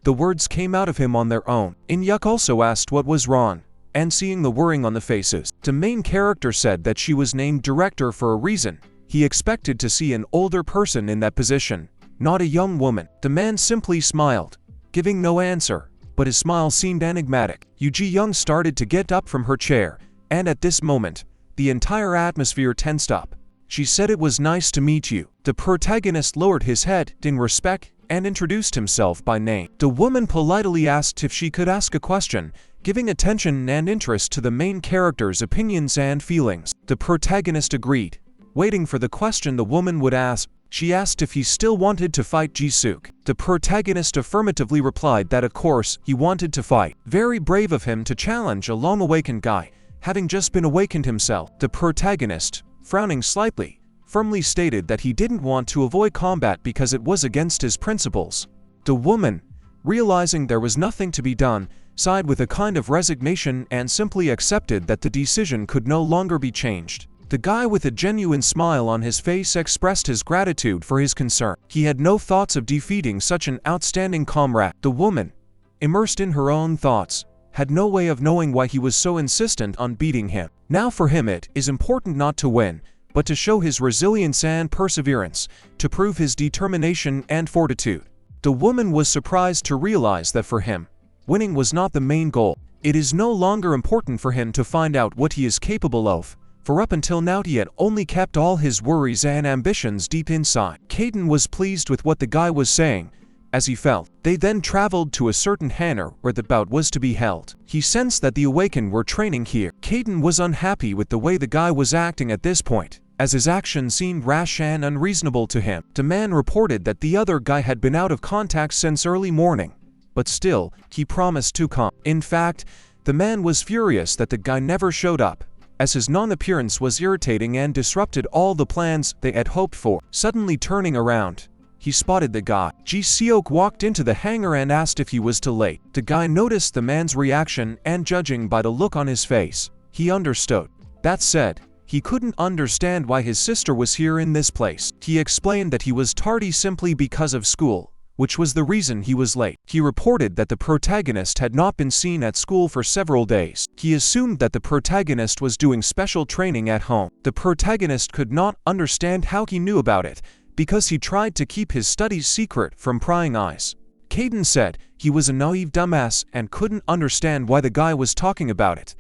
The words came out of him on their own. Inyuk also asked what was wrong, and seeing the worrying on the faces, the main character said that she was named director for a reason. He expected to see an older person in that position, not a young woman. The man simply smiled, giving no answer, but his smile seemed enigmatic. Yu Ji-young started to get up from her chair, and at this moment, the entire atmosphere tensed up. She said it was nice to meet you. The protagonist lowered his head in respect and introduced himself by name. The woman politely asked if she could ask a question, giving attention and interest to the main character's opinions and feelings. The protagonist agreed, waiting for the question the woman would ask. She asked if he still wanted to fight Ji-suk. The protagonist affirmatively replied that of course he wanted to fight. Very brave of him to challenge a long-awakened guy, having just been awakened himself. The protagonist, frowning slightly, firmly stated that he didn't want to avoid combat because it was against his principles. The woman, realizing there was nothing to be done, sighed with a kind of resignation and simply accepted that the decision could no longer be changed. The guy with a genuine smile on his face expressed his gratitude for his concern. He had no thoughts of defeating such an outstanding comrade. The woman, immersed in her own thoughts, had no way of knowing why he was so insistent on beating him. Now for him it is important not to win, but to show his resilience and perseverance, to prove his determination and fortitude. The woman was surprised to realize that for him, winning was not the main goal. It is no longer important for him to find out what he is capable of, for up until now he had only kept all his worries and ambitions deep inside. Cayden was pleased with what the guy was saying, as he felt. They then traveled to a certain hangar where the bout was to be held. He sensed that the Awakened were training here. Cayden was unhappy with the way the guy was acting at this point, as his actions seemed rash and unreasonable to him. The man reported that the other guy had been out of contact since early morning, but still, he promised to come. In fact, the man was furious that the guy never showed up, as his non-appearance was irritating and disrupted all the plans they had hoped for. Suddenly turning around, he spotted the guy. Ji-seok walked into the hangar and asked if he was too late. The guy noticed the man's reaction and judging by the look on his face, he understood. That said, he couldn't understand why his sister was here in this place. He explained that he was tardy simply because of school, which was the reason he was late. He reported that the protagonist had not been seen at school for several days. He assumed that the protagonist was doing special training at home. The protagonist could not understand how he knew about it, because he tried to keep his studies secret from prying eyes. Cayden said he was a naive dumbass and couldn't understand why the guy was talking about it.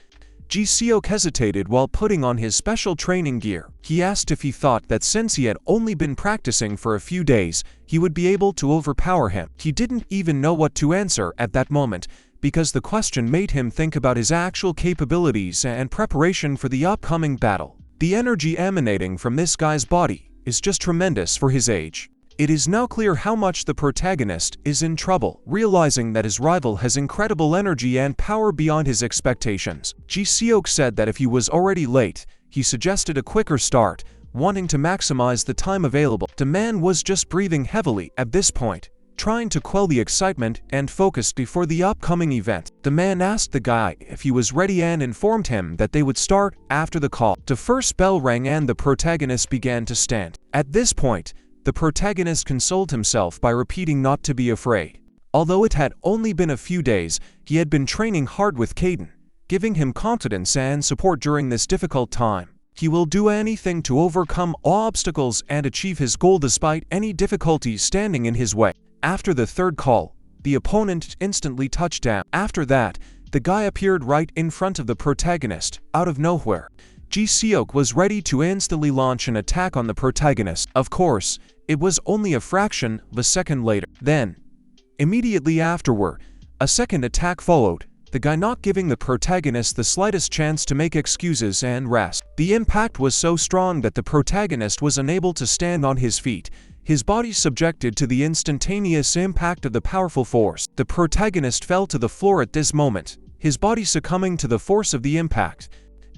Ji-seok hesitated while putting on his special training gear. He asked if he thought that since he had only been practicing for a few days, he would be able to overpower him. He didn't even know what to answer at that moment, because the question made him think about his actual capabilities and preparation for the upcoming battle. The energy emanating from this guy's body is just tremendous for his age. It is now clear how much the protagonist is in trouble. Realizing that his rival has incredible energy and power beyond his expectations, Ji-seok said that if he was already late, he suggested a quicker start, wanting to maximize the time available. The man was just breathing heavily at this point, trying to quell the excitement and focus before the upcoming event. The man asked the guy if he was ready and informed him that they would start after the call. The first bell rang and the protagonist began to stand. At this point, the protagonist consoled himself by repeating not to be afraid. Although it had only been a few days, he had been training hard with Cayden, giving him confidence and support during this difficult time. He will do anything to overcome all obstacles and achieve his goal despite any difficulties standing in his way. After the third call, the opponent instantly touched down. After that, the guy appeared right in front of the protagonist, out of nowhere. Ji-seok was ready to instantly launch an attack on the protagonist. Of course, it was only a fraction of a second later. Then, immediately afterward, a second attack followed, the guy not giving the protagonist the slightest chance to make excuses and rest. The impact was so strong that the protagonist was unable to stand on his feet, his body subjected to the instantaneous impact of the powerful force. The protagonist fell to the floor at this moment, his body succumbing to the force of the impact.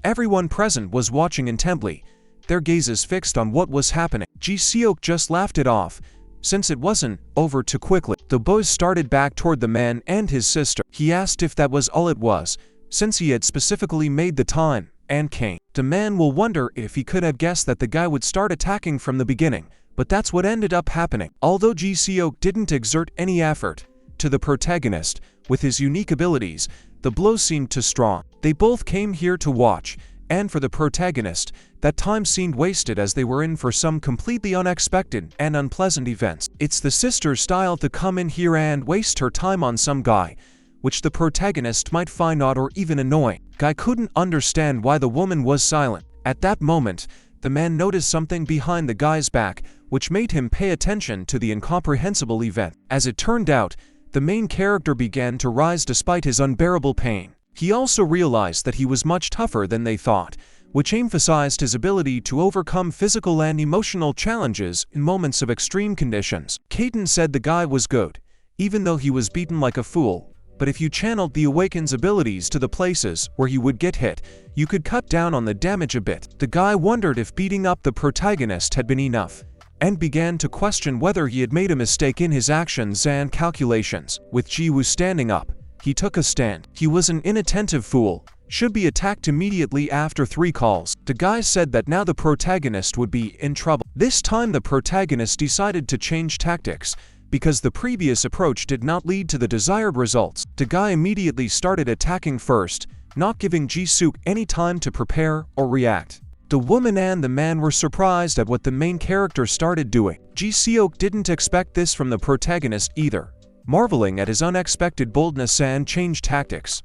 Everyone present was watching intently, their gazes fixed on what was happening. Ji-seok just laughed it off, since it wasn't over too quickly. The boys started back toward the man and his sister. He asked if that was all it was, since he had specifically made the time and came. The man will wonder if he could have guessed that the guy would start attacking from the beginning, but that's what ended up happening. Although Ji-seok didn't exert any effort to the protagonist, with his unique abilities, the blow seemed too strong. They both came here to watch, and for the protagonist, that time seemed wasted as they were in for some completely unexpected and unpleasant events. It's the sister's style to come in here and waste her time on some guy, which the protagonist might find odd or even annoying. Guy couldn't understand why the woman was silent. At that moment, the man noticed something behind the guy's back, which made him pay attention to the incomprehensible event. As it turned out, the main character began to rise despite his unbearable pain. He also realized that he was much tougher than they thought, which emphasized his ability to overcome physical and emotional challenges in moments of extreme conditions. Cayden said the guy was good, even though he was beaten like a fool, but if you channeled the Awaken's abilities to the places where he would get hit, you could cut down on the damage a bit. The guy wondered if beating up the protagonist had been enough, and began to question whether he had made a mistake in his actions and calculations. With Ji Woo standing up, he took a stand. He was an inattentive fool, should be attacked immediately after 3 calls. The guy said that now the protagonist would be in trouble. This time the protagonist decided to change tactics, because the previous approach did not lead to the desired results. The guy immediately started attacking first, not giving Ji-sook any time to prepare or react. The woman and the man were surprised at what the main character started doing. Ji-seok didn't expect this from the protagonist either, marveling at his unexpected boldness and change tactics.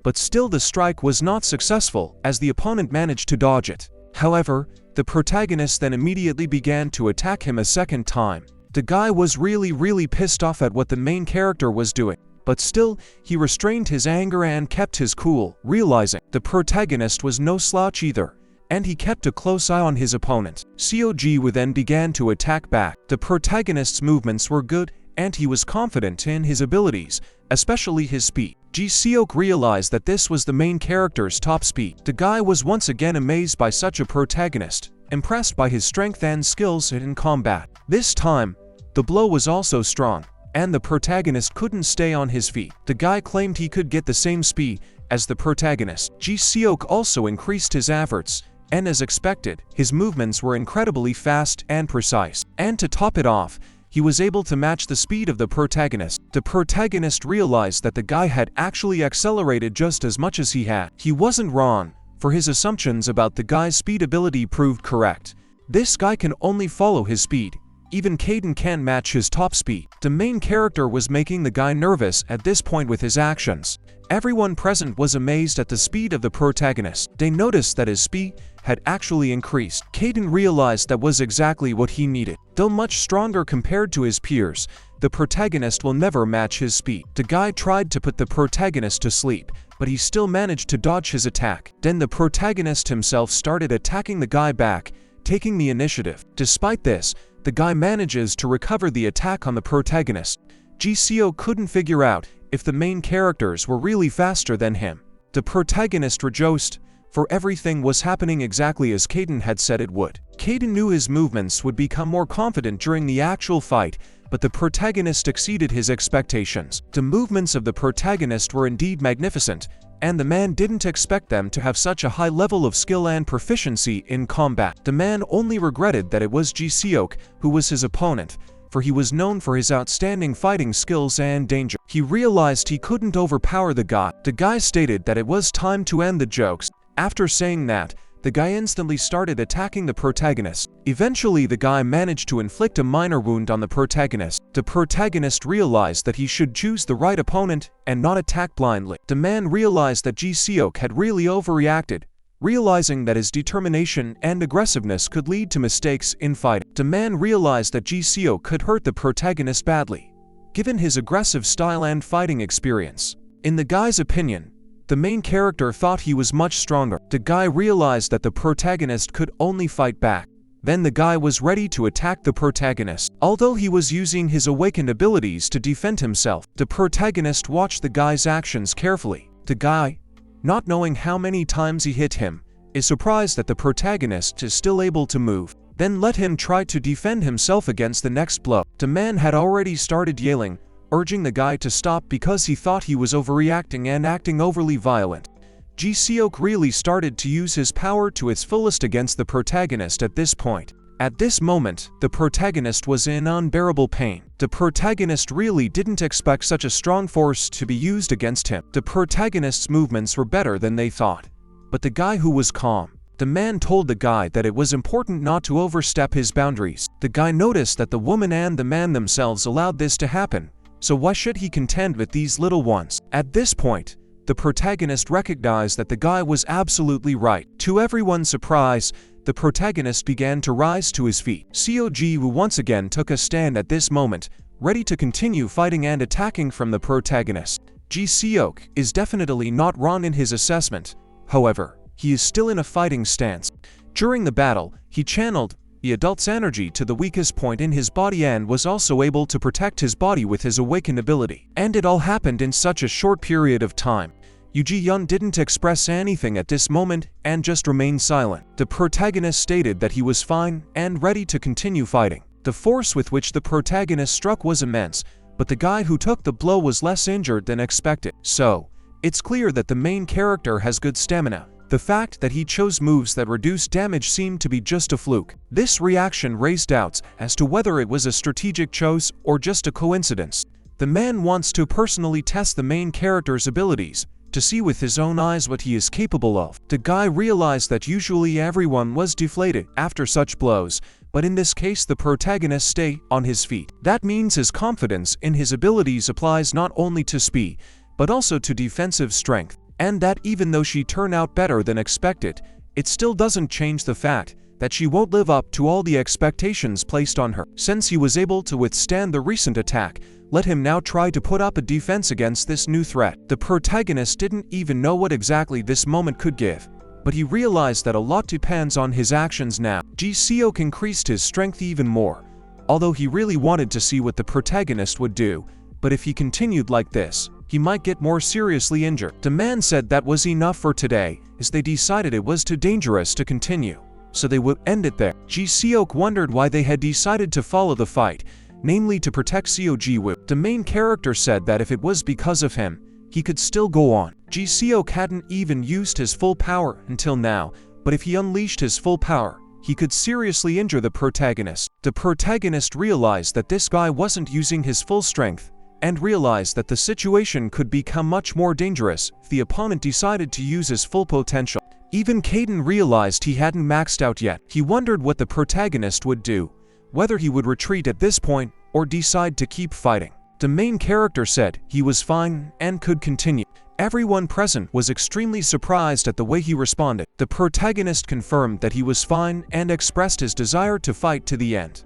But still the strike was not successful, as the opponent managed to dodge it. However, the protagonist then immediately began to attack him a second time. The guy was really pissed off at what the main character was doing, but still, he restrained his anger and kept his cool, realizing the protagonist was no slouch either, and he kept a close eye on his opponent. Seo Ji Woo then began to attack back. The protagonist's movements were good, and he was confident in his abilities, especially his speed. Ji-seok realized that this was the main character's top speed. The guy was once again amazed by such a protagonist, impressed by his strength and skills in combat. This time, the blow was also strong, and the protagonist couldn't stay on his feet. The guy claimed he could get the same speed as the protagonist. Ji-seok also increased his efforts, and as expected, his movements were incredibly fast and precise. And to top it off, he was able to match the speed of the protagonist. The protagonist realized that the guy had actually accelerated just as much as he had. He wasn't wrong, for his assumptions about the guy's speed ability proved correct. This guy can only follow his speed. Even Cayden can match his top speed. The main character was making the guy nervous at this point with his actions. Everyone present was amazed at the speed of the protagonist. They noticed that his speed had actually increased. Cayden realized that was exactly what he needed. Though much stronger compared to his peers, the protagonist will never match his speed. The guy tried to put the protagonist to sleep, but he still managed to dodge his attack. Then the protagonist himself started attacking the guy back, taking the initiative. Despite this, the guy manages to recover the attack on the protagonist. Ji-seok couldn't figure out if the main characters were really faster than him. The protagonist rejoiced, for everything was happening exactly as Cayden had said it would. Cayden knew his movements would become more confident during the actual fight, but the protagonist exceeded his expectations. The movements of the protagonist were indeed magnificent, and the man didn't expect them to have such a high level of skill and proficiency in combat. The man only regretted that it was Ji-seok who was his opponent, for he was known for his outstanding fighting skills and danger. He realized he couldn't overpower the guy. The guy stated that it was time to end the jokes. After saying that, the guy instantly started attacking the protagonist. Eventually, the guy managed to inflict a minor wound on the protagonist. The protagonist realized that he should choose the right opponent and not attack blindly. The man realized that Ji-seok had really overreacted, realizing that his determination and aggressiveness could lead to mistakes in fighting. The man realized that Ji-seok could hurt the protagonist badly, given his aggressive style and fighting experience. In the guy's opinion, the main character thought he was much stronger. The guy realized that the protagonist could only fight back. Then the guy was ready to attack the protagonist. Although he was using his awakened abilities to defend himself, the protagonist watched the guy's actions carefully. The guy, not knowing how many times he hit him, is surprised that the protagonist is still able to move. Then let him try to defend himself against the next blow. The man had already started yelling, urging the guy to stop because he thought he was overreacting and acting overly violent. Ji-seok really started to use his power to its fullest against the protagonist at this point. At this moment, the protagonist was in unbearable pain. The protagonist really didn't expect such a strong force to be used against him. The protagonist's movements were better than they thought. But the guy who was calm. The man told the guy that it was important not to overstep his boundaries. The guy noticed that the woman and the man themselves allowed this to happen, so why should he contend with these little ones? At this point, the protagonist recognized that the guy was absolutely right. To everyone's surprise, the protagonist began to rise to his feet. Seo Ji Woo once again took a stand at this moment, ready to continue fighting and attacking from the protagonist. Ji-seok is definitely not wrong in his assessment. However, he is still in a fighting stance. During the battle, he channeled the adult's energy to the weakest point in his body and was also able to protect his body with his awaken ability. And it all happened in such a short period of time. Yoo Ji-yeon didn't express anything at this moment and just remained silent. The protagonist stated that he was fine and ready to continue fighting. The force with which the protagonist struck was immense, but the guy who took the blow was less injured than expected. So, it's clear that the main character has good stamina. The fact that he chose moves that reduce damage seemed to be just a fluke. This reaction raised doubts as to whether it was a strategic choice or just a coincidence. The man wants to personally test the main character's abilities, to see with his own eyes what he is capable of. The guy realized that usually everyone was deflated after such blows, but in this case the protagonist stay on his feet. That means his confidence in his abilities applies not only to speed, but also to defensive strength, and that even though she turned out better than expected, it still doesn't change the fact that she won't live up to all the expectations placed on her. Since he was able to withstand the recent attack, let him now try to put up a defense against this new threat. The protagonist didn't even know what exactly this moment could give, but he realized that a lot depends on his actions now. Ji Seok increased his strength even more, although he really wanted to see what the protagonist would do, but if he continued like this, he might get more seriously injured. The man said that was enough for today, as they decided it was too dangerous to continue, so they would end it there. Ji Seok wondered why they had decided to follow the fight, namely to protect Seo Ji Woo. The main character said that if it was because of him, he could still go on. Ji Seok hadn't even used his full power until now, but if he unleashed his full power, he could seriously injure the protagonist. The protagonist realized that this guy wasn't using his full strength, and realized that the situation could become much more dangerous if the opponent decided to use his full potential. Even Cayden realized he hadn't maxed out yet. He wondered what the protagonist would do, whether he would retreat at this point or decide to keep fighting. The main character said he was fine and could continue. Everyone present was extremely surprised at the way he responded. The protagonist confirmed that he was fine and expressed his desire to fight to the end.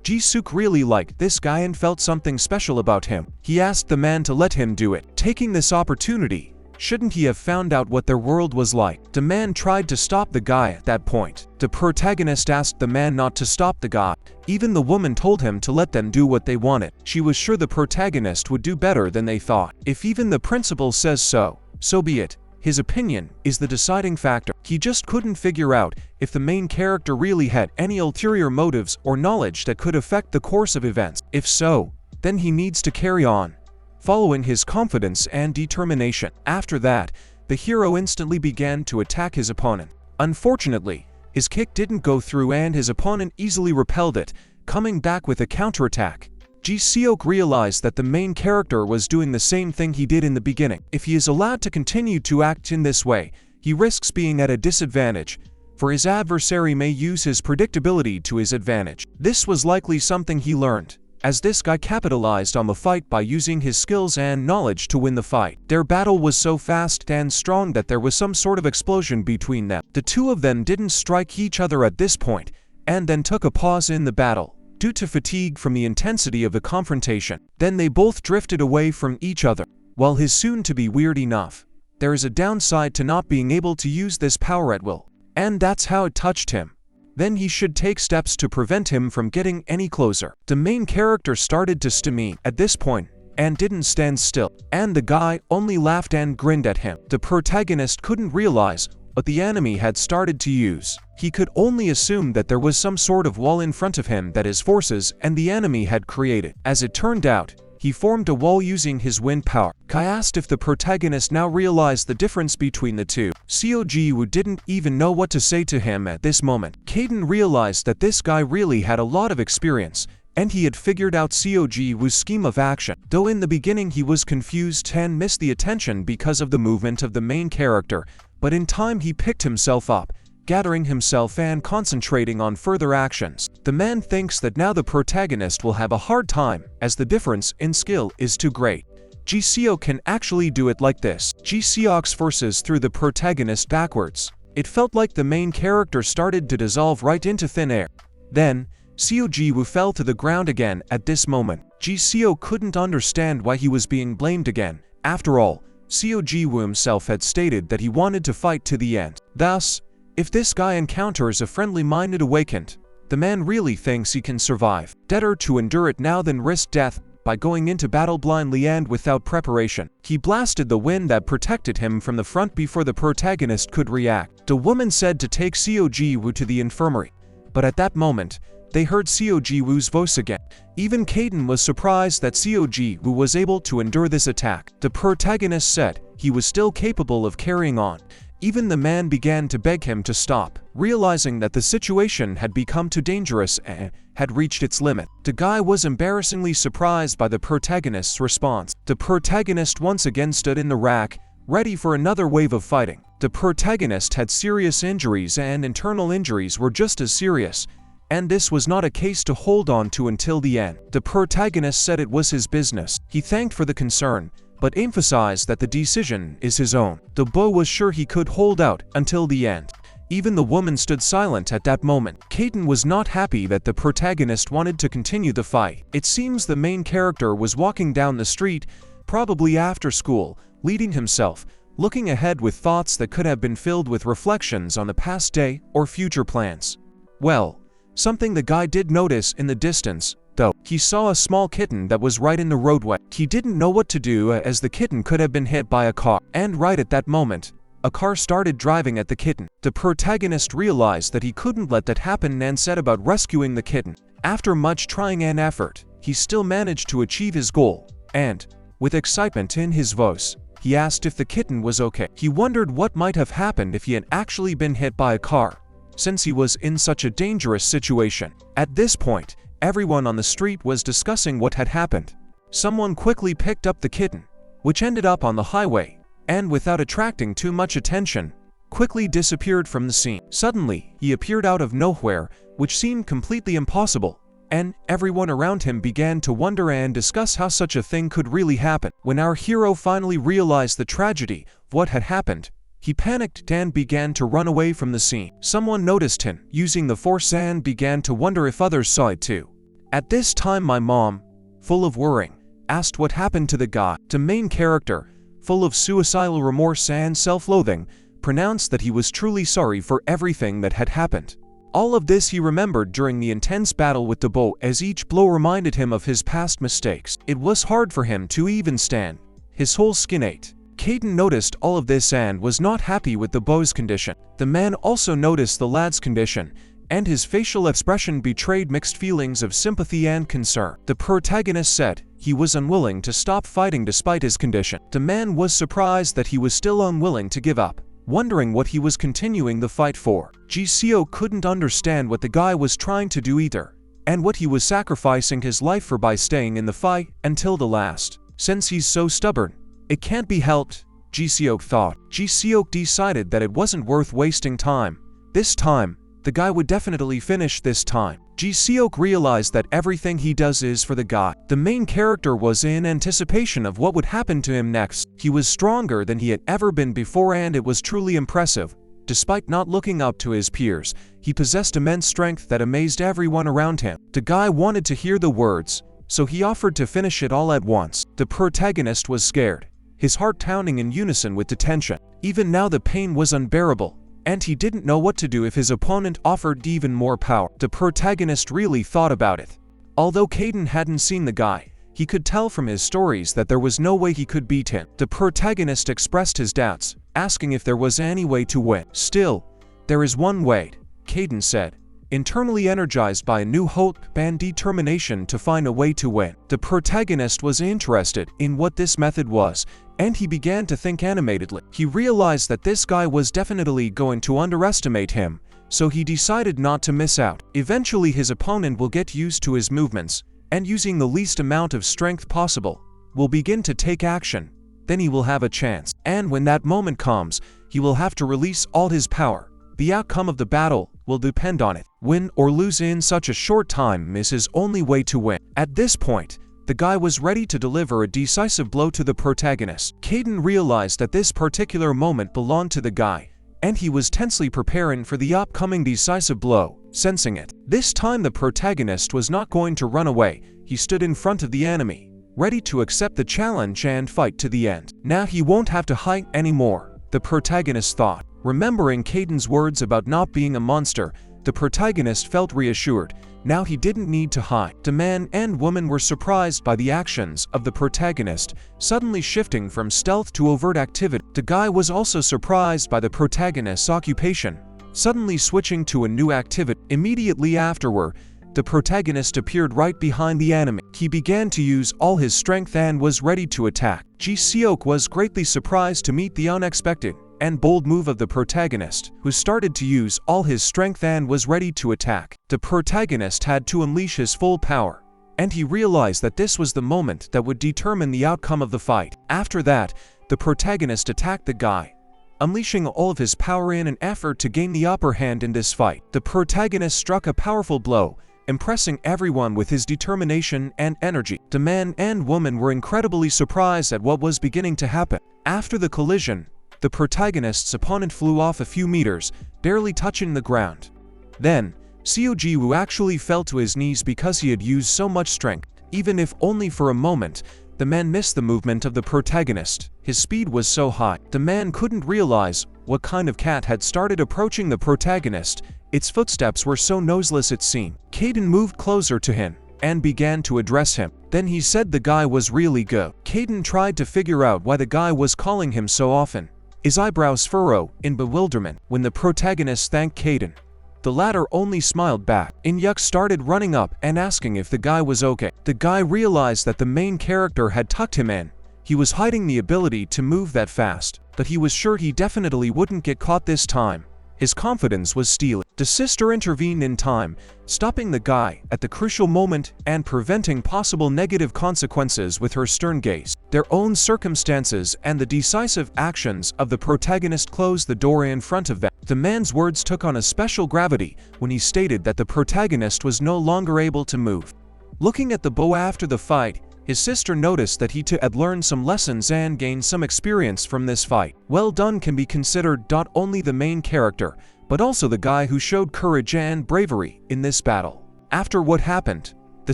Ji-suk really liked this guy and felt something special about him. He asked the man to let him do it. Taking this opportunity, shouldn't he have found out what their world was like? The man tried to stop the guy at that point. The protagonist asked the man not to stop the guy. Even the woman told him to let them do what they wanted. She was sure the protagonist would do better than they thought. If even the principal says so, so be it. His opinion is the deciding factor. He just couldn't figure out if the main character really had any ulterior motives or knowledge that could affect the course of events. If so, then he needs to carry on, following his confidence and determination. After that, the hero instantly began to attack his opponent. Unfortunately, his kick didn't go through and his opponent easily repelled it, coming back with a counterattack. Ji Seok realized that the main character was doing the same thing he did in the beginning. If he is allowed to continue to act in this way, he risks being at a disadvantage, for his adversary may use his predictability to his advantage. This was likely something he learned, as this guy capitalized on the fight by using his skills and knowledge to win the fight. Their battle was so fast and strong that there was some sort of explosion between them. The two of them didn't strike each other at this point, and then took a pause in the battle, due to fatigue from the intensity of the confrontation. Then they both drifted away from each other. While his soon-to-be weird enough, there is a downside to not being able to use this power at will, and that's how it touched him. Then he should take steps to prevent him from getting any closer. The main character started to stammer at this point and didn't stand still, and the guy only laughed and grinned at him. The protagonist couldn't realize what the enemy had started to use. He could only assume that there was some sort of wall in front of him that his forces and the enemy had created. As it turned out, he formed a wall using his wind power. Kai asked if the protagonist now realized the difference between the two. Seo Ji Woo didn't even know what to say to him at this moment. Cayden realized that this guy really had a lot of experience, and he had figured out Seo Ji Woo's scheme of action. Though in the beginning he was confused and missed the attention because of the movement of the main character, but in time he picked himself up, gathering himself and concentrating on further actions. The man thinks that now the protagonist will have a hard time, as the difference in skill is too great. Ji Seok can actually do it like this. Ji Seok's forces threw the protagonist backwards. It felt like the main character started to dissolve right into thin air. Then, Seo Ji Woo fell to the ground again at this moment. Ji Seok couldn't understand why he was being blamed again. After all, Seo Ji Woo himself had stated that he wanted to fight to the end. Thus, if this guy encounters a friendly-minded awakened, the man really thinks he can survive. Better to endure it now than risk death by going into battle blindly and without preparation. He blasted the wind that protected him from the front before the protagonist could react. The woman said to take Seo Ji Woo to the infirmary, but at that moment, they heard Seo Ji Woo's voice again. Even Cayden was surprised that Seo Ji Woo was able to endure this attack. The protagonist said he was still capable of carrying on. Even the man began to beg him to stop, realizing that the situation had become too dangerous and had reached its limit. The guy was embarrassingly surprised by the protagonist's response. The protagonist once again stood in the rack, ready for another wave of fighting. The protagonist had serious injuries and internal injuries were just as serious, and this was not a case to hold on to until the end. The protagonist said it was his business. He thanked for the concern, but emphasized that the decision is his own. The boy was sure he could hold out until the end. Even the woman stood silent at that moment. Cayden was not happy that the protagonist wanted to continue the fight. It seems the main character was walking down the street, probably after school, leading himself, looking ahead with thoughts that could have been filled with reflections on the past day or future plans. Well, something the guy did notice in the distance, though. He saw a small kitten that was right in the roadway. He didn't know what to do as the kitten could have been hit by a car. And right at that moment, a car started driving at the kitten. The protagonist realized that he couldn't let that happen and set about rescuing the kitten. After much trying and effort, he still managed to achieve his goal, and, with excitement in his voice, he asked if the kitten was okay. He wondered what might have happened if he had actually been hit by a car, since he was in such a dangerous situation. At this point, everyone on the street was discussing what had happened. Someone quickly picked up the kitten, which ended up on the highway, and without attracting too much attention, quickly disappeared from the scene. Suddenly, he appeared out of nowhere, which seemed completely impossible, and everyone around him began to wonder and discuss how such a thing could really happen. When our hero finally realized the tragedy of what had happened, he panicked and began to run away from the scene. Someone noticed him using the force and began to wonder if others saw it too. At this time my mom, full of worrying, asked what happened to the guy. The main character, full of suicidal remorse and self-loathing, pronounced that he was truly sorry for everything that had happened. All of this he remembered during the intense battle with the bow, as each blow reminded him of his past mistakes. It was hard for him to even stand. His whole skin ached. Cayden noticed all of this and was not happy with the bow's condition. The man also noticed the lad's condition, and his facial expression betrayed mixed feelings of sympathy and concern. The protagonist said he was unwilling to stop fighting despite his condition. The man was surprised that he was still unwilling to give up, wondering what he was continuing the fight for. Ji Seo couldn't understand what the guy was trying to do either, and what he was sacrificing his life for by staying in the fight until the last. Since he's so stubborn, it can't be helped, Ji Seo thought. Ji Seo decided that it wasn't worth wasting time. This time, the guy would definitely finish this time. Ji Seo realized that everything he does is for the guy. The main character was in anticipation of what would happen to him next. He was stronger than he had ever been before, and it was truly impressive. Despite not looking up to his peers, he possessed immense strength that amazed everyone around him. The guy wanted to hear the words, so he offered to finish it all at once. The protagonist was scared, his heart pounding in unison with the tension. Even now the pain was unbearable, and he didn't know what to do if his opponent offered even more power. The protagonist really thought about it. Although Cayden hadn't seen the guy, he could tell from his stories that there was no way he could beat him. The protagonist expressed his doubts, asking if there was any way to win. Still, there is one way, Cayden said, internally energized by a new hope and determination to find a way to win. The protagonist was interested in what this method was, and he began to think animatedly. He realized that this guy was definitely going to underestimate him, so he decided not to miss out. Eventually his opponent will get used to his movements, and using the least amount of strength possible, will begin to take action. Then he will have a chance. And when that moment comes, he will have to release all his power. The outcome of the battle will depend on it. Win or lose in such a short time is his only way to win. At this point, the guy was ready to deliver a decisive blow to the protagonist. Cayden realized that this particular moment belonged to the guy, and he was tensely preparing for the upcoming decisive blow, sensing it. This time the protagonist was not going to run away. He stood in front of the enemy, ready to accept the challenge and fight to the end. Now he won't have to hide anymore, the protagonist thought. Remembering Cayden's words about not being a monster, the protagonist felt reassured. Now he didn't need to hide. The man and woman were surprised by the actions of the protagonist, suddenly shifting from stealth to overt activity. The guy was also surprised by the protagonist's occupation, suddenly switching to a new activity. Immediately afterward, the protagonist appeared right behind the enemy. He began to use all his strength and was ready to attack. Ji Seok was greatly surprised to meet the unexpected and bold move of the protagonist, who started to use all his strength and was ready to attack. The protagonist had to unleash his full power, and he realized that this was the moment that would determine the outcome of the fight. After that, the protagonist attacked the guy, unleashing all of his power in an effort to gain the upper hand in this fight. The protagonist struck a powerful blow, impressing everyone with his determination and energy. The man and woman were incredibly surprised at what was beginning to happen. After the collision, the protagonist's opponent flew off a few meters, barely touching the ground. Then, Seo Ji Woo actually fell to his knees because he had used so much strength. Even if only for a moment, the man missed the movement of the protagonist. His speed was so high, the man couldn't realize what kind of cat had started approaching the protagonist. Its footsteps were so noiseless it seemed. Kaiden moved closer to him and began to address him. Then he said the guy was really good. Kaiden tried to figure out why the guy was calling him so often. His eyebrows furrowed in bewilderment when the protagonist thanked Cayden. The latter only smiled back. In-yuk started running up and asking if the guy was okay. The guy realized that the main character had tucked him in. He was hiding the ability to move that fast, but he was sure he definitely wouldn't get caught this time. His confidence was stealing. The sister intervened in time, stopping the guy at the crucial moment and preventing possible negative consequences with her stern gaze. Their own circumstances and the decisive actions of the protagonist closed the door in front of them. The man's words took on a special gravity when he stated that the protagonist was no longer able to move. Looking at the bow after the fight, his sister noticed that he too had learned some lessons and gained some experience from this fight. Well done can be considered not only the main character, but also the guy who showed courage and bravery in this battle. After what happened, the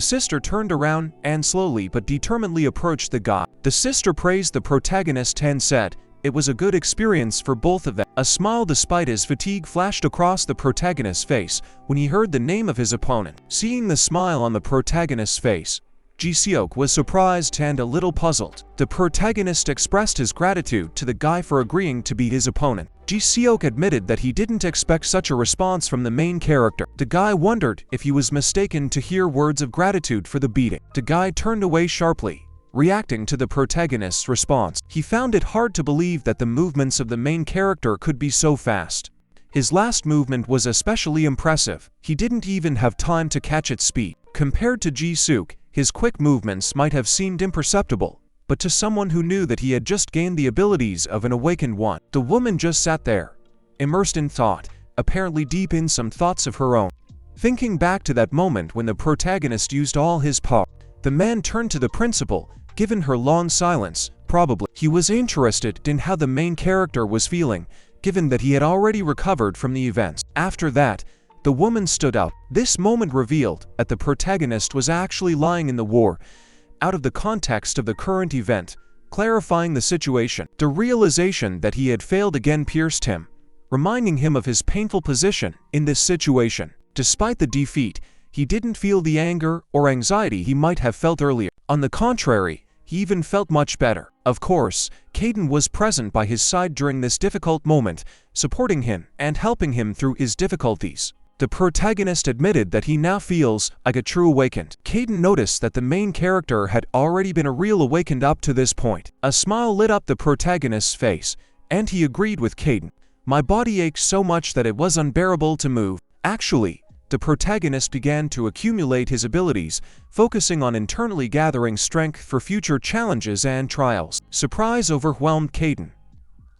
sister turned around and slowly but determinedly approached the guy. The sister praised the protagonist and said it was a good experience for both of them. A smile despite his fatigue flashed across the protagonist's face when he heard the name of his opponent. Seeing the smile on the protagonist's face, Ji Seok was surprised and a little puzzled. The protagonist expressed his gratitude to the guy for agreeing to beat his opponent. Ji Seok admitted that he didn't expect such a response from the main character. The guy wondered if he was mistaken to hear words of gratitude for the beating. The guy turned away sharply, reacting to the protagonist's response. He found it hard to believe that the movements of the main character could be so fast. His last movement was especially impressive. He didn't even have time to catch its speed. Compared to Ji Seok, his quick movements might have seemed imperceptible, but to someone who knew that he had just gained the abilities of an awakened one, the woman just sat there, immersed in thought, apparently deep in some thoughts of her own. Thinking back to that moment when the protagonist used all his power, the man turned to the principal. Given her long silence, probably he was interested in how the main character was feeling, given that he had already recovered from the events. After that, the woman stood up. This moment revealed that the protagonist was actually lying in the war, out of the context of the current event, clarifying the situation. The realization that he had failed again pierced him, reminding him of his painful position in this situation. Despite the defeat, he didn't feel the anger or anxiety he might have felt earlier. On the contrary, he even felt much better. Of course, Cayden was present by his side during this difficult moment, supporting him and helping him through his difficulties. The protagonist admitted that he now feels like a true awakened. Cayden noticed that the main character had already been a real awakened up to this point. A smile lit up the protagonist's face, and he agreed with Cayden. My body ached so much that it was unbearable to move. Actually, the protagonist began to accumulate his abilities, focusing on internally gathering strength for future challenges and trials. Surprise overwhelmed Cayden,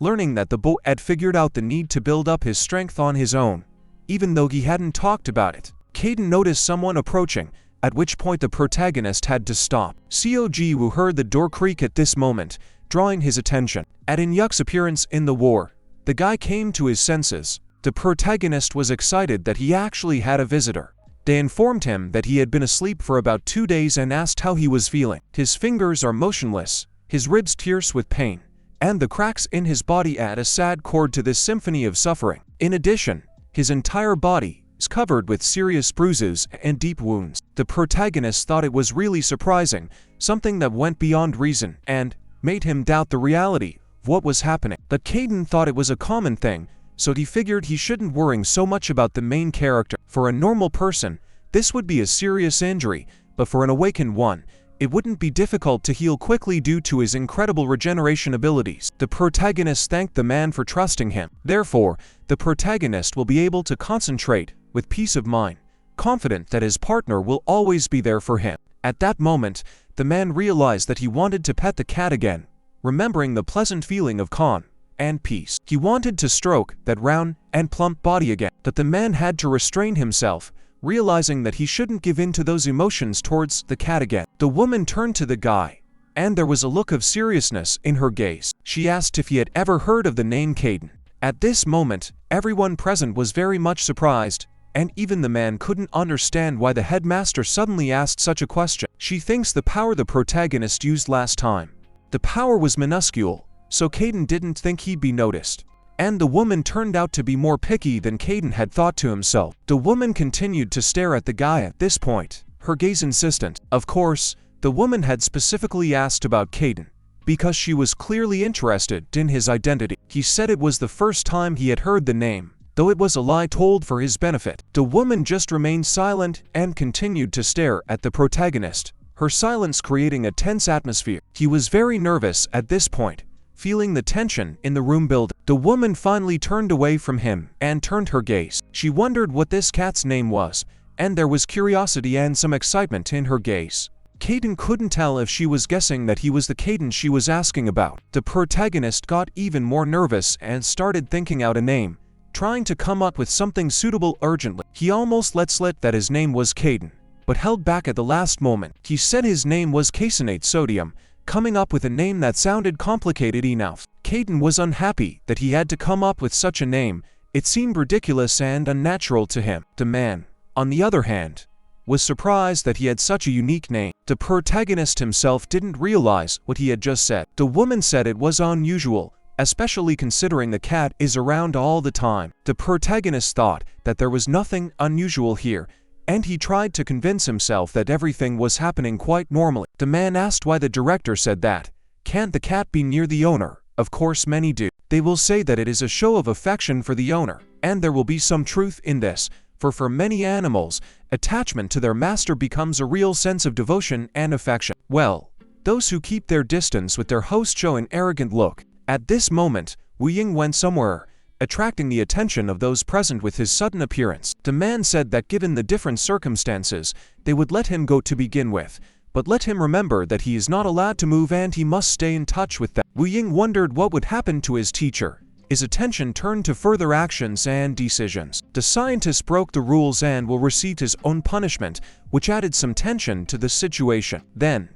learning that the boy had figured out the need to build up his strength on his own, even though he hadn't talked about it. Cayden noticed someone approaching, at which point the protagonist had to stop. Seo Ji Woo heard the door creak at this moment, drawing his attention. At In-yuk's appearance in the war, the guy came to his senses. The protagonist was excited that he actually had a visitor. They informed him that he had been asleep for about 2 days and asked how he was feeling. His fingers are motionless, his ribs tears with pain, and the cracks in his body add a sad chord to this symphony of suffering. In addition, his entire body is covered with serious bruises and deep wounds. The protagonist thought it was really surprising, something that went beyond reason and made him doubt the reality of what was happening. But Cayden thought it was a common thing, so he figured he shouldn't worry so much about the main character. For a normal person, this would be a serious injury, but for an awakened one, it wouldn't be difficult to heal quickly due to his incredible regeneration abilities. The protagonist thanked the man for trusting him. Therefore, the protagonist will be able to concentrate with peace of mind, confident that his partner will always be there for him. At that moment, the man realized that he wanted to pet the cat again, remembering the pleasant feeling of calm and peace. He wanted to stroke that round and plump body again, but the man had to restrain himself, realizing that he shouldn't give in to those emotions towards the cat again. The woman turned to the guy, and there was a look of seriousness in her gaze. She asked if he had ever heard of the name Cayden. At this moment, everyone present was very much surprised, and even the man couldn't understand why the headmaster suddenly asked such a question. She thinks the power the protagonist used last time. The power was minuscule, so Cayden didn't think he'd be noticed. And the woman turned out to be more picky than Cayden had thought to himself. The woman continued to stare at the guy at this point, her gaze insistent. Of course, the woman had specifically asked about Cayden, because she was clearly interested in his identity. He said it was the first time he had heard the name, though it was a lie told for his benefit. The woman just remained silent and continued to stare at the protagonist, her silence creating a tense atmosphere. He was very nervous at this point, feeling the tension in the room build. The woman finally turned away from him and turned her gaze. She wondered what this cat's name was, and there was curiosity and some excitement in her gaze. Cayden couldn't tell if she was guessing that he was the Cayden she was asking about. The protagonist got even more nervous and started thinking out a name, trying to come up with something suitable urgently. He almost let slip that his name was Cayden, but held back at the last moment. He said his name was Caseinate Sodium, coming up with a name that sounded complicated enough. Cayden was unhappy that he had to come up with such a name. It seemed ridiculous and unnatural to him. The man, on the other hand, was surprised that he had such a unique name. The protagonist himself didn't realize what he had just said. The woman said it was unusual, especially considering the cat is around all the time. The protagonist thought that there was nothing unusual here, and he tried to convince himself that everything was happening quite normally. The man asked why the director said that. Can't the cat be near the owner? Of course many do. They will say that it is a show of affection for the owner, and there will be some truth in this, for many animals, attachment to their master becomes a real sense of devotion and affection. Well, those who keep their distance with their host show an arrogant look. At this moment, Wu Ying went somewhere, attracting the attention of those present with his sudden appearance. The man said that given the different circumstances, they would let him go to begin with, but let him remember that he is not allowed to move and he must stay in touch with them. Wu Ying wondered what would happen to his teacher. His attention turned to further actions and decisions. The scientist broke the rules and will receive his own punishment, which added some tension to the situation. Then,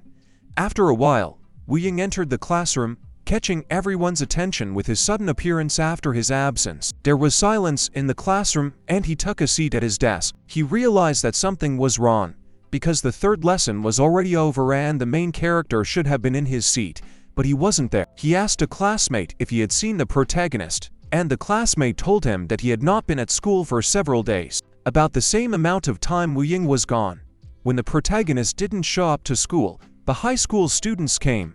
after a while, Wu Ying entered the classroom, catching everyone's attention with his sudden appearance after his absence. There was silence in the classroom, and he took a seat at his desk. He realized that something was wrong, because the third lesson was already over and the main character should have been in his seat, but he wasn't there. He asked a classmate if he had seen the protagonist, and the classmate told him that he had not been at school for several days. About the same amount of time Wu Ying was gone. When the protagonist didn't show up to school, the high school students came,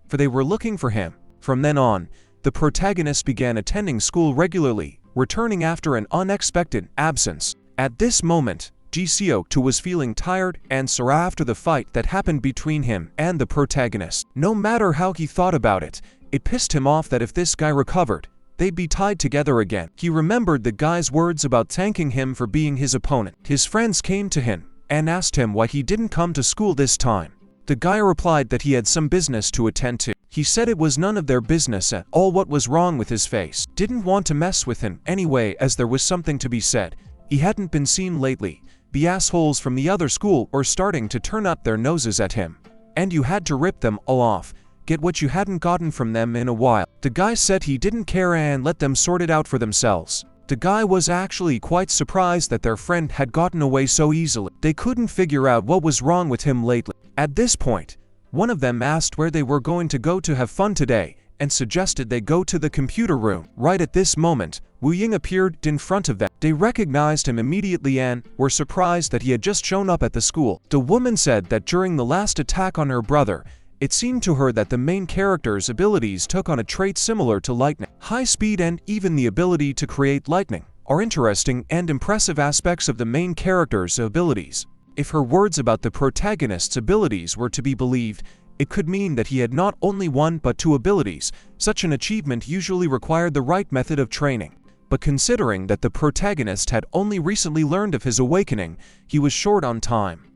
for they were looking for him. From then on, the protagonist began attending school regularly, returning after an unexpected absence. At this moment, Seo Ji Woo was feeling tired and sore after the fight that happened between him and the protagonist. No matter how he thought about it, it pissed him off that if this guy recovered, they'd be tied together again. He remembered the guy's words about thanking him for being his opponent. His friends came to him and asked him why he didn't come to school this time. The guy replied that he had some business to attend to. He said it was none of their business at all what was wrong with his face. Didn't want to mess with him anyway as there was something to be said. He hadn't been seen lately. The assholes from the other school were starting to turn up their noses at him, and you had to rip them all off, get what you hadn't gotten from them in a while. The guy said he didn't care and let them sort it out for themselves. The guy was actually quite surprised that their friend had gotten away so easily. They couldn't figure out what was wrong with him lately. At this point, one of them asked where they were going to go to have fun today, and suggested they go to the computer room. Right at this moment, Wu Ying appeared in front of them. They recognized him immediately and were surprised that he had just shown up at the school. The woman said that during the last attack on her brother, it seemed to her that the main character's abilities took on a trait similar to lightning. High speed and even the ability to create lightning are interesting and impressive aspects of the main character's abilities. If her words about the protagonist's abilities were to be believed, it could mean that he had not only one but two abilities. Such an achievement usually required the right method of training. But considering that the protagonist had only recently learned of his awakening, he was short on time.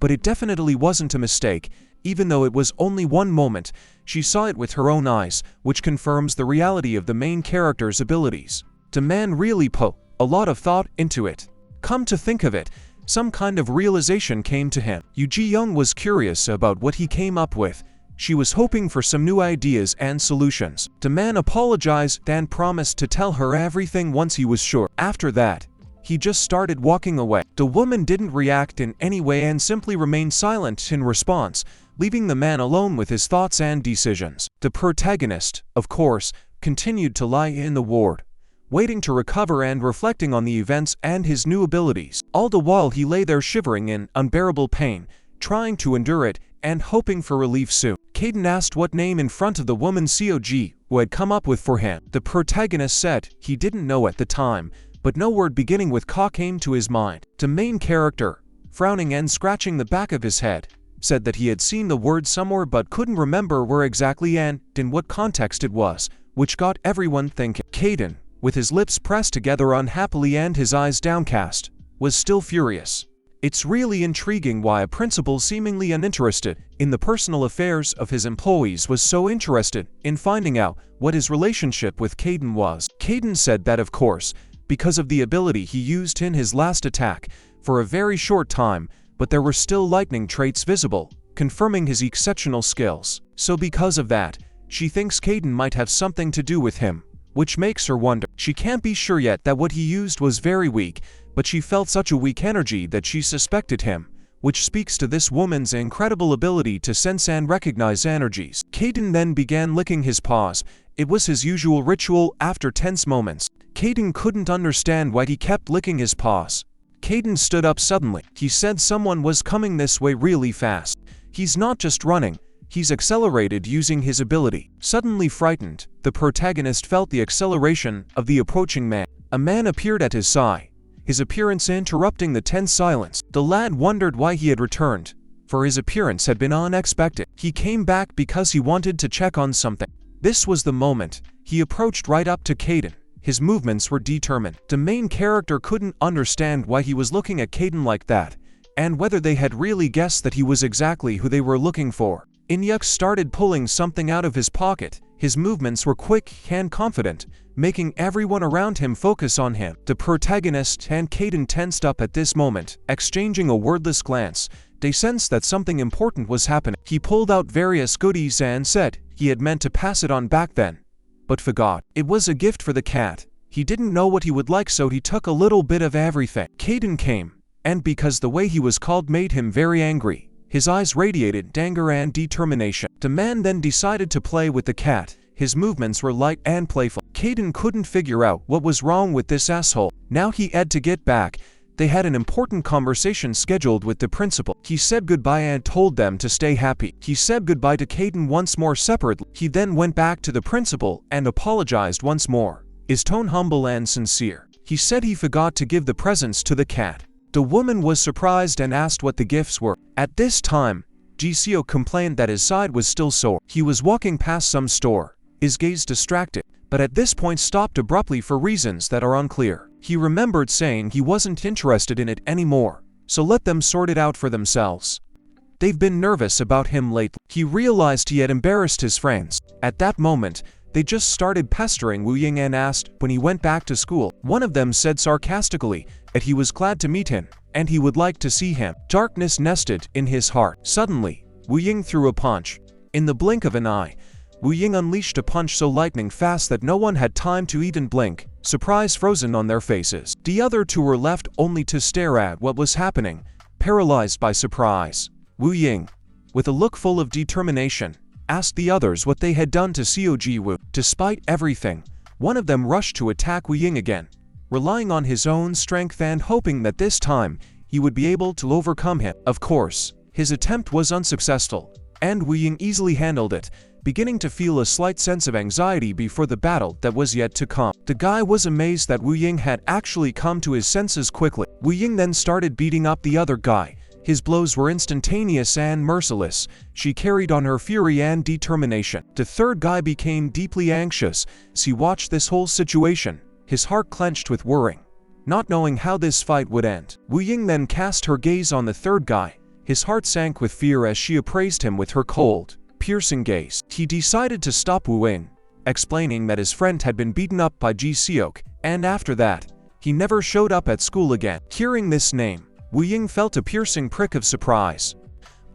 But it definitely wasn't a mistake. Even though it was only one moment, she saw it with her own eyes, which confirms the reality of the main character's abilities. The man really put a lot of thought into it. Come to think of it, some kind of realization came to him. Yu Ji-young was curious about what he came up with. She was hoping for some new ideas and solutions. The man apologized and promised to tell her everything once he was sure. After that, he just started walking away. The woman didn't react in any way and simply remained silent in response, leaving the man alone with his thoughts and decisions. The protagonist, of course, continued to lie in the ward, waiting to recover and reflecting on the events and his new abilities. All the while he lay there shivering in unbearable pain, trying to endure it and hoping for relief soon. Cayden asked what name in front of the woman Seo Ji Woo had come up with for him. The protagonist said he didn't know at the time, but no word beginning with Ka came to his mind. The main character, frowning and scratching the back of his head, said that he had seen the word somewhere but couldn't remember where exactly and in what context it was, which got everyone thinking. Cayden, with his lips pressed together unhappily and his eyes downcast, was still furious. It's really intriguing why a principal seemingly uninterested in the personal affairs of his employees was so interested in finding out what his relationship with Cayden was. Cayden said that of course, because of the ability he used in his last attack for a very short time, but there were still lightning traits visible, confirming his exceptional skills. So because of that, she thinks Cayden might have something to do with him, which makes her wonder. She can't be sure yet that what he used was very weak, but she felt such a weak energy that she suspected him, which speaks to this woman's incredible ability to sense and recognize energies. Cayden then began licking his paws. It was his usual ritual after tense moments. Cayden couldn't understand why he kept licking his paws. Cayden stood up suddenly. He said someone was coming this way really fast. He's not just running, he's accelerated using his ability. Suddenly frightened, the protagonist felt the acceleration of the approaching man. A man appeared at his side, his appearance interrupting the tense silence. The lad wondered why he had returned, for his appearance had been unexpected. He came back because he wanted to check on something. This was the moment. He approached right up to Cayden. His movements were determined. The main character couldn't understand why he was looking at Cayden like that, and whether they had really guessed that he was exactly who they were looking for. Inyuk started pulling something out of his pocket. His movements were quick and confident, making everyone around him focus on him. The protagonist and Cayden tensed up at this moment, exchanging a wordless glance. They sensed that something important was happening. He pulled out various goodies and said he had meant to pass it on back then, but forgot. It was a gift for the cat. He didn't know what he would like, so he took a little bit of everything. Cayden came, and because the way he was called made him very angry, his eyes radiated anger and determination. The man then decided to play with the cat. His movements were light and playful. Cayden couldn't figure out what was wrong with this asshole. Now he had to get back. They had an important conversation scheduled with the principal. He said goodbye and told them to stay happy. He said goodbye to Cayden once more separately. He then went back to the principal and apologized once more, his tone humble and sincere. He said he forgot to give the presents to the cat. The woman was surprised and asked what the gifts were. At this time, Ji Seo complained that his side was still sore. He was walking past some store, his gaze distracted, but at this point stopped abruptly for reasons that are unclear. He remembered saying he wasn't interested in it anymore, so let them sort it out for themselves. They've been nervous about him lately. He realized he had embarrassed his friends. At that moment, they just started pestering Wu Ying and asked when he went back to school. One of them said sarcastically that he was glad to meet him, and he would like to see him. Darkness nested in his heart. Suddenly, Wu Ying threw a punch. In the blink of an eye, Wu Ying unleashed a punch so lightning fast that no one had time to even blink, surprise frozen on their faces. The other two were left only to stare at what was happening, paralyzed by surprise. Wu Ying, with a look full of determination, asked the others what they had done to Seo Ji Woo. Despite everything, one of them rushed to attack Wu Ying again, relying on his own strength and hoping that this time he would be able to overcome him. Of course, his attempt was unsuccessful, and Wu Ying easily handled it, beginning to feel a slight sense of anxiety before the battle that was yet to come. The guy was amazed that Wu Ying had actually come to his senses quickly. Wu Ying then started beating up the other guy. His blows were instantaneous and merciless. She carried on her fury and determination. The third guy became deeply anxious as he watched this whole situation, his heart clenched with worrying, not knowing how this fight would end. Wu Ying then cast her gaze on the third guy. His heart sank with fear as she appraised him with her cold, piercing gaze. He decided to stop Wu Ying, explaining that his friend had been beaten up by Ji Seok, and after that, he never showed up at school again. Hearing this name, Wu Ying felt a piercing prick of surprise.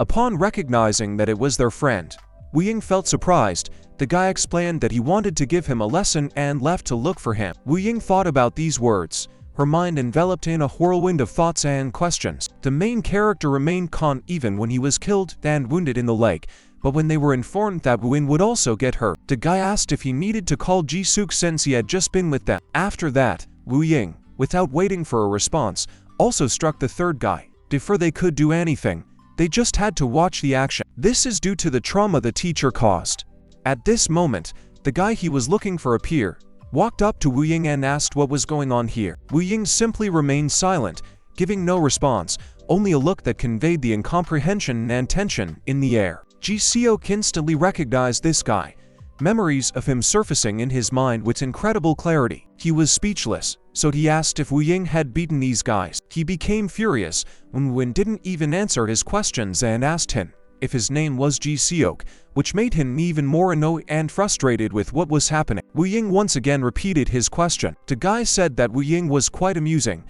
Upon recognizing that it was their friend, Wu Ying felt surprised. The guy explained that he wanted to give him a lesson and left to look for him. Wu Ying thought about these words, her mind enveloped in a whirlwind of thoughts and questions. The main character remained calm even when he was killed and wounded in the leg, but when they were informed that Wu Ying would also get hurt, the guy asked if he needed to call Ji Seok since he had just been with them. After that, Wu Ying, without waiting for a response, also struck the third guy. Before they could do anything, they just had to watch the action. This is due to the trauma the teacher caused. At this moment, the guy he was looking for appeared, walked up to Wu Ying and asked what was going on here. Wu Ying simply remained silent, giving no response, only a look that conveyed the incomprehension and tension in the air. Ji Seok instantly recognized this guy, memories of him surfacing in his mind with incredible clarity. He was speechless, so he asked if Wu Ying had beaten these guys. He became furious when Wu Ying didn't even answer his questions and asked him if his name was Ji Seok, which made him even more annoyed and frustrated with what was happening. Wu Ying once again repeated his question. The guy said that Wu Ying was quite amusing,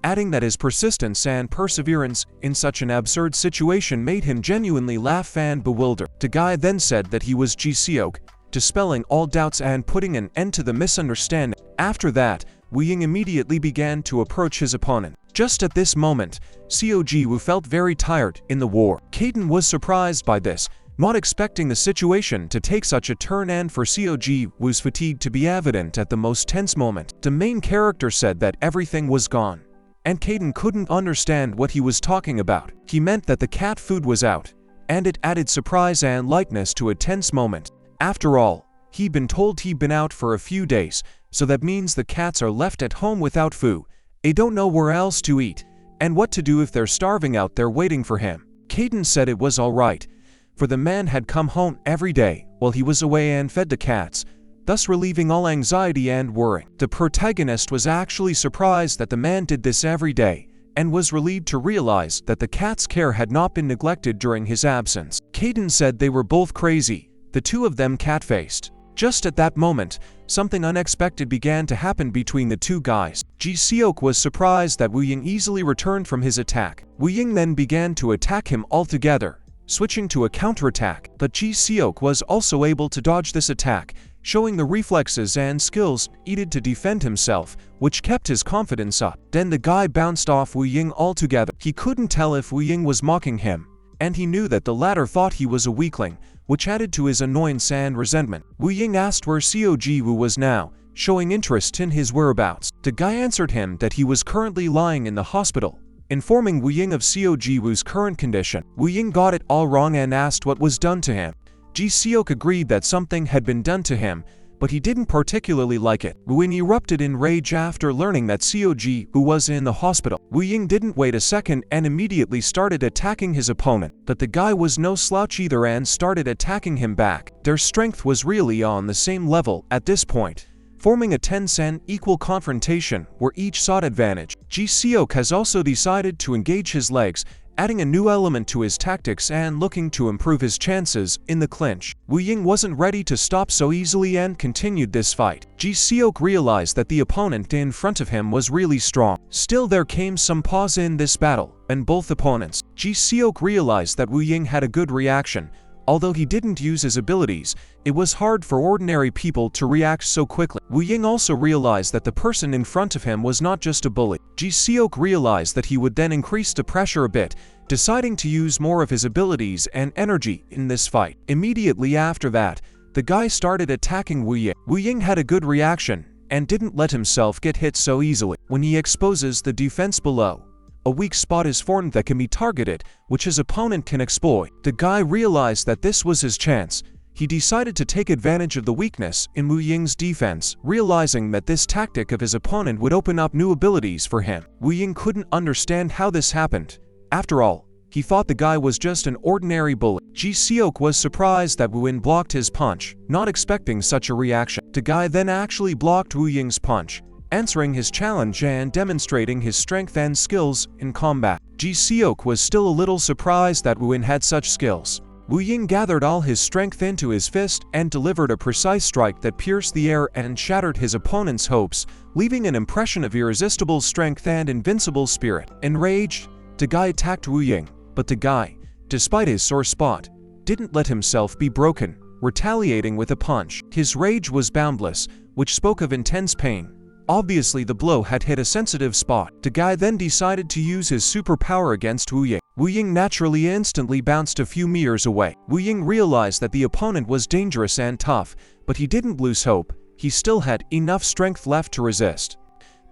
adding that his persistence and perseverance in such an absurd situation made him genuinely laugh and bewilder. The guy then said that he was Ji Seok, dispelling all doubts and putting an end to the misunderstanding. After that, Wu Ying immediately began to approach his opponent. Just at this moment, Seo Ji Woo felt very tired in the war. Cayden was surprised by this, not expecting the situation to take such a turn and for Seo Ji Woo's fatigue to be evident at the most tense moment. The main character said that everything was gone, and Cayden couldn't understand what he was talking about. He meant that the cat food was out, and it added surprise and lightness to a tense moment. After all, he'd been told he'd been out for a few days, so that means the cats are left at home without food. They don't know where else to eat, and what to do if they're starving out there waiting for him. Cayden said it was alright, for the man had come home every day while he was away and fed the cats, thus relieving all anxiety and worry. The protagonist was actually surprised that the man did this every day, and was relieved to realize that the cat's care had not been neglected during his absence. Cayden said they were both crazy, the two of them cat-faced. Just at that moment, something unexpected began to happen between the two guys. Ji Seok was surprised that Wu Ying easily returned from his attack. Wu Ying then began to attack him altogether, switching to a counterattack, but Ji Seok was also able to dodge this attack, showing the reflexes and skills needed to defend himself, which kept his confidence up. Then the guy bounced off Wu Ying altogether. He couldn't tell if Wu Ying was mocking him, and he knew that the latter thought he was a weakling, which added to his annoyance and resentment. Wu Ying asked where Seo Ji Woo was now, showing interest in his whereabouts. The guy answered him that he was currently lying in the hospital, informing Wu Ying of Seo Ji Woo's current condition. Wu Ying got it all wrong and asked what was done to him. Ji Seok agreed that something had been done to him, but he didn't particularly like it. Wu Ying erupted in rage after learning that Seo Ji Woo was in the hospital. Wu Ying didn't wait a second and immediately started attacking his opponent, but the guy was no slouch either and started attacking him back. Their strength was really on the same level at this point, forming a tense and equal confrontation where each sought advantage. Ji Seok has also decided to engage his legs, adding a new element to his tactics and looking to improve his chances in the clinch. Wu Ying wasn't ready to stop so easily and continued this fight. Ji Seok realized that the opponent in front of him was really strong. Still, there came some pause in this battle, and both opponents. Ji Seok realized that Wu Ying had a good reaction. Although he didn't use his abilities, it was hard for ordinary people to react so quickly. Wu Ying also realized that the person in front of him was not just a bully. Ji Seok realized that he would then increase the pressure a bit, deciding to use more of his abilities and energy in this fight. Immediately after that, the guy started attacking Wu Ying. Wu Ying had a good reaction and didn't let himself get hit so easily. When he exposes the defense below, a weak spot is formed that can be targeted, which his opponent can exploit. The guy realized that this was his chance. He decided to take advantage of the weakness in Wu Ying's defense, realizing that this tactic of his opponent would open up new abilities for him. Wu Ying couldn't understand how this happened. After all, he thought the guy was just an ordinary bully. Ji Seok was surprised that Wu Ying blocked his punch, not expecting such a reaction. The guy then actually blocked Wu Ying's punch, answering his challenge and demonstrating his strength and skills in combat. Ji Seok was still a little surprised that Wu Ying had such skills. Wu Ying gathered all his strength into his fist and delivered a precise strike that pierced the air and shattered his opponent's hopes, leaving an impression of irresistible strength and invincible spirit. Enraged, the guy attacked Wu Ying, but the guy, despite his sore spot, didn't let himself be broken, retaliating with a punch. His rage was boundless, which spoke of intense pain. Obviously, the blow had hit a sensitive spot. The guy then decided to use his superpower against Wu Ying. Wu Ying naturally instantly bounced a few meters away. Wu Ying realized that the opponent was dangerous and tough, but he didn't lose hope. He still had enough strength left to resist.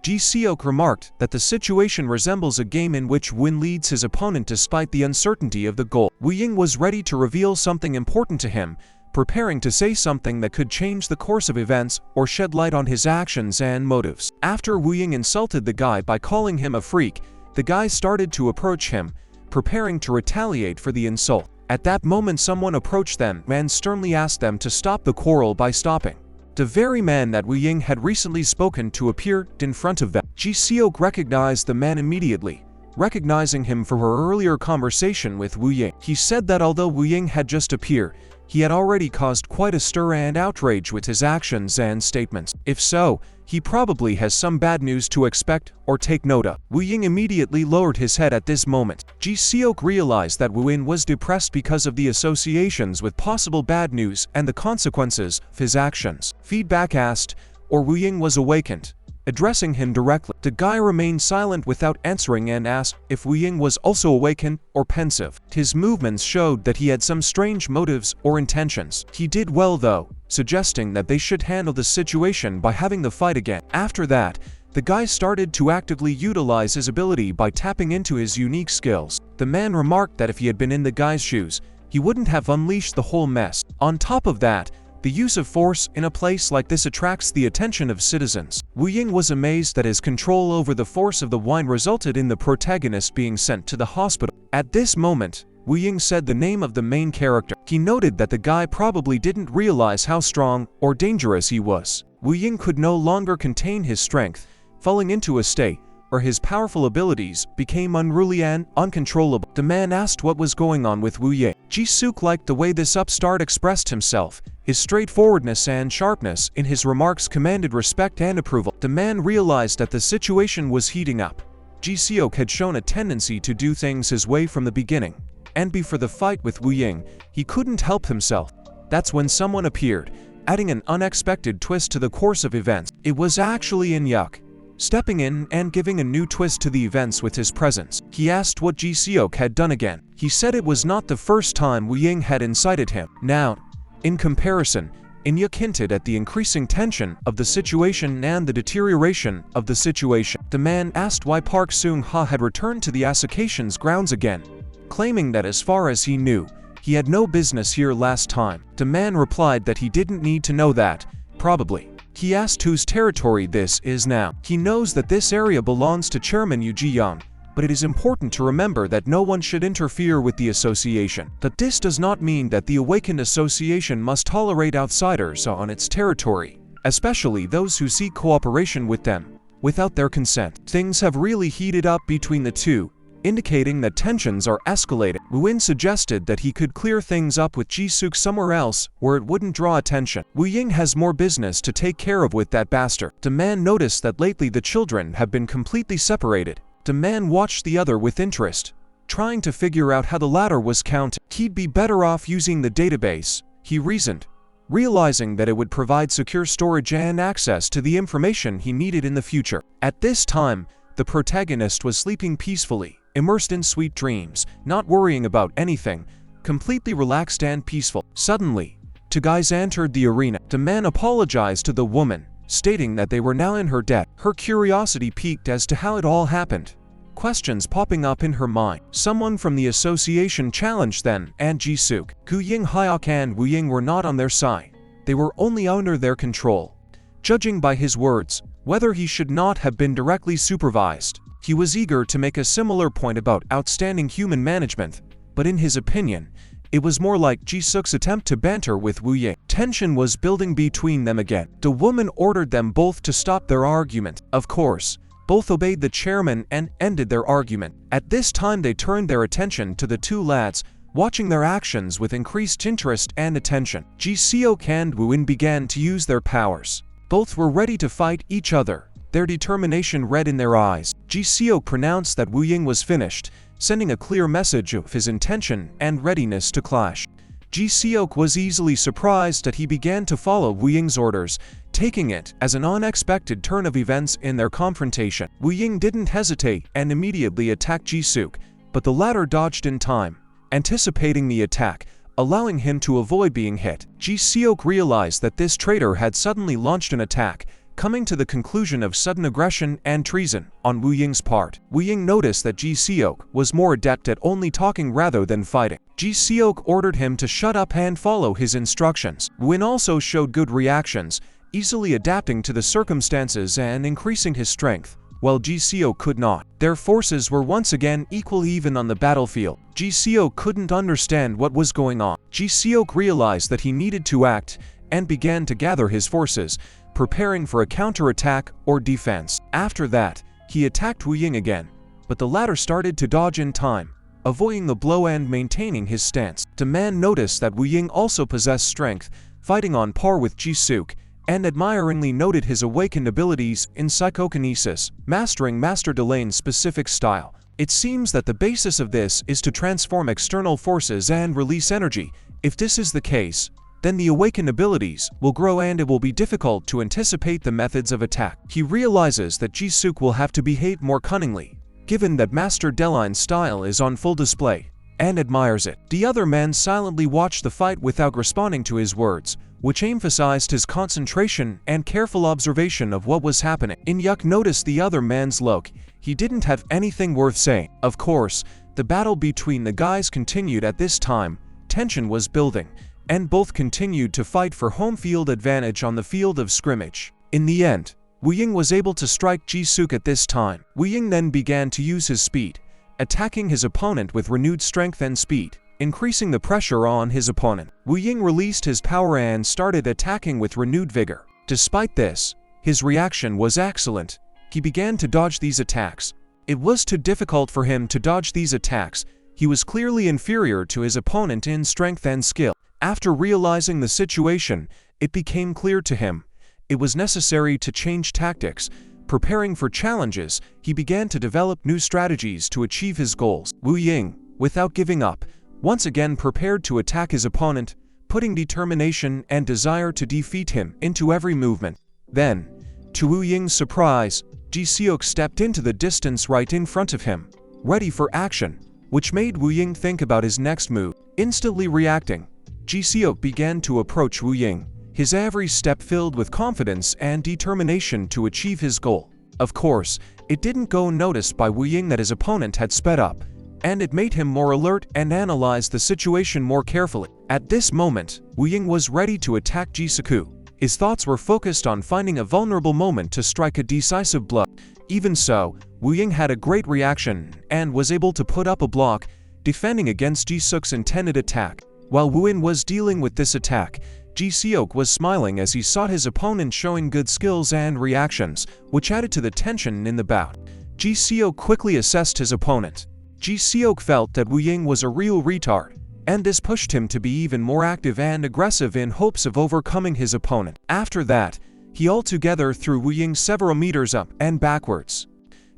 Ji Seok remarked that the situation resembles a game in which Wu Ying leads his opponent despite the uncertainty of the goal. Wu Ying was ready to reveal something important to him, preparing to say something that could change the course of events or shed light on his actions and motives. After Wu Ying insulted the guy by calling him a freak, the guy started to approach him, preparing to retaliate for the insult. At that moment, someone approached them and sternly asked them to stop the quarrel by stopping. The very man that Wu Ying had recently spoken to appeared in front of them. Ji Seok recognized the man immediately, recognizing him for her earlier conversation with Wu Ying. He said that although Wu Ying had just appeared, he had already caused quite a stir and outrage with his actions and statements. If so, he probably has some bad news to expect or take note of. Wu Ying immediately lowered his head at this moment. Ji Seok realized that Wu Ying was depressed because of the associations with possible bad news and the consequences of his actions. Feedback asked, or Wu Ying was awakened. Addressing him directly, the guy remained silent without answering and asked if Wu Ying was also awakened or pensive. His movements showed that he had some strange motives or intentions. He did well though, suggesting that they should handle the situation by having the fight again. After that, the guy started to actively utilize his ability by tapping into his unique skills. The man remarked that if he had been in the guy's shoes, he wouldn't have unleashed the whole mess. On top of that, the use of force in a place like this attracts the attention of citizens. Wu Ying was amazed that his control over the force of the wine resulted in the protagonist being sent to the hospital. At this moment, Wu Ying said the name of the main character. He noted that the guy probably didn't realize how strong or dangerous he was. Wu Ying could no longer contain his strength, falling into a state where his powerful abilities became unruly and uncontrollable. The man asked what was going on with Wu Ying. Ji Seok liked the way this upstart expressed himself. His straightforwardness and sharpness in his remarks commanded respect and approval. The man realized that the situation was heating up. Ji Seok had shown a tendency to do things his way from the beginning, and before the fight with Wu Ying, he couldn't help himself. That's when someone appeared, adding an unexpected twist to the course of events. It was actually Yuk, stepping in and giving a new twist to the events with his presence. He asked what Ji Seok had done again. He said it was not the first time Wu Ying had incited him. Now, in comparison, Yuk hinted at the increasing tension of the situation and the deterioration of the situation. The man asked why Park Seung-ha had returned to the Asakation's grounds again, claiming that as far as he knew, he had no business here last time. The man replied that he didn't need to know that, probably. He asked whose territory this is now. He knows that this area belongs to Chairman Yu Ji-young, but it is important to remember that no one should interfere with the association. But this does not mean that the Awakened Association must tolerate outsiders on its territory, especially those who seek cooperation with them, without their consent. Things have really heated up between the two, indicating that tensions are escalating. Wu Ying suggested that he could clear things up with Ji Seok somewhere else where it wouldn't draw attention. Wu Ying has more business to take care of with that bastard. The man noticed that lately the children have been completely separated. The man watched the other with interest, trying to figure out how the latter was counted. He'd be better off using the database, he reasoned, realizing that it would provide secure storage and access to the information he needed in the future. At this time, the protagonist was sleeping peacefully, immersed in sweet dreams, not worrying about anything, completely relaxed and peaceful. Suddenly, two guys entered the arena. The man apologized to the woman, stating that they were now in her debt. Her curiosity piqued as to how it all happened, questions popping up in her mind. Someone from the association challenged them, and Ji-suk, Gu-ying, Hyuk and Woo-ying were not on their side. They were only under their control. Judging by his words, whether he should not have been directly supervised. He was eager to make a similar point about outstanding human management, but in his opinion, it was more like Ji-suk's attempt to banter with Woo-ying. Tension was building between them again. The woman ordered them both to stop their argument. Of course, both obeyed the chairman and ended their argument. At this time they turned their attention to the two lads, watching their actions with increased interest and attention. Ji-seok and Woo-in began to use their powers. Both were ready to fight each other, their determination read in their eyes. Ji-seok pronounced that Woo-ying was finished, sending a clear message of his intention and readiness to clash. Ji-seok was easily surprised that he began to follow Woo-ying's orders, taking it as an unexpected turn of events in their confrontation. Woo-ying didn't hesitate and immediately attacked Ji-suk, but the latter dodged in time, anticipating the attack, allowing him to avoid being hit. Ji-seok realized that this traitor had suddenly launched an attack, coming to the conclusion of sudden aggression and treason on Woo-ying's part. Woo-ying noticed that Ji-seok was more adept at only talking rather than fighting. Ji-seok ordered him to shut up and follow his instructions. Woo-in also showed good reactions, easily adapting to the circumstances and increasing his strength, while Ji-seok could not. Their forces were once again equal even on the battlefield. Ji-seok couldn't understand what was going on. Ji-seok realized that he needed to act and began to gather his forces, preparing for a counterattack or defense. After that, he attacked Woo-ying again, but the latter started to dodge in time, avoiding the blow and maintaining his stance. The man noticed that Woo-ying also possessed strength, fighting on par with Ji-suk, and admiringly noted his awakened abilities in psychokinesis, mastering Master Delane's specific style. It seems that the basis of this is to transform external forces and release energy. If this is the case, then the awakened abilities will grow and it will be difficult to anticipate the methods of attack. He realizes that Ji-suk will have to behave more cunningly, given that Master Delane's style is on full display, and admires it. The other man silently watched the fight without responding to his words, which emphasized his concentration and careful observation of what was happening. In-yuk noticed the other man's look. He didn't have anything worth saying. Of course, the battle between the guys continued at this time. Tension was building, and both continued to fight for home field advantage on the field of scrimmage. In the end, Woo-ying was able to strike Ji-suk at this time. Woo-ying then began to use his speed, attacking his opponent with renewed strength and speed, increasing the pressure on his opponent. Woo-ying released his power and started attacking with renewed vigor. Despite this, his reaction was excellent. He began to dodge these attacks. It was too difficult for him to dodge these attacks. He was clearly inferior to his opponent in strength and skill. After realizing the situation, it became clear to him it was necessary to change tactics. Preparing for challenges, he began to develop new strategies to achieve his goals. Woo-ying, without giving up, once again prepared to attack his opponent, putting determination and desire to defeat him into every movement. Then, to Woo-ying's surprise, Ji-seok stepped into the distance right in front of him, ready for action, which made Woo-ying think about his next move. Instantly reacting, Ji-seok began to approach Woo-ying, his every step filled with confidence and determination to achieve his goal. Of course, it didn't go unnoticed by Woo-ying that his opponent had sped up, and it made him more alert and analyze the situation more carefully. At this moment, Woo-ying was ready to attack Ji-suk. His thoughts were focused on finding a vulnerable moment to strike a decisive blow. Even so, Woo-ying had a great reaction and was able to put up a block, defending against Ji-suk's intended attack. While Woo-in was dealing with this attack, Ji-seok was smiling as he saw his opponent showing good skills and reactions, which added to the tension in the bout. Ji-seok quickly assessed his opponent. Ji-seok felt that Woo-ying was a real retard, and this pushed him to be even more active and aggressive in hopes of overcoming his opponent. After that, he altogether threw Woo-ying several meters up and backwards.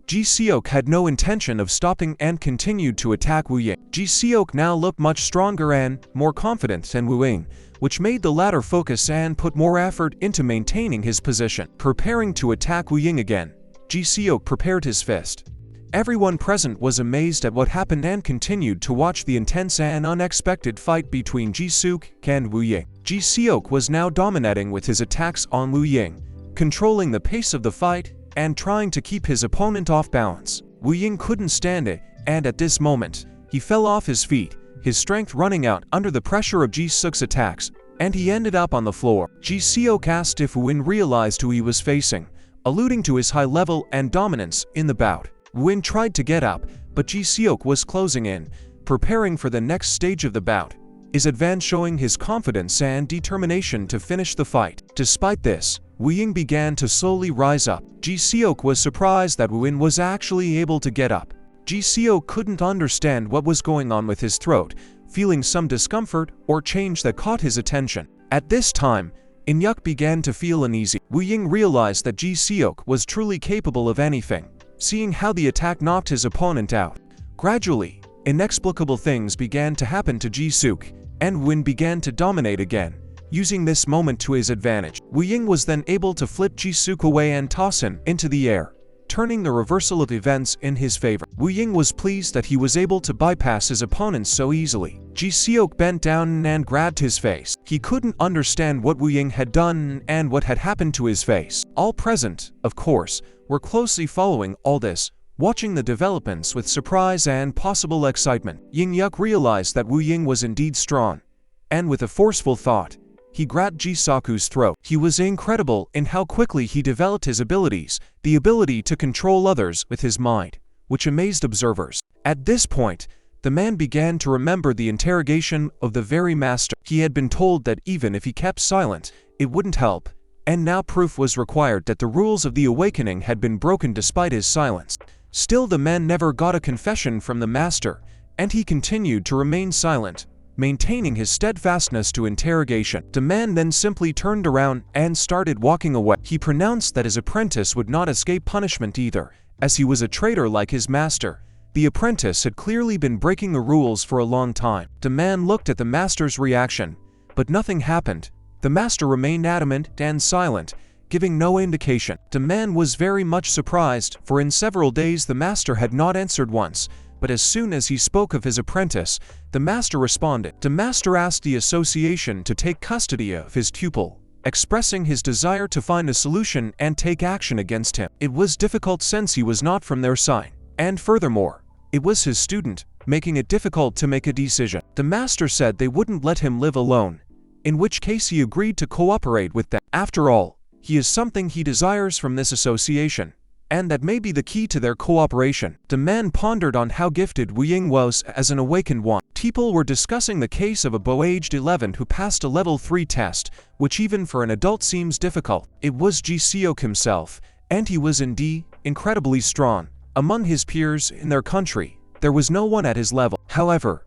Ji-seok had no intention of stopping and continued to attack Woo-ying. Ji-seok now looked much stronger and more confident than Woo-ying, which made the latter focus and put more effort into maintaining his position. Preparing to attack Woo-ying again, Ji-seok prepared his fist. Everyone present was amazed at what happened and continued to watch the intense and unexpected fight between Ji-seok and Woo Ying. Ji-seok was now dominating with his attacks on Woo Ying, controlling the pace of the fight and trying to keep his opponent off balance. Woo Ying couldn't stand it, and at this moment, he fell off his feet, his strength running out under the pressure of Ji-seok's attacks, and he ended up on the floor. Ji-seok asked if Woo Ying realized who he was facing, alluding to his high level and dominance in the bout. Woo Ying tried to get up, but Ji-seok was closing in, preparing for the next stage of the bout, his advance showing his confidence and determination to finish the fight. Despite this, Woo Ying began to slowly rise up. Ji-seok was surprised that Woo Ying was actually able to get up. Ji-seok couldn't understand what was going on with his throat, feeling some discomfort or change that caught his attention. At this time, In-yuk began to feel uneasy. Woo Ying realized that Ji-seok was truly capable of anything, seeing how the attack knocked his opponent out. Gradually, inexplicable things began to happen to Ji-seok, and Woo Ying began to dominate again, using this moment to his advantage. Woo Ying was then able to flip Ji-seok away and toss him into the air, turning the reversal of events in his favor. Woo Ying was pleased that he was able to bypass his opponents so easily. Ji-seok bent down and grabbed his face. He couldn't understand what Woo Ying had done and what had happened to his face. All present, of course, were closely following all this, watching the developments with surprise and possible excitement. In-yuk realized that Woo Ying was indeed strong, and with a forceful thought, he grabbed Ji-seok's throat. He was incredible in how quickly he developed his abilities, the ability to control others with his mind, which amazed observers. At this point, the man began to remember the interrogation of the very master. He had been told that even if he kept silent, it wouldn't help, and now proof was required that the rules of the awakening had been broken despite his silence. Still, the man never got a confession from the master, and he continued to remain silent, maintaining his steadfastness to interrogation. The man then simply turned around and started walking away. He pronounced that his apprentice would not escape punishment either, as he was a traitor like his master. The apprentice had clearly been breaking the rules for a long time. The man looked at the master's reaction, but nothing happened. The master remained adamant and silent, giving no indication. The man was very much surprised, for in several days the master had not answered once. But as soon as he spoke of his apprentice, the master responded. The master asked the association to take custody of his pupil, expressing his desire to find a solution and take action against him. It was difficult since he was not from their side, and furthermore, it was his student, making it difficult to make a decision. The master said they wouldn't let him live alone, in which case he agreed to cooperate with them. After all, he is something he desires from this association, and that may be the key to their cooperation. The man pondered on how gifted Woo Ying was as an awakened one. People were discussing the case of a boy aged 11 who passed a level 3 test, which even for an adult seems difficult. It was Ji-seok himself, and he was indeed incredibly strong. Among his peers in their country, there was no one at his level. However,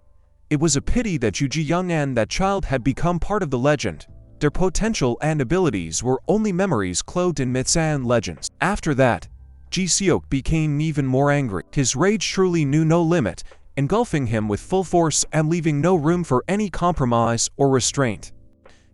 it was a pity that Yu Ji-young and that child had become part of the legend. Their potential and abilities were only memories clothed in myths and legends. After that, Ji-seok became even more angry. His rage truly knew no limit, engulfing him with full force and leaving no room for any compromise or restraint.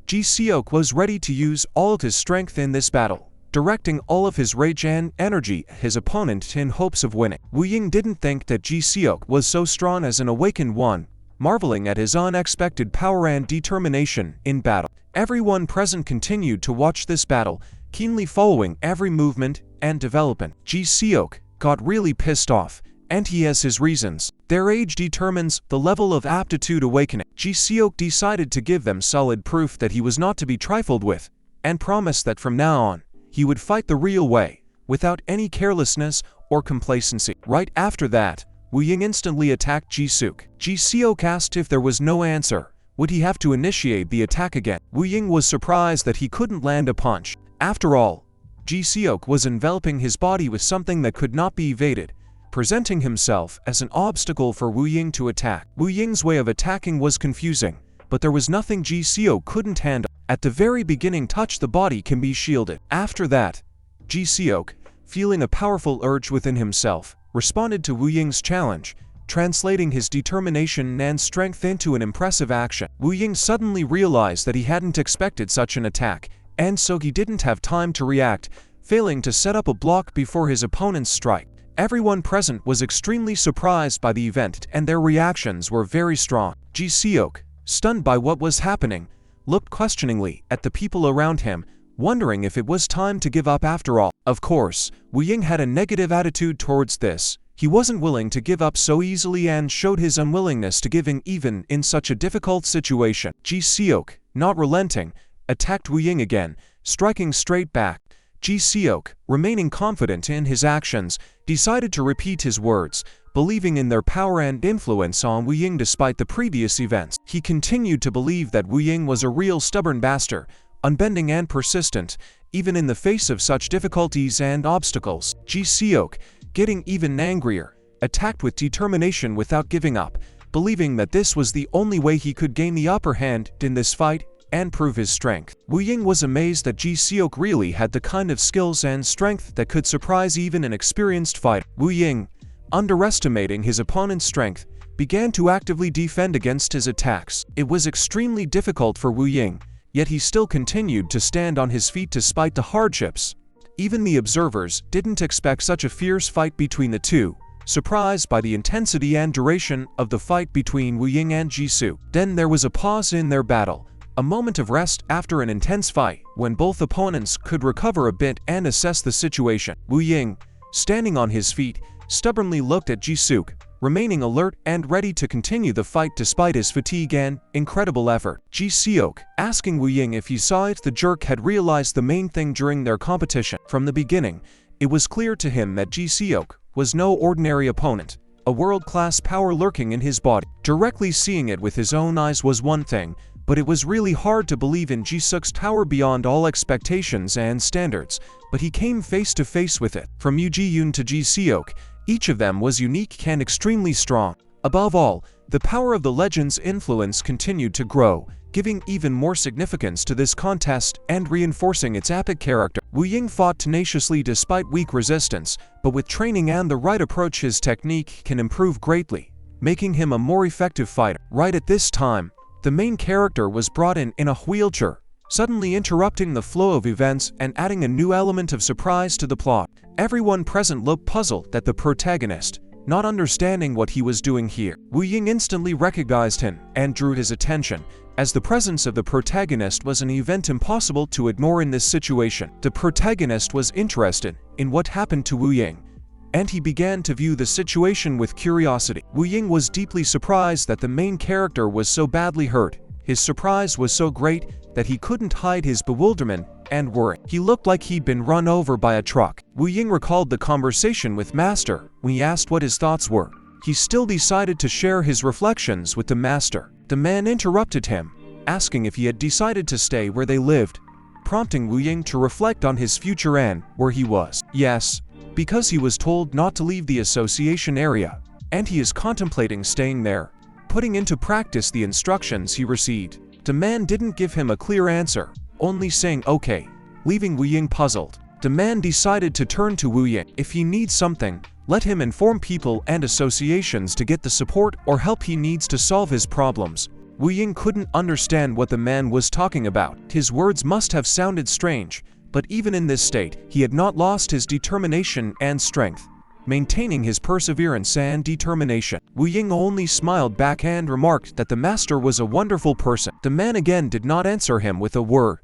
Ji-seok was ready to use all of his strength in this battle, directing all of his rage and energy at his opponent in hopes of winning. Woo Ying didn't think that Ji-seok was so strong as an awakened one, marveling at his unexpected power and determination in battle. Everyone present continued to watch this battle, keenly following every movement and development. Ji-seok got really pissed off, and he has his reasons. Their age determines the level of aptitude awakening. Ji-seok decided to give them solid proof that he was not to be trifled with, and promised that from now on, he would fight the real way, without any carelessness or complacency. Right after that, Woo Ying instantly attacked Ji-seok. Ji-seok asked if there was no answer, would he have to initiate the attack again? Woo Ying was surprised that he couldn't land a punch. After all, Ji-seok was enveloping his body with something that could not be evaded, presenting himself as an obstacle for Woo Ying to attack. Woo Ying's way of attacking was confusing, but there was nothing Ji-seok couldn't handle. At the very beginning, touch the body can be shielded. After that, Ji-seok, feeling a powerful urge within himself, responded to Woo Ying's challenge, translating his determination and strength into an impressive action. Woo Ying suddenly realized that he hadn't expected such an attack, and so he didn't have time to react, failing to set up a block before his opponent's strike. Everyone present was extremely surprised by the event and their reactions were very strong. Ji Seok, stunned by what was happening, looked questioningly at the people around him, wondering if it was time to give up after all. Of course, Woo Ying had a negative attitude towards this. He wasn't willing to give up so easily and showed his unwillingness to give in even in such a difficult situation. Ji Seok, not relenting, attacked Woo Ying again, striking straight back. Ji Seok, remaining confident in his actions, decided to repeat his words, believing in their power and influence on Woo Ying despite the previous events. He continued to believe that Woo Ying was a real stubborn bastard, unbending and persistent, even in the face of such difficulties and obstacles. Ji Seok, getting even angrier, attacked with determination without giving up, believing that this was the only way he could gain the upper hand in this fight and prove his strength. Woo Ying was amazed that Ji Seok really had the kind of skills and strength that could surprise even an experienced fighter. Woo Ying, underestimating his opponent's strength, began to actively defend against his attacks. It was extremely difficult for Woo Ying, yet he still continued to stand on his feet despite the hardships. Even the observers didn't expect such a fierce fight between the two, surprised by the intensity and duration of the fight between Woo Ying and Ji Seok. Then there was a pause in their battle, a moment of rest after an intense fight, when both opponents could recover a bit and assess the situation. Woo Ying, standing on his feet, stubbornly looked at Ji Seok, remaining alert and ready to continue the fight despite his fatigue and incredible effort. Ji Seok, asking Woo Ying if he saw it, the jerk had realized the main thing during their competition. From the beginning, it was clear to him that Ji Seok was no ordinary opponent, a world-class power lurking in his body. Directly seeing it with his own eyes was one thing, but it was really hard to believe in Ji Seok's power beyond all expectations and standards, but he came face to face with it. From Yoo Ji-yoon to Ji Seok, each of them was unique and extremely strong. Above all, the power of the legend's influence continued to grow, giving even more significance to this contest and reinforcing its epic character. Woo Ying fought tenaciously despite weak resistance, but with training and the right approach his technique can improve greatly, making him a more effective fighter. Right at this time, the main character was brought in a wheelchair, suddenly interrupting the flow of events and adding a new element of surprise to the plot. Everyone present looked puzzled at the protagonist, not understanding what he was doing here. Woo Ying instantly recognized him and drew his attention, as the presence of the protagonist was an event impossible to ignore in this situation. The protagonist was interested in what happened to Woo Ying, and he began to view the situation with curiosity. Woo Ying was deeply surprised that the main character was so badly hurt. His surprise was so great that he couldn't hide his bewilderment and worry. He looked like he'd been run over by a truck. Woo Ying recalled the conversation with Master when he asked what his thoughts were. He still decided to share his reflections with the Master. The man interrupted him, asking if he had decided to stay where they lived, prompting Woo Ying to reflect on his future and where he was. Yes, because he was told not to leave the association area, and he is contemplating staying there, putting into practice the instructions he received. The man didn't give him a clear answer, only saying okay, leaving Woo Ying puzzled. The man decided to turn to Woo Ying. If he needs something, let him inform people and associations to get the support or help he needs to solve his problems. Woo Ying couldn't understand what the man was talking about. His words must have sounded strange, but even in this state, he had not lost his determination and strength, maintaining his perseverance and determination. Woo Ying only smiled back and remarked that the master was a wonderful person. The man again did not answer him with a word,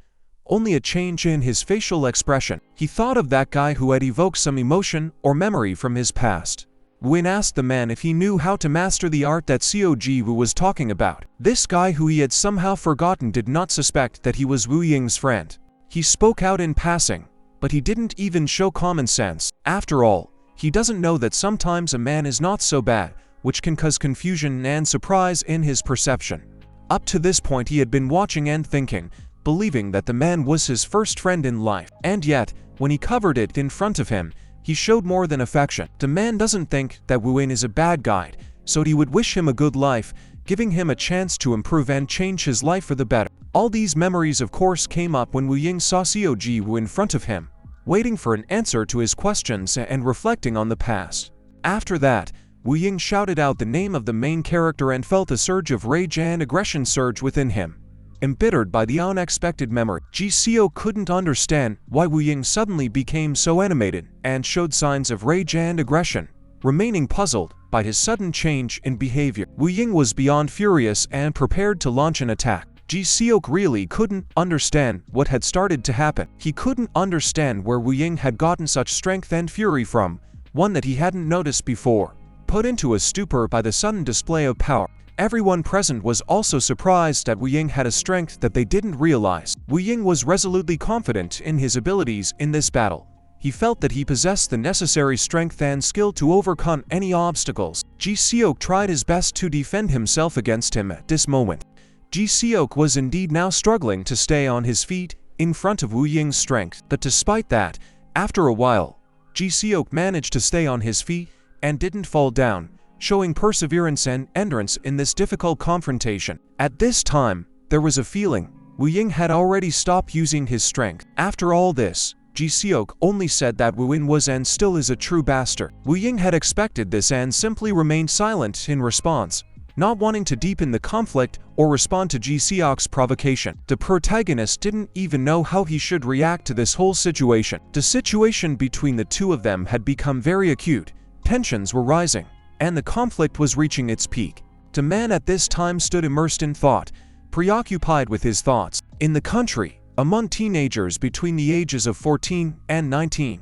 only a change in his facial expression. He thought of that guy who had evoked some emotion or memory from his past. Woo Ying asked the man if he knew how to master the art that Seo Ji Woo was talking about. This guy who he had somehow forgotten did not suspect that he was Woo Ying's friend. He spoke out in passing, but he didn't even show common sense. After all, he doesn't know that sometimes a man is not so bad, which can cause confusion and surprise in his perception. Up to this point he had been watching and thinking, believing that the man was his first friend in life. And yet, when he covered it in front of him, he showed more than affection. The man doesn't think that Woo Ying is a bad guy, so he would wish him a good life, giving him a chance to improve and change his life for the better. All these memories of course came up when Woo Ying saw Seo Ji Woo in front of him, waiting for an answer to his questions and reflecting on the past. After that, Woo Ying shouted out the name of the main character and felt a surge of rage and aggression surge within him. embittered by the unexpected memory. Ji Seo couldn't understand why Wu Ying suddenly became so animated and showed signs of rage and aggression, remaining puzzled by his sudden change in behavior. Wu Ying was beyond furious and prepared to launch an attack. Ji Seok really couldn't understand what had started to happen. He couldn't understand where Wu Ying had gotten such strength and fury from, one that he hadn't noticed before. Put into a stupor by the sudden display of power, everyone present was also surprised that Wu Ying had a strength that they didn't realize. Wu Ying was resolutely confident in his abilities in this battle. He felt that he possessed the necessary strength and skill to overcome any obstacles. Ji Seok tried his best to defend himself against him at this moment. Ji Seok was indeed now struggling to stay on his feet in front of Wu Ying's strength. But despite that, after a while, Ji Seok managed to stay on his feet and didn't fall down, showing perseverance and endurance in this difficult confrontation. At this time, there was a feeling Wu Ying had already stopped using his strength. After all this, Ji Seok only said that Wu Ying was and still is a true bastard. Wu Ying had expected this and simply remained silent in response, not wanting to deepen the conflict or respond to Ji Seok's provocation. The protagonist didn't even know how he should react to this whole situation. The situation between the two of them had become very acute, tensions were rising, and the conflict was reaching its peak. The man at this time stood immersed in thought, preoccupied with his thoughts. In the country, among teenagers between the ages of 14 and 19,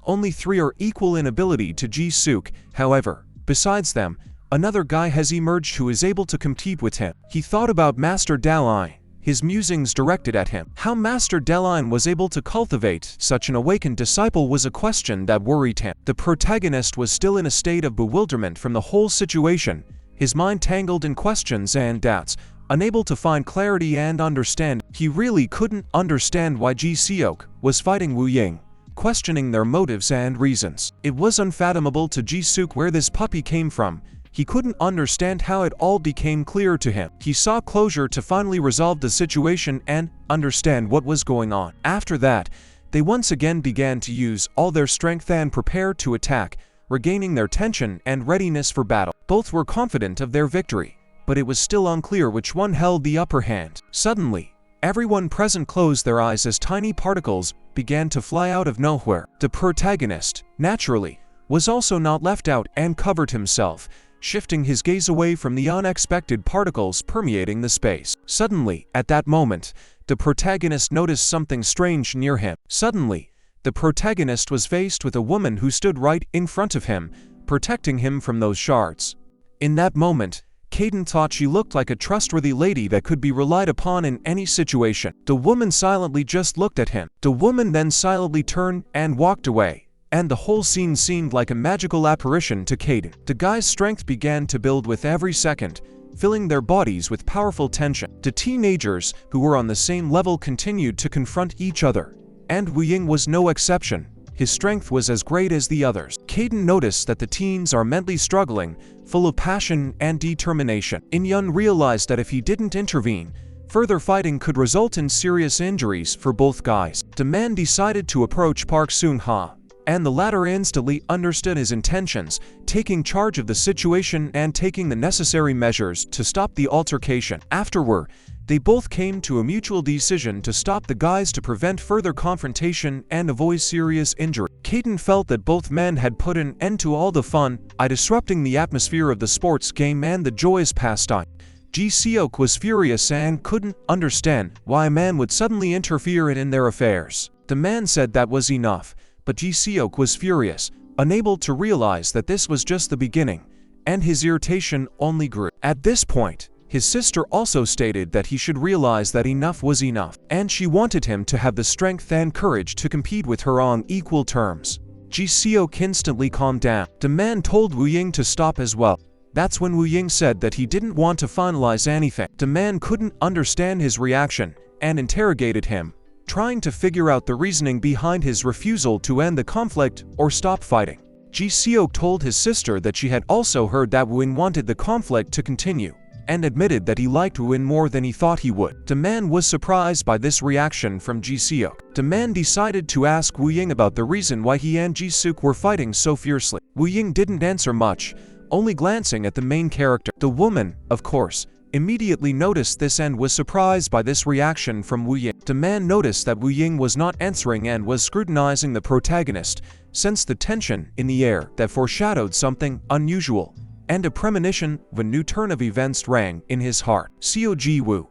only 3 are equal in ability to Ji Seok. However, besides them, another guy has emerged who is able to compete with him. He thought about Master Dalai, his musings directed at him. How Master Dalai was able to cultivate such an awakened disciple was a question that worried him. The protagonist was still in a state of bewilderment from the whole situation, his mind tangled in questions and doubts, unable to find clarity and understand. He really couldn't understand why Ji Seok was fighting Wu Ying, questioning their motives and reasons. It was unfathomable to Ji Seok where this puppy came from. He couldn't understand how it all became clear to him. He saw closure to finally resolve the situation and understand what was going on. After that, they once again began to use all their strength and prepare to attack, regaining their tension and readiness for battle. Both were confident of their victory, but it was still unclear which one held the upper hand. Suddenly, everyone present closed their eyes as tiny particles began to fly out of nowhere. The protagonist, naturally, was also not left out and covered himself, shifting his gaze away from the unexpected particles permeating the space. Suddenly, at that moment, the protagonist noticed something strange near him. Suddenly, the protagonist was faced with a woman who stood right in front of him, protecting him from those shards. In that moment, Cayden thought she looked like a trustworthy lady that could be relied upon in any situation. The woman silently just looked at him. The woman then silently turned and walked away, and the whole scene seemed like a magical apparition to Cayden. The guy's strength began to build with every second, filling their bodies with powerful tension. The teenagers who were on the same level continued to confront each other, and Wu Ying was no exception. His strength was as great as the others. Cayden noticed that the teens are mentally struggling, full of passion and determination. In Yun realized that if he didn't intervene, further fighting could result in serious injuries for both guys. The man decided to approach Park Seung-ha, and the latter instantly understood his intentions, taking charge of the situation and taking the necessary measures to stop the altercation. Afterward, they both came to a mutual decision to stop the guys to prevent further confrontation and avoid serious injury. Cayden felt that both men had put an end to all the fun, disrupting the atmosphere of the sports game and the joyous pastime. Ji Seok was furious and couldn't understand why a man would suddenly interfere in their affairs. The man said that was enough, but Ji Seok was furious, unable to realize that this was just the beginning, and his irritation only grew. At this point, his sister also stated that he should realize that enough was enough, and she wanted him to have the strength and courage to compete with her on equal terms. Ji Seok instantly calmed down. The man told Wu Ying to stop as well. That's when Wu Ying said that he didn't want to finalize anything. The man couldn't understand his reaction and interrogated him, trying to figure out the reasoning behind his refusal to end the conflict or stop fighting. Ji Seok told his sister that she had also heard that Wu Ying wanted the conflict to continue, and admitted that he liked Wu Ying more than he thought he would. The man was surprised by this reaction from Ji Seok. The man decided to ask Wu Ying about the reason why he and Ji Seok were fighting so fiercely. Wu Ying didn't answer much, only glancing at the main character. The woman, of course, immediately noticed this and was surprised by this reaction from Wu Ying. The man noticed that Wu Ying was not answering and was scrutinizing the protagonist, sensed the tension in the air that foreshadowed something unusual, and a premonition of a new turn of events rang in his heart. Seo Ji Woo,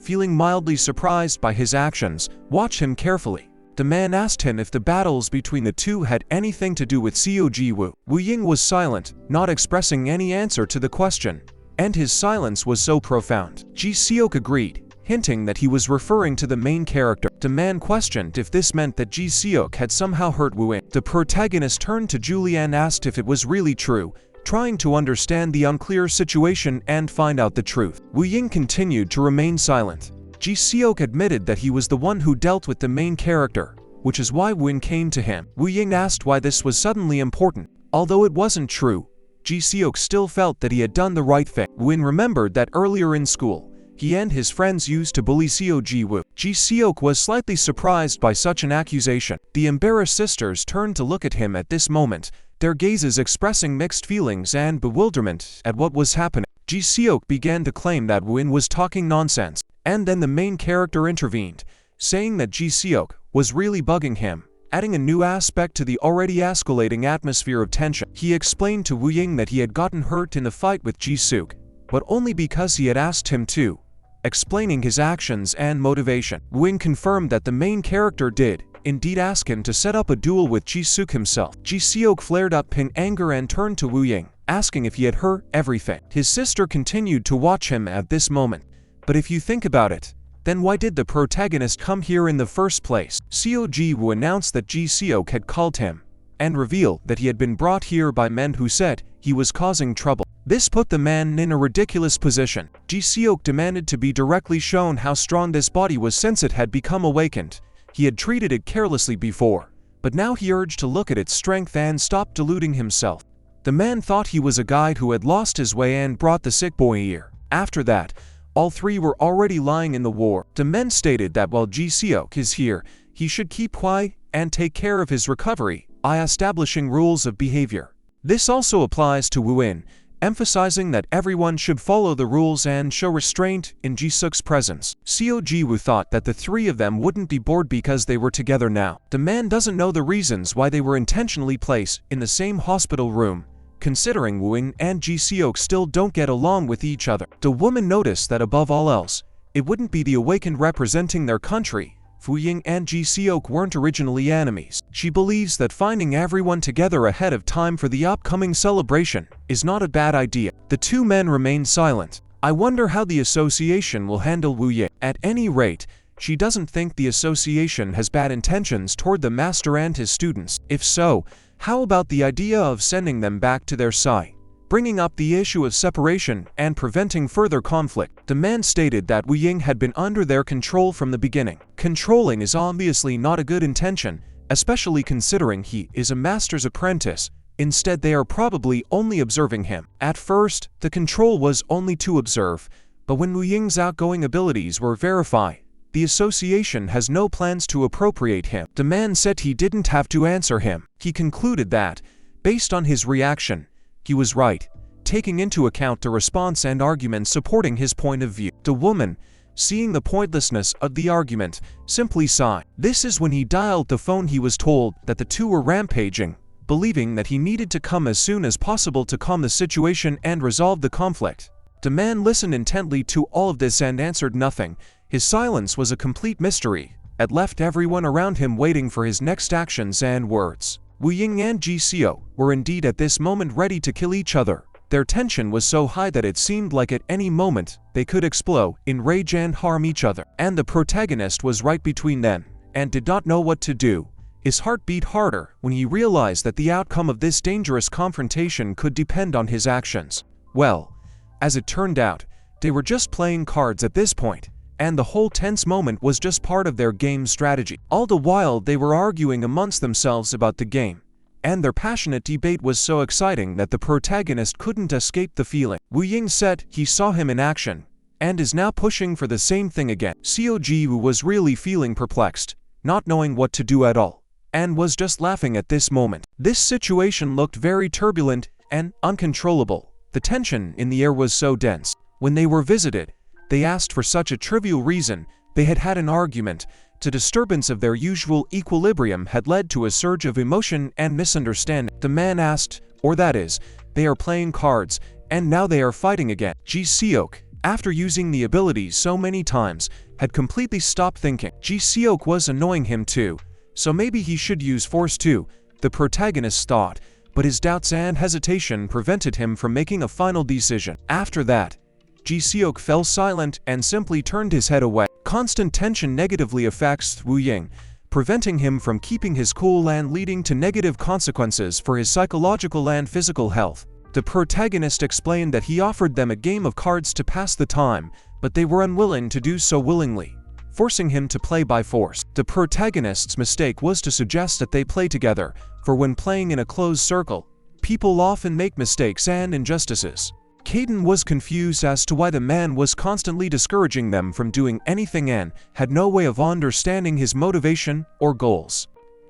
feeling mildly surprised by his actions, watched him carefully. The man asked him if the battles between the two had anything to do with Seo Ji Woo. Wu Ying was silent, not expressing any answer to the question, and his silence was so profound. Ji Seok agreed, hinting that he was referring to the main character. The man questioned if this meant that Ji Seok had somehow hurt Wu Ying. The protagonist turned to Julie and asked if it was really true, trying to understand the unclear situation and find out the truth. Wu Ying continued to remain silent. Ji Seok admitted that he was the one who dealt with the main character, which is why Wu Ying came to him. Wu Ying asked why this was suddenly important. Although it wasn't true, Ji Seok still felt that he had done the right thing. Wu Ying remembered that earlier in school, he and his friends used to bully Seo Ji Woo. Ji Seok was slightly surprised by such an accusation. The embarrassed sisters turned to look at him at this moment, their gazes expressing mixed feelings and bewilderment at what was happening. Ji Seok began to claim that Wu Ying was talking nonsense, and then the main character intervened, saying that Ji Seok was really bugging him, adding a new aspect to the already escalating atmosphere of tension. He explained to Wu Ying that he had gotten hurt in the fight with Ji Seok, but only because he had asked him to, explaining his actions and motivation. Wu Ying confirmed that the main character did indeed ask him to set up a duel with Ji Seok himself. Ji Seok flared up in anger and turned to Wu Ying, asking if he had heard everything. His sister continued to watch him at this moment. But if you think about it, then why did the protagonist come here in the first place? Seo Ji Woo announced that Ji Seok had called him, and revealed that he had been brought here by men who said he was causing trouble. This put the man in a ridiculous position. Ji Seok demanded to be directly shown how strong this body was since it had become awakened. He had treated it carelessly before, but now he urged to look at its strength and stop deluding himself. The man thought he was a guide who had lost his way and brought the sick boy here. After that, all three were already lying in the war. The men stated that while Ji Seok is here, he should keep quiet and take care of his recovery by establishing rules of behavior. This also applies to Wu Ying, emphasizing that everyone should follow the rules and show restraint in Ji Seok's presence. Seo Ji Woo thought that the three of them wouldn't be bored because they were together now. The man doesn't know the reasons why they were intentionally placed in the same hospital room, considering Wu Ying and Ji Seok still don't get along with each other. The woman noticed that above all else, it wouldn't be the Awakened representing their country. Wu Ying and Ji Seok weren't originally enemies. She believes that finding everyone together ahead of time for the upcoming celebration is not a bad idea. The two men remained silent. I wonder how the association will handle Wu Ying. At any rate, she doesn't think the association has bad intentions toward the master and his students. If so, how about the idea of sending them back to their side, bringing up the issue of separation and preventing further conflict? The man stated that Wu Ying had been under their control from the beginning. Controlling is obviously not a good intention, especially considering he is a master's apprentice. Instead, they are probably only observing him. At first, the control was only to observe, but when Wu Ying's outgoing abilities were verified, the association has no plans to appropriate him. The man said he didn't have to answer him. He concluded that, based on his reaction, he was right, taking into account the response and arguments supporting his point of view. The woman, seeing the pointlessness of the argument, simply sighed. This is when he dialed the phone. He was told that the two were rampaging, believing that he needed to come as soon as possible to calm the situation and resolve the conflict. The man listened intently to all of this and answered nothing. His silence was a complete mystery. It left everyone around him waiting for his next actions and words. Wu Ying and Ji Seok were indeed at this moment ready to kill each other. Their tension was so high that it seemed like at any moment they could explode in rage and harm each other. And the protagonist was right between them and did not know what to do. His heart beat harder when he realized that the outcome of this dangerous confrontation could depend on his actions. Well, as it turned out, they were just playing cards at this point, and the whole tense moment was just part of their game strategy. All the while they were arguing amongst themselves about the game, and their passionate debate was so exciting that the protagonist couldn't escape the feeling. Wu Ying said he saw him in action, and is now pushing for the same thing again. Seo Ji Woo was really feeling perplexed, not knowing what to do at all, and was just laughing at this moment. This situation looked very turbulent and uncontrollable. The tension in the air was so dense. When they were visited, they asked for such a trivial reason. They had had an argument. The disturbance of their usual equilibrium had led to a surge of emotion and misunderstanding. The man asked, or that is, they are playing cards, and now they are fighting again. Ji Seok, after using the abilities so many times, had completely stopped thinking. Ji Seok was annoying him too, so maybe he should use force too, the protagonist thought, but his doubts and hesitation prevented him from making a final decision. After that, Ji Seok fell silent and simply turned his head away. Constant tension negatively affects Wu Ying, preventing him from keeping his cool and leading to negative consequences for his psychological and physical health. The protagonist explained that he offered them a game of cards to pass the time, but they were unwilling to do so willingly, forcing him to play by force. The protagonist's mistake was to suggest that they play together, for when playing in a closed circle, people often make mistakes and injustices. Cayden was confused as to why the man was constantly discouraging them from doing anything and had no way of understanding his motivation or goals.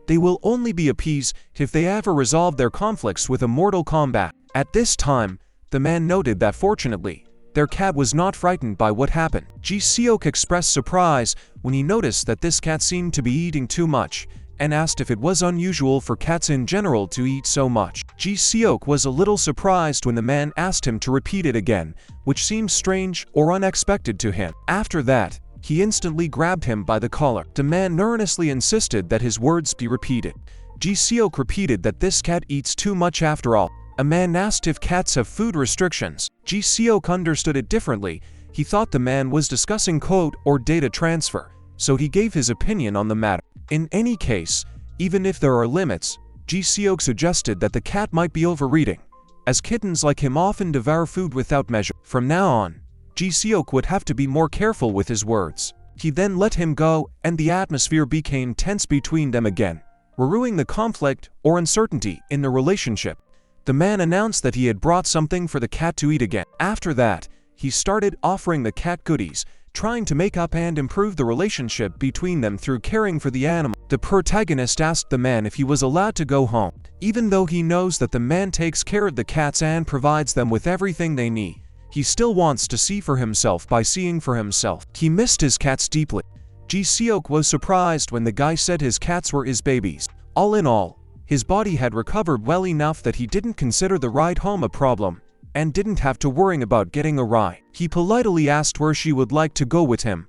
They will only be appeased if they ever resolve their conflicts with a mortal combat. At this time, the man noted that fortunately, their cat was not frightened by what happened. Ji Seok expressed surprise when he noticed that this cat seemed to be eating too much, and asked if it was unusual for cats in general to eat so much. Ji Seok was a little surprised when the man asked him to repeat it again, which seemed strange or unexpected to him. After that, he instantly grabbed him by the collar. The man earnestly insisted that his words be repeated. Ji Seok repeated that this cat eats too much after all. A man asked if cats have food restrictions. Ji Seok understood it differently. He thought the man was discussing code or data transfer, so he gave his opinion on the matter. In any case, even if there are limits, Ji Seok suggested that the cat might be overeating, as kittens like him often devour food without measure. From now on, Ji Seok would have to be more careful with his words. He then let him go, and the atmosphere became tense between them again, renewing the conflict or uncertainty in the relationship. The man announced that he had brought something for the cat to eat again. After that, he started offering the cat goodies, trying to make up and improve the relationship between them through caring for the animal. The protagonist asked the man if he was allowed to go home. Even though he knows that the man takes care of the cats and provides them with everything they need, he still wants to see for himself by seeing for himself. He missed his cats deeply. Ji Seok was surprised when the guy said his cats were his babies. All in all, his body had recovered well enough that he didn't consider the ride home a problem, and didn't have to worry about getting a ride. He politely asked where she would like to go with him,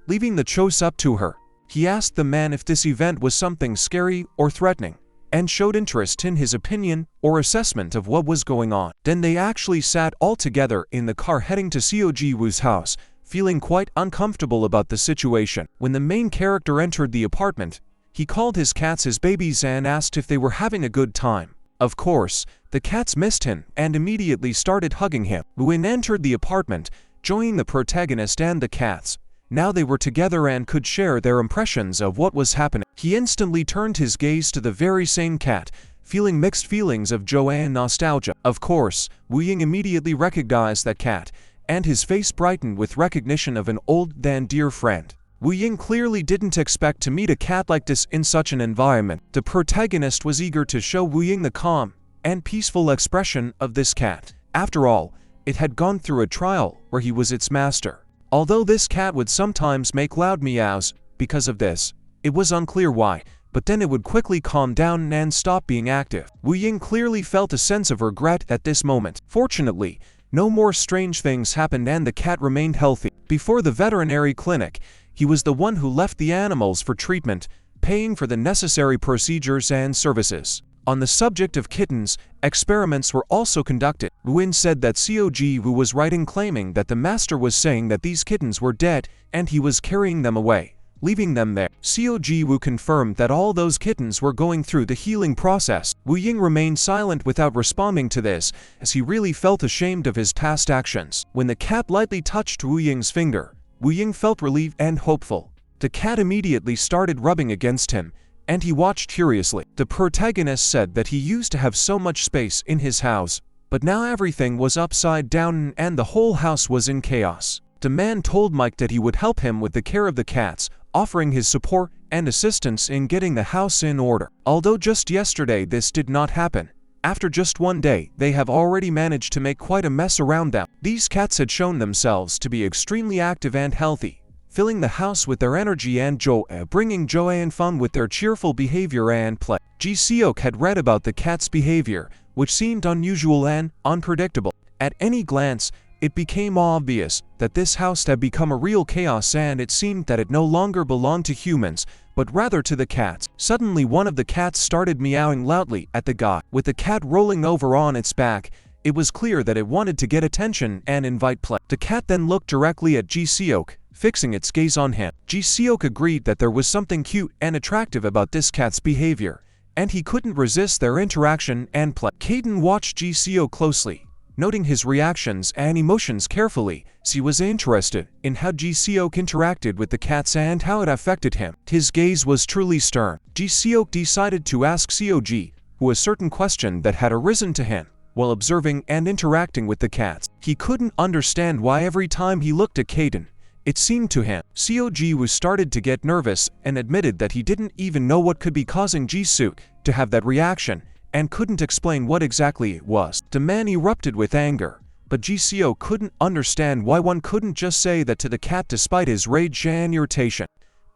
leaving the choice up to her. He asked the man if this event was something scary or threatening, and showed interest in his opinion or assessment of what was going on. Then they actually sat all together in the car heading to Seo Ji Woo's house, feeling quite uncomfortable about the situation. When the main character entered the apartment, he called his cats his babies and asked if they were having a good time. Of course, the cats missed him and immediately started hugging him. Woo-in entered the apartment, joining the protagonist and the cats. Now they were together and could share their impressions of what was happening. He instantly turned his gaze to the very same cat, feeling mixed feelings of joy and nostalgia. Of course, Wu Ying immediately recognized that cat, and his face brightened with recognition of an old and dear friend. Wu Ying clearly didn't expect to meet a cat like this in such an environment. The protagonist was eager to show Wu Ying the calm and peaceful expression of this cat. After all, it had gone through a trial where he was its master. Although this cat would sometimes make loud meows because of this, it was unclear why, but then it would quickly calm down and stop being active. Wu Ying clearly felt a sense of regret at this moment. Fortunately, no more strange things happened and the cat remained healthy. Before the veterinary clinic, he was the one who left the animals for treatment, paying for the necessary procedures and services. On the subject of kittens, experiments were also conducted. Wu-in said that Seo Ji Woo was right in claiming that the master was saying that these kittens were dead and he was carrying them away, leaving them there. Seo Ji Woo confirmed that all those kittens were going through the healing process. Wu Ying remained silent without responding to this, as he really felt ashamed of his past actions. When the cat lightly touched Wu Ying's finger, Wu Ying felt relieved and hopeful. The cat immediately started rubbing against him, and he watched curiously. The protagonist said that he used to have so much space in his house, but now everything was upside down and the whole house was in chaos. The man told Mike that he would help him with the care of the cats, offering his support and assistance in getting the house in order. Although just yesterday this did not happen, After just one day, they have already managed to make quite a mess around them. These cats had shown themselves to be extremely active and healthy, filling the house with their energy and joy, bringing joy and fun with their cheerful behavior and play. Ji Seok had read about the cat's behavior, which seemed unusual and unpredictable. At any glance, it became obvious that this house had become a real chaos, and it seemed that it no longer belonged to humans, but rather to the cats. Suddenly one of the cats started meowing loudly at the guy. With the cat rolling over on its back, it was clear that it wanted to get attention and invite play. The cat then looked directly at Ji Seok, fixing its gaze on him. Ji Seok agreed that there was something cute and attractive about this cat's behavior, and he couldn't resist their interaction and play. Cayden watched Ji Seok closely, noting his reactions and emotions carefully. She was interested in how Ji Seok interacted with the cats and how it affected him. His gaze was truly stern. Ji Seok decided to ask Seo Ji Woo a certain question that had arisen to him while observing and interacting with the cats. He couldn't understand why every time he looked at Kaiden, it seemed to him. Seo Ji Woo started to get nervous and admitted that he didn't even know what could be causing Ji Seok to have that reaction, and couldn't explain what exactly it was. The man erupted with anger, but Ji Seok couldn't understand why one couldn't just say that to the cat despite his rage and irritation.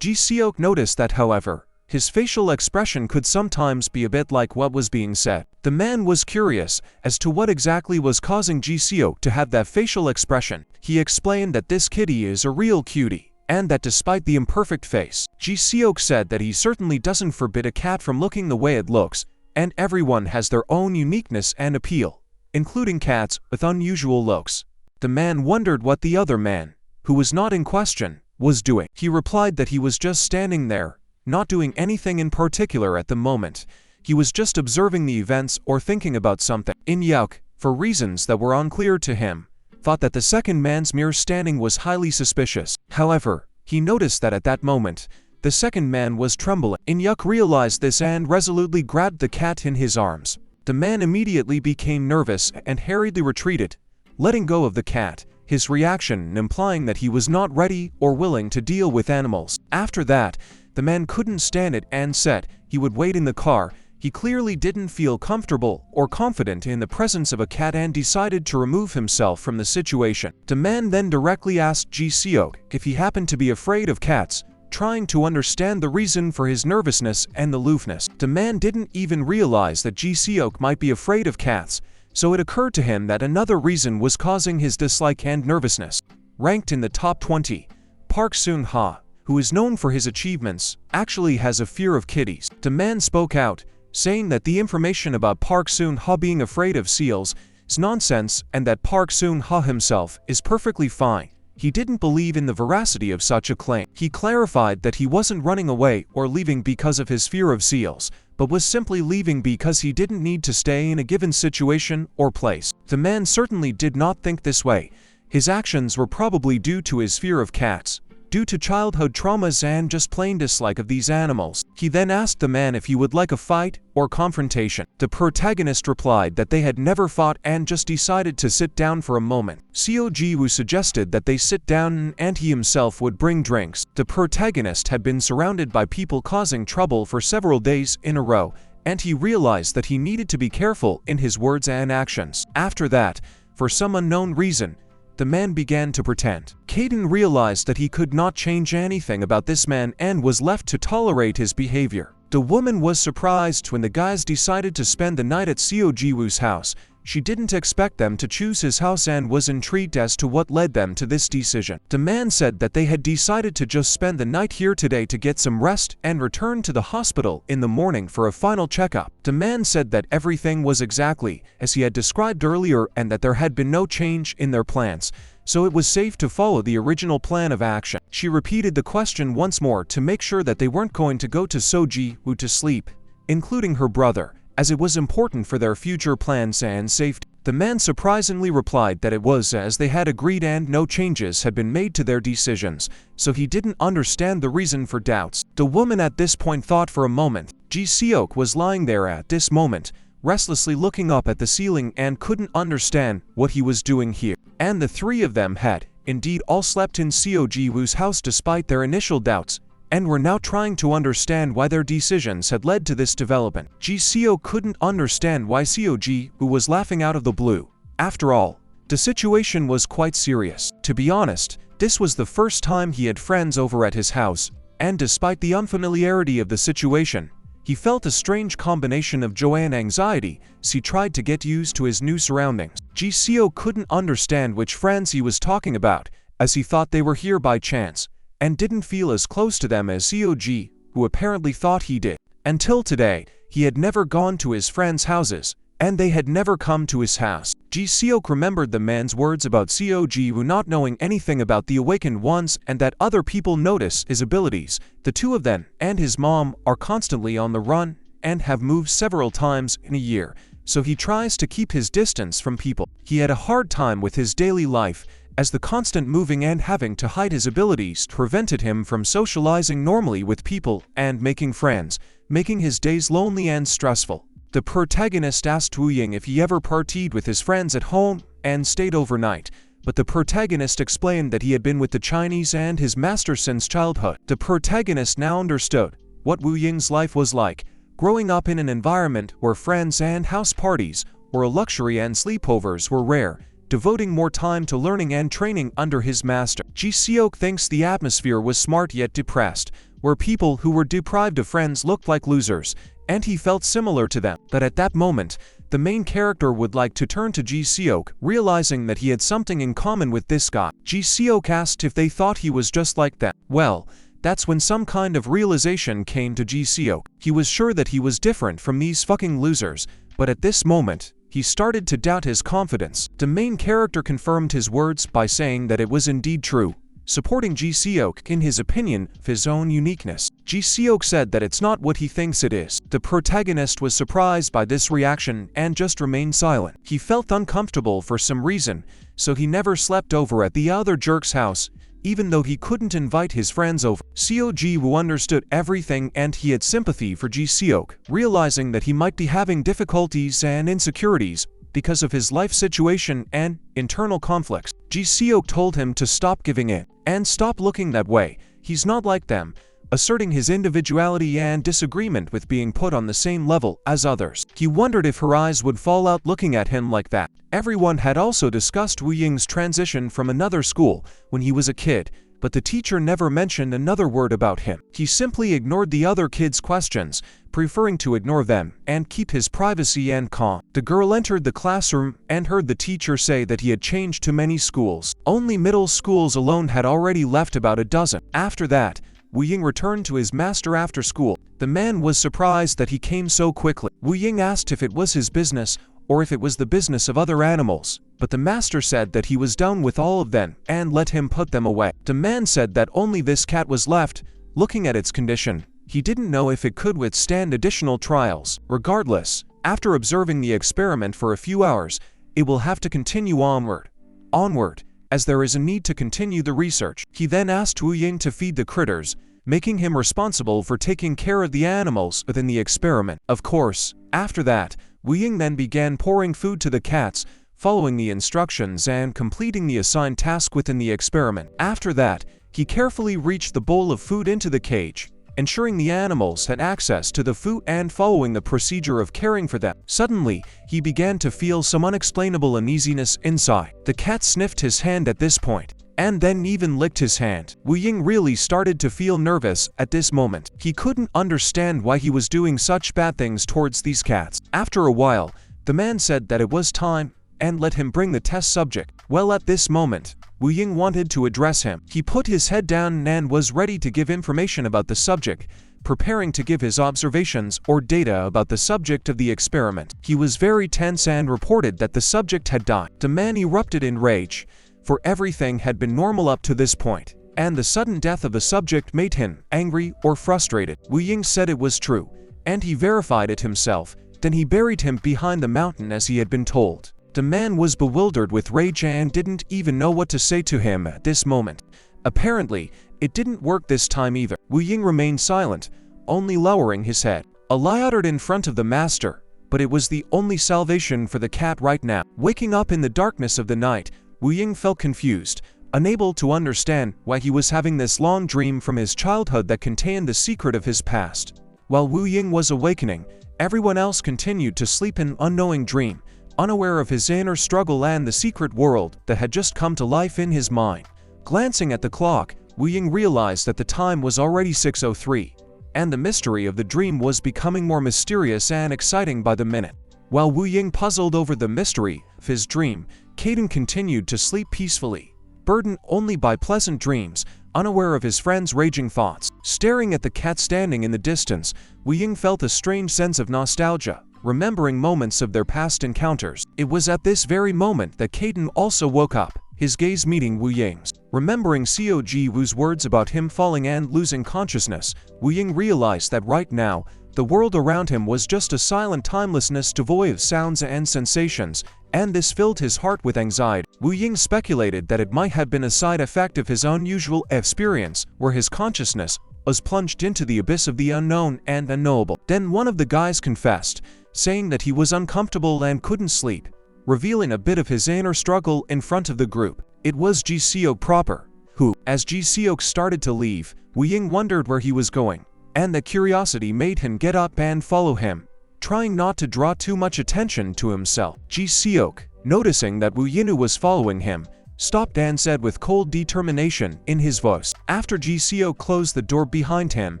Ji Seok noticed that, however, his facial expression could sometimes be a bit like what was being said. The man was curious as to what exactly was causing Ji Seok to have that facial expression. He explained that this kitty is a real cutie, and that despite the imperfect face, Ji Seok said that he certainly doesn't forbid a cat from looking the way it looks, and everyone has their own uniqueness and appeal, including cats with unusual looks. The man wondered what the other man, who was not in question, was doing. He replied that he was just standing there, not doing anything in particular at the moment. He was just observing the events or thinking about something. In Yauk, for reasons that were unclear to him, thought that the second man's mere standing was highly suspicious. However, he noticed that at that moment, the second man was trembling. Inyuk realized this and resolutely grabbed the cat in his arms. The man immediately became nervous and hurriedly retreated, letting go of the cat, his reaction implying that he was not ready or willing to deal with animals. After that, the man couldn't stand it and said he would wait in the car. He clearly didn't feel comfortable or confident in the presence of a cat and decided to remove himself from the situation. The man then directly asked Ji Seok if he happened to be afraid of cats, trying to understand the reason for his nervousness and aloofness. The man didn't even realize that Ji Seok might be afraid of cats, so it occurred to him that another reason was causing his dislike and nervousness. Ranked in the top 20, Park Seung-ha, who is known for his achievements, actually has a fear of kitties. The man spoke out, saying that the information about Park Seung-ha being afraid of seals is nonsense and that Park Seung-ha himself is perfectly fine. He didn't believe in the veracity of such a claim. He clarified that he wasn't running away or leaving because of his fear of seals, but was simply leaving because he didn't need to stay in a given situation or place. The man certainly did not think this way. His actions were probably due to his fear of cats, due to childhood traumas and just plain dislike of these animals. He then asked the man if he would like a fight or confrontation. The protagonist replied that they had never fought and just decided to sit down for a moment. Seo Ji Woo suggested that they sit down and he himself would bring drinks. The protagonist had been surrounded by people causing trouble for several days in a row, and he realized that he needed to be careful in his words and actions. After that, for some unknown reason, the man began to pretend. Kaiden realized that he could not change anything about this man and was left to tolerate his behavior. The woman was surprised when the guys decided to spend the night at Seo Ji Woo's house. She didn't expect them to choose his house and was intrigued as to what led them to this decision. The man said that they had decided to just spend the night here today to get some rest and return to the hospital in the morning for a final checkup. The man said that everything was exactly as he had described earlier and that there had been no change in their plans, so it was safe to follow the original plan of action. She repeated the question once more to make sure that they weren't going to go to Seo Ji Woo to sleep, including her brother, as it was important for their future plans and safety. The man surprisingly replied that it was as they had agreed and no changes had been made to their decisions, so he didn't understand the reason for doubts. The woman at this point thought for a moment. Ji Seok was lying there at this moment, restlessly looking up at the ceiling and couldn't understand what he was doing here. And the three of them had, indeed, all slept in Seo Ji Woo's house despite their initial doubts and were now trying to understand why their decisions had led to this development. Ji Seo couldn't understand why Seo Ji Woo was laughing out of the blue. After all, the situation was quite serious. To be honest, this was the first time he had friends over at his house, and despite the unfamiliarity of the situation, he felt a strange combination of joy and anxiety as he tried to get used to his new surroundings. Ji Seo couldn't understand which friends he was talking about, as he thought they were here by chance, and didn't feel as close to them as Seo Ji, who apparently thought he did. Until today, he had never gone to his friends' houses, and they had never come to his house. Ji Seok remembered the man's words about Seo Ji Woo not knowing anything about the awakened ones and that other people notice his abilities. The two of them and his mom are constantly on the run and have moved several times in a year, so he tries to keep his distance from people. He had a hard time with his daily life, as the constant moving and having to hide his abilities prevented him from socializing normally with people and making friends, making his days lonely and stressful. The protagonist asked Wu Ying if he ever partied with his friends at home and stayed overnight, but the protagonist explained that he had been with the Chinese and his master since childhood. The protagonist now understood what Wu Ying's life was like, growing up in an environment where friends and house parties were a luxury and sleepovers were rare, devoting more time to learning and training under his master. Ji Seok thinks the atmosphere was smart yet depressed, where people who were deprived of friends looked like losers, and he felt similar to them. But at that moment, the main character would like to turn to Ji Seok, realizing that he had something in common with this guy. Ji Seok asked if they thought he was just like them. Well, that's when some kind of realization came to Ji Seok. He was sure that he was different from these fucking losers, but at this moment, he started to doubt his confidence. The main character confirmed his words by saying that it was indeed true, supporting Ji Seok in his opinion of his own uniqueness. Ji Seok said that it's not what he thinks it is. The protagonist was surprised by this reaction and just remained silent. He felt uncomfortable for some reason, so he never slept over at the other jerk's house, even though he couldn't invite his friends over. Seo Ji Woo understood everything and he had sympathy for Ji Seok, realizing that he might be having difficulties and insecurities because of his life situation and internal conflicts. Ji Seok told him to stop giving in and stop looking that way. He's not like them, asserting his individuality and disagreement with being put on the same level as others. He wondered if her eyes would fall out looking at him like that. Everyone had also discussed Wu Ying's transition from another school when he was a kid, but the teacher never mentioned another word about him. He simply ignored the other kids' questions, preferring to ignore them and keep his privacy and calm. The girl entered the classroom and heard the teacher say that he had changed to many schools. Only middle schools alone had already left about a dozen. After that, Wu Ying returned to his master after school. The man was surprised that he came so quickly. Wu Ying asked if it was his business or if it was the business of other animals, but the master said that he was done with all of them and let him put them away. The man said that only this cat was left. Looking at its condition, he didn't know if it could withstand additional trials. Regardless, after observing the experiment for a few hours, it will have to continue onward, as there is a need to continue the research. He then asked Wu Ying to feed the critters, making him responsible for taking care of the animals within the experiment. Of course, after that, Wu Ying then began pouring food to the cats, following the instructions and completing the assigned task within the experiment. After that, he carefully reached the bowl of food into the cage, ensuring the animals had access to the food and following the procedure of caring for them. Suddenly, he began to feel some unexplainable uneasiness inside. The cat sniffed his hand at this point, and then even licked his hand. Wu Ying really started to feel nervous at this moment. He couldn't understand why he was doing such bad things towards these cats. After a while, the man said that it was time and let him bring the test subject. Well, at this moment, Wu Ying wanted to address him. He put his head down and was ready to give information about the subject, preparing to give his observations or data about the subject of the experiment. He was very tense and reported that the subject had died. The man erupted in rage, for everything had been normal up to this point, and the sudden death of the subject made him angry or frustrated. Wu Ying said it was true, and he verified it himself. Then he buried him behind the mountain as he had been told. The man was bewildered with rage and didn't even know what to say to him at this moment. Apparently, it didn't work this time either. Wu Ying remained silent, only lowering his head. A lie uttered in front of the master, but it was the only salvation for the cat right now. Waking up in the darkness of the night, Wu Ying felt confused, unable to understand why he was having this long dream from his childhood that contained the secret of his past. While Woo Ying was awakening, everyone else continued to sleep in an unknowing dream, unaware of his inner struggle and the secret world that had just come to life in his mind. Glancing at the clock, Woo Ying realized that the time was already 6:03, and the mystery of the dream was becoming more mysterious and exciting by the minute. While Woo Ying puzzled over the mystery of his dream, Cayden continued to sleep peacefully, burdened only by pleasant dreams, unaware of his friend's raging thoughts. Staring at the cat standing in the distance, Woo Ying felt a strange sense of nostalgia, remembering moments of their past encounters. It was at this very moment that Cayden also woke up, his gaze meeting Woo Ying's. Remembering Seo Ji Woo's words about him falling and losing consciousness, Woo Ying realized that right now, the world around him was just a silent timelessness devoid of sounds and sensations, and this filled his heart with anxiety. Woo Ying speculated that it might have been a side effect of his unusual experience, where his consciousness was plunged into the abyss of the unknown and unknowable. Then one of the guys confessed, saying that he was uncomfortable and couldn't sleep, revealing a bit of his inner struggle in front of the group. It was Ji Seok proper, who, as Ji Seok started to leave, Woo Ying wondered where he was going, and the curiosity made him get up and follow him, trying not to draw too much attention to himself. Ji Seok, noticing that Woo Ying was following him, stopped and said with cold determination in his voice. After Ji Seok closed the door behind him,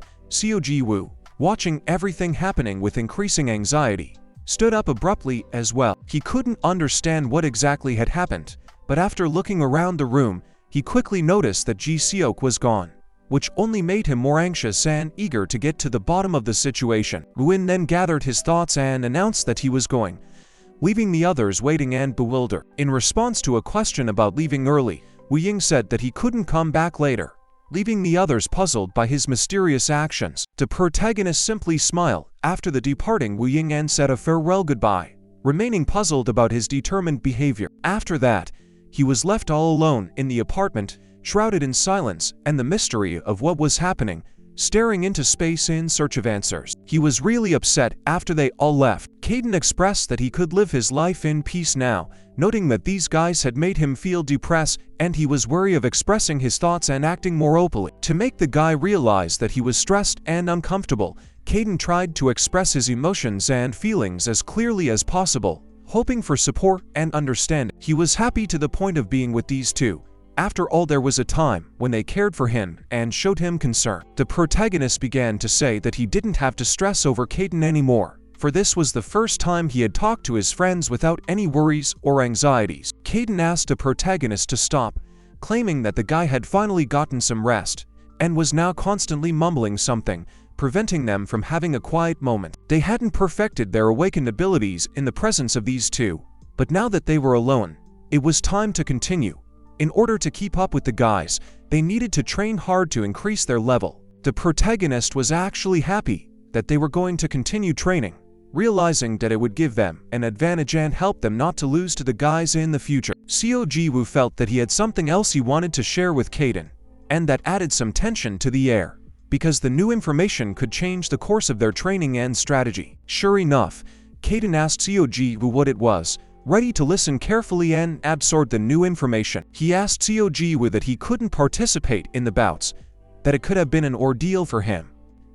Seo Ji Woo, watching everything happening with increasing anxiety, stood up abruptly as well. He couldn't understand what exactly had happened, but after looking around the room, he quickly noticed that Ji Seok was gone, which only made him more anxious and eager to get to the bottom of the situation. Woo Ying then gathered his thoughts and announced that he was going, leaving the others waiting and bewildered. In response to a question about leaving early, Woo Ying said that he couldn't come back later, leaving the others puzzled by his mysterious actions. The protagonist simply smiled after the departing Woo Ying and said a farewell goodbye, remaining puzzled about his determined behavior. After that, he was left all alone in the apartment, shrouded in silence and the mystery of what was happening, staring into space in search of answers. He was really upset after they all left. Cayden expressed that he could live his life in peace now, noting that these guys had made him feel depressed, and he was wary of expressing his thoughts and acting more openly. To make the guy realize that he was stressed and uncomfortable, Cayden tried to express his emotions and feelings as clearly as possible, hoping for support and understanding. He was happy to the point of being with these two. After all, there was a time when they cared for him and showed him concern. The protagonist began to say that he didn't have to stress over Cayden anymore, for this was the first time he had talked to his friends without any worries or anxieties. Cayden asked the protagonist to stop, claiming that the guy had finally gotten some rest, and was now constantly mumbling something, preventing them from having a quiet moment. They hadn't perfected their awakened abilities in the presence of these two, but now that they were alone, it was time to continue. In order to keep up with the guys, they needed to train hard to increase their level. The protagonist was actually happy that they were going to continue training, realizing that it would give them an advantage and help them not to lose to the guys in the future. Seo Ji Woo felt that he had something else he wanted to share with Cayden, and that added some tension to the air, because the new information could change the course of their training and strategy. Sure enough, Cayden asked Seo Ji Woo what it was, ready to listen carefully and absorb the new information. He asked Seo Ji Woo that he couldn't participate in the bouts, that it could have been an ordeal for him.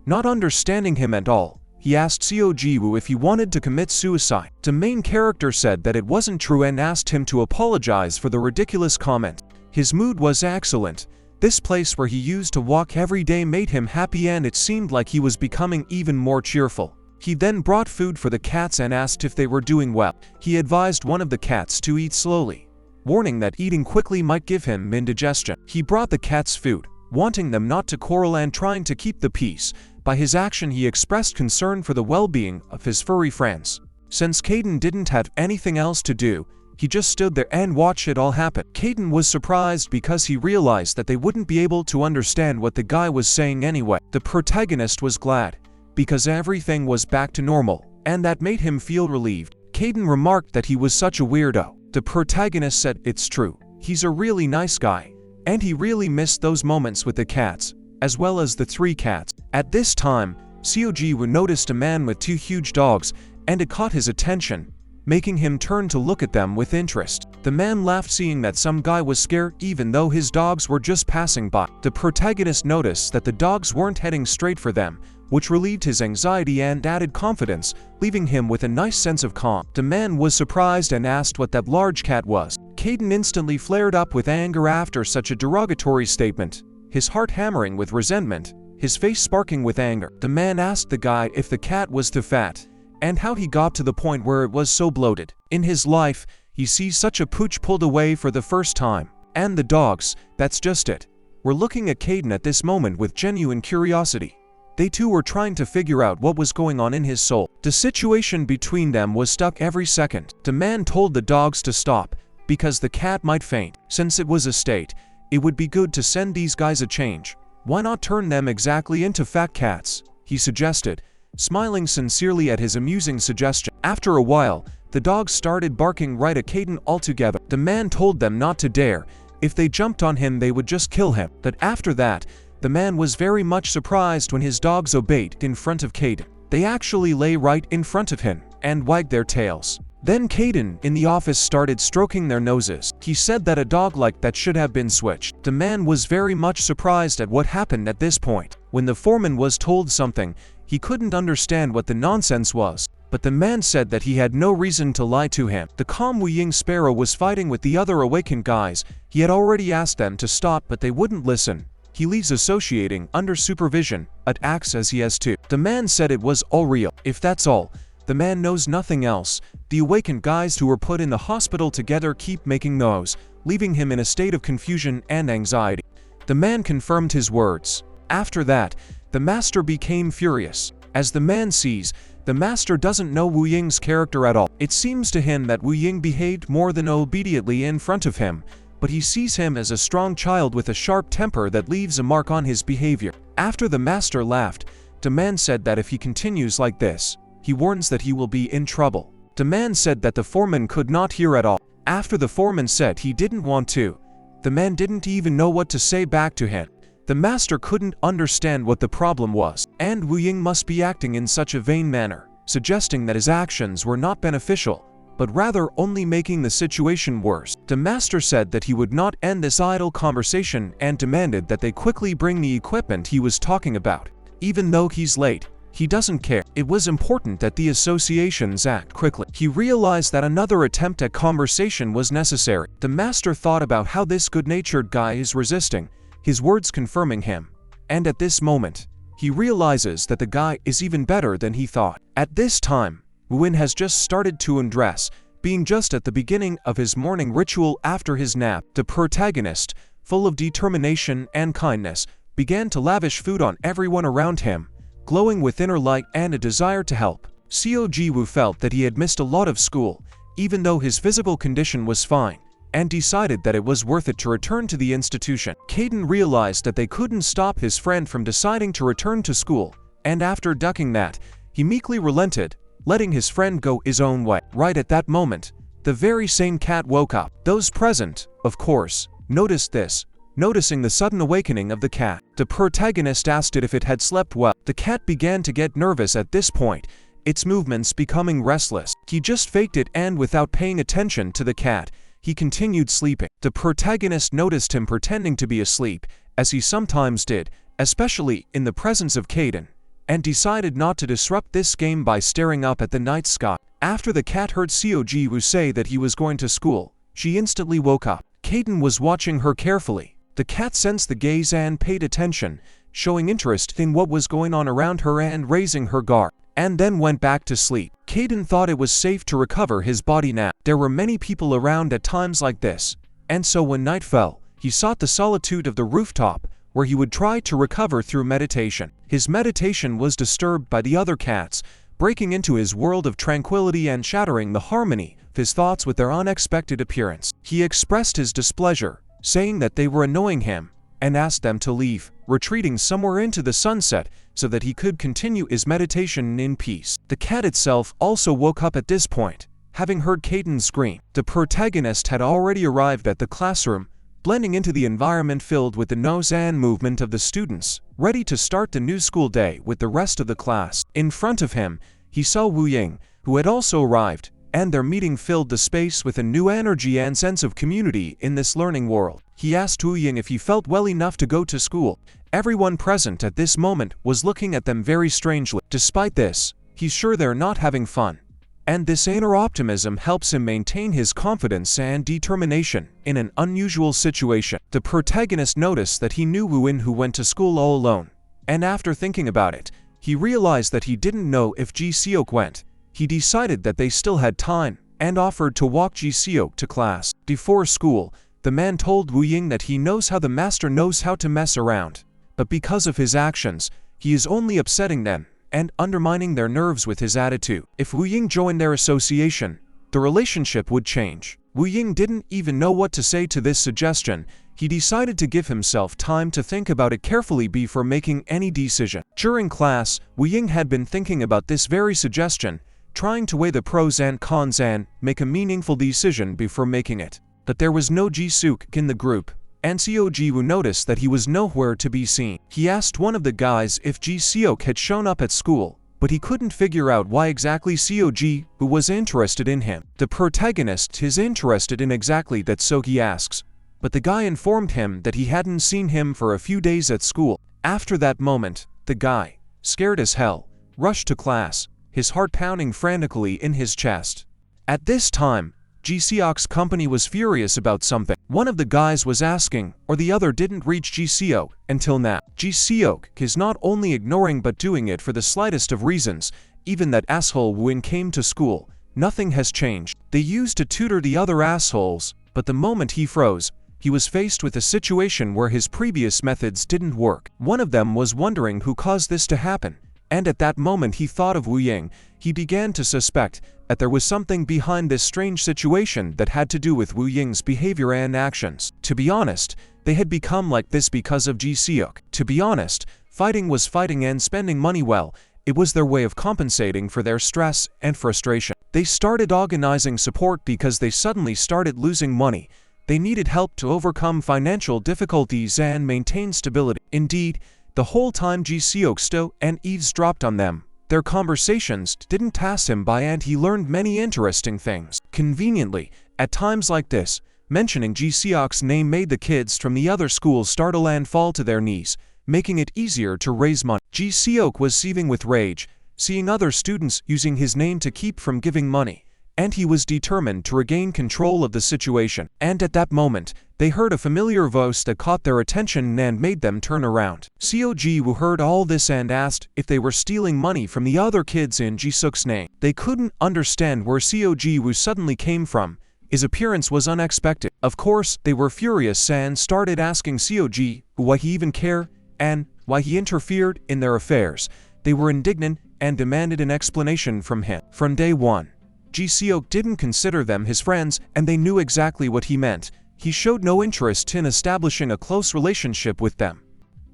Not understanding him at all, he asked Seo Ji Woo if he wanted to commit suicide. The main character said that it wasn't true and asked him to apologize for the ridiculous comment. His mood was excellent. This place where he used to walk every day made him happy, and it seemed like he was becoming even more cheerful. He then brought food for the cats and asked if they were doing well. He advised one of the cats to eat slowly, warning that eating quickly might give him indigestion. He brought the cats food, wanting them not to quarrel and trying to keep the peace. By his action, he expressed concern for the well-being of his furry friends. Since Cayden didn't have anything else to do, he just stood there and watched it all happen. Cayden was surprised because he realized that they wouldn't be able to understand what the guy was saying anyway. The protagonist was glad, because everything was back to normal, and that made him feel relieved. Cayden remarked that he was such a weirdo. The protagonist said it's true, he's a really nice guy, and he really missed those moments with the cats, as well as the 3 cats. At this time, Seo Ji Woo noticed a man with 2 huge dogs, and it caught his attention, making him turn to look at them with interest. The man laughed, seeing that some guy was scared even though his dogs were just passing by. The protagonist noticed that the dogs weren't heading straight for them, which relieved his anxiety and added confidence, leaving him with a nice sense of calm. The man was surprised and asked what that large cat was. Cayden instantly flared up with anger after such a derogatory statement, his heart hammering with resentment, his face sparking with anger. The man asked the guy if the cat was too fat, and how he got to the point where it was so bloated. In his life, he sees such a pooch pulled away for the first time. And the dogs, that's just it, were looking at Cayden at this moment with genuine curiosity. They too were trying to figure out what was going on in his soul. The situation between them was stuck every second. The man told the dogs to stop, because the cat might faint. Since it was a state, it would be good to send these guys a change. Why not turn them exactly into fat cats? He suggested, smiling sincerely at his amusing suggestion. After a while, the dogs started barking right at Cayden altogether. The man told them not to dare. If they jumped on him, they would just kill him. But after that, the man was very much surprised when his dogs obeyed in front of Cayden. They actually lay right in front of him and wagged their tails. Then Cayden in the office started stroking their noses. He said that a dog like that should have been switched. The man was very much surprised at what happened at this point. When the foreman was told something, he couldn't understand what the nonsense was. But the man said that he had no reason to lie to him. The calm Wu Ying Sparrow was fighting with the other Awakened guys. He had already asked them to stop, but they wouldn't listen. He leaves associating under supervision, acts as he has to. The man said it was all real. If that's all, the man knows nothing else. The Awakened guys who were put in the hospital together keep making noise, leaving him in a state of confusion and anxiety. The man confirmed his words. After that, the master became furious. As the man sees, the master doesn't know Wu Ying's character at all. It seems to him that Wu Ying behaved more than obediently in front of him, but he sees him as a strong child with a sharp temper that leaves a mark on his behavior. After the master laughed, the man said that if he continues like this, he warns that he will be in trouble. The man said that the foreman could not hear at all. After the foreman said he didn't want to, the man didn't even know what to say back to him. The master couldn't understand what the problem was, and Wu Ying must be acting in such a vain manner, suggesting that his actions were not beneficial, but rather only making the situation worse. The master said that he would not end this idle conversation and demanded that they quickly bring the equipment he was talking about. Even though he's late, he doesn't care. It was important that the associations act quickly. He realized that another attempt at conversation was necessary. The master thought about how this good-natured guy is resisting, his words confirming him. And at this moment, he realizes that the guy is even better than he thought. At this time, Wu Ying has just started to undress, being just at the beginning of his morning ritual after his nap. The protagonist, full of determination and kindness, began to lavish food on everyone around him, glowing with inner light and a desire to help. Seo Ji Woo felt that he had missed a lot of school, even though his physical condition was fine, and decided that it was worth it to return to the institution. Cayden realized that they couldn't stop his friend from deciding to return to school, and after ducking that, he meekly relented, letting his friend go his own way. Right at that moment, the very same cat woke up. Those present, of course, noticed this. Noticing the sudden awakening of the cat, the protagonist asked it if it had slept well. The cat began to get nervous at this point, its movements becoming restless. He just faked it, and without paying attention to the cat, he continued sleeping. The protagonist noticed him pretending to be asleep, as he sometimes did, especially in the presence of Cayden, and decided not to disrupt this game by staring up at the night sky. After the cat heard Seo Ji Woo say that he was going to school, she instantly woke up. Cayden was watching her carefully. The cat sensed the gaze and paid attention, showing interest in what was going on around her and raising her guard, and then went back to sleep. Cayden thought it was safe to recover his body now. There were many people around at times like this, and so when night fell, he sought the solitude of the rooftop, where he would try to recover through meditation. His meditation was disturbed by the other cats, breaking into his world of tranquility and shattering the harmony of his thoughts with their unexpected appearance. He expressed his displeasure, saying that they were annoying him, and asked them to leave, retreating somewhere into the sunset so that he could continue his meditation in peace. The cat itself also woke up at this point, having heard Cayden scream. The protagonist had already arrived at the classroom, blending into the environment filled with the noise and movement of the students, ready to start the new school day with the rest of the class. In front of him, he saw Wu Ying, who had also arrived, and their meeting filled the space with a new energy and sense of community in this learning world. He asked Woo Ying if he felt well enough to go to school. Everyone present at this moment was looking at them very strangely. Despite this, he's sure they're not having fun. And this inner optimism helps him maintain his confidence and determination in an unusual situation. The protagonist noticed that he knew Woo Ying, who went to school all alone. And after thinking about it, he realized that he didn't know if Ji Seok went. He decided that they still had time and offered to walk Ji Seok to class. Before school, the man told Woo Ying that he knows how the master knows how to mess around. But because of his actions, he is only upsetting them and undermining their nerves with his attitude. If Woo Ying joined their association, the relationship would change. Woo Ying didn't even know what to say to this suggestion. He decided to give himself time to think about it carefully before making any decision. During class, Woo Ying had been thinking about this very suggestion, trying to weigh the pros and cons and make a meaningful decision before making it. But there was no Ji Seok in the group, and Seo Ji Woo noticed that he was nowhere to be seen. He asked one of the guys if Ji Seok had shown up at school, but he couldn't figure out why exactly Seo Ji Woo was interested in him. The protagonist is interested in exactly that, so he asks, but the guy informed him that he hadn't seen him for a few days at school. After that moment, the guy, scared as hell, rushed to class, his heart pounding frantically in his chest. At this time, Ji Seok's company was furious about something. One of the guys was asking, or the other didn't reach Ji Seok until now. Ji Seok is not only ignoring but doing it for the slightest of reasons. Even that asshole Woo Ying came to school. Nothing has changed. They used to tutor the other assholes, but the moment he froze, he was faced with a situation where his previous methods didn't work. One of them was wondering who caused this to happen, and at that moment he thought of Woo Ying. He began to suspect that there was something behind this strange situation that had to do with Woo Ying's behavior and actions. To be honest, they had become like this because of Ji Seok. To be honest, fighting was fighting and spending money, well, it was their way of compensating for their stress and frustration. They started organizing support because they suddenly started losing money. They needed help to overcome financial difficulties and maintain stability. Indeed, the whole time Ji Seok stood and eavesdropped on them. Their conversations didn't pass him by, and he learned many interesting things. Conveniently, at times like this, mentioning Ji Seok's name made the kids from the other schools startle and fall to their knees, making it easier to raise money. Ji Seok was seething with rage, seeing other students using his name to keep from giving money, and he was determined to regain control of the situation. And at that moment, they heard a familiar voice that caught their attention and made them turn around. Seo Ji Woo heard all this and asked if they were stealing money from the other kids in Ji Seok's name. They couldn't understand where Seo Ji Woo suddenly came from. His appearance was unexpected. Of course, they were furious and started asking Seo Ji Woo why he even cared and why he interfered in their affairs. They were indignant and demanded an explanation from him. From day one, Ji Seok didn't consider them his friends, and they knew exactly what he meant. He showed no interest in establishing a close relationship with them.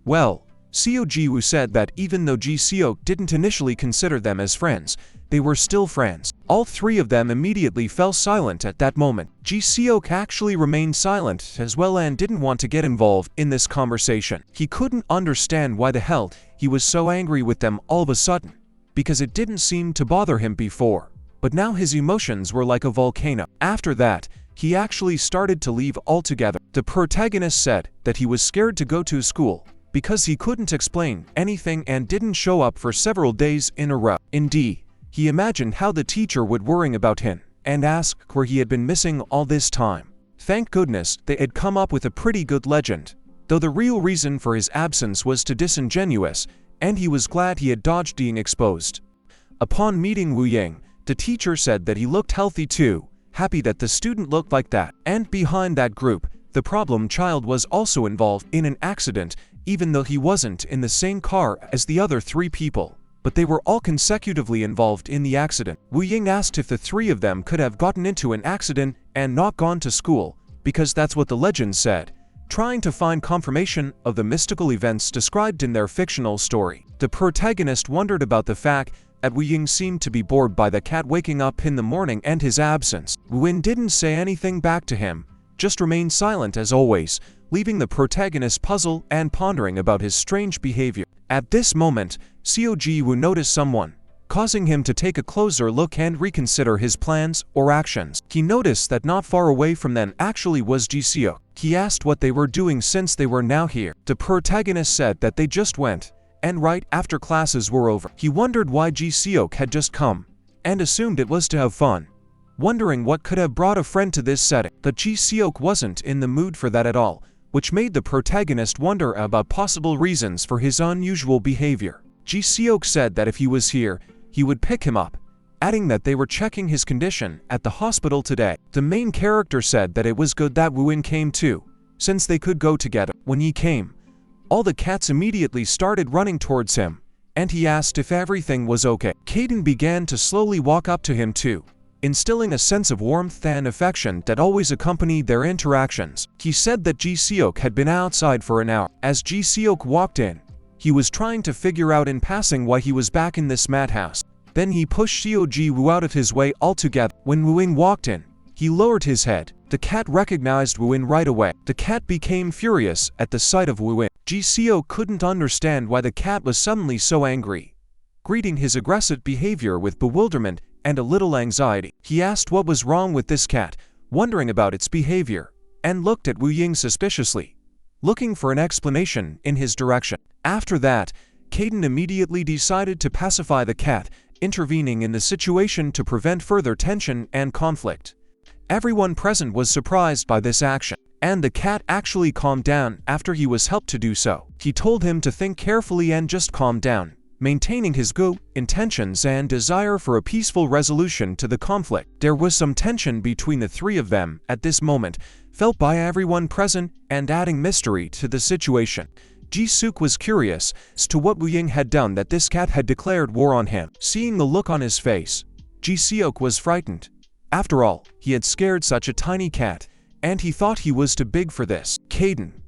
Well, Seo Ji Woo said that even though Ji Seok didn't initially consider them as friends, they were still friends. All three of them immediately fell silent at that moment. Ji Seok actually remained silent as well and didn't want to get involved in this conversation. He couldn't understand why the hell he was so angry with them all of a sudden, because it didn't seem to bother him before. But now his emotions were like a volcano. After that, he actually started to leave altogether. The protagonist said that he was scared to go to school because he couldn't explain anything and didn't show up for several days in a row. Indeed, he imagined how the teacher would worry about him and ask where he had been missing all this time. Thank goodness they had come up with a pretty good legend, though the real reason for his absence was too disingenuous, and he was glad he had dodged being exposed. Upon meeting Woo Ying, the teacher said that he looked healthy too, happy that the student looked like that. And behind that group, the problem child was also involved in an accident, even though he wasn't in the same car as the other three people. But they were all consecutively involved in the accident. Woo Ying asked if the three of them could have gotten into an accident and not gone to school, because that's what the legend said, trying to find confirmation of the mystical events described in their fictional story. The protagonist wondered about the fact that Woo Ying seemed to be bored by the cat waking up in the morning and his absence. Woo Ying didn't say anything back to him, just remained silent as always, leaving the protagonist puzzled and pondering about his strange behavior. At this moment, Seo Ji Woo noticed someone causing him to take a closer look and reconsider his plans or actions. He noticed that not far away from them actually was Ji Seok. He asked what they were doing since they were now here. The protagonist said that they just went, and right after classes were over. He wondered why Ji Seok had just come, and assumed it was to have fun, wondering what could have brought a friend to this setting. But Ji Seok wasn't in the mood for that at all, which made the protagonist wonder about possible reasons for his unusual behavior. Ji Seok said that if he was here, he would pick him up, adding that they were checking his condition at the hospital today. The main character said that it was good that Woo-in came too, since they could go together. When he came, all the cats immediately started running towards him, and he asked if everything was okay. Cayden began to slowly walk up to him too, instilling a sense of warmth and affection that always accompanied their interactions. He said that Ji Seok had been outside for an hour. As Ji Seok walked in, he was trying to figure out in passing why he was back in this madhouse. Then he pushed Seo Ji Woo out of his way altogether. When Woo-in walked in, he lowered his head. The cat recognized Woo-in right away. The cat became furious at the sight of Woo-in. Ji Seok couldn't understand why the cat was suddenly so angry, greeting his aggressive behavior with bewilderment and a little anxiety. He asked what was wrong with this cat, wondering about its behavior, and looked at Wu Ying suspiciously, looking for an explanation in his direction. After that, Cayden immediately decided to pacify the cat, intervening in the situation to prevent further tension and conflict. Everyone present was surprised by this action, and the cat actually calmed down after he was helped to do so. He told him to think carefully and just calm down, maintaining his good intentions and desire for a peaceful resolution to the conflict. There was some tension between the three of them at this moment, felt by everyone present and adding mystery to the situation. Ji Seok was curious as to what Woo Ying had done that this cat had declared war on him. Seeing the look on his face, Ji Seok was frightened. After all, he had scared such a tiny cat, and he thought he was too big for this. Cayden,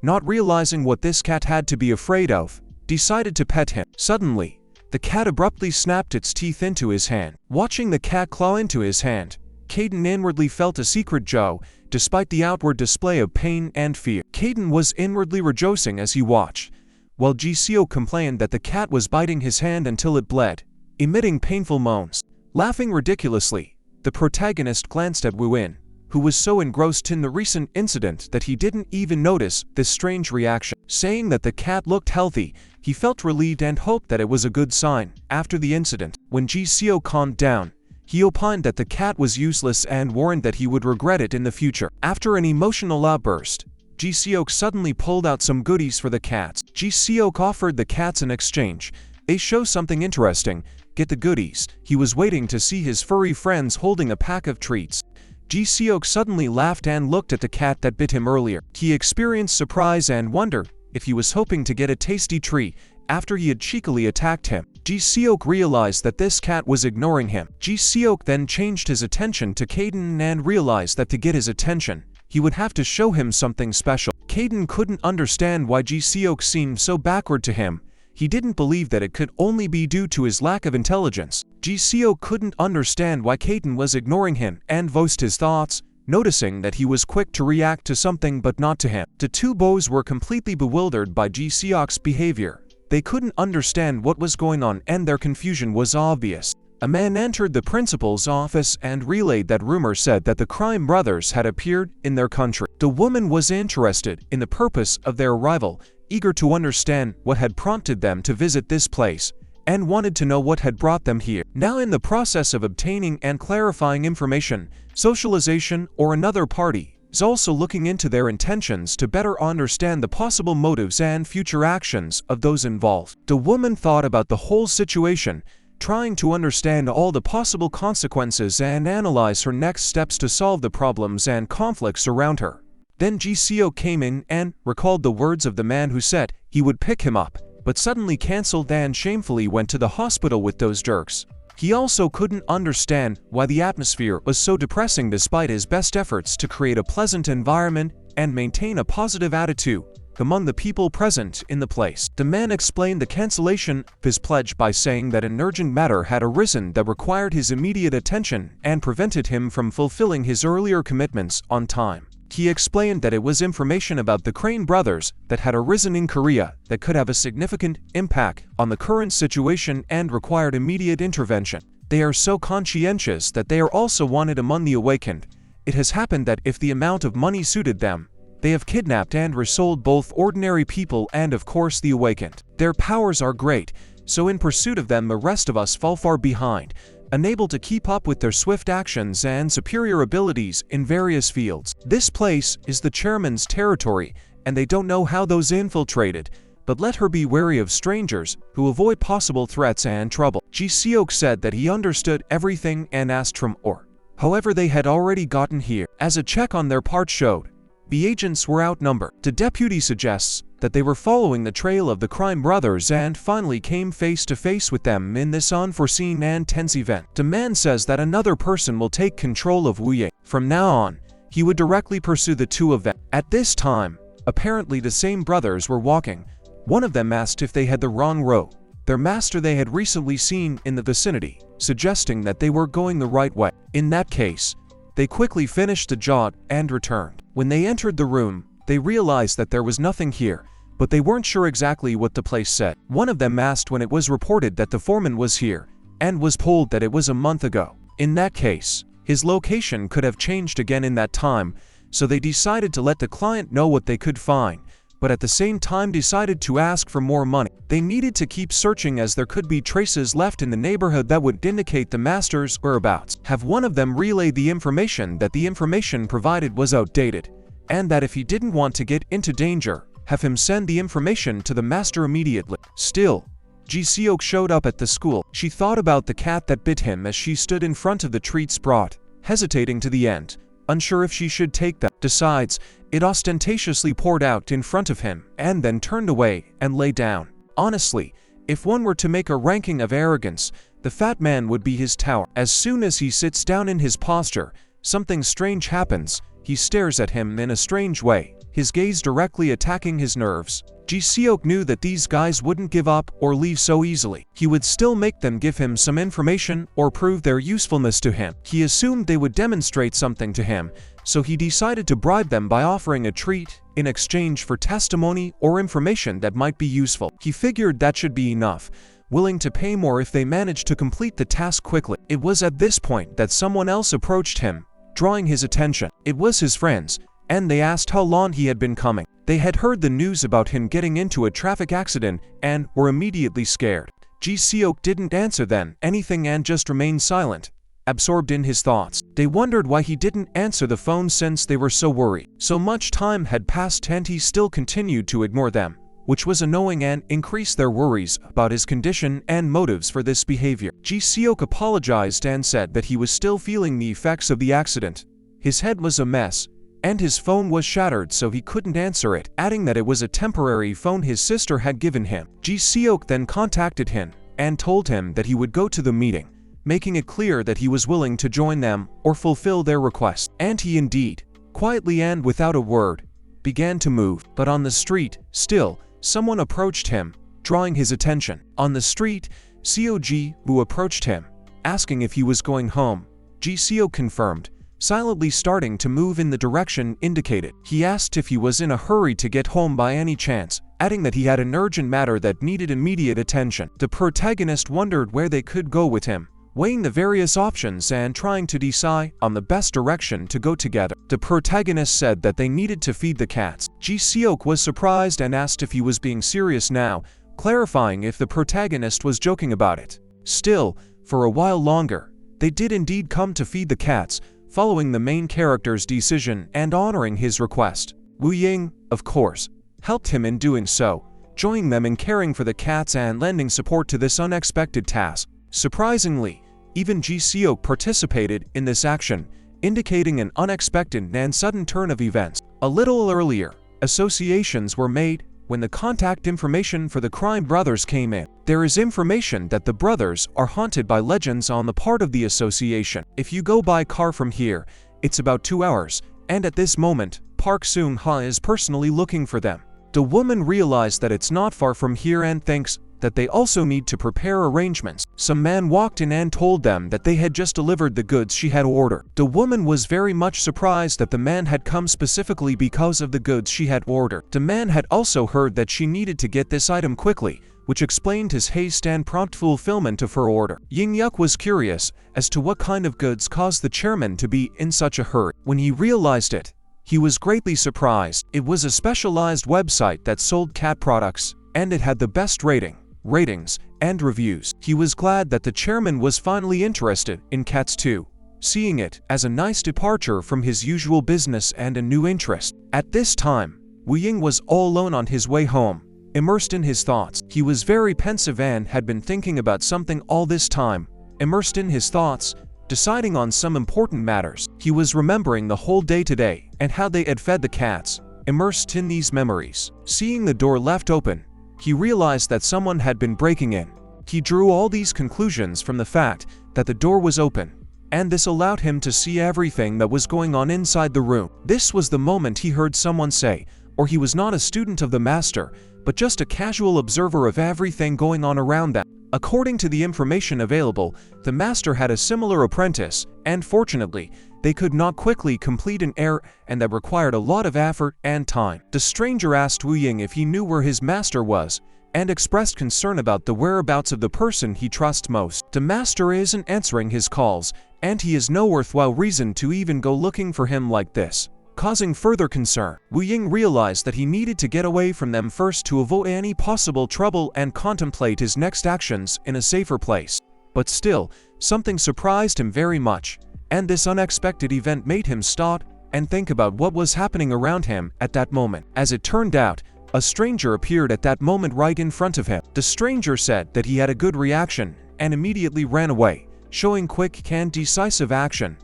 not realizing what this cat had to be afraid of, decided to pet him. Suddenly, the cat abruptly snapped its teeth into his hand. Watching the cat claw into his hand, Cayden inwardly felt a secret joy, despite the outward display of pain and fear. Cayden was inwardly rejoicing as he watched, while Ji Seok complained that the cat was biting his hand until it bled, emitting painful moans. Laughing ridiculously, the protagonist glanced at Woo-in, who was so engrossed in the recent incident that he didn't even notice this strange reaction. Saying that the cat looked healthy, he felt relieved and hoped that it was a good sign. After the incident, when Ji Seok calmed down, he opined that the cat was useless and warned that he would regret it in the future. After an emotional outburst, Ji Seok suddenly pulled out some goodies for the cats. Ji Seok offered the cats an exchange. They show something interesting, get the goodies. He was waiting to see his furry friends holding a pack of treats. Ji Seok suddenly laughed and looked at the cat that bit him earlier. He experienced surprise and wonder if he was hoping to get a tasty treat after he had cheekily attacked him. Ji Seok realized that this cat was ignoring him. Ji Seok then changed his attention to Cayden and realized that to get his attention, he would have to show him something special. Cayden couldn't understand why Ji Seok seemed so backward to him. He didn't believe that it could only be due to his lack of intelligence. Ji Seok couldn't understand why Cayden was ignoring him and voiced his thoughts, noticing that he was quick to react to something but not to him. The two boys were completely bewildered by Ji Seok's behavior. They couldn't understand what was going on and their confusion was obvious. A man entered the principal's office and relayed that rumor said that the crime brothers had appeared in their country. The woman was interested in the purpose of their arrival, eager to understand what had prompted them to visit this place, and wanted to know what had brought them here. Now in the process of obtaining and clarifying information, socialization or another party is also looking into their intentions to better understand the possible motives and future actions of those involved. The woman thought about the whole situation, trying to understand all the possible consequences and analyze her next steps to solve the problems and conflicts around her. Then Ji Seok came in and recalled the words of the man who said he would pick him up, but suddenly cancelled and shamefully went to the hospital with those jerks. He also couldn't understand why the atmosphere was so depressing despite his best efforts to create a pleasant environment and maintain a positive attitude among the people present in the place. The man explained the cancellation of his pledge by saying that an urgent matter had arisen that required his immediate attention and prevented him from fulfilling his earlier commitments on time. He explained that it was information about the Crane brothers that had arisen in Korea that could have a significant impact on the current situation and required immediate intervention. They are so conscientious that they are also wanted among the awakened. It has happened that if the amount of money suited them, they have kidnapped and resold both ordinary people and of course the awakened. Their powers are great, so in pursuit of them the rest of us fall far behind, unable to keep up with their swift actions and superior abilities in various fields. This place is the chairman's territory, and they don't know how those infiltrated, but let her be wary of strangers who avoid possible threats and trouble. Ji Seok said that he understood everything and asked from or. However, they had already gotten here. As a check on their part showed, the agents were outnumbered. The deputy suggests that they were following the trail of the crime brothers and finally came face to face with them in this unforeseen and tense event. The man says that another person will take control of Wu Ying. From now on, he would directly pursue the two of them. At this time, apparently the same brothers were walking. One of them asked if they had the wrong road. Their master they had recently seen in the vicinity, suggesting that they were going the right way. In that case, they quickly finished the job and returned. When they entered the room, they realized that there was nothing here, but they weren't sure exactly what the place said. One of them asked when it was reported that the foreman was here, and was told that it was a month ago. In that case, his location could have changed again in that time, so they decided to let the client know what they could find, but at the same time decided to ask for more money. They needed to keep searching as there could be traces left in the neighborhood that would indicate the master's whereabouts. Have one of them relay the information that the information provided was outdated, and that if he didn't want to get into danger, have him send the information to the master immediately. Still, Ji Seok showed up at the school. She thought about the cat that bit him as she stood in front of the treats brought, hesitating to the end, unsure if she should take them. Besides, it ostentatiously poured out in front of him, and then turned away and lay down. Honestly, if one were to make a ranking of arrogance, the fat man would be his tower. As soon as he sits down in his posture, something strange happens. He stares at him in a strange way, his gaze directly attacking his nerves. Ji Seok knew that these guys wouldn't give up or leave so easily. He would still make them give him some information or prove their usefulness to him. He assumed they would demonstrate something to him, so he decided to bribe them by offering a treat in exchange for testimony or information that might be useful. He figured that should be enough, willing to pay more if they managed to complete the task quickly. It was at this point that someone else approached him, drawing his attention. It was his friends, and they asked how long he had been coming. They had heard the news about him getting into a traffic accident and were immediately scared. Ji Seok didn't answer them anything and just remained silent, absorbed in his thoughts. They wondered why he didn't answer the phone since they were so worried. So much time had passed and he still continued to ignore them, which was annoying and increased their worries about his condition and motives for this behavior. Ji Seok apologized and said that he was still feeling the effects of the accident. His head was a mess, and his phone was shattered so he couldn't answer it, adding that it was a temporary phone his sister had given him. Ji Seok then contacted him and told him that he would go to the meeting, making it clear that he was willing to join them or fulfill their request. And he indeed, quietly and without a word, began to move. But on the street, still, someone approached him, drawing his attention. On the street, Seo Ji Woo approached him, asking if he was going home. Ji Seok confirmed, silently starting to move in the direction indicated. He asked if he was in a hurry to get home by any chance, adding that he had an urgent matter that needed immediate attention. The protagonist wondered where they could go with him, weighing the various options and trying to decide on the best direction to go together. The protagonist said that they needed to feed the cats. Ji Seok was surprised and asked if he was being serious now, clarifying if the protagonist was joking about it. Still, for a while longer, they did indeed come to feed the cats, following the main character's decision and honoring his request. Wu Ying, of course, helped him in doing so, joining them in caring for the cats and lending support to this unexpected task. Surprisingly, even Ji Seok participated in this action, indicating an unexpected and sudden turn of events. A little earlier, associations were made when the contact information for the crime brothers came in. There is information that the brothers are haunted by legends on the part of the association. If you go by car from here, it's about 2 hours, and at this moment, Park Seung-ha is personally looking for them. The woman realized that it's not far from here and thinks that they also need to prepare arrangements. Some man walked in and told them that they had just delivered the goods she had ordered. The woman was very much surprised that the man had come specifically because of the goods she had ordered. The man had also heard that she needed to get this item quickly, which explained his haste and prompt fulfillment of her order. Ying Yuk was curious as to what kind of goods caused the chairman to be in such a hurry. When he realized it, he was greatly surprised. It was a specialized website that sold cat products, and it had the best ratings, and reviews. He was glad that the chairman was finally interested in cats too, seeing it as a nice departure from his usual business and a new interest. At this time, Wu Ying was all alone on his way home, immersed in his thoughts. He was very pensive and had been thinking about something all this time, immersed in his thoughts, deciding on some important matters. He was remembering the whole day today and how they had fed the cats, immersed in these memories. Seeing the door left open, he realized that someone had been breaking in. He drew all these conclusions from the fact that the door was open, and this allowed him to see everything that was going on inside the room. This was the moment he heard someone say, or he was not a student of the master, but just a casual observer of everything going on around them. According to the information available, the master had a similar apprentice, and fortunately, they could not quickly complete an error, and that required a lot of effort and time. The stranger asked Wu Ying if he knew where his master was, and expressed concern about the whereabouts of the person he trusts most. The master isn't answering his calls, and he has no worthwhile reason to even go looking for him like this, causing further concern. Wu Ying realized that he needed to get away from them first to avoid any possible trouble and contemplate his next actions in a safer place. But still, something surprised him very much, and this unexpected event made him stop and think about what was happening around him at that moment. As it turned out, a stranger appeared at that moment right in front of him. The stranger said that he had a good reaction and immediately ran away, showing quick and decisive action,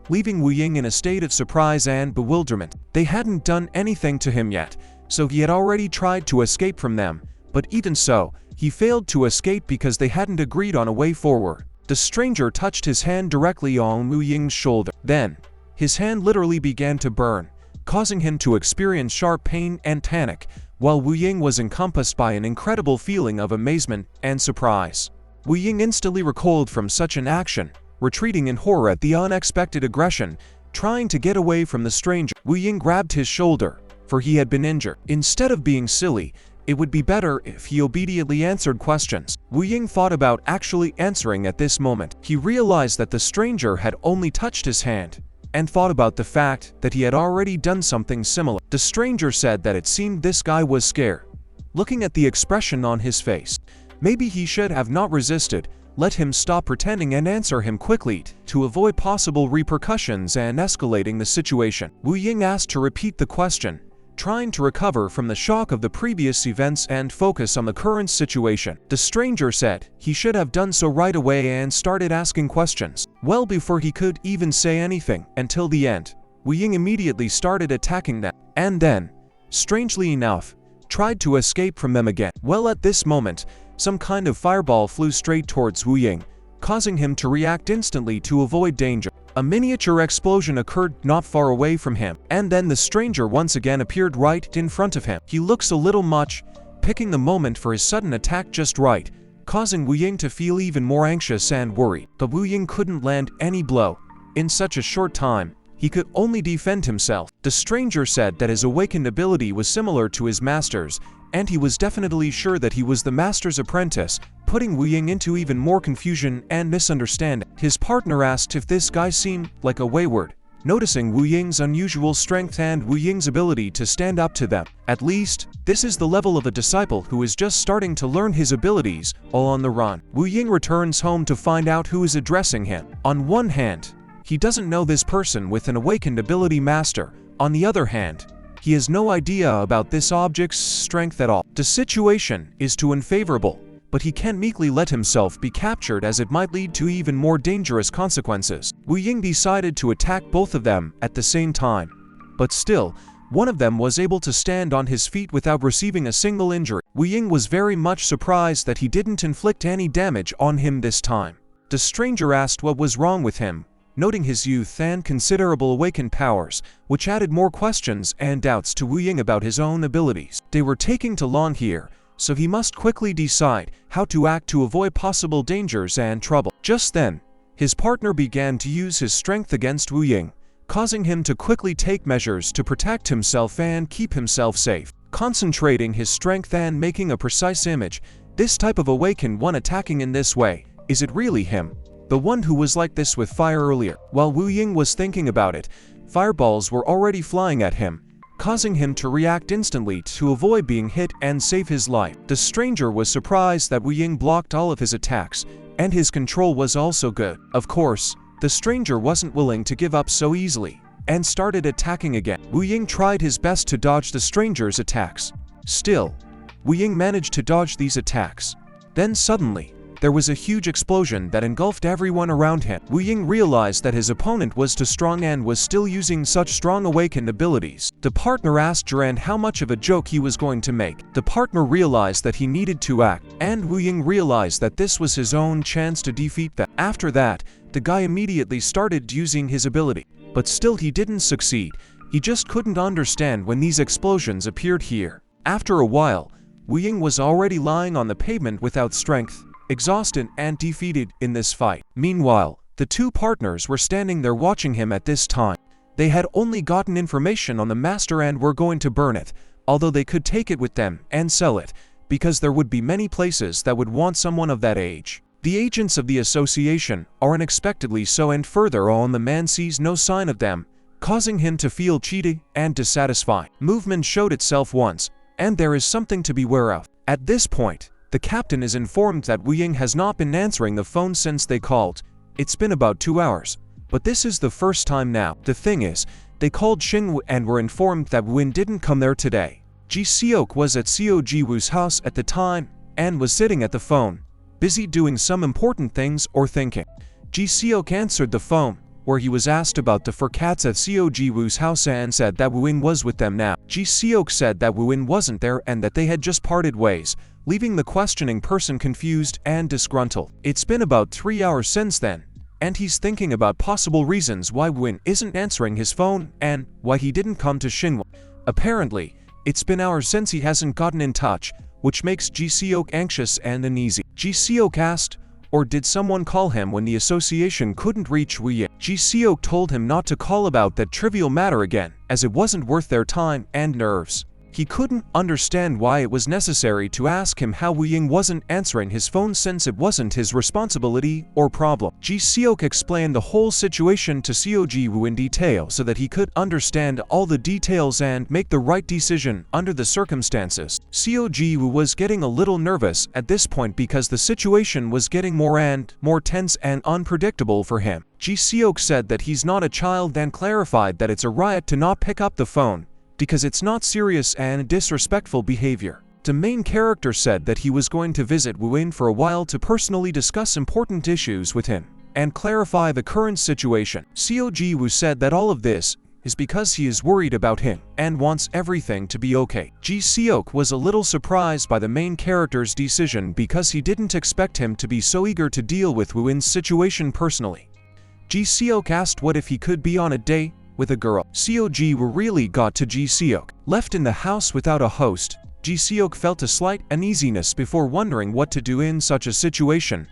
leaving Wu Ying in a state of surprise and bewilderment. They hadn't done anything to him yet, so he had already tried to escape from them, but even so, he failed to escape because they hadn't agreed on a way forward. The stranger touched his hand directly on Wu Ying's shoulder. Then, his hand literally began to burn, causing him to experience sharp pain and panic, while Wu Ying was encompassed by an incredible feeling of amazement and surprise. Wu Ying instantly recoiled from such an action, retreating in horror at the unexpected aggression, trying to get away from the stranger. Wu Ying grabbed his shoulder, for he had been injured. Instead of being silly, it would be better if he obediently answered questions. Wu Ying thought about actually answering at this moment. He realized that the stranger had only touched his hand, and thought about the fact that he had already done something similar. The stranger said that it seemed this guy was scared, looking at the expression on his face. Maybe he should have not resisted, let him stop pretending and answer him quickly to avoid possible repercussions and escalating the situation. Wu Ying asked to repeat the question, trying to recover from the shock of the previous events and focus on the current situation. The stranger said he should have done so right away and started asking questions. Well before he could even say anything, until the end, Wu Ying immediately started attacking them, and then, strangely enough, tried to escape from them again. Well, at this moment, some kind of fireball flew straight towards Wu Ying, causing him to react instantly to avoid danger. A miniature explosion occurred not far away from him, and then the stranger once again appeared right in front of him. He looks a little much, picking the moment for his sudden attack just right, causing Wu Ying to feel even more anxious and worried. But Wu Ying couldn't land any blow. In such a short time, he could only defend himself. The stranger said that his awakened ability was similar to his master's, and he was definitely sure that he was the master's apprentice, putting Wu Ying into even more confusion and misunderstanding. His partner asked if this guy seemed like a wayward, noticing Wu Ying's unusual strength and Wu Ying's ability to stand up to them. At least, this is the level of a disciple who is just starting to learn his abilities, all on the run. Wu Ying returns home to find out who is addressing him. On one hand, he doesn't know this person with an awakened ability master. On the other hand, he has no idea about this object's strength at all. The situation is too unfavorable, but he can't meekly let himself be captured as it might lead to even more dangerous consequences. Wu Ying decided to attack both of them at the same time. But still, one of them was able to stand on his feet without receiving a single injury. Wu Ying was very much surprised that he didn't inflict any damage on him this time. The stranger asked what was wrong with him, noting his youth and considerable awakened powers, which added more questions and doubts to Wu Ying about his own abilities. They were taking too long here, so he must quickly decide how to act to avoid possible dangers and trouble. Just then, his partner began to use his strength against Wu Ying, causing him to quickly take measures to protect himself and keep himself safe. Concentrating his strength and making a precise image, this type of Awaken one attacking in this way, is it really him? The one who was like this with fire earlier. While Wu Ying was thinking about it, fireballs were already flying at him, causing him to react instantly to avoid being hit and save his life. The stranger was surprised that Wu Ying blocked all of his attacks, and his control was also good. Of course, the stranger wasn't willing to give up so easily, and started attacking again. Wu Ying tried his best to dodge the stranger's attacks. Still, Wu Ying managed to dodge these attacks. Then suddenly, there was a huge explosion that engulfed everyone around him. Wu Ying realized that his opponent was too strong and was still using such strong awakened abilities. The partner asked Duran how much of a joke he was going to make. The partner realized that he needed to act, and Wu Ying realized that this was his own chance to defeat them. After that, the guy immediately started using his ability. But still he didn't succeed. He just couldn't understand when these explosions appeared here. After a while, Wu Ying was already lying on the pavement without strength, exhausted and defeated in this fight. Meanwhile, the two partners were standing there watching him at this time. They had only gotten information on the master and were going to burn it, although they could take it with them and sell it, because there would be many places that would want someone of that age. The agents of the association are unexpectedly so, and further on the man sees no sign of them, causing him to feel cheated and dissatisfied. Movement showed itself once, and there is something to beware of. At this point, the captain is informed that Wu Ying has not been answering the phone since they called. It's been about 2 hours, but this is the first time now. The thing is, they called Xingwu and were informed that Wu Ying didn't come there today. Ji Seok was at Seo Ji Woo's house at the time, and was sitting at the phone, busy doing some important things or thinking. Ji Seok answered the phone, where he was asked about the 4 cats at Seo Ji Woo's house and said that Wu Ying was with them now. Ji Seok said that Wu Ying wasn't there and that they had just parted ways, leaving the questioning person confused and disgruntled. It's been about 3 hours since then, and he's thinking about possible reasons why Wu Ying isn't answering his phone and why he didn't come to Xinhua. Apparently, it's been hours since he hasn't gotten in touch, which makes Ji Seok anxious and uneasy. Ji Seok asked, or did someone call him when the association couldn't reach Wu Ying? Ji Seok told him not to call about that trivial matter again, as it wasn't worth their time and nerves. He couldn't understand why it was necessary to ask him how Wu Ying wasn't answering his phone since it wasn't his responsibility or problem. Ji Seok explained the whole situation to Seo Ji Woo in detail so that he could understand all the details and make the right decision under the circumstances. Seo Ji Woo was getting a little nervous at this point because the situation was getting more and more tense and unpredictable for him. Ji Seok said that he's not a child and clarified that it's a riot to not pick up the phone, because it's not serious and disrespectful behavior. The main character said that he was going to visit Wu Ying for a while to personally discuss important issues with him and clarify the current situation. Seo Ji Woo said that all of this is because he is worried about him and wants everything to be okay. Ji Seok was a little surprised by the main character's decision because he didn't expect him to be so eager to deal with Wu Ying's situation personally. Ji Seok asked what if he could be on a date with a girl. Seo Ji Woo really got to Ji Seok. Left in the house without a host, Ji Seok felt a slight uneasiness before wondering what to do in such a situation,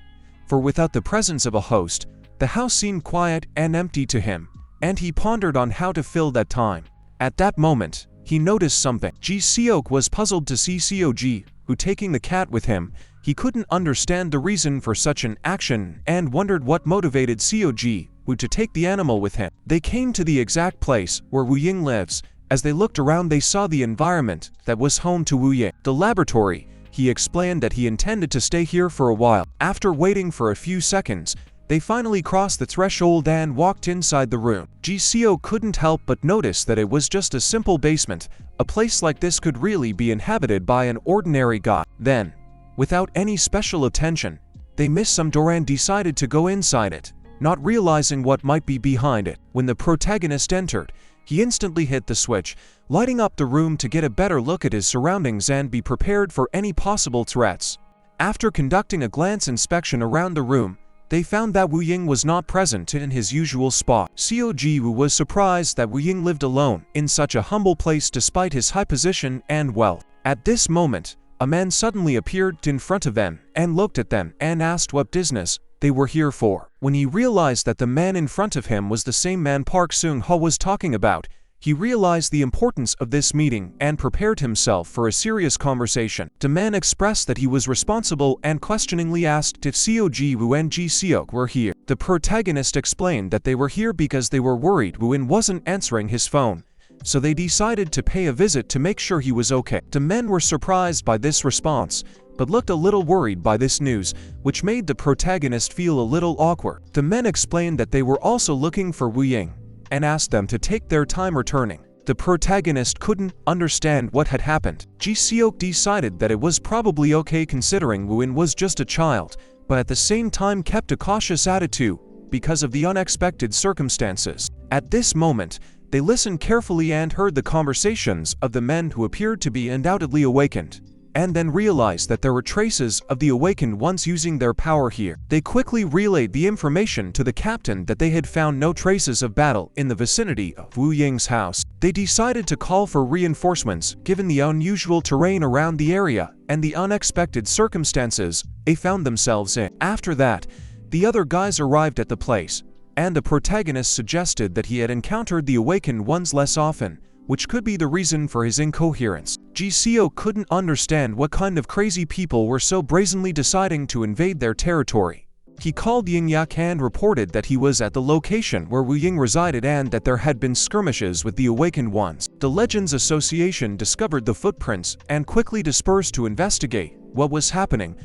for without the presence of a host, the house seemed quiet and empty to him, and he pondered on how to fill that time. At that moment, he noticed something. Ji Seok was puzzled to see Seo Ji Woo taking the cat with him. He couldn't understand the reason for such an action and wondered what motivated Seo Ji Woo to take the animal with him. They came to the exact place where Wu Ying lives. As they looked around, they saw the environment that was home to Wu Ying. The laboratory. He explained that he intended to stay here for a while. After waiting for a few seconds, they finally crossed the threshold and walked inside the room. Ji Seok couldn't help but notice that it was just a simple basement. A place like this could really be inhabited by an ordinary guy. Then, without any special attention, they missed some door and decided to go inside it, not realizing what might be behind it. When the protagonist entered, he instantly hit the switch, lighting up the room to get a better look at his surroundings and be prepared for any possible threats. After conducting a glance inspection around the room, they found that Wu Ying was not present in his usual spot. Seo Ji Woo was surprised that Wu Ying lived alone in such a humble place despite his high position and wealth. At this moment, a man suddenly appeared in front of them and looked at them and asked what business they were here for. When he realized that the man in front of him was the same man Park Seung-ho was talking about, he realized the importance of this meeting and prepared himself for a serious conversation. The man expressed that he was responsible and questioningly asked if Seo Ji Woo and Ji Seok were here. The protagonist explained that they were here because they were worried Woo-in wasn't answering his phone, so they decided to pay a visit to make sure he was okay. The men were surprised by this response, but looked a little worried by this news, which made the protagonist feel a little awkward. The men explained that they were also looking for Woo Ying, and asked them to take their time returning. The protagonist couldn't understand what had happened. Ji Seok decided that it was probably okay considering Woo-in was just a child, but at the same time kept a cautious attitude because of the unexpected circumstances. At this moment, they listened carefully and heard the conversations of the men who appeared to be undoubtedly awakened, and then realized that there were traces of the awakened ones using their power here. They quickly relayed the information to the captain that they had found no traces of battle in the vicinity of Woo Ying's house. They decided to call for reinforcements given the unusual terrain around the area and the unexpected circumstances they found themselves in. After that, the other guys arrived at the place, and the protagonist suggested that he had encountered the awakened ones less often, which could be the reason for his incoherence. Ji Seok couldn't understand what kind of crazy people were so brazenly deciding to invade their territory. He called Ying Yak and reported that he was at the location where Woo Ying resided and that there had been skirmishes with the awakened ones. The Legends Association discovered the footprints and quickly dispersed to investigate what was happening,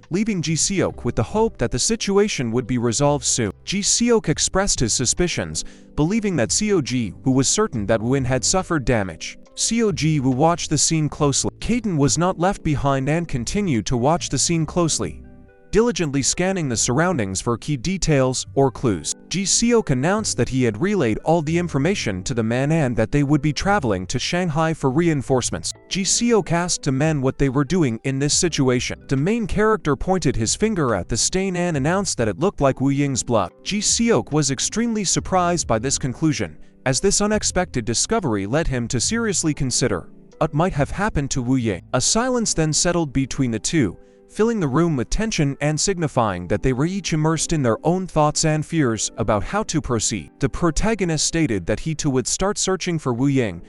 leaving Ji Seok with the hope that the situation would be resolved soon. Ji Seok expressed his suspicions, believing that Seo Ji Woo was certain that Woo-in had suffered damage. Seo Ji Woo watched the scene closely. Cayden was not left behind and continued to watch the scene closely, diligently scanning the surroundings for key details or clues. Ji Seok announced that he had relayed all the information to the men and that they would be traveling to Shanghai for reinforcements. Ji Seok asked the men what they were doing in this situation. The main character pointed his finger at the stain and announced that it looked like Woo Ying's blood. Ji Seok was extremely surprised by this conclusion, as this unexpected discovery led him to seriously consider what might have happened to Woo Ying. A silence then settled between the two, filling the room with tension and signifying that they were each immersed in their own thoughts and fears about how to proceed. The protagonist stated that he too would start searching for Woo Ying,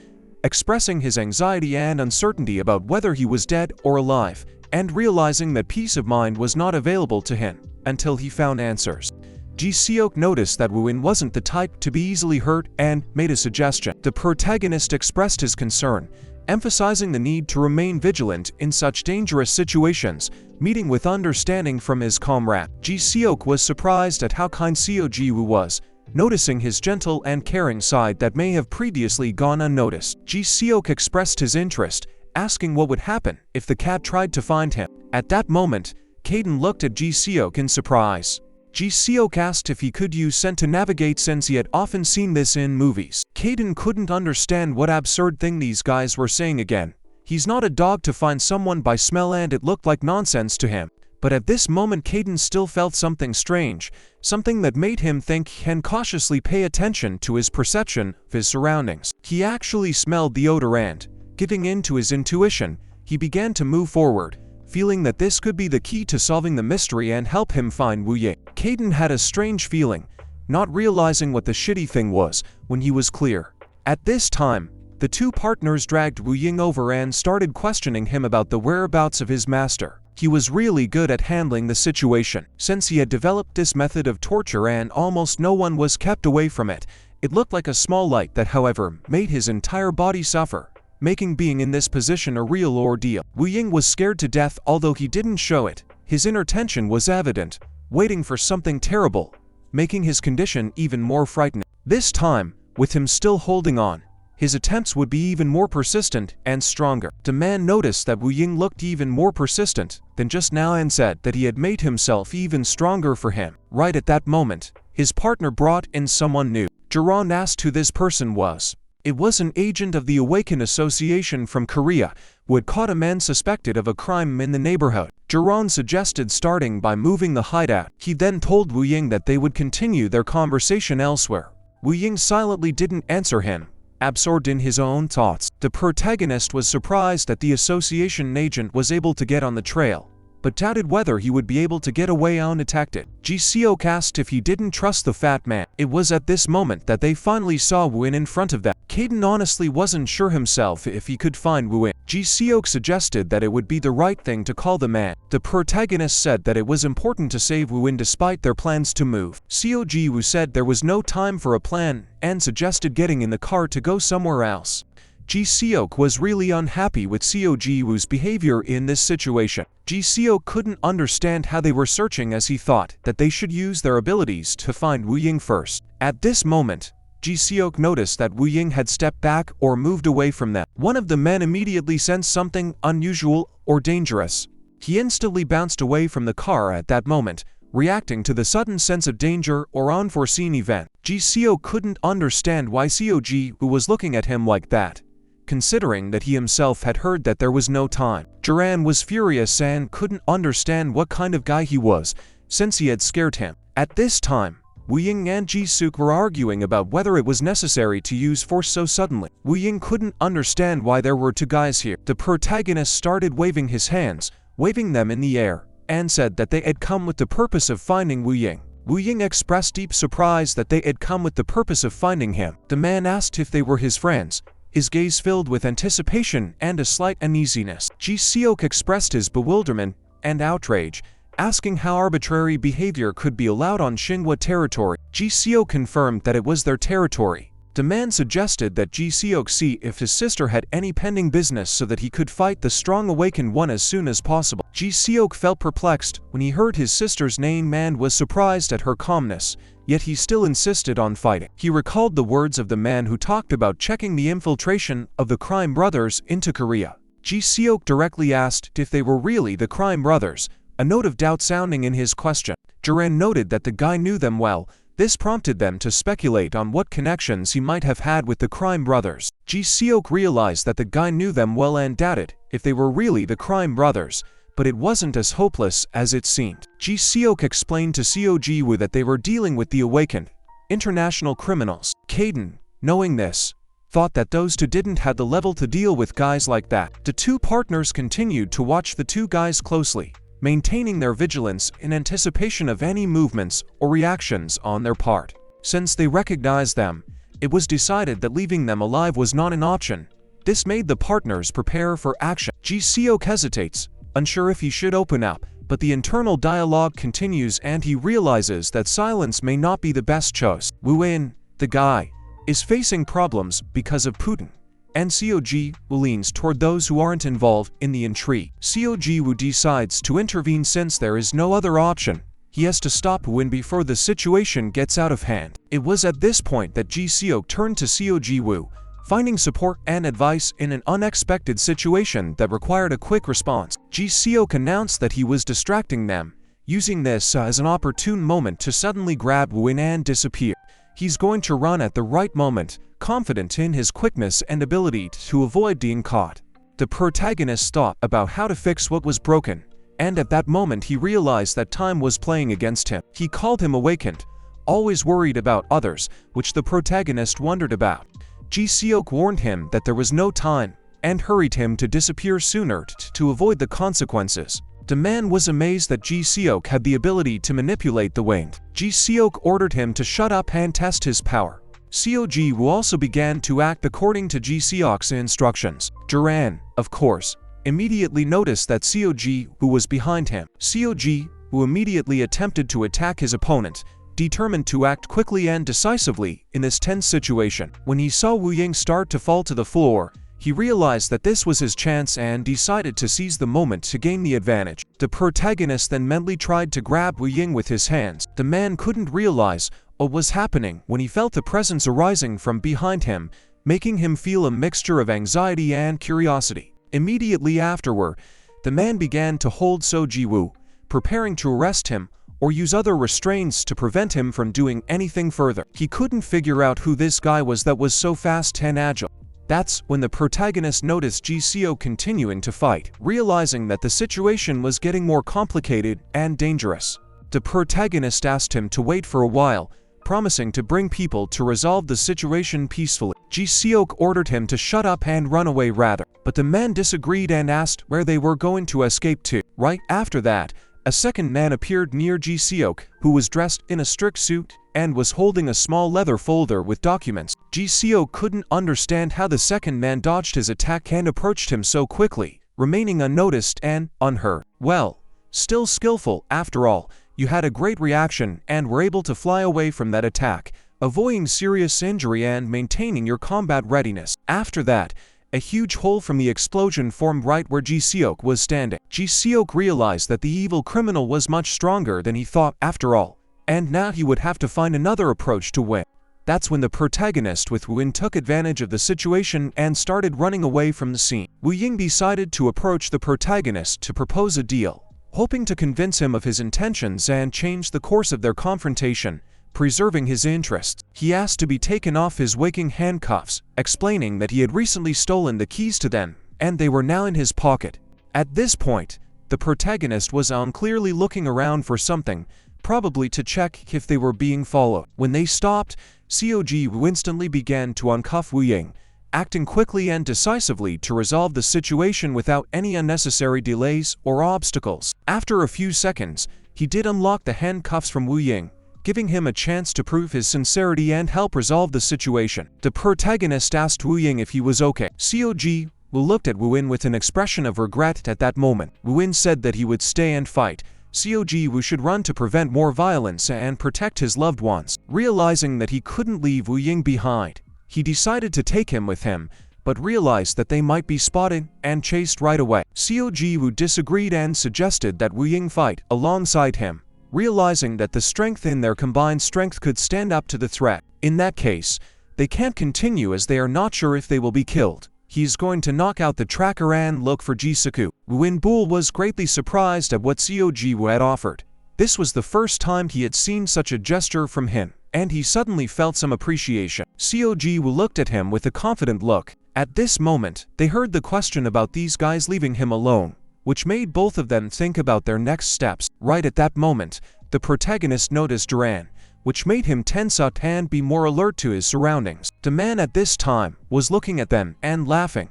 expressing his anxiety and uncertainty about whether he was dead or alive, and realizing that peace of mind was not available to him until he found answers. Ji Seok noticed that Woo-in wasn't the type to be easily hurt and made a suggestion. The protagonist expressed his concern, emphasizing the need to remain vigilant in such dangerous situations, meeting with understanding from his comrade. Ji Seok was surprised at how kind Seo Ji Woo was, noticing his gentle and caring side that may have previously gone unnoticed. Ji Seok expressed his interest, asking what would happen if the cat tried to find him. At that moment, Kaiden looked at Ji Seok in surprise. Ji Seok asked if he could use scent to navigate since he had often seen this in movies. Cayden couldn't understand what absurd thing these guys were saying again. He's not a dog to find someone by smell, and it looked like nonsense to him. But at this moment Cayden still felt something strange, something that made him think and cautiously pay attention to his perception of his surroundings. He actually smelled the odor and, giving in to his intuition, he began to move forward, feeling that this could be the key to solving the mystery and help him find Woo Ying. Cayden had a strange feeling, not realizing what the shitty thing was when he was clear. At this time, the two partners dragged Woo Ying over and started questioning him about the whereabouts of his master. He was really good at handling the situation. Since he had developed this method of torture and almost no one was kept away from it, it looked like a small light that, however, made his entire body suffer, making being in this position a real ordeal. Woo Ying was scared to death, although he didn't show it. His inner tension was evident, waiting for something terrible, making his condition even more frightening. This time, with him still holding on, his attempts would be even more persistent and stronger. The man noticed that Woo Ying looked even more persistent than just now and said that he had made himself even stronger for him. Right at that moment, his partner brought in someone new. Jerron asked who this person was. It was an agent of the Awakener Association from Korea who had caught a man suspected of a crime in the neighborhood. Jerron suggested starting by moving the hideout. He then told Woo Ying that they would continue their conversation elsewhere. Woo Ying silently didn't answer him, absorbed in his own thoughts. The protagonist was surprised that the association agent was able to get on the trail, but doubted whether he would be able to get away undetected. Ji Seok asked if he didn't trust the fat man. It was at this moment that they finally saw Woo-in in front of them. Cayden honestly wasn't sure himself if he could find Woo-in. Ji Seok suggested that it would be the right thing to call the man. The protagonist said that it was important to save Woo-in despite their plans to move. Seo Ji Woo said there was no time for a plan and suggested getting in the car to go somewhere else. Ji Seok was really unhappy with Seo Ji Woo's behavior in this situation. Ji Seok couldn't understand how they were searching, as he thought that they should use their abilities to find Woo Ying first. At this moment, Ji Seok noticed that Woo Ying had stepped back or moved away from them. One of the men immediately sensed something unusual or dangerous. He instantly bounced away from the car at that moment, reacting to the sudden sense of danger or unforeseen event. Ji Seok couldn't understand why Seo Ji Woo was looking at him like that, considering that he himself had heard that there was no time. Duran was furious and couldn't understand what kind of guy he was, since he had scared him. At this time, Woo Ying and Ji Seok were arguing about whether it was necessary to use force so suddenly. Woo Ying couldn't understand why there were two guys here. The protagonist started waving his hands, waving them in the air, and said that they had come with the purpose of finding Woo Ying. Woo Ying expressed deep surprise that they had come with the purpose of finding him. The man asked if they were his friends, his gaze filled with anticipation and a slight uneasiness. Ji Seok expressed his bewilderment and outrage, asking how arbitrary behavior could be allowed on Xinhua territory. Ji Seok confirmed that it was their territory. The man suggested that Ji Seok see if his sister had any pending business so that he could fight the strong awakened one as soon as possible. Ji Seok felt perplexed when he heard his sister's name and was surprised at her calmness, yet he still insisted on fighting. He recalled the words of the man who talked about checking the infiltration of the crime brothers into Korea. Ji Seok directly asked if they were really the crime brothers, a note of doubt sounding in his question. Duran noted that the guy knew them well. This prompted them to speculate on what connections he might have had with the crime brothers. Ji Seok realized that the guy knew them well and doubted if they were really the crime brothers, but it wasn't as hopeless as it seemed. Ji Seok explained to Seo Ji Woo that they were dealing with the awakened, international criminals. Kaiden, knowing this, thought that those two didn't have the level to deal with guys like that. The two partners continued to watch the two guys closely, maintaining their vigilance in anticipation of any movements or reactions on their part. Since they recognized them, it was decided that leaving them alive was not an option. This made the partners prepare for action. Ji Seok hesitates, unsure if he should open up, but the internal dialogue continues and he realizes that silence may not be the best choice. Woo-in, the guy, is facing problems because of Putin, and Seo Ji Woo leans toward those who aren't involved in the intrigue. Seo Ji Woo decides to intervene since there is no other option. He has to stop Woo-in before the situation gets out of hand. It was at this point that Ji Seok turned to Seo Ji Woo, finding support and advice in an unexpected situation that required a quick response. Ji Seok announced that he was distracting them, using this as an opportune moment to suddenly grab Woo-in and disappear. He's going to run at the right moment, confident in his quickness and ability to avoid being caught. The protagonist thought about how to fix what was broken, and at that moment he realized that time was playing against him. He called him awakened, always worried about others, which the protagonist wondered about. Ji Seok warned him that there was no time, and hurried him to disappear sooner to avoid the consequences. The man was amazed that Ji Seok had the ability to manipulate the wind. Ji Seok ordered him to shut up and test his power. Seo Ji Woo also began to act according to Ji Seok's instructions. Duran, of course, immediately noticed that Seo Ji Woo was behind him. Seo Ji Woo immediately attempted to attack his opponent, determined to act quickly and decisively in this tense situation. When he saw Woo Ying start to fall to the floor, he realized that this was his chance and decided to seize the moment to gain the advantage. The protagonist then mentally tried to grab Woo Ying with his hands. The man couldn't realize what was happening when he felt a presence arising from behind him, making him feel a mixture of anxiety and curiosity. Immediately afterward, the man began to hold Seo Ji Woo, preparing to arrest him or use other restraints to prevent him from doing anything further. He couldn't figure out who this guy was that was so fast and agile. That's when the protagonist noticed Ji Seok continuing to fight, realizing that the situation was getting more complicated and dangerous. The protagonist asked him to wait for a while, promising to bring people to resolve the situation peacefully. Ji Seok ordered him to shut up and run away rather, but the man disagreed and asked where they were going to escape to. Right after that, a second man appeared near Ji Seok, who was dressed in a strict suit and was holding a small leather folder with documents. Ji Seok couldn't understand how the second man dodged his attack and approached him so quickly, remaining unnoticed and unhurt. Well, still skillful after all. You had a great reaction and were able to fly away from that attack, avoiding serious injury and maintaining your combat readiness. After that, a huge hole from the explosion formed right where Ji Seok was standing. Ji Seok realized that the evil criminal was much stronger than he thought after all, and now he would have to find another approach to win. That's when the protagonist with Wu Ying took advantage of the situation and started running away from the scene. Wu Ying decided to approach the protagonist to propose a deal, hoping to convince him of his intentions and change the course of their confrontation, preserving his interests. He asked to be taken off his waking handcuffs, explaining that he had recently stolen the keys to them, and they were now in his pocket. At this point, the protagonist was unclearly looking around for something, probably to check if they were being followed. When they stopped, Seo Ji Woo instantly began to uncuff Wu Ying, acting quickly and decisively to resolve the situation without any unnecessary delays or obstacles. After a few seconds, he did unlock the handcuffs from Wu Ying, giving him a chance to prove his sincerity and help resolve the situation. The protagonist asked Wu Ying if he was okay. Seo Ji Woo looked at Wu Ying with an expression of regret at that moment. Wu Ying said that he would stay and fight. Seo Ji Woo should run to prevent more violence and protect his loved ones. Realizing that he couldn't leave Wu Ying behind, he decided to take him with him, but realized that they might be spotted and chased right away. Seo Ji Woo disagreed and suggested that Wu Ying fight alongside him, realizing that the strength in their combined strength could stand up to the threat. In that case, they can't continue as they are not sure if they will be killed. He's going to knock out the tracker and look for Ji Seok. Wu Ying was greatly surprised at what Seo Ji Woo had offered. This was the first time he had seen such a gesture from him, and he suddenly felt some appreciation. Seo Ji Woo looked at him with a confident look. At this moment, they heard the question about these guys leaving him alone, which made both of them think about their next steps. Right at that moment, the protagonist noticed Duran, which made him tense up and be more alert to his surroundings. The man at this time was looking at them and laughing.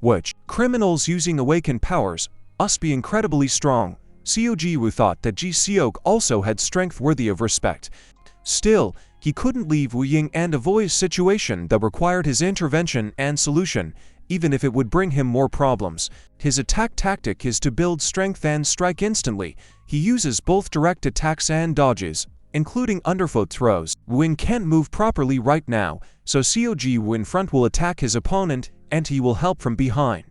Which criminals using awakened powers must be incredibly strong. Seo Ji Woo thought that Ji Seok also had strength worthy of respect. Still, he couldn't leave Wu Ying and avoid a situation that required his intervention and solution, even if it would bring him more problems. His attack tactic is to build strength and strike instantly. He uses both direct attacks and dodges, including underfoot throws. Wu Ying can't move properly right now, so Seo Ji Woo in front will attack his opponent and he will help from behind,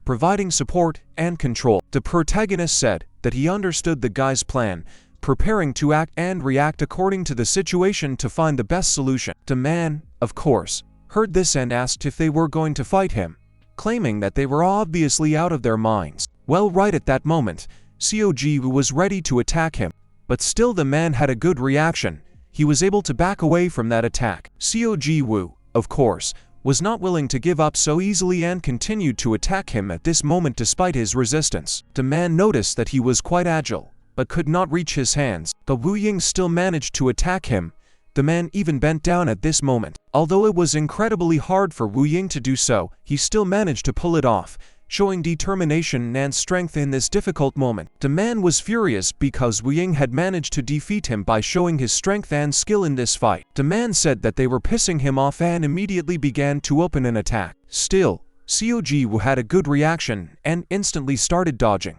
providing support and control. The protagonist said that he understood the guy's plan, preparing to act and react according to the situation to find the best solution. The man, of course, heard this and asked if they were going to fight him, claiming that they were obviously out of their minds. Well, right at that moment, Seo Ji Woo was ready to attack him, but still the man had a good reaction. He was able to back away from that attack. Seo Ji Woo, of course, was not willing to give up so easily and continued to attack him at this moment despite his resistance. The man noticed that he was quite agile, but could not reach his hands. But Wu Ying still managed to attack him. The man even bent down at this moment. Although it was incredibly hard for Wu Ying to do so, he still managed to pull it off, showing determination and strength in this difficult moment. The man was furious because Wu Ying had managed to defeat him by showing his strength and skill in this fight. The man said that they were pissing him off and immediately began to open an attack. Still, Seo Ji Woo had a good reaction and instantly started dodging.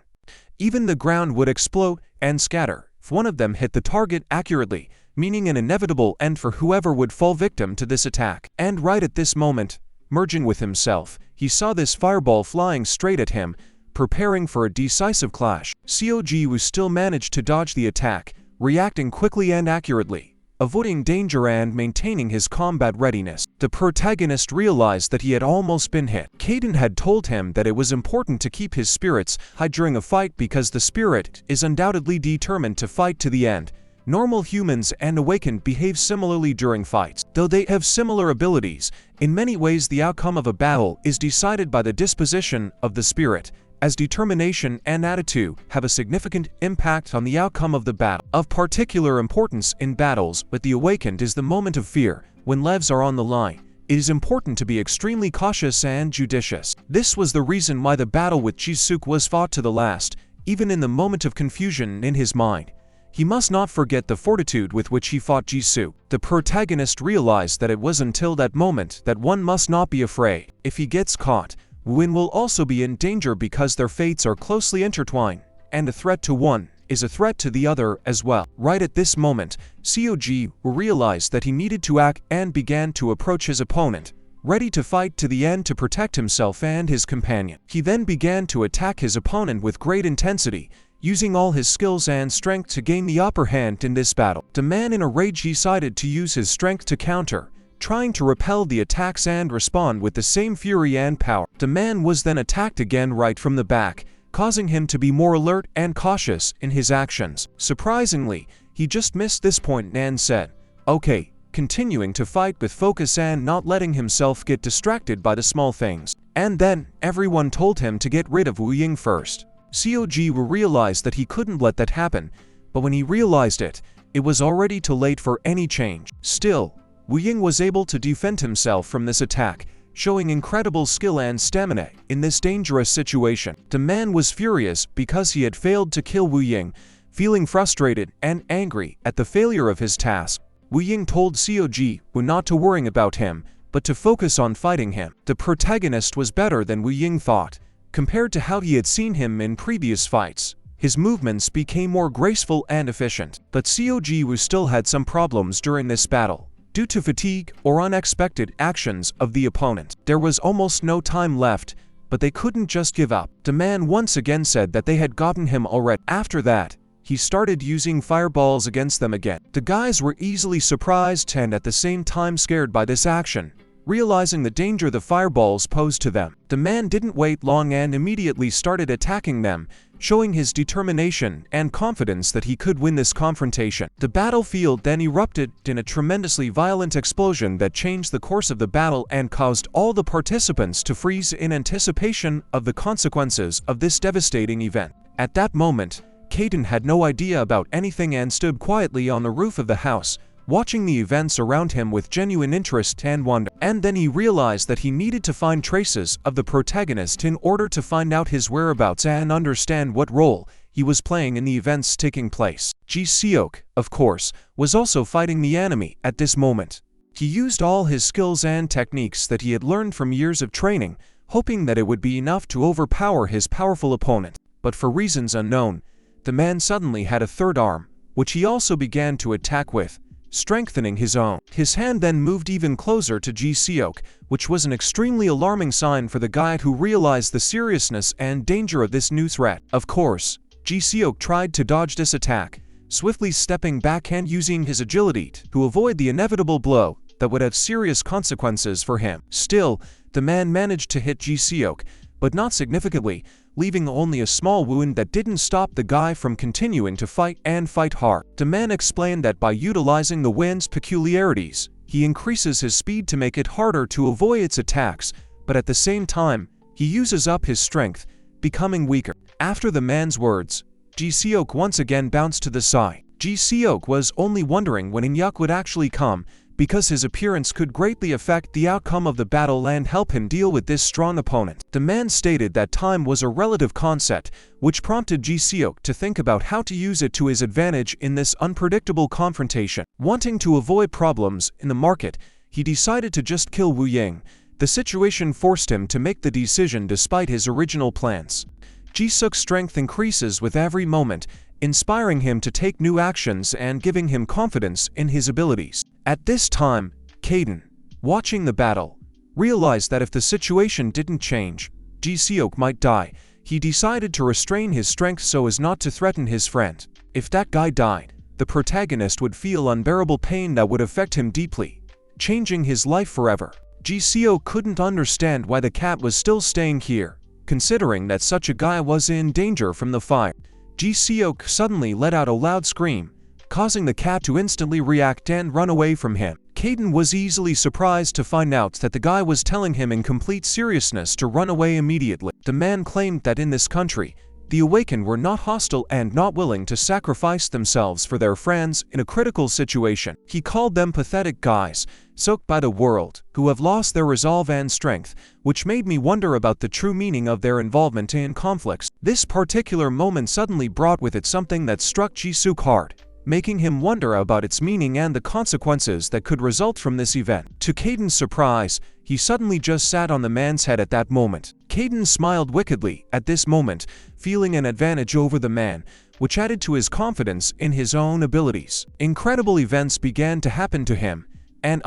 Even the ground would explode and scatter if one of them hit the target accurately, meaning an inevitable end for whoever would fall victim to this attack. And right at this moment, merging with himself, he saw this fireball flying straight at him, preparing for a decisive clash. Seo Ji Woo still managed to dodge the attack, reacting quickly and accurately, avoiding danger and maintaining his combat readiness. The protagonist realized that he had almost been hit. Cayden had told him that it was important to keep his spirits high during a fight because the spirit is undoubtedly determined to fight to the end. Normal humans and awakened behave similarly during fights. Though they have similar abilities, in many ways the outcome of a battle is decided by the disposition of the spirit, as determination and attitude have a significant impact on the outcome of the battle. Of particular importance in battles with the awakened is the moment of fear, when lives are on the line, it is important to be extremely cautious and judicious. This was the reason why the battle with Ji-suk was fought to the last, even in the moment of confusion in his mind. He must not forget the fortitude with which he fought Ji-suk. The protagonist realized that it was until that moment that one must not be afraid. If he gets caught, Woo-in will also be in danger because their fates are closely intertwined, and a threat to one is a threat to the other as well. Right at this moment, Seo Ji Woo realized that he needed to act and began to approach his opponent, ready to fight to the end to protect himself and his companion. He then began to attack his opponent with great intensity, using all his skills and strength to gain the upper hand in this battle. The man in a rage decided to use his strength to counter, trying to repel the attacks and respond with the same fury and power. The man was then attacked again right from the back, causing him to be more alert and cautious in his actions. Surprisingly, he just missed this point and said, "Okay," continuing to fight with focus and not letting himself get distracted by the small things. And then, everyone told him to get rid of Wu Ying first. Seo Ji Woo realized that he couldn't let that happen, but when he realized it, it was already too late for any change. Still, Wu Ying was able to defend himself from this attack, showing incredible skill and stamina in this dangerous situation. The man was furious because he had failed to kill Wu Ying, feeling frustrated and angry at the failure of his task. Wu Ying told Seo Ji Woo not to worry about him, but to focus on fighting him. The protagonist was better than Wu Ying thought. Compared to how he had seen him in previous fights, his movements became more graceful and efficient. But Seo Ji Woo still had some problems during this battle, due to fatigue or unexpected actions of the opponent. There was almost no time left, but they couldn't just give up. The man once again said that they had gotten him already. After that, he started using fireballs against them again. The guys were easily surprised and at the same time scared by this action, realizing the danger the fireballs posed to them. The man didn't wait long and immediately started attacking them, showing his determination and confidence that he could win this confrontation. The battlefield then erupted in a tremendously violent explosion that changed the course of the battle and caused all the participants to freeze in anticipation of the consequences of this devastating event. At that moment, Cayden had no idea about anything and stood quietly on the roof of the house, watching the events around him with genuine interest and wonder. And then he realized that he needed to find traces of the protagonist in order to find out his whereabouts and understand what role he was playing in the events taking place. Ji-seok, of course, was also fighting the enemy at this moment. He used all his skills and techniques that he had learned from years of training, hoping that it would be enough to overpower his powerful opponent. But for reasons unknown, the man suddenly had a third arm, which he also began to attack with, strengthening his own. His hand then moved even closer to Ji-seok, which was an extremely alarming sign for the guy who realized the seriousness and danger of this new threat. Of course, Ji-seok tried to dodge this attack, swiftly stepping back and using his agility to avoid the inevitable blow that would have serious consequences for him. Still, the man managed to hit Ji-seok, but not significantly, leaving only a small wound that didn't stop the guy from continuing to fight and fight hard. The man explained that by utilizing the wind's peculiarities, he increases his speed to make it harder to avoid its attacks, but at the same time, he uses up his strength, becoming weaker. After the man's words, Ji-seok once again bounced to the side. Ji-seok was only wondering when Inyuk would actually come, because his appearance could greatly affect the outcome of the battle and help him deal with this strong opponent. The man stated that time was a relative concept, which prompted Ji-seok to think about how to use it to his advantage in this unpredictable confrontation. Wanting to avoid problems in the market, he decided to just kill Wu Ying. The situation forced him to make the decision despite his original plans. Ji-seok's strength increases with every moment, inspiring him to take new actions and giving him confidence in his abilities. At this time, Kaiden, watching the battle, realized that if the situation didn't change, Ji-seok might die. He decided to restrain his strength so as not to threaten his friend. If that guy died, the protagonist would feel unbearable pain that would affect him deeply, changing his life forever. Ji-seok couldn't understand why the cat was still staying here, considering that such a guy was in danger from the fire. Ji-seok suddenly let out a loud scream, causing the cat to instantly react and run away from him. Cayden was easily surprised to find out that the guy was telling him in complete seriousness to run away immediately. The man claimed that in this country, The Awakened were not hostile and not willing to sacrifice themselves for their friends in a critical situation. He called them pathetic guys, soaked by the world, who have lost their resolve and strength, which made me wonder about the true meaning of their involvement in conflicts. This particular moment suddenly brought with it something that struck Ji-suk hard, making him wonder about its meaning and the consequences that could result from this event. To Cayden's surprise, he suddenly just sat on the man's head at that moment. Cayden smiled wickedly at this moment, feeling an advantage over the man, which added to his confidence in his own abilities. Incredible events began to happen to him, and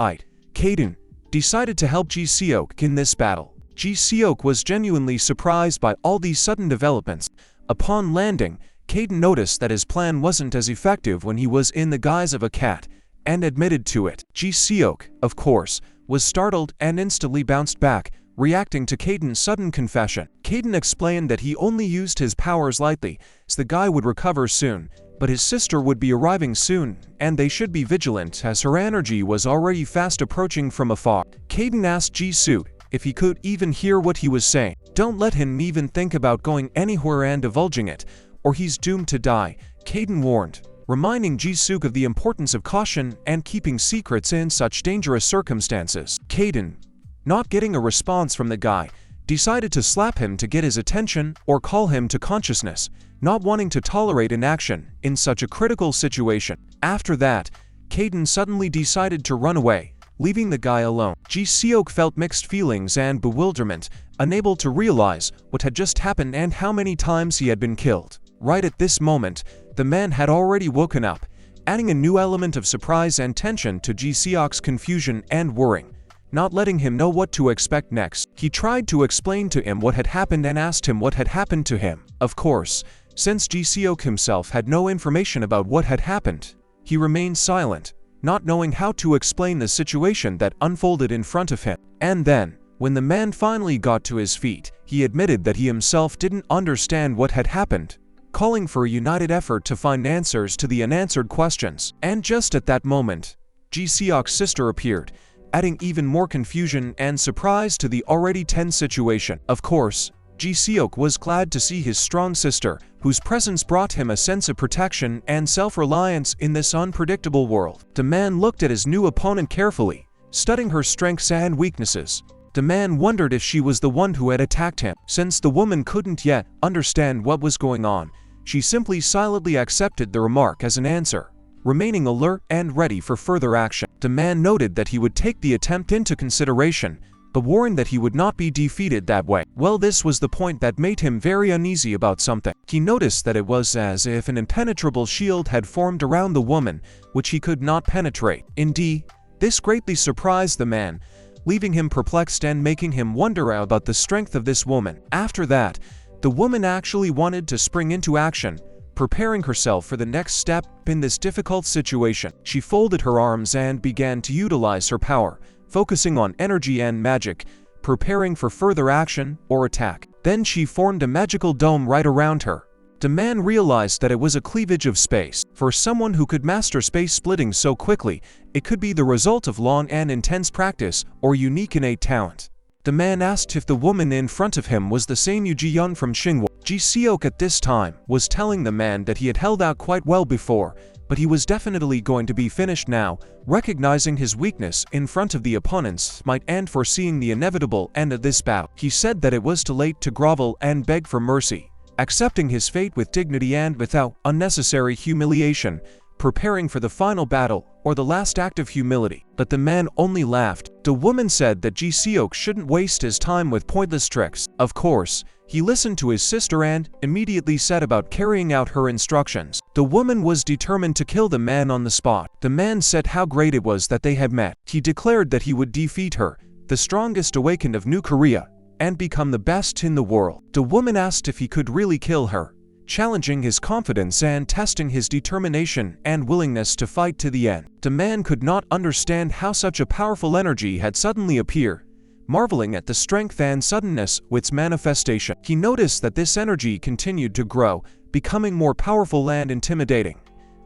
Cayden decided to help Ji-seok in this battle. Ji-seok was genuinely surprised by all these sudden developments. Upon landing, Cayden noticed that his plan wasn't as effective when he was in the guise of a cat, and admitted to it. Ji-seok, of course, was startled and instantly bounced back, reacting to Cayden's sudden confession. Cayden explained that he only used his powers lightly, as the guy would recover soon, but his sister would be arriving soon, and they should be vigilant as her energy was already fast approaching from afar. Cayden asked Ji-suk if he could even hear what he was saying. Don't let him even think about going anywhere and divulging it, or he's doomed to die, Cayden warned, reminding Ji-suk of the importance of caution and keeping secrets in such dangerous circumstances. Cayden, not getting a response from the guy, decided to slap him to get his attention or call him to consciousness, not wanting to tolerate inaction in such a critical situation. After that, Cayden suddenly decided to run away, leaving the guy alone. Ji-seok felt mixed feelings and bewilderment, unable to realize what had just happened and how many times he had been killed. Right at this moment, the man had already woken up, adding a new element of surprise and tension to Ji-seok's confusion and worrying, not letting him know what to expect next. He tried to explain to him what had happened and asked him what had happened to him. Of course, since Ji-seok himself had no information about what had happened, he remained silent, not knowing how to explain the situation that unfolded in front of him. And then, when the man finally got to his feet, he admitted that he himself didn't understand what had happened, calling for a united effort to find answers to the unanswered questions. And just at that moment, Ji-seok's sister appeared, adding even more confusion and surprise to the already tense situation. Of course, Ji-seok was glad to see his strong sister, whose presence brought him a sense of protection and self-reliance in this unpredictable world. The man looked at his new opponent carefully, studying her strengths and weaknesses. The man wondered if she was the one who had attacked him. Since the woman couldn't yet understand what was going on, she simply silently accepted the remark as an answer, remaining alert and ready for further action. The man noted that he would take the attempt into consideration, but warned that he would not be defeated that way. Well, this was the point that made him very uneasy about something. He noticed that it was as if an impenetrable shield had formed around the woman, which he could not penetrate. Indeed, this greatly surprised the man, leaving him perplexed and making him wonder about the strength of this woman. After that, the woman actually wanted to spring into action, preparing herself for the next step in this difficult situation. She folded her arms and began to utilize her power, focusing on energy and magic, preparing for further action or attack. Then she formed a magical dome right around her. The man realized that it was a cleavage of space. For someone who could master space splitting so quickly, it could be the result of long and intense practice or unique innate talent. The man asked if the woman in front of him was the same Yu Ji-yeon from Xinhua. Ji-seok at this time was telling the man that he had held out quite well before, but he was definitely going to be finished now, recognizing his weakness in front of the opponent's might and foreseeing the inevitable end of this battle. He said that it was too late to grovel and beg for mercy, accepting his fate with dignity and without unnecessary humiliation, preparing for the final battle or the last act of humility. But the man only laughed. The woman said that Ji-seok shouldn't waste his time with pointless tricks. Of course, he listened to his sister and immediately set about carrying out her instructions. The woman was determined to kill the man on the spot. The man said how great it was that they had met. He declared that he would defeat her, the strongest awakened of New Korea, and become the best in the world. The woman asked if he could really kill her, challenging his confidence and testing his determination and willingness to fight to the end. The man could not understand how such a powerful energy had suddenly appeared, marveling at the strength and suddenness of its manifestation. He noticed that this energy continued to grow, becoming more powerful and intimidating,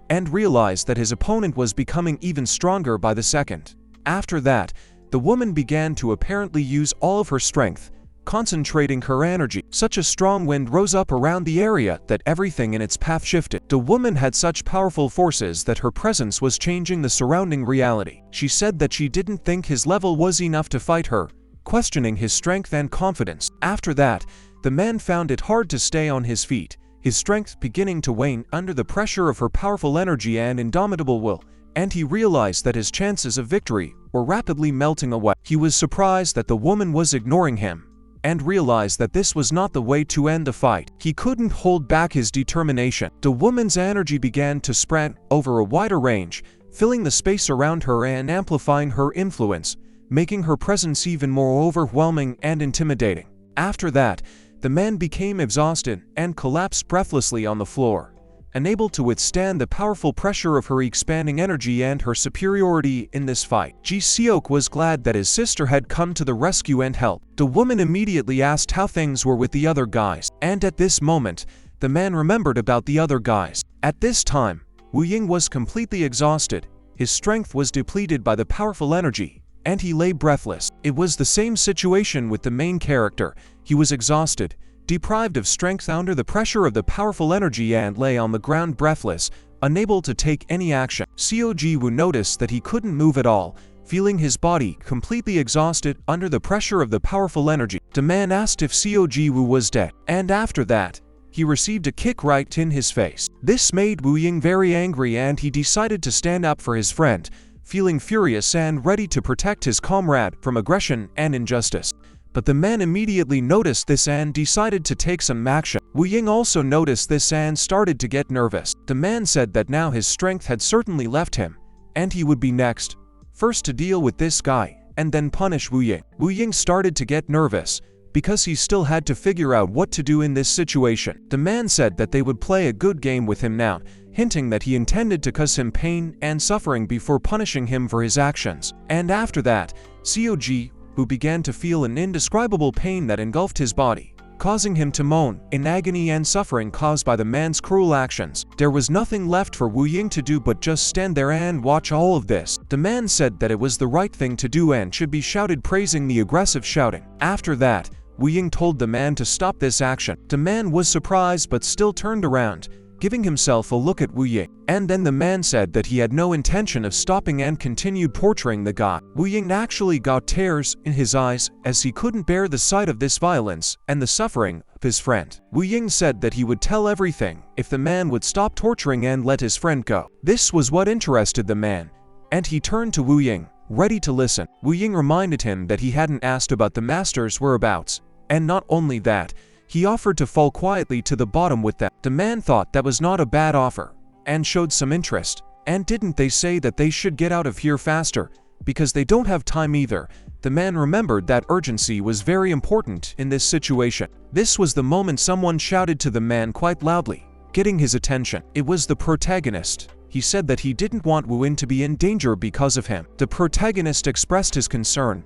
and realized that his opponent was becoming even stronger by the second. After that, the woman began to apparently use all of her strength, concentrating her energy. Such a strong wind rose up around the area that everything in its path shifted. The woman had such powerful forces that her presence was changing the surrounding reality. She said that she didn't think his level was enough to fight her, questioning his strength and confidence. After that, the man found it hard to stay on his feet, his strength beginning to wane under the pressure of her powerful energy and indomitable will, and he realized that his chances of victory were rapidly melting away. He was surprised that the woman was ignoring him, and realized that this was not the way to end the fight. He couldn't hold back his determination. The woman's energy began to spread over a wider range, filling the space around her and amplifying her influence, making her presence even more overwhelming and intimidating. After that, the man became exhausted and collapsed breathlessly on the floor, unable to withstand the powerful pressure of her expanding energy and her superiority in this fight. Ji Seok was glad that his sister had come to the rescue and help. The woman immediately asked how things were with the other guys, and at this moment, the man remembered about the other guys. At this time, Wu Ying was completely exhausted, his strength was depleted by the powerful energy, and he lay breathless. It was the same situation with the main character. He was exhausted, deprived of strength under the pressure of the powerful energy and lay on the ground breathless, unable to take any action. Seo Ji Woo noticed that he couldn't move at all, feeling his body completely exhausted under the pressure of the powerful energy. The man asked if Seo Ji Woo was dead, and after that, he received a kick right in his face. This made Wu Ying very angry and he decided to stand up for his friend, feeling furious and ready to protect his comrade from aggression and injustice. But the man immediately noticed this and decided to take some action. Wu Ying also noticed this and started to get nervous. The man said that now his strength had certainly left him, and he would be next, first to deal with this guy, and then punish Wu Ying. Wu Ying started to get nervous, because he still had to figure out what to do in this situation. The man said that they would play a good game with him now, hinting that he intended to cause him pain and suffering before punishing him for his actions. And after that, Seo Ji Woo began to feel an indescribable pain that engulfed his body, causing him to moan in agony and suffering caused by the man's cruel actions. There was nothing left for Wu Ying to do but just stand there and watch all of this. The man said that it was the right thing to do and should be shouted, praising the aggressive shouting. After that, Wu Ying told the man to stop this action. The man was surprised but still turned around, giving himself a look at Wu Ying. And then the man said that he had no intention of stopping and continued torturing the guy. Wu Ying actually got tears in his eyes as he couldn't bear the sight of this violence and the suffering of his friend. Wu Ying said that he would tell everything if the man would stop torturing and let his friend go. This was what interested the man, and he turned to Wu Ying, ready to listen. Wu Ying reminded him that he hadn't asked about the master's whereabouts, and not only that, he offered to fall quietly to the bottom with them. The man thought that was not a bad offer, and showed some interest. And didn't they say that they should get out of here faster, because they don't have time either? The man remembered that urgency was very important in this situation. This was the moment someone shouted to the man quite loudly, getting his attention. It was the protagonist. He said that he didn't want Wu Ying to be in danger because of him. The protagonist expressed his concern,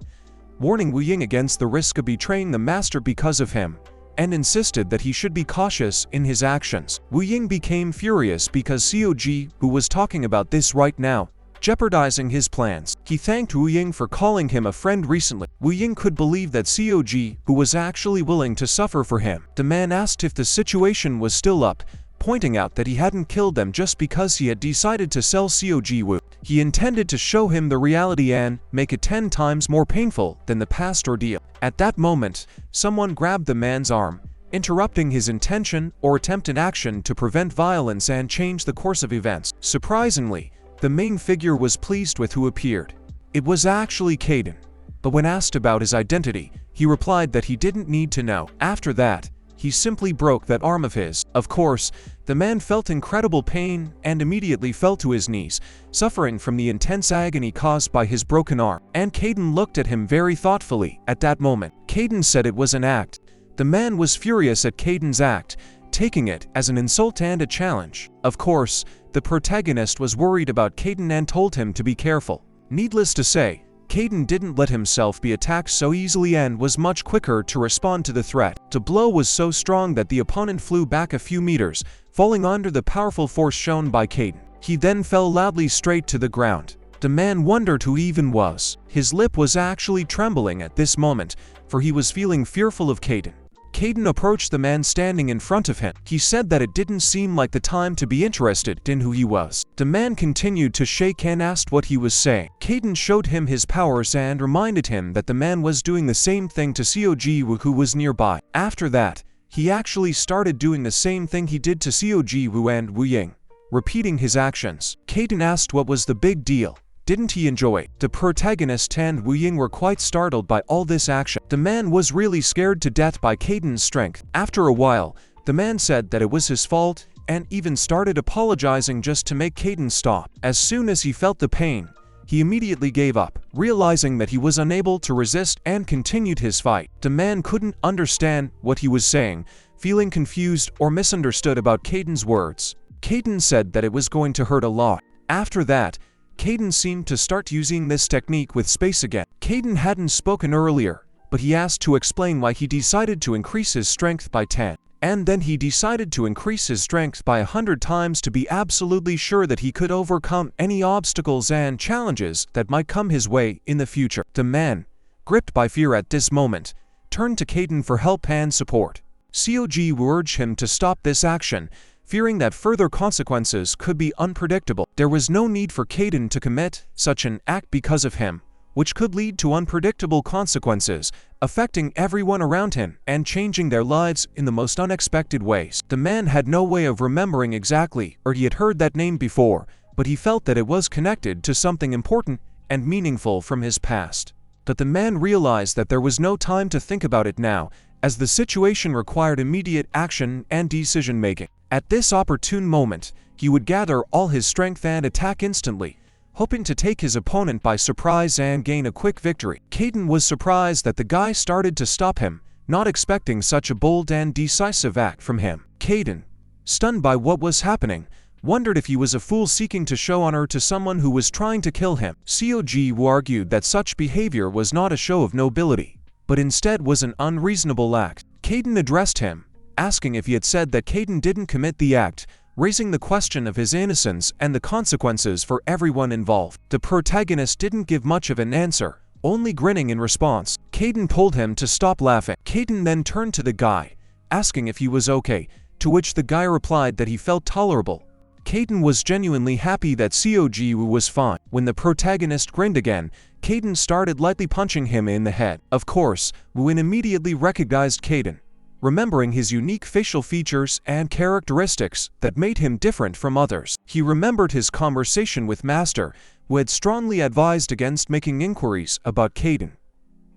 warning Wu Ying against the risk of betraying the master because of him, and insisted that he should be cautious in his actions. Wu Ying became furious because Seo Ji Woo was talking about this right now, jeopardizing his plans. He thanked Wu Ying for calling him a friend recently. Wu Ying could believe that Seo Ji Woo was actually willing to suffer for him. The man asked if the situation was still up, pointing out that he hadn't killed them just because he had decided to sell Seo Ji Woo. He intended to show him the reality and make it 10 times more painful than the past ordeal. At that moment, someone grabbed the man's arm, interrupting his intention or attempted action to prevent violence and change the course of events. Surprisingly, the main figure was pleased with who appeared. It was actually Cayden, but when asked about his identity, he replied that he didn't need to know. After that, he simply broke that arm of his. Of course, the man felt incredible pain and immediately fell to his knees, suffering from the intense agony caused by his broken arm. And Cayden looked at him very thoughtfully. At that moment, Cayden said it was an act. The man was furious at Cayden's act, taking it as an insult and a challenge. Of course, the protagonist was worried about Cayden and told him to be careful. Needless to say, Cayden didn't let himself be attacked so easily and was much quicker to respond to the threat. The blow was so strong that the opponent flew back a few meters, falling under the powerful force shown by Cayden. He then fell loudly straight to the ground. The man wondered who even was. His lip was actually trembling at this moment, for he was feeling fearful of Cayden. Cayden approached the man standing in front of him. He said that it didn't seem like the time to be interested in who he was. The man continued to shake and asked what he was saying. Cayden showed him his powers and reminded him that the man was doing the same thing to Seo Ji Woo, who was nearby. After that, he actually started doing the same thing he did to Seo Ji Woo and Wu Ying, repeating his actions. Cayden asked what was the big deal. Didn't he enjoy it? The protagonist and Wu Ying were quite startled by all this action. The man was really scared to death by Cayden's strength. After a while, the man said that it was his fault and even started apologizing just to make Cayden stop. As soon as he felt the pain, he immediately gave up, realizing that he was unable to resist and continued his fight. The man couldn't understand what he was saying, feeling confused or misunderstood about Cayden's words. Cayden said that it was going to hurt a lot. After that, Cayden seemed to start using this technique with space again. Cayden hadn't spoken earlier, but he asked to explain why he decided to increase his strength by 10. And then he decided to increase his strength by 100 times to be absolutely sure that he could overcome any obstacles and challenges that might come his way in the future. The man, gripped by fear at this moment, turned to Cayden for help and support. Seo Ji Woo urged him to stop this action, fearing that further consequences could be unpredictable. There was no need for Cayden to commit such an act because of him, which could lead to unpredictable consequences, affecting everyone around him and changing their lives in the most unexpected ways. The man had no way of remembering exactly, or he had heard that name before, but he felt that it was connected to something important and meaningful from his past. But the man realized that there was no time to think about it now, as the situation required immediate action and decision-making. At this opportune moment, he would gather all his strength and attack instantly, hoping to take his opponent by surprise and gain a quick victory. Cayden was surprised that the guy started to stop him, not expecting such a bold and decisive act from him. Cayden, stunned by what was happening, wondered if he was a fool seeking to show honor to someone who was trying to kill him. Seo Ji Woo argued that such behavior was not a show of nobility, but instead was an unreasonable act. Cayden addressed him, asking if he had said that Cayden didn't commit the act, raising the question of his innocence and the consequences for everyone involved. The protagonist didn't give much of an answer, only grinning in response. Cayden told him to stop laughing. Cayden then turned to the guy, asking if he was okay, to which the guy replied that he felt tolerable. Cayden was genuinely happy that Seo Ji Woo was fine. When the protagonist grinned again, Cayden started lightly punching him in the head. Of course, Wu immediately recognized Cayden, remembering his unique facial features and characteristics that made him different from others. He remembered his conversation with Master, who had strongly advised against making inquiries about Cayden,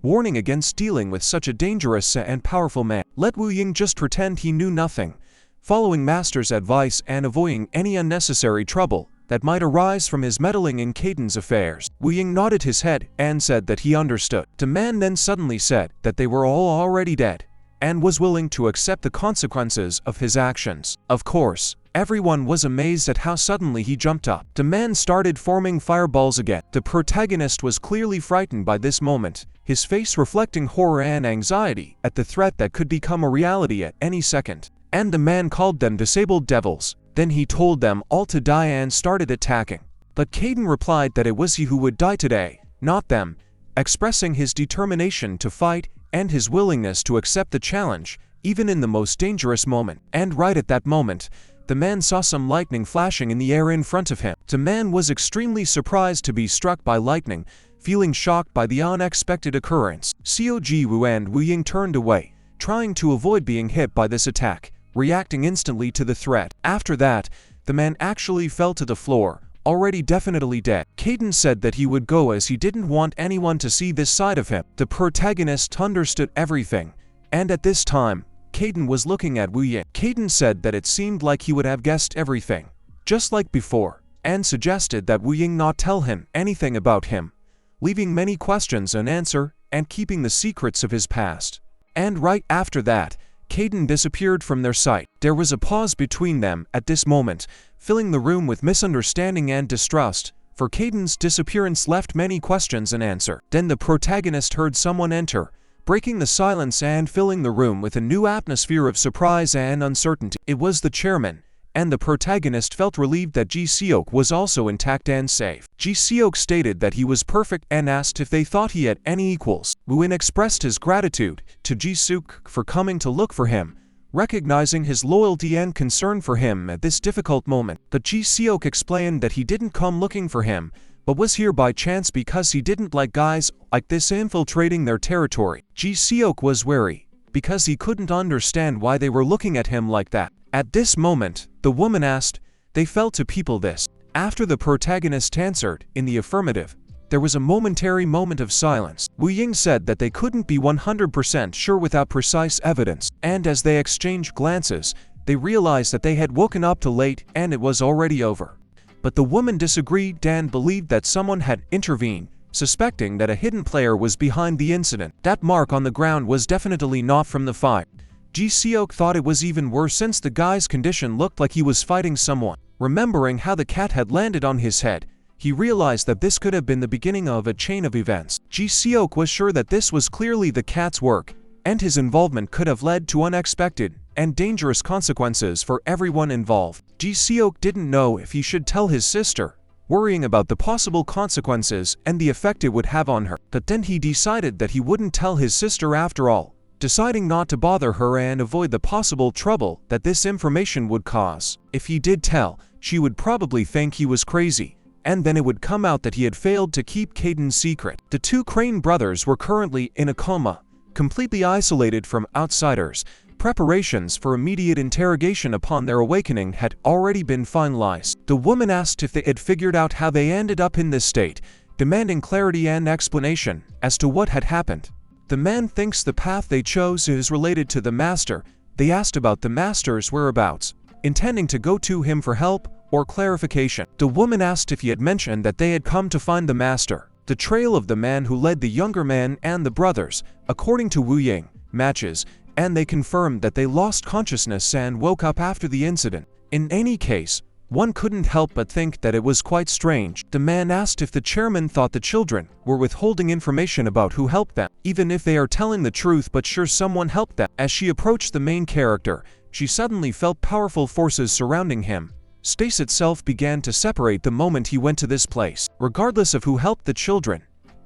warning against dealing with such a dangerous and powerful man. Let Wu Ying just pretend he knew nothing, following Master's advice and avoiding any unnecessary trouble that might arise from his meddling in Cayden's affairs. Wu Ying nodded his head and said that he understood. The man then suddenly said that they were all already dead, and was willing to accept the consequences of his actions. Of course, everyone was amazed at how suddenly he jumped up. The man started forming fireballs again. The protagonist was clearly frightened by this moment, his face reflecting horror and anxiety at the threat that could become a reality at any second. And the man called them disabled devils. Then he told them all to die and started attacking. But Cayden replied that it was he who would die today, not them, expressing his determination to fight and his willingness to accept the challenge, even in the most dangerous moment. And right at that moment, the man saw some lightning flashing in the air in front of him. The man was extremely surprised to be struck by lightning, feeling shocked by the unexpected occurrence. Seo Ji Woo and Wu Ying turned away, trying to avoid being hit by this attack, reacting instantly to the threat. After that, the man actually fell to the floor, already definitely dead. Cayden said that he would go as he didn't want anyone to see this side of him. The protagonist understood everything, and at this time, Cayden was looking at Wu Ying. Cayden said that it seemed like he would have guessed everything, just like before, and suggested that Wu Ying not tell him anything about him, leaving many questions unanswered and keeping the secrets of his past. And right after that, Cayden disappeared from their sight. There was a pause between them at this moment, filling the room with misunderstanding and distrust, for Cayden's disappearance left many questions unanswered. Then the protagonist heard someone enter, breaking the silence and filling the room with a new atmosphere of surprise and uncertainty. It was the chairman, and the protagonist felt relieved that Ji Seok was also intact and safe. Ji Seok stated that he was perfect and asked if they thought he had any equals. Woo-in expressed his gratitude to Ji Seok for coming to look for him, recognizing his loyalty and concern for him at this difficult moment. But Ji Seok explained that he didn't come looking for him, but was here by chance because he didn't like guys like this infiltrating their territory. Ji Seok was wary, because he couldn't understand why they were looking at him like that. At this moment, the woman asked, "They fell to people this?" After the protagonist answered in the affirmative, there was a momentary moment of silence. Wu Ying said that they couldn't be 100% sure without precise evidence, and as they exchanged glances, they realized that they had woken up too late and it was already over. But the woman disagreed and believed that someone had intervened, suspecting that a hidden player was behind the incident. That mark on the ground was definitely not from the fight. Ji Seok thought it was even worse since the guy's condition looked like he was fighting someone. Remembering how the cat had landed on his head, he realized that this could have been the beginning of a chain of events. Ji Seok was sure that this was clearly the cat's work, and his involvement could have led to unexpected and dangerous consequences for everyone involved. Ji Seok didn't know if he should tell his sister, worrying about the possible consequences and the effect it would have on her. But then he decided that he wouldn't tell his sister after all, deciding not to bother her and avoid the possible trouble that this information would cause. If he did tell, she would probably think he was crazy, and then it would come out that he had failed to keep Cayden's secret. The two Crane brothers were currently in a coma, completely isolated from outsiders. Preparations for immediate interrogation upon their awakening had already been finalized. The woman asked if they had figured out how they ended up in this state, demanding clarity and explanation as to what had happened. The man thinks the path they chose is related to the master. They asked about the master's whereabouts, intending to go to him for help or clarification. The woman asked if he had mentioned that they had come to find the master. The trail of the man who led the younger man and the brothers, according to Wu Ying, matches, and they confirmed that they lost consciousness and woke up after the incident. In any case, one couldn't help but think that it was quite strange. The man asked if the chairman thought the children were withholding information about who helped them, even if they are telling the truth but sure someone helped them. As she approached the main character, she suddenly felt powerful forces surrounding him. Space itself began to separate the moment he went to this place. Regardless of who helped the children,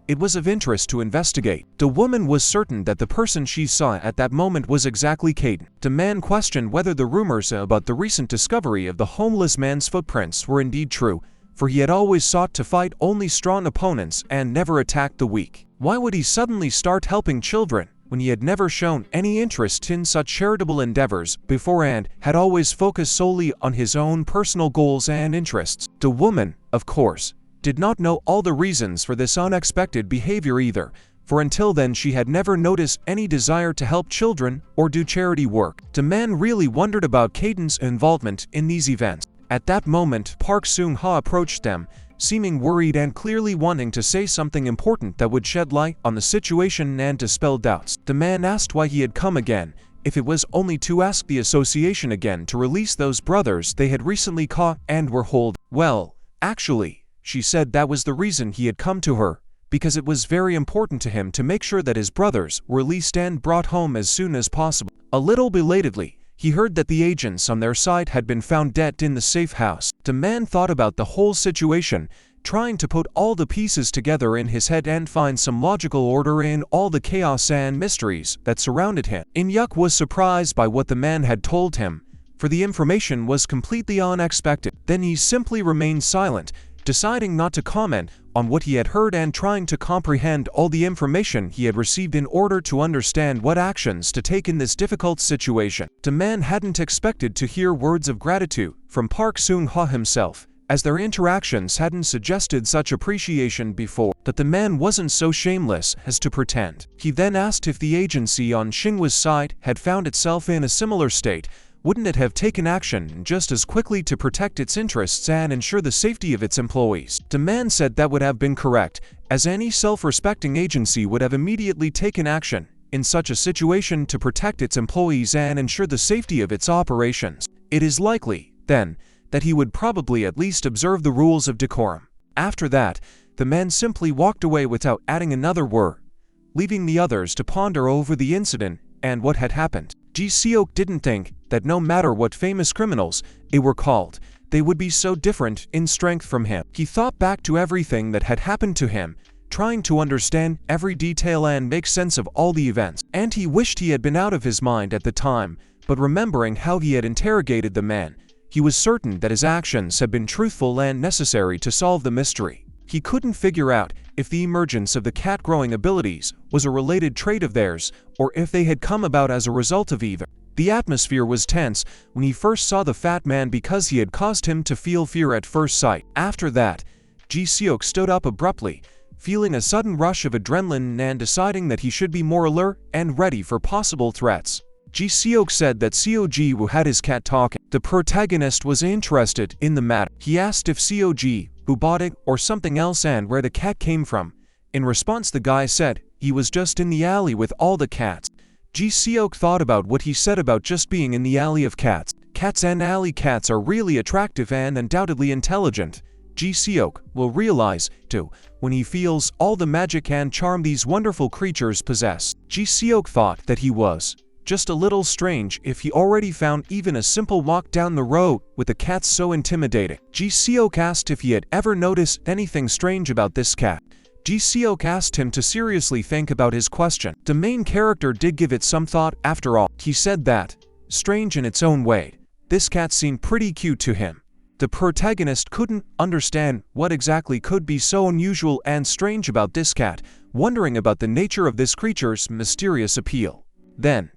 it was of interest to investigate. The woman was certain that the person she saw at that moment was exactly Cayden. The man questioned whether the rumors about the recent discovery of the homeless man's footprints were indeed true, for he had always sought to fight only strong opponents and never attacked the weak. Why would he suddenly start helping children when he had never shown any interest in such charitable endeavors before and had always focused solely on his own personal goals and interests? The woman, of course, did not know all the reasons for this unexpected behavior either, for until then she had never noticed any desire to help children or do charity work. The man really wondered about Cayden's involvement in these events. At that moment, Park Seung-ha approached them, seeming worried and clearly wanting to say something important that would shed light on the situation and dispel doubts. The man asked why he had come again, if it was only to ask the association again to release those brothers they had recently caught and were holding. Well, actually, she said that was the reason he had come to her, because it was very important to him to make sure that his brothers were released and brought home as soon as possible. A little belatedly, he heard that the agents on their side had been found dead in the safe house. The man thought about the whole situation, trying to put all the pieces together in his head and find some logical order in all the chaos and mysteries that surrounded him. In-yuk was surprised by what the man had told him, for the information was completely unexpected. Then he simply remained silent, deciding not to comment on what he had heard and trying to comprehend all the information he had received in order to understand what actions to take in this difficult situation. The man hadn't expected to hear words of gratitude from Park Seung-ha himself, as their interactions hadn't suggested such appreciation before. But the man wasn't so shameless as to pretend. He then asked if the agency on Xinhua's side had found itself in a similar state. Wouldn't it have taken action just as quickly to protect its interests and ensure the safety of its employees? The man said that would have been correct, as any self-respecting agency would have immediately taken action in such a situation to protect its employees and ensure the safety of its operations. It is likely, then, that he would probably at least observe the rules of decorum. After that, the man simply walked away without adding another word, leaving the others to ponder over the incident and what had happened. Ji Seok didn't think that no matter what famous criminals they were called, they would be so different in strength from him. He thought back to everything that had happened to him, trying to understand every detail and make sense of all the events. And he wished he had been out of his mind at the time, but remembering how he had interrogated the man, he was certain that his actions had been truthful and necessary to solve the mystery. He couldn't figure out if the emergence of the cat growing abilities was a related trait of theirs, or if they had come about as a result of either. The atmosphere was tense when he first saw the fat man because he had caused him to feel fear at first sight. After that, Ji Seok stood up abruptly, feeling a sudden rush of adrenaline and deciding that he should be more alert and ready for possible threats. Ji Seok said that Seo Ji Woo had his cat talking. The protagonist was interested in the matter. He asked if Seo Ji Woo bought it or something else and where the cat came from. In response, the guy said he was just in the alley with all the cats. Ji Seok thought about what he said about just being in the alley of cats. Cats and alley cats are really attractive and undoubtedly intelligent. Ji Seok will realize, too, when he feels all the magic and charm these wonderful creatures possess. Ji Seok thought that he was just a little strange if he already found even a simple walk down the road with the cats so intimidating. Ji Seok asked if he had ever noticed anything strange about this cat. Ji Seok asked him to seriously think about his question. The main character did give it some thought after all. He said that, strange in its own way, this cat seemed pretty cute to him. The protagonist couldn't understand what exactly could be so unusual and strange about this cat, wondering about the nature of this creature's mysterious appeal. Then,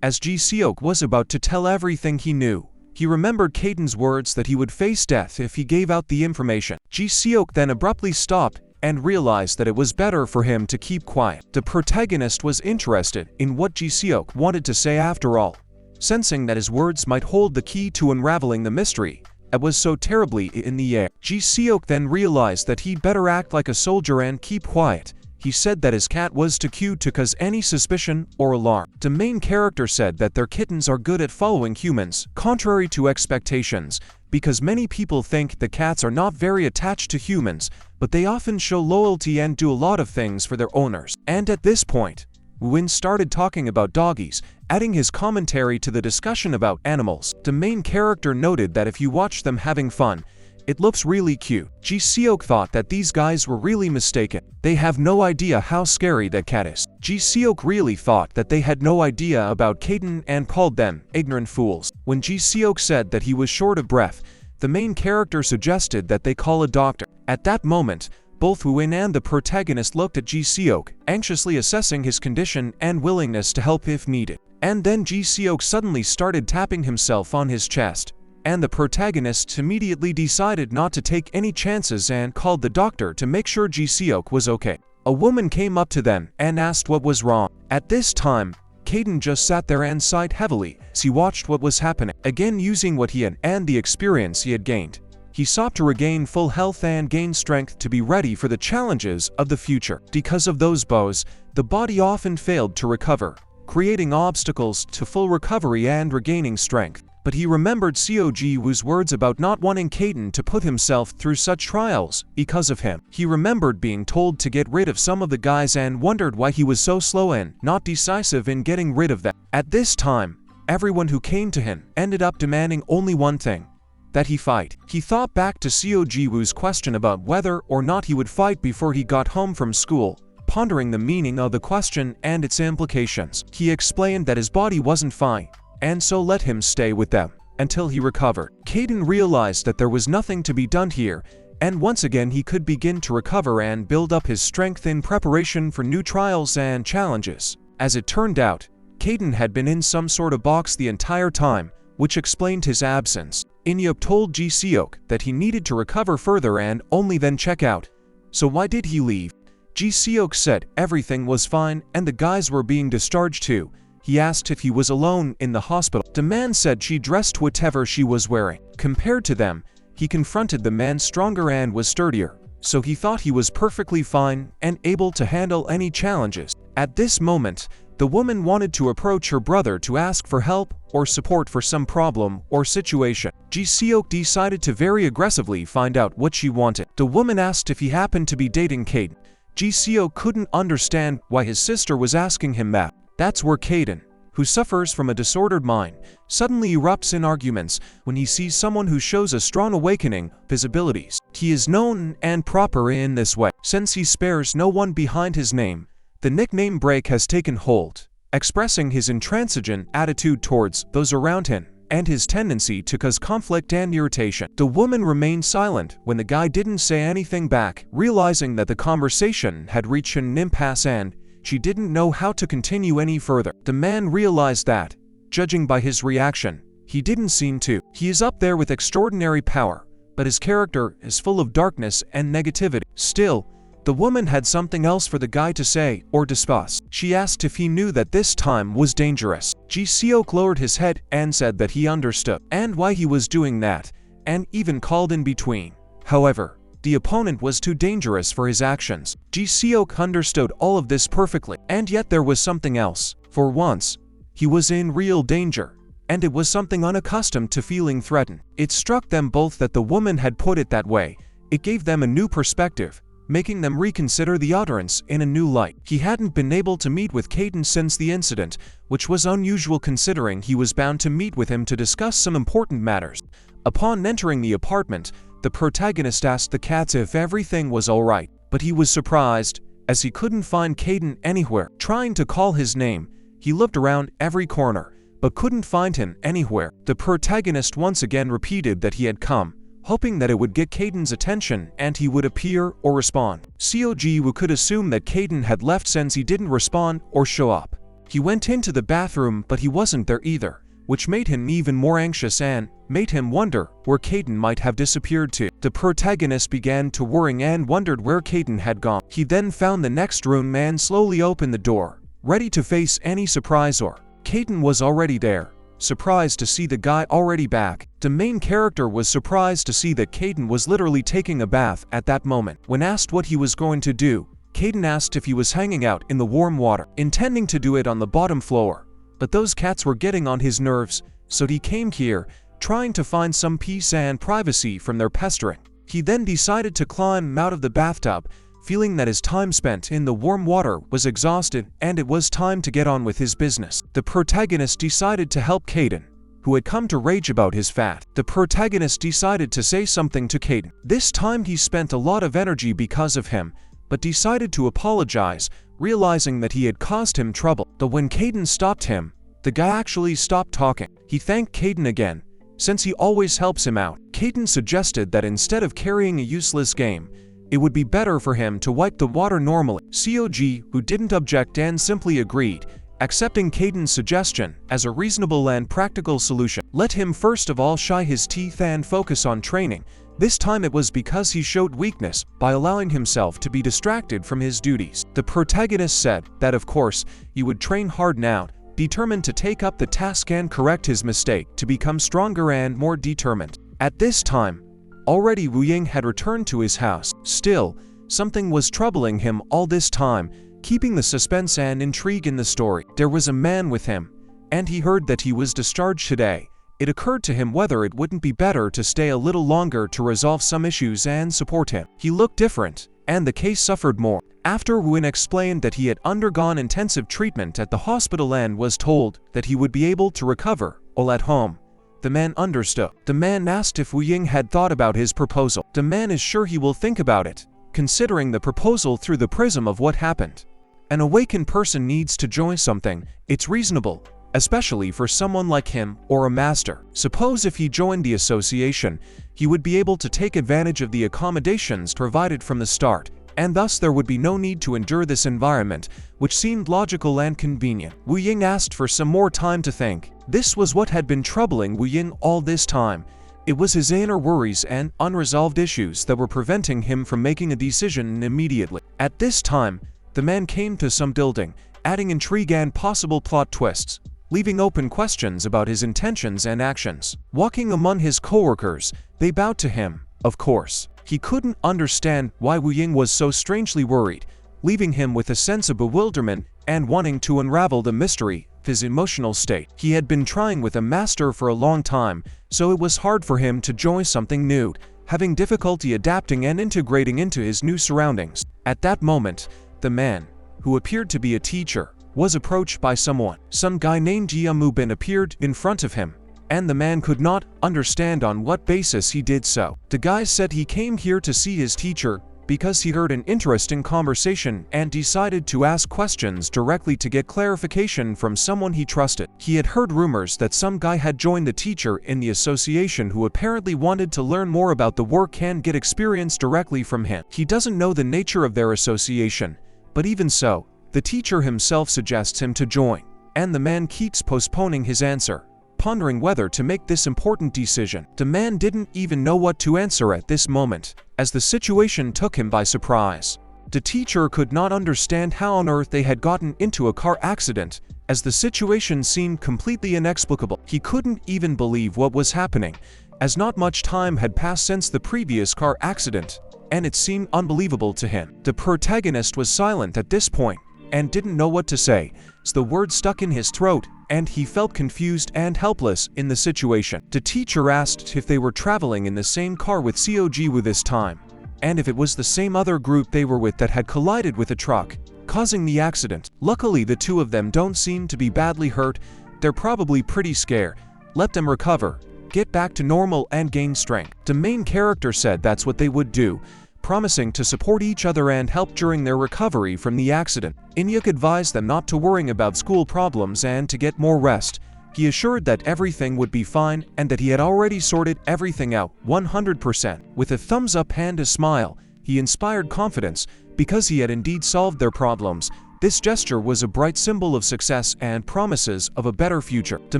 as Ji Seok was about to tell everything he knew, he remembered Cayden's words that he would face death if he gave out the information. Ji Seok then abruptly stopped and realized that it was better for him to keep quiet. The protagonist was interested in what Ji Seok wanted to say after all, sensing that his words might hold the key to unraveling the mystery that was so terribly in the air. Ji Seok then realized that he'd better act like a soldier and keep quiet. He said that his cat was too cute to cause any suspicion or alarm. The main character said that their kittens are good at following humans, contrary to expectations, because many people think that cats are not very attached to humans, but they often show loyalty and do a lot of things for their owners. And at this point, Woo started talking about doggies, adding his commentary to the discussion about animals. The main character noted that if you watch them having fun, it looks really cute. Ji Seok thought that these guys were really mistaken. They have no idea how scary that cat is. Ji Seok really thought that they had no idea about Kaiden and called them ignorant fools. When Ji Seok said that he was short of breath, the main character suggested that they call a doctor. At that moment, both Woo and the protagonist looked at Ji Seok, anxiously assessing his condition and willingness to help if needed. And then Ji Seok suddenly started tapping himself on his chest, and the protagonist immediately decided not to take any chances and called the doctor to make sure Ji Seok was okay. A woman came up to them and asked what was wrong. At this time, Kaiden just sat there and sighed heavily as he watched what was happening. Again, using what he had and the experience he had gained, he sought to regain full health and gain strength to be ready for the challenges of the future. Because of those bows, the body often failed to recover, creating obstacles to full recovery and regaining strength. But he remembered Seo Ji Woo's words about not wanting Cayden to put himself through such trials because of him. He remembered being told to get rid of some of the guys and wondered why he was so slow and not decisive in getting rid of them. At this time, everyone who came to him ended up demanding only one thing: that he fight. He thought back to Seo Ji Woo's question about whether or not he would fight before he got home from school, pondering the meaning of the question and its implications. He explained that his body wasn't fine, and so let him stay with them until he recovered. Cayden realized that there was nothing to be done here, and once again he could begin to recover and build up his strength in preparation for new trials and challenges. As it turned out, Cayden had been in some sort of box the entire time, which explained his absence. Inyop told Ji Seok that he needed to recover further and only then check out. So why did he leave? Ji Seok said everything was fine and the guys were being discharged too. He asked if he was alone in the hospital. The man said she dressed whatever she was wearing. Compared to them, he confronted the man stronger and was sturdier, so he thought he was perfectly fine and able to handle any challenges. At this moment, the woman wanted to approach her brother to ask for help or support for some problem or situation. Ji Seok decided to very aggressively find out what she wanted. The woman asked if he happened to be dating Cayden. Ji Seok couldn't understand why his sister was asking him that. That's where Cayden, who suffers from a disordered mind, suddenly erupts in arguments when he sees someone who shows a strong awakening of his abilities. He is known and proper in this way, since he spares no one behind his name. The nickname break has taken hold, expressing his intransigent attitude towards those around him and his tendency to cause conflict and irritation. The woman remained silent when the guy didn't say anything back, realizing that the conversation had reached an impasse and she didn't know how to continue any further. The man realized that, judging by his reaction, he didn't seem to. He is up there with extraordinary power, but his character is full of darkness and negativity. Still, the woman had something else for the guy to say or discuss. She asked if he knew that this time was dangerous. Ji Seok lowered his head and said that he understood, and why he was doing that, and even called in between. However, the opponent was too dangerous for his actions. Ji Seok understood all of this perfectly, and yet there was something else. For once, he was in real danger, and it was something unaccustomed to feeling threatened. It struck them both that the woman had put it that way. It gave them a new perspective, making them reconsider the utterance in a new light. He hadn't been able to meet with Cayden since the incident, which was unusual considering he was bound to meet with him to discuss some important matters. Upon entering the apartment, the protagonist asked the cats if everything was alright, but he was surprised, as he couldn't find Cayden anywhere. Trying to call his name, he looked around every corner, but couldn't find him anywhere. The protagonist once again repeated that he had come, hoping that it would get Cayden's attention and he would appear or respond. Seo Ji Woo could assume that Cayden had left since he didn't respond or show up. He went into the bathroom, but he wasn't there either, which made him even more anxious and made him wonder where Cayden might have disappeared to. The protagonist began to worry and wondered where Cayden had gone. He then found the next room and slowly opened the door, ready to face any surprise. Cayden was already there, surprised to see the guy already back. The main character was surprised to see that Cayden was literally taking a bath at that moment. When asked what he was going to do, Cayden asked if he was hanging out in the warm water, intending to do it on the bottom floor. But those cats were getting on his nerves, so he came here, trying to find some peace and privacy from their pestering. He then decided to climb out of the bathtub, feeling that his time spent in the warm water was exhausted and it was time to get on with his business. The protagonist decided to help Cayden, who had come to rage about his fat. The protagonist decided to say something to Cayden. This time he spent a lot of energy because of him, but decided to apologize, realizing that he had caused him trouble. But when Cayden stopped him, the guy actually stopped talking. He thanked Cayden again, since he always helps him out. Cayden suggested that instead of carrying a useless game, it would be better for him to wipe the water normally. Seo Ji, who didn't object and simply agreed, accepting Cayden's suggestion as a reasonable and practical solution. Let him first of all shine his teeth and focus on training. This time it was because he showed weakness by allowing himself to be distracted from his duties. The protagonist said that of course he would train hard now, determined to take up the task and correct his mistake to become stronger and more determined. At this time, already Wu Ying had returned to his house. Still, something was troubling him all this time, keeping the suspense and intrigue in the story. There was a man with him, and he heard that he was discharged today. It occurred to him whether it wouldn't be better to stay a little longer to resolve some issues and support him. He looked different, and the case suffered more. After Wu Ying explained that he had undergone intensive treatment at the hospital and was told that he would be able to recover all at home, the man understood. The man asked if Wu Ying had thought about his proposal. The man is sure he will think about it, considering the proposal through the prism of what happened. An awakened person needs to join something. It's reasonable, especially for someone like him or a master. Suppose if he joined the association, he would be able to take advantage of the accommodations provided from the start, and thus there would be no need to endure this environment, which seemed logical and convenient. Wu Ying asked for some more time to think. This was what had been troubling Wu Ying all this time. It was his inner worries and unresolved issues that were preventing him from making a decision immediately. At this time, the man came to some building, adding intrigue and possible plot twists, leaving open questions about his intentions and actions. Walking among his coworkers, they bowed to him. Of course, he couldn't understand why Wu Ying was so strangely worried, leaving him with a sense of bewilderment and wanting to unravel the mystery of his emotional state. He had been trying with a master for a long time, so it was hard for him to join something new, having difficulty adapting and integrating into his new surroundings. At that moment, the man, who appeared to be a teacher, was approached by someone. Some guy named Ji Woo appeared in front of him, and the man could not understand on what basis he did so. The guy said he came here to see his teacher because he heard an interesting conversation and decided to ask questions directly to get clarification from someone he trusted. He had heard rumors that some guy had joined the teacher in the association who apparently wanted to learn more about the work and get experience directly from him. He doesn't know the nature of their association, but even so, the teacher himself suggests him to join, and the man keeps postponing his answer, pondering whether to make this important decision. The man didn't even know what to answer at this moment, as the situation took him by surprise. The teacher could not understand how on earth they had gotten into a car accident, as the situation seemed completely inexplicable. He couldn't even believe what was happening, as not much time had passed since the previous car accident, and it seemed unbelievable to him. The protagonist was silent at this point, and didn't know what to say, as the words stuck in his throat, and he felt confused and helpless in the situation. The teacher asked if they were traveling in the same car with Seo Ji Woo this time, and if it was the same other group they were with that had collided with a truck, causing the accident. Luckily, the two of them don't seem to be badly hurt. They're probably pretty scared. Let them recover, get back to normal and gain strength. The main character said that's what they would do, promising to support each other and help during their recovery from the accident. Inyuk advised them not to worry about school problems and to get more rest. He assured that everything would be fine and that he had already sorted everything out 100%. With a thumbs up and a smile, he inspired confidence because he had indeed solved their problems. This gesture was a bright symbol of success and promises of a better future. The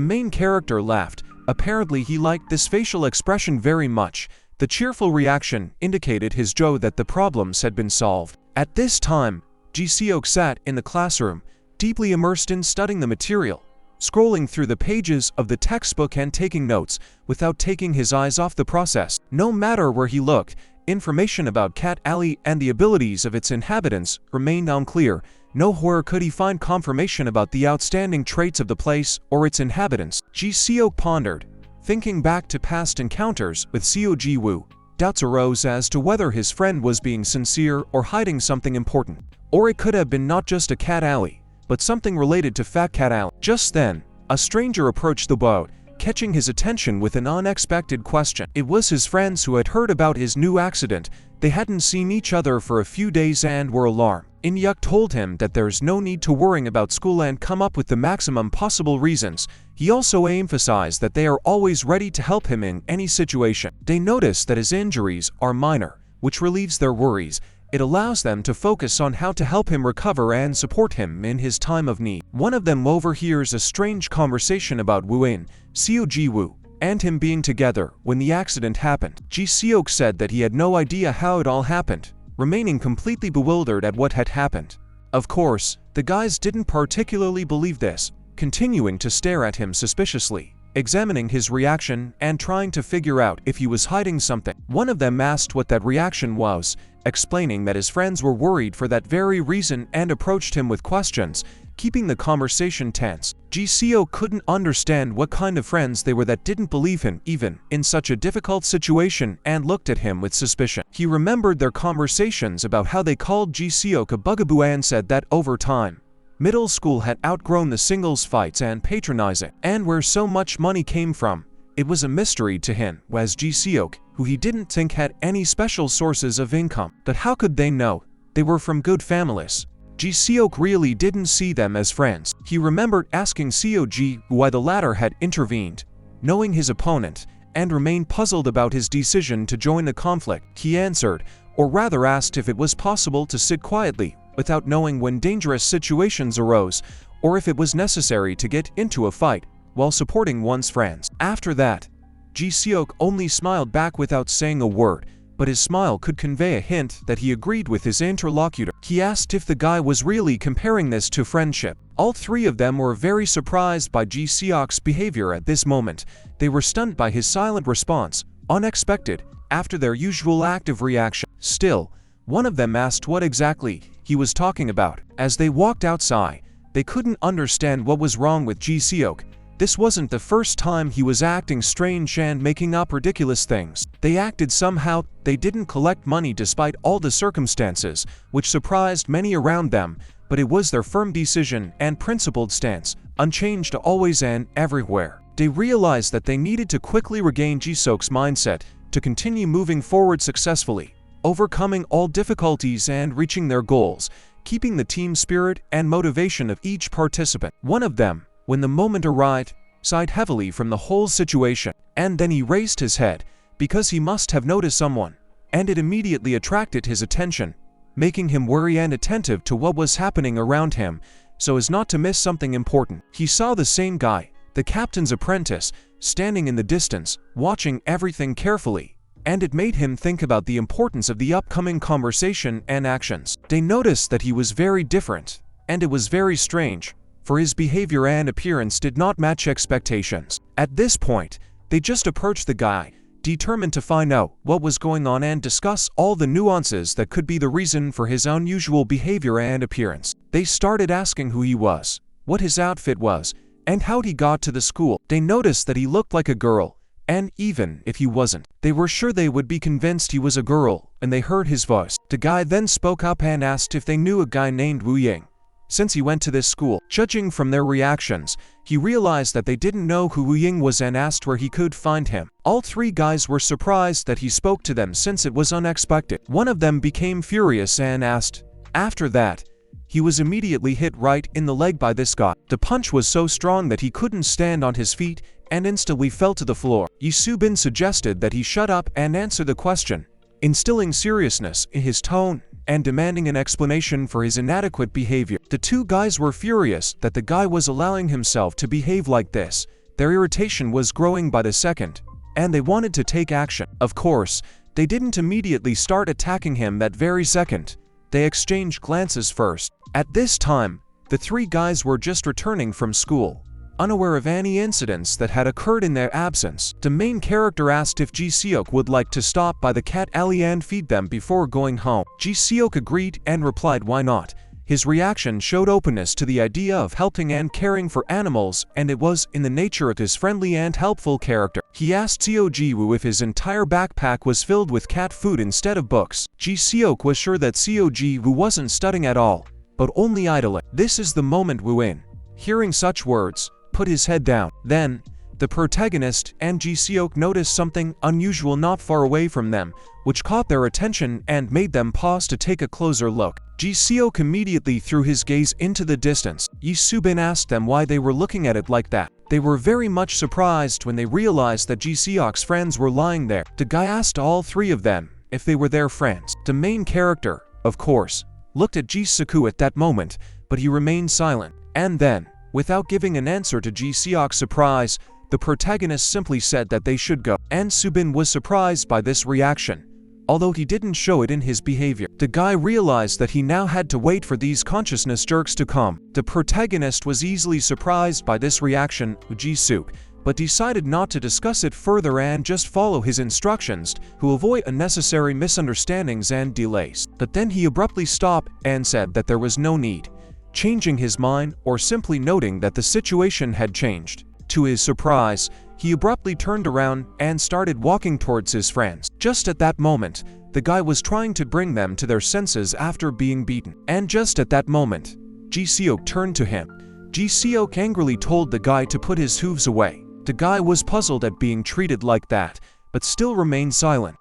main character laughed. Apparently he liked this facial expression very much. The cheerful reaction indicated his joy that the problems had been solved. At this time, Ji Seok sat in the classroom, deeply immersed in studying the material, scrolling through the pages of the textbook and taking notes without taking his eyes off the process. No matter where he looked, information about Cat Alley and the abilities of its inhabitants remained unclear. Nowhere could he find confirmation about the outstanding traits of the place or its inhabitants. Ji Seok pondered, thinking back to past encounters with Seo Ji Woo. Doubts arose as to whether his friend was being sincere or hiding something important. Or it could have been not just a cat alley, but something related to Fat Cat Alley. Just then, a stranger approached the boat, catching his attention with an unexpected question. It was his friends who had heard about his new accident. They hadn't seen each other for a few days and were alarmed. Inyuk told him that there's no need to worry about school and come up with the maximum possible reasons. He also emphasized that they are always ready to help him in any situation. They noticed that his injuries are minor, which relieves their worries. It allows them to focus on how to help him recover and support him in his time of need. One of them overhears a strange conversation about Woo-in, Seo Ji Woo, and him being together when the accident happened. Ji Seok said that he had no idea how it all happened, remaining completely bewildered at what had happened. Of course, the guys didn't particularly believe this, continuing to stare at him suspiciously, examining his reaction and trying to figure out if he was hiding something. One of them asked what that reaction was, explaining that his friends were worried for that very reason and approached him with questions, keeping the conversation tense. Ji Seok couldn't understand what kind of friends they were that didn't believe him even in such a difficult situation and looked at him with suspicion. He remembered their conversations about how they called Ji Seok a bugaboo and said that over time, middle school had outgrown the singles fights and patronizing, and where so much money came from. It was a mystery to him, as Ji Seok, who he didn't think had any special sources of income. But how could they know? They were from good families. Ji Seok really didn't see them as friends. He remembered asking Seo Ji why the latter had intervened, knowing his opponent, and remained puzzled about his decision to join the conflict. He answered, or rather asked if it was possible to sit quietly, without knowing when dangerous situations arose, or if it was necessary to get into a fight, while supporting one's friends. After that, Ji Seok only smiled back without saying a word, but his smile could convey a hint that he agreed with his interlocutor. He asked if the guy was really comparing this to friendship. All three of them were very surprised by Ji Seok's behavior at this moment. They were stunned by his silent response, unexpected, after their usual active reaction. Still, one of them asked what exactly he was talking about. As they walked outside, they couldn't understand what was wrong with Ji Seok. This wasn't the first time he was acting strange and making up ridiculous things. They acted somehow. They didn't collect money despite all the circumstances, which surprised many around them. but it was their firm decision and principled stance, unchanged always and everywhere. They realized that they needed to quickly regain Ji-seok's mindset to continue moving forward successfully, overcoming all difficulties and reaching their goals, keeping the team spirit and motivation of each participant. One of them, when the moment arrived, sighed heavily from the whole situation, and then he raised his head, because he must have noticed someone, and it immediately attracted his attention, making him worry and attentive to what was happening around him, so as not to miss something important. He saw the same guy, the captain's apprentice, standing in the distance, watching everything carefully, and it made him think about the importance of the upcoming conversation and actions. They noticed that he was very different, and it was very strange, for his behavior and appearance did not match expectations. At this point, they just approached the guy, determined to find out what was going on and discuss all the nuances that could be the reason for his unusual behavior and appearance. They started asking who he was, what his outfit was, and how he got to the school. They noticed that he looked like a girl, and even if he wasn't, they were sure they would be convinced he was a girl, and they heard his voice. The guy then spoke up and asked if they knew a guy named Wu Ying, since he went to this school. Judging from their reactions, he realized that they didn't know who Wu Ying was and asked where he could find him. All three guys were surprised that he spoke to them since it was unexpected. One of them became furious and asked. After that, he was immediately hit right in the leg by this guy. The punch was so strong that he couldn't stand on his feet and instantly fell to the floor. Yi Soo-bin suggested that he shut up and answer the question, instilling seriousness in his tone and demanding an explanation for his inadequate behavior. The two guys were furious that the guy was allowing himself to behave like this. Their irritation was growing by the second, and they wanted to take action. Of course, they didn't immediately start attacking him that very second. They exchanged glances first. At this time, the three guys were just returning from school, unaware of any incidents that had occurred in their absence. The main character asked if Ji-seok would like to stop by the cat alley and feed them before going home. Ji-seok agreed and replied why not. His reaction showed openness to the idea of helping and caring for animals, and it was in the nature of his friendly and helpful character. He asked Seo Ji Woo if his entire backpack was filled with cat food instead of books. Ji-seok was sure that Seo Ji Woo wasn't studying at all, but only idling. This is the moment Woo In, hearing such words, put his head down. Then, the protagonist and Ji-seok noticed something unusual not far away from them, which caught their attention and made them pause to take a closer look. Ji-seok immediately threw his gaze into the distance. Yi Soo-bin asked them why they were looking at it like that. They were very much surprised when they realized that Ji-seok's friends were lying there. The guy asked all three of them if they were their friends. The main character, of course, looked at Ji-seok at that moment, but he remained silent. And then, without giving an answer to Ji-seok's surprise, the protagonist simply said that they should go. And Soo-bin was surprised by this reaction, although he didn't show it in his behavior. The guy realized that he now had to wait for these consciousness jerks to come. The protagonist was easily surprised by this reaction of Ji-seok, but decided not to discuss it further and just follow his instructions to avoid unnecessary misunderstandings and delays. But then he abruptly stopped and said that there was no need, changing his mind or simply noting that the situation had changed. To his surprise, he abruptly turned around and started walking towards his friends. Just at that moment, the guy was trying to bring them to their senses after being beaten. And just at that moment, Ji-seok turned to him. Ji-seok angrily told the guy to put his hooves away. The guy was puzzled at being treated like that, but still remained silent.